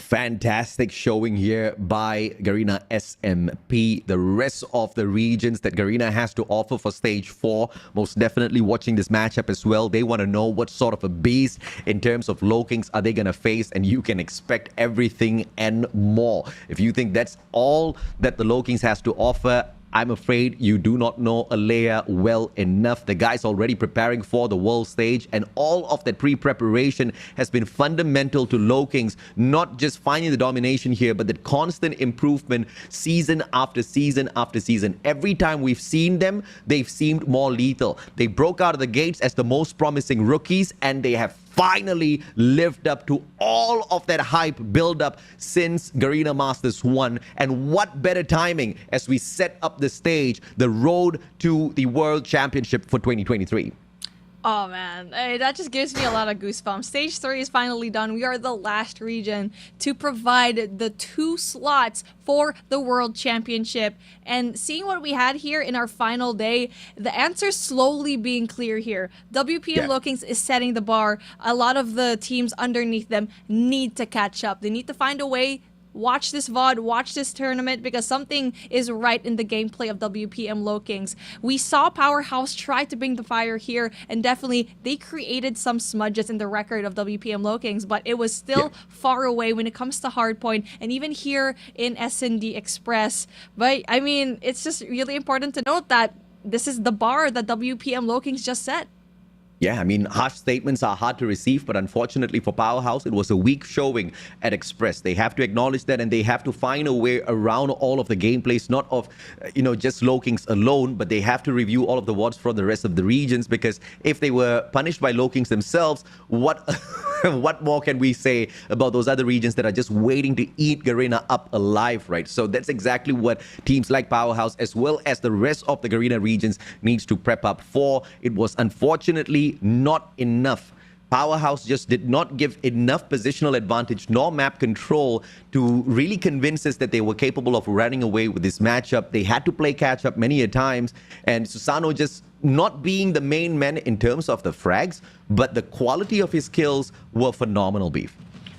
Fantastic showing here by Garena SMP. The rest of the regions that Garena has to offer for stage 4, most definitely watching this matchup as well. They want to know what sort of a beast in terms of LOWKINGS are they going to face, and you can expect everything and more. If you think that's all that the LOWKINGS has to offer, I'm afraid you do not know Alea well enough. The guy's already preparing for the world stage, and all of that pre-preparation has been fundamental to LOWKINGS, not just finding the domination here, but that constant improvement season after season after season. Every time we've seen them, they've seemed more lethal. They broke out of the gates as the most promising rookies, and they have finally lived up to all of that hype build-up since Garena Masters 1. And what better timing as we set up the stage, the road to the World Championship for 2023. Oh man, that just gives me a lot of goosebumps. Stage 3 is finally done. We are the last region to provide the 2 slots for the World Championship. And seeing what we had here in our final day, the answer's slowly being clear here. WPM LOWKINGS is setting the bar. A lot of the teams underneath them need to catch up. They need to find a way. Watch this VOD, watch this tournament, because something is right in the gameplay of WPM LOWKINGS. We saw Powerhouse try to bring the fire here, and definitely they created some smudges in the record of WPM LOWKINGS, but it was still far away when it comes to Hardpoint, and even here in S&D Express. But I mean, it's just really important to note that this is the bar that WPM LOWKINGS just set. Yeah, I mean, harsh statements are hard to receive, but unfortunately for Powerhouse, it was a weak showing at Express. They have to acknowledge that, and they have to find a way around all of the gameplays, not of, just LOWKINGS alone, but they have to review all of the WODs from the rest of the regions, because if they were punished by LOWKINGS themselves, what what more can we say about those other regions that are just waiting to eat Garena up alive, right? So that's exactly what teams like Powerhouse, as well as the rest of the Garena regions, needs to prep up for. It was unfortunately not enough. Powerhouse just did not give enough positional advantage nor map control to really convince us that they were capable of running away with this matchup. They had to play catch up many a times, and Susano just not being the main man in terms of the frags, but the quality of his kills were phenomenal, Beef.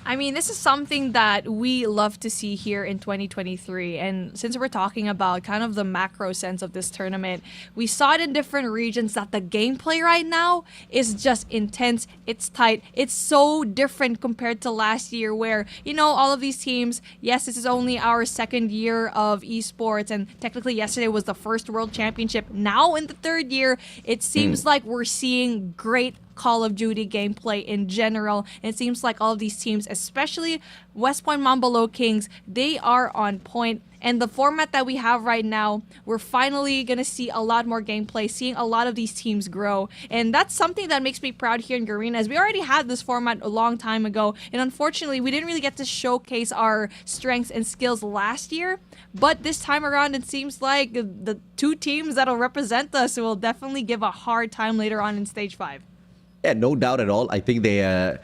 I mean, this is something that we love to see here in 2023. And since we're talking about kind of the macro sense of this tournament, we saw it in different regions that the gameplay right now is just intense. It's tight. It's so different compared to last year where, all of these teams, yes, this is only our 2nd year of esports. And technically yesterday was the first World Championship. Now in the 3rd year, it seems like we're seeing great Call of Duty gameplay in general. And it seems like all of these teams, especially West Point Mamba LOWKINGS, they are on point. And the format that we have right now, we're finally going to see a lot more gameplay, seeing a lot of these teams grow. And that's something that makes me proud here in Garena, as we already had this format a long time ago. And unfortunately, we didn't really get to showcase our strengths and skills last year. But this time around, it seems like the 2 teams that'll represent us will definitely give a hard time later on in Stage 5. Yeah, no doubt at all. I think they are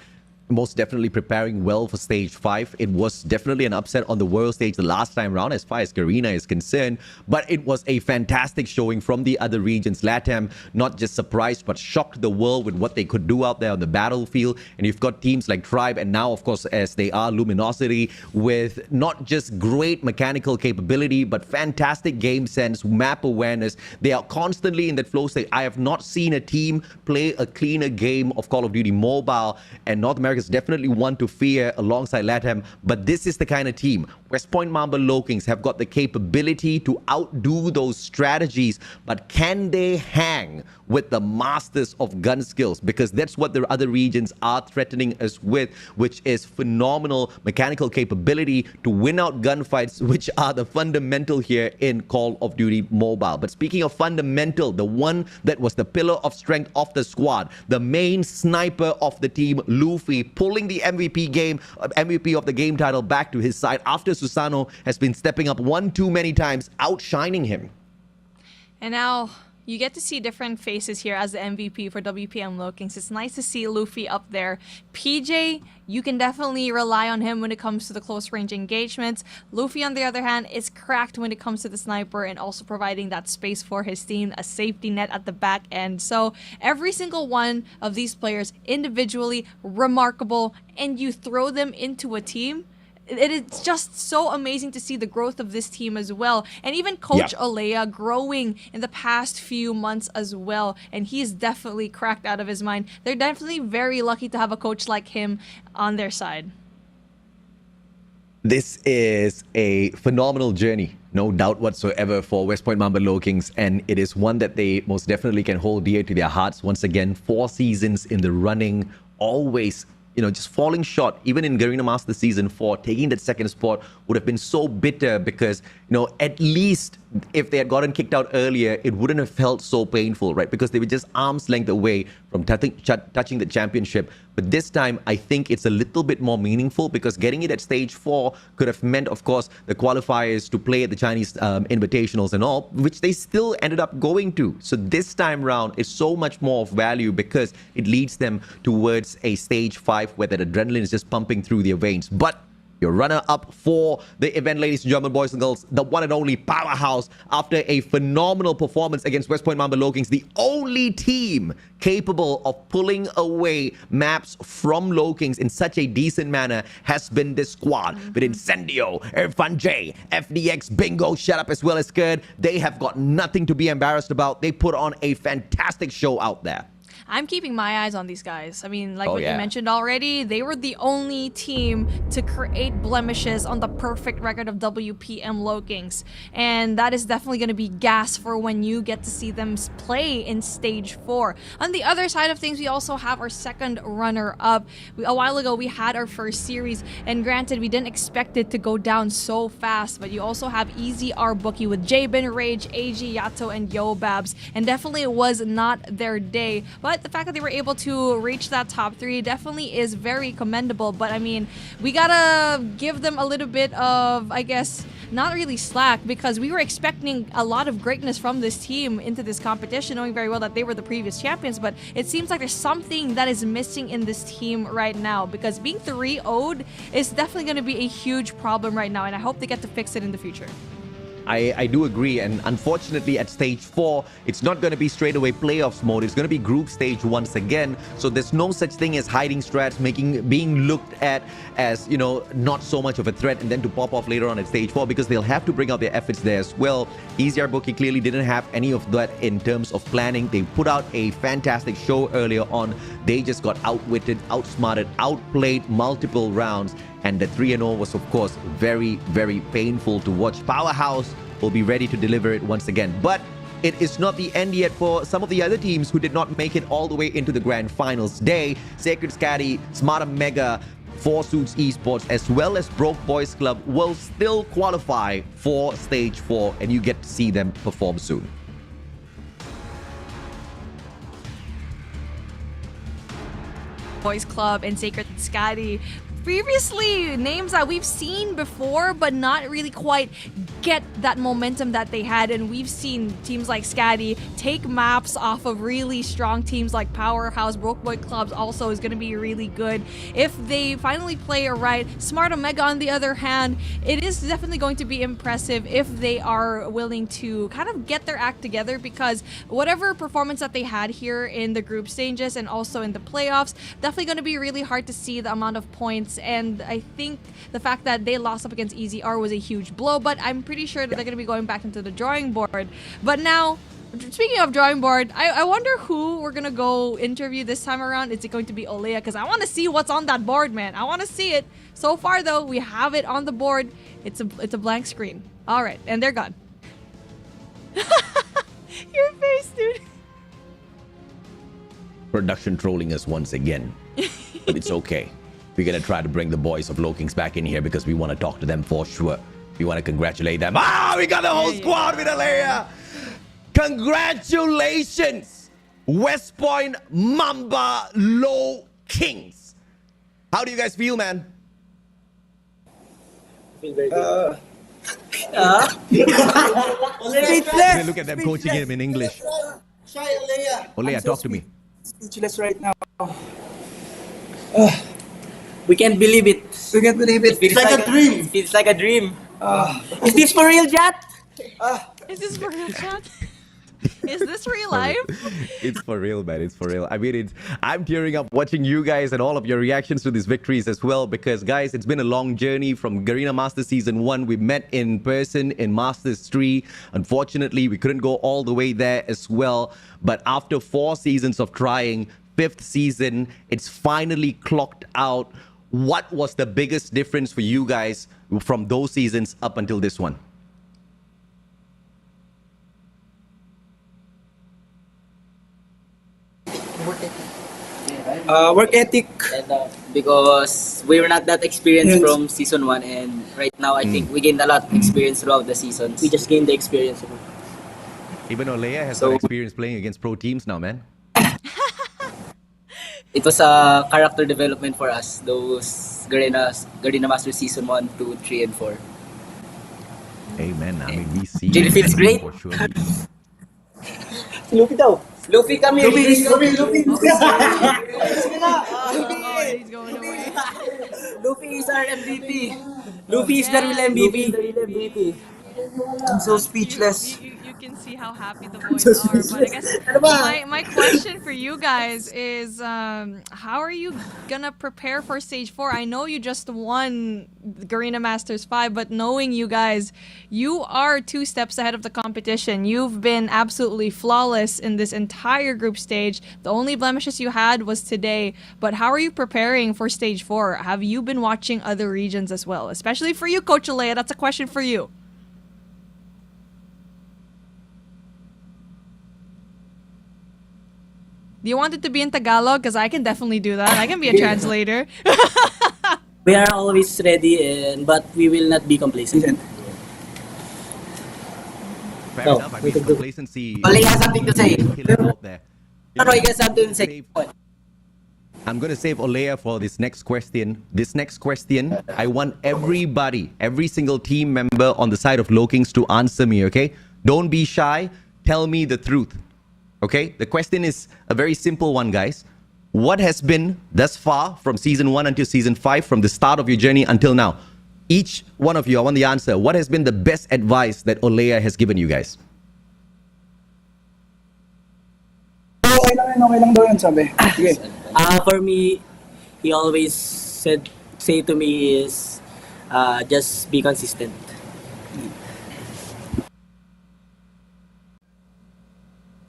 most definitely preparing well for stage 5. It was definitely an upset on the world stage the last time round as far as Garena is concerned, but it was a fantastic showing from the other regions. LATAM not just surprised but shocked the world with what they could do out there on the battlefield. And you've got teams like Tribe, and now of course as they are Luminosity, with not just great mechanical capability but fantastic game sense, map awareness. They are constantly in that flow state. I have not seen a team play a cleaner game of Call of Duty Mobile, and North America is definitely one to fear alongside LATAM, but this is the kind of team. West Point Mamba LOWKINGS have got the capability to outdo those strategies, but can they hang with the masters of gun skills? Because that's what the other regions are threatening us with, which is phenomenal mechanical capability to win out gunfights, which are the fundamental here in Call of Duty Mobile. But speaking of fundamental, the one that was the pillar of strength of the squad, the main sniper of the team, Luffy, Luffy pulling the MVP of the game title back to his side after Susano has been stepping up one too many times, outshining him. And now you get to see different faces here as the MVP for WPM LOWKINGS. It's nice to see Luffy up there. PJ, you can definitely rely on him when it comes to the close range engagements. Luffy, on the other hand, is cracked when it comes to the sniper and also providing that space for his team, a safety net at the back end. So every single one of these players individually remarkable, and you throw them into a team, it's just so amazing to see the growth of this team as well. And even Coach Alea growing in the past few months as well. And he's definitely cracked out of his mind. They're definitely very lucky to have a coach like him on their side. This is a phenomenal journey, no doubt whatsoever, for West Point Mamba LOWKINGS, and it is one that they most definitely can hold dear to their hearts. Once again, 4 seasons in the running, always just falling short. Even in Garena Masters Season 4, taking that second spot would have been so bitter because, at least if they had gotten kicked out earlier, it wouldn't have felt so painful, right? Because they were just arm's length away from touching the championship. But this time, I think it's a little bit more meaningful because getting it at stage 4 could have meant, of course, the qualifiers to play at the Chinese invitationals and all, which they still ended up going to. So this time round is so much more of value because it leads them towards a stage 5 where that adrenaline is just pumping through their veins. But your runner-up for the event, ladies and gentlemen, boys and girls, the one and only Powerhouse, after a phenomenal performance against West Point Mamba LOWKINGS, the only team capable of pulling away maps from LOWKINGS in such a decent manner, has been this squad with Incendio, Irfan J, FDX, Bingo, Shut Up, as well as Kurd. They have got nothing to be embarrassed about. They put on a fantastic show out there. I'm keeping my eyes on these guys. I mean, like you mentioned already, they were the only team to create blemishes on the perfect record of WPM LOWKINGS. And that is definitely going to be gas for when you get to see them play in stage 4. On the other side of things, we also have our second runner-up. A while ago, we had our first series, and granted, we didn't expect it to go down so fast, but you also have Easy R Bookie with Jabin, Rage, AG, Yato, and Yobabs, and definitely it was not their day. But the fact that they were able to reach that top 3 definitely is very commendable. But I mean, we gotta give them a little bit of, I guess, not really slack, because we were expecting a lot of greatness from this team into this competition, knowing very well that they were the previous champions. But it seems like there's something that is missing in this team right now, because being 3-0'd is definitely going to be a huge problem right now, and I hope they get to fix it in the future. I do agree, and unfortunately at stage 4, it's not going to be straight away playoffs mode. It's going to be group stage once again. So there's no such thing as hiding strats, being looked at as, not so much of a threat, and then to pop off later on at stage 4, because they'll have to bring out their efforts there as well. Easy Bookie clearly didn't have any of that in terms of planning. They put out a fantastic show earlier on. They just got outwitted, outsmarted, outplayed multiple rounds. And the 3-0 was, of course, very, very painful to watch. Powerhouse will be ready to deliver it once again. But it is not the end yet for some of the other teams who did not make it all the way into the grand finals day. Sacred Scatty, Smart Mega, 4 Suits eSports, as well as Broke Boys Club will still qualify for stage 4, and you get to see them perform soon. Boys Club and Sacred Scatty, previously names that we've seen before, but not really quite get that momentum that they had. And we've seen teams like Scatty take maps off of really strong teams like Powerhouse. Broke Boy Clubs also is going to be really good if they finally play it right. Smart Omega, on the other hand, it is definitely going to be impressive if they are willing to kind of get their act together, because whatever performance that they had here in the group stages and also in the playoffs, definitely going to be really hard to see the amount of points. And I think the fact that they lost up against Easy R was a huge blow, but I'm pretty sure that they're going to be going back into the drawing board. But now, speaking of drawing board, I wonder who we're going to go interview this time around. Is it going to be Olea? Because I want to see what's on that board, man. I want to see it. So far, though, we have it on the board. It's a blank screen. All right, and they're gone. Your face, dude. Production trolling us once again, but it's okay. We're going to try to bring the boys of LOWKINGS back in here because we want to talk to them for sure. We want to congratulate them. We got the whole squad with Alea. Congratulations, West Point Mamba LOWKINGS. How do you guys feel, man? Feel very good. Hey, look at them coaching him in English. Shy, Alea. Olea, talk to me. Speechless right now. We can't believe it. We can't believe it. Feels like a dream. It feels like a dream. Is this for real, Jat? Is this for real, chat? Is this real life? It's for real, man. It's for real. I mean, I'm tearing up watching you guys and all of your reactions to these victories as well. Because, guys, it's been a long journey from Garena Masters Season 1. We met in person in Masters 3. Unfortunately, we couldn't go all the way there as well. But after 4 seasons of trying, 5th season, it's finally clocked out. What was the biggest difference for you guys from those seasons up until this one? Work ethic. And, because we were not that experienced from season 1, and right now I think we gained a lot of experience throughout the seasons. We just gained the experience. Even Olea has got experience playing against pro teams now, man. It was a character development for us, those Garena Masters Season 1, 2, 3, and 4. Amen. I mean, we see. It feels great. For sure. Luffy daw. Luffy, come here. Luffy. Oh, he's going away. Luffy is our MVP. Luffy is the real MVP. I'm so speechless. You can see how happy the boys are. But I guess my question for you guys is, how are you gonna prepare for Stage 4? I know you just won Garena Masters 5, but knowing you guys, you are 2 steps ahead of the competition. You've been absolutely flawless in this entire group stage. The only blemishes you had was today. But how are you preparing for Stage 4? Have you been watching other regions as well? Especially for you, Coach Alea, that's a question for you. Do you want it to be in Tagalog? Because I can definitely do that. I can be a translator. We are always ready, but we will not be complacent. Fair enough. I mean, complacency. Olea has something to say. Kill it out there. No, you got something to say. I'm going to save Olea for this next question. This next question, I want everybody, every single team member on the side of LOWKINGS to answer me, okay? Don't be shy. Tell me the truth. Okay, the question is a very simple one, guys. What has been thus far from Season 1 until Season 5, from the start of your journey until now? Each one of you, I want the answer. What has been the best advice that Olea has given you guys? Okay lang daw yun, sabi. Sige. For me, he always say to me is, just be consistent.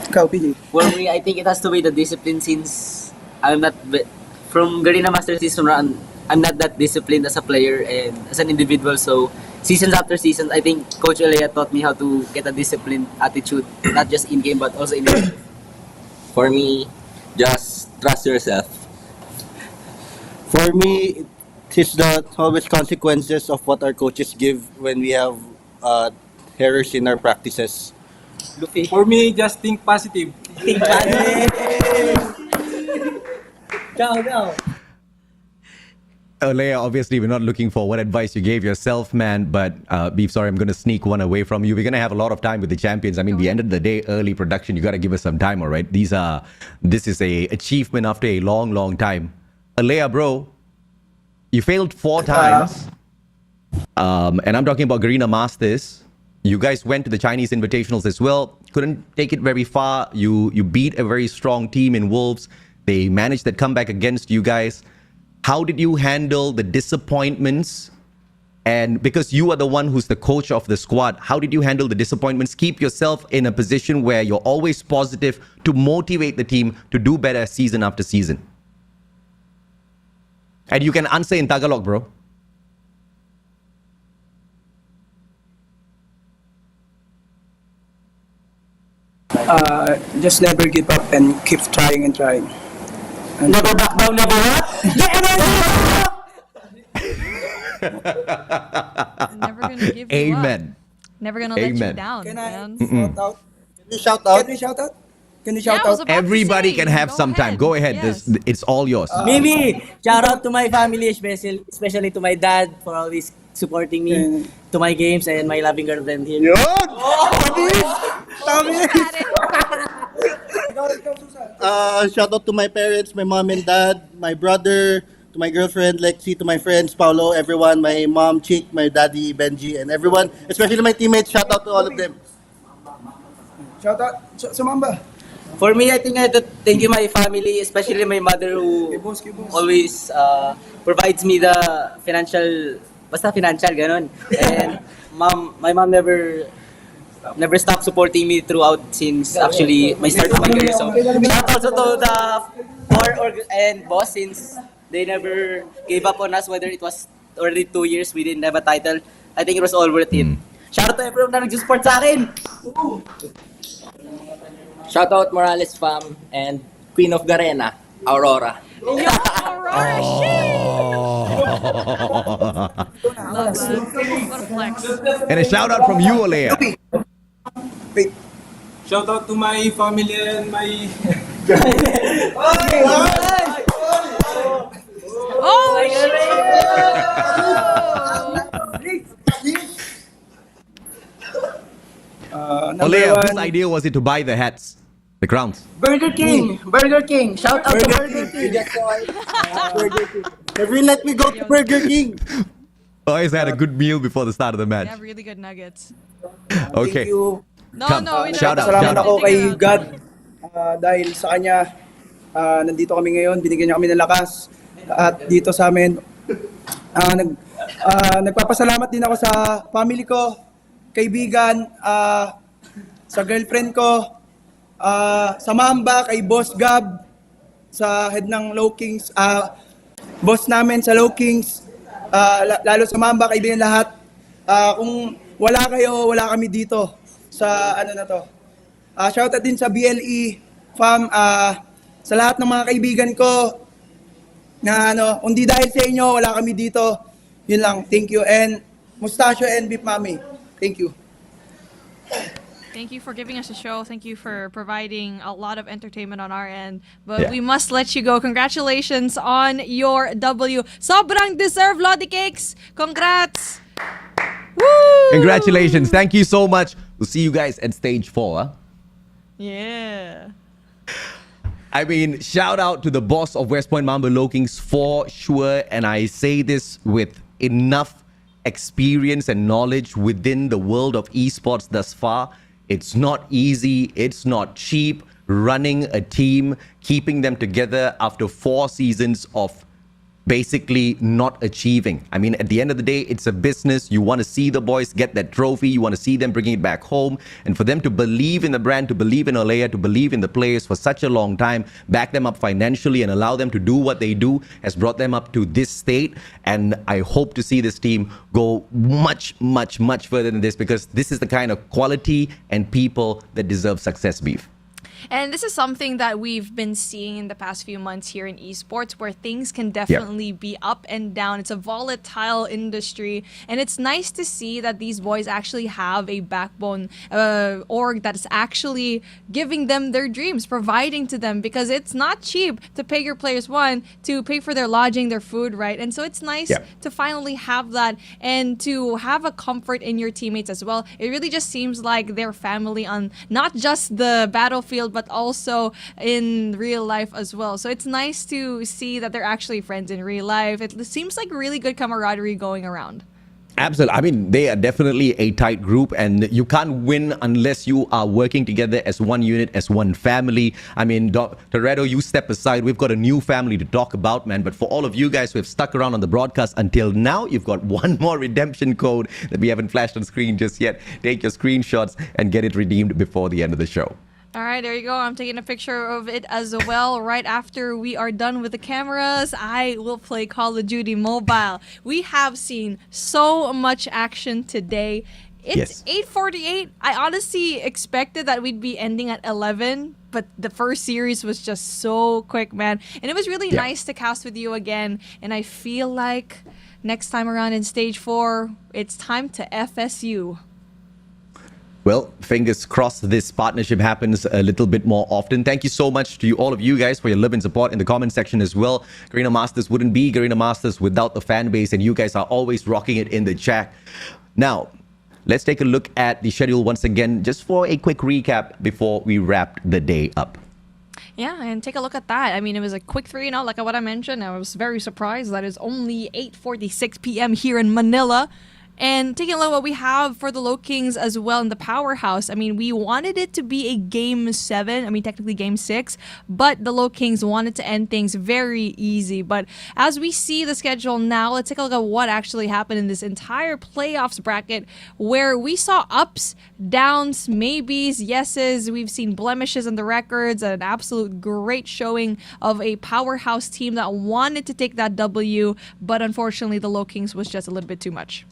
Ikaw, PJ. For me, I think it has to be the discipline, since I'm not from Garena Master Season 1. I'm not that disciplined as a player and as an individual. So seasons after seasons, I think Coach Alea taught me how to get a disciplined attitude, not just in game but also in game. For me, just trust yourself. For me, it's the always consequences of what our coaches give when we have errors in our practices. Luffy. For me, just think positive. Think positive. Go. Olea, obviously, we're not looking for what advice you gave yourself, man. But Beef, sorry, I'm going to sneak one away from you. We're going to have a lot of time with the champions. I mean, we ended the day early production. You got to give us some time, all right? This is a achievement after a long, long time. Olea, bro, you failed 4 times. And I'm talking about Garena Masters. You guys went to the Chinese Invitationals as well. Couldn't take it very far. You beat a very strong team in Wolves. They managed that comeback against you guys. How did you handle the disappointments? And because you are the one who's the coach of the squad, how did you handle the disappointments? Keep yourself in a position where you're always positive to motivate the team to do better season after season. And you can answer in Tagalog, bro. Just never give up and keep trying and trying. And Never back down, never what? Never gonna give you Amen. up. Never gonna let you Amen. down, Can I man. shout out? Can you shout out? Can we shout out? can you Yeah, shout I was out? about to Everybody say, can have some time. Go ahead. Yes. It's all yours. Mimi, shout out to my family, especially to my dad for always supporting me to my games and my loving girlfriend here. Yun! Tamis! Tamis! Got it. Shout out to my parents, my mom and dad, my brother, to my girlfriend Lexi, to my friends Paulo, everyone, my mom Chick, my daddy Benji, and everyone, especially my teammates. Shout out to all of them. Shout out. Sumamba. For me, I think I have to thank you my family, especially my mother who Kay boss. always provides me the financial, ganon. And my mom never stopped supporting me throughout since actually my start of my career. So shout also to the and boss since they never gave up on us, whether it was already 2 years we didn't have a title. I think it was all worth it. Shout out to everyone na nag-support sa akin! Shout out Morales fam and Queen of Garena, Aurora. Yo, Aurora, shit. Love that. What a flex. And a shout out from you, Olea. Wait. Shout out to my family and my Oh, shit. Number Olea, whose one. idea was it to buy the hats, the crowns? Burger King! Shout out to Burger King! Never let me go to Burger King. Always had a good meal before the start of the They match. have really good nuggets. Okay. Thank you. No, Come. no, we don't. Shout out, Salamat shout out. ako kay God dahil sa kanya nandito kami ngayon, binigyan niya kami ng lakas at dito sa amin. Nagpapasalamat din ako sa family ko, kaibigan, sa girlfriend ko, sa Mamba, kay Boss Gab, sa head ng Lowkings, boss namin sa Lowkings, lalo sa Mamba, kaibigan lahat. Kung wala kayo, wala kami dito sa ano na to. Shoutout din sa BLE fam, sa lahat ng mga kaibigan ko na kung di dahil sa inyo, wala kami dito. Yun lang, thank you. And Mustachio and BeefMami, thank you. Thank you for giving us a show. Thank you for providing a lot of entertainment on our end. But we must let you go. Congratulations on your W. Sobrang deserved, Lodi Cakes. Congrats. Woo! Congratulations. Thank you so much. We'll see you guys at stage 4. Huh? Yeah. I mean, shout out to the boss of West Point Mamba Lowkings for sure. And I say this with enough experience and knowledge within the world of esports thus far. It's not easy. It's not cheap. Running a team, keeping them together after 4 seasons of basically not achieving. I mean, at the end of the day, it's a business. You want to see the boys get that trophy. You want to see them bringing it back home. And for them to believe in the brand, to believe in Olea, to believe in the players for such a long time, back them up financially and allow them to do what they do has brought them up to this state. And I hope to see this team go much, much, much further than this, because this is the kind of quality and people that deserve success, Beef. And this is something that we've been seeing in the past few months here in esports, where things can definitely be up and down. It's a volatile industry, and it's nice to see that these boys actually have a backbone org that is actually giving them their dreams, providing to them, because it's not cheap to pay your players, one, to pay for their lodging, their food, right? And so it's nice to finally have that and to have a comfort in your teammates as well. It really just seems like they're family on not just the battlefield, but also in real life as well. So it's nice to see that they're actually friends in real life. It seems like really good camaraderie going around. Absolutely. I mean, they are definitely a tight group, and you can't win unless you are working together as one unit, as one family. I mean, Toretto, you step aside. We've got a new family to talk about, man. But for all of you guys who have stuck around on the broadcast until now, you've got one more redemption code that we haven't flashed on screen just yet. Take your screenshots and get it redeemed before the end of the show. All right, there you go. I'm taking a picture of it as well. Right after we are done with the cameras, I will play Call of Duty Mobile. We have seen so much action today. It's 8:48. I honestly expected that we'd be ending at 11, but the first series was just so quick, man. And it was really nice to cast with you again. And I feel like next time around in Stage 4, it's time to FSU. Well, fingers crossed this partnership happens a little bit more often. Thank you so much to all of you guys for your love and support in the comment section as well. Garena Masters wouldn't be Garena Masters without the fan base, and you guys are always rocking it in the chat. Now, let's take a look at the schedule once again, just for a quick recap before we wrap the day up. Yeah, and take a look at that. I mean, it was a quick 3-0, like what I mentioned. I was very surprised that it's only 8:46 p.m. here in Manila. And taking a look at what we have for the LOWKINGS as well in the powerhouse. I mean, we wanted it to be a game 7. I mean, technically game 6. But the LOWKINGS wanted to end things very easy. But as we see the schedule now, let's take a look at what actually happened in this entire playoffs bracket, where we saw ups, downs, maybes, yeses. We've seen blemishes in the records. An absolute great showing of a powerhouse team that wanted to take that W. But unfortunately, the LOWKINGS was just a little bit too much.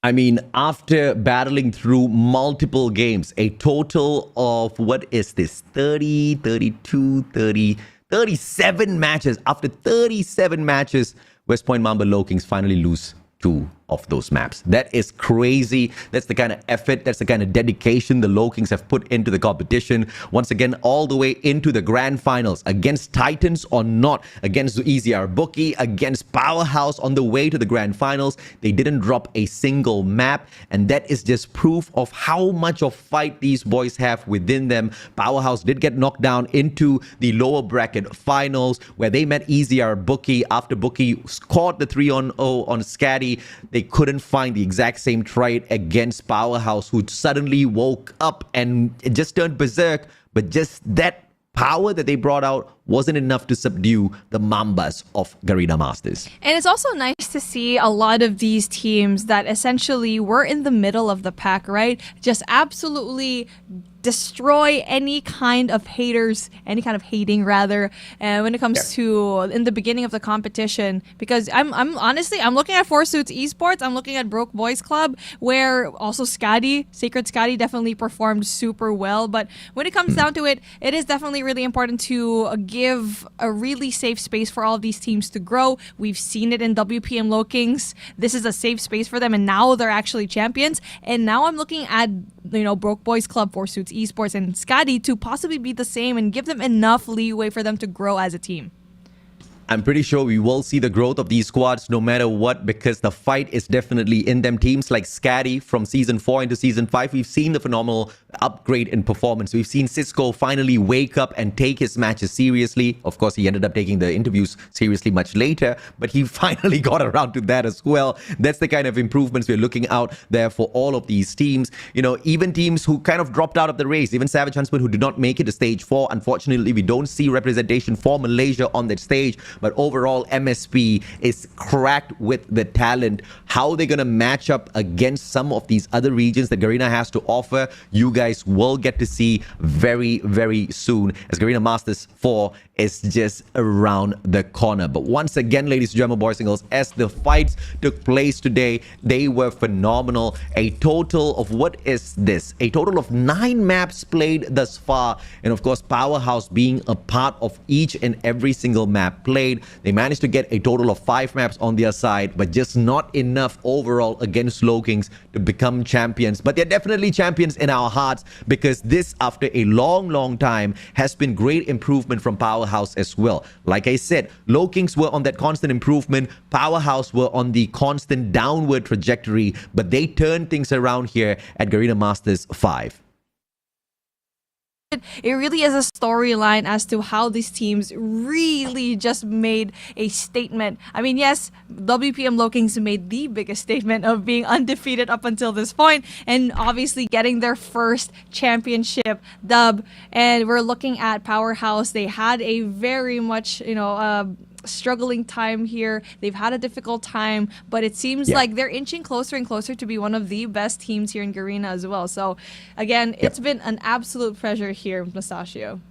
I mean, after battling through multiple games, a total of, what is this, 30, 32, 30, 37 matches. After 37 matches, West Point Mamba LOWKINGS finally lose 2 of those maps. That is crazy. That's the kind of effort, that's the kind of dedication the LOWKINGS have put into the competition. Once again, all the way into the grand finals, against Titans or not, against EZR Bookie, against Powerhouse, on the way to the grand finals. They didn't drop a single map, and that is just proof of how much of fight these boys have within them. Powerhouse did get knocked down into the lower bracket finals, where they met EZR Bookie after Bookie scored the 3-0 on Scatty. They couldn't find the exact same trade against Powerhouse, who suddenly woke up and it just turned berserk. But just that power that they brought out wasn't enough to subdue the Mambas of Garena Masters. And it's also nice to see a lot of these teams that essentially were in the middle of the pack, right? Just absolutely destroy any kind of haters, any kind of hating rather, and when it comes to in the beginning of the competition. Because I'm honestly, I'm looking at Four Suits Esports, I'm looking at Broke Boys Club, where also Sacred Scotty definitely performed super well. But when it comes down to it, it is definitely really important to give a really safe space for all of these teams to grow. We've seen it in WPM LOWKINGS. This is a safe space for them, and now they're actually champions. And now I'm looking at, you know, Broke Boys Club, Four Suits Esports, and Scotty to possibly be the same and give them enough leeway for them to grow as a team. I'm pretty sure we will see the growth of these squads no matter what, because the fight is definitely in them. Teams like Scatty from Season 4 into Season 5, we've seen the phenomenal upgrade in performance. We've seen Cisco finally wake up and take his matches seriously. Of course, he ended up taking the interviews seriously much later, but he finally got around to that as well. That's the kind of improvements we're looking out there for all of these teams. You know, even teams who kind of dropped out of the race, even Savage Huntsman, who did not make it to Stage 4. Unfortunately, we don't see representation for Malaysia on that stage. But overall, MSP is cracked with the talent. How they're going to match up against some of these other regions that Garena has to offer, you guys will get to see very, very soon, as Garena Masters 4 is just around the corner. But once again, ladies and gentlemen, boys and girls, as the fights took place today, they were phenomenal. A total of, what is this? A total of 9 maps played thus far. And of course, Powerhouse being a part of each and every single map played. They managed to get a total of 5 maps on their side, but just not enough overall against LOWKINGS to become champions. But they're definitely champions in our hearts, because this, after a long, long time, has been great improvement from Powerhouse as well. Like I said, LOWKINGS were on that constant improvement. Powerhouse were on the constant downward trajectory, but they turned things around here at Garena Masters 5. It really is a storyline as to how these teams really just made a statement. I mean, yes, WPM LOWKINGS made the biggest statement of being undefeated up until this point, and obviously getting their first championship dub. And we're looking at Powerhouse. They had a very much, you know, struggling time here. They've had a difficult time, but it seems like they're inching closer and closer to be one of the best teams here in Garena as well. So again, it's been an absolute pleasure here, Mustachio.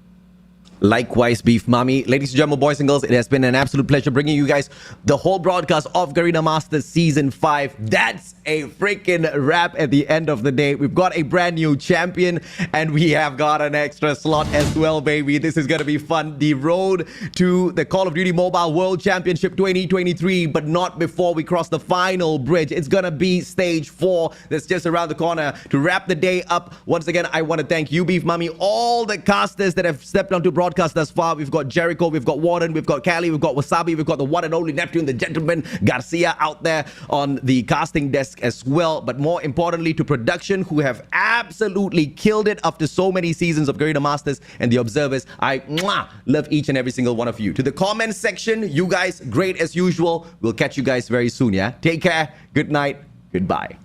Likewise, BeefMami. Ladies and gentlemen, boys and girls, it has been an absolute pleasure bringing you guys the whole broadcast of Garena Masters Season 5. That's a freaking wrap at the end of the day. We've got a brand new champion, and we have got an extra slot as well, baby. This is going to be fun. The road to the Call of Duty Mobile World Championship 2023, but not before we cross the final bridge. It's going to be stage 4. That's just around the corner. To wrap the day up, once again, I want to thank you, BeefMami, all the casters that have stepped onto broadcast thus far. We've got Jericho, we've got Warden, we've got Callie, we've got Wasabi, we've got the one and only Neptune, the gentleman Garcia out there on the casting desk as well. But more importantly, to production, who have absolutely killed it after so many seasons of Garena Masters, and the observers, I love each and every single one of you. To the comment section, you guys, great as usual. We'll catch you guys very soon, yeah? Take care, good night, goodbye.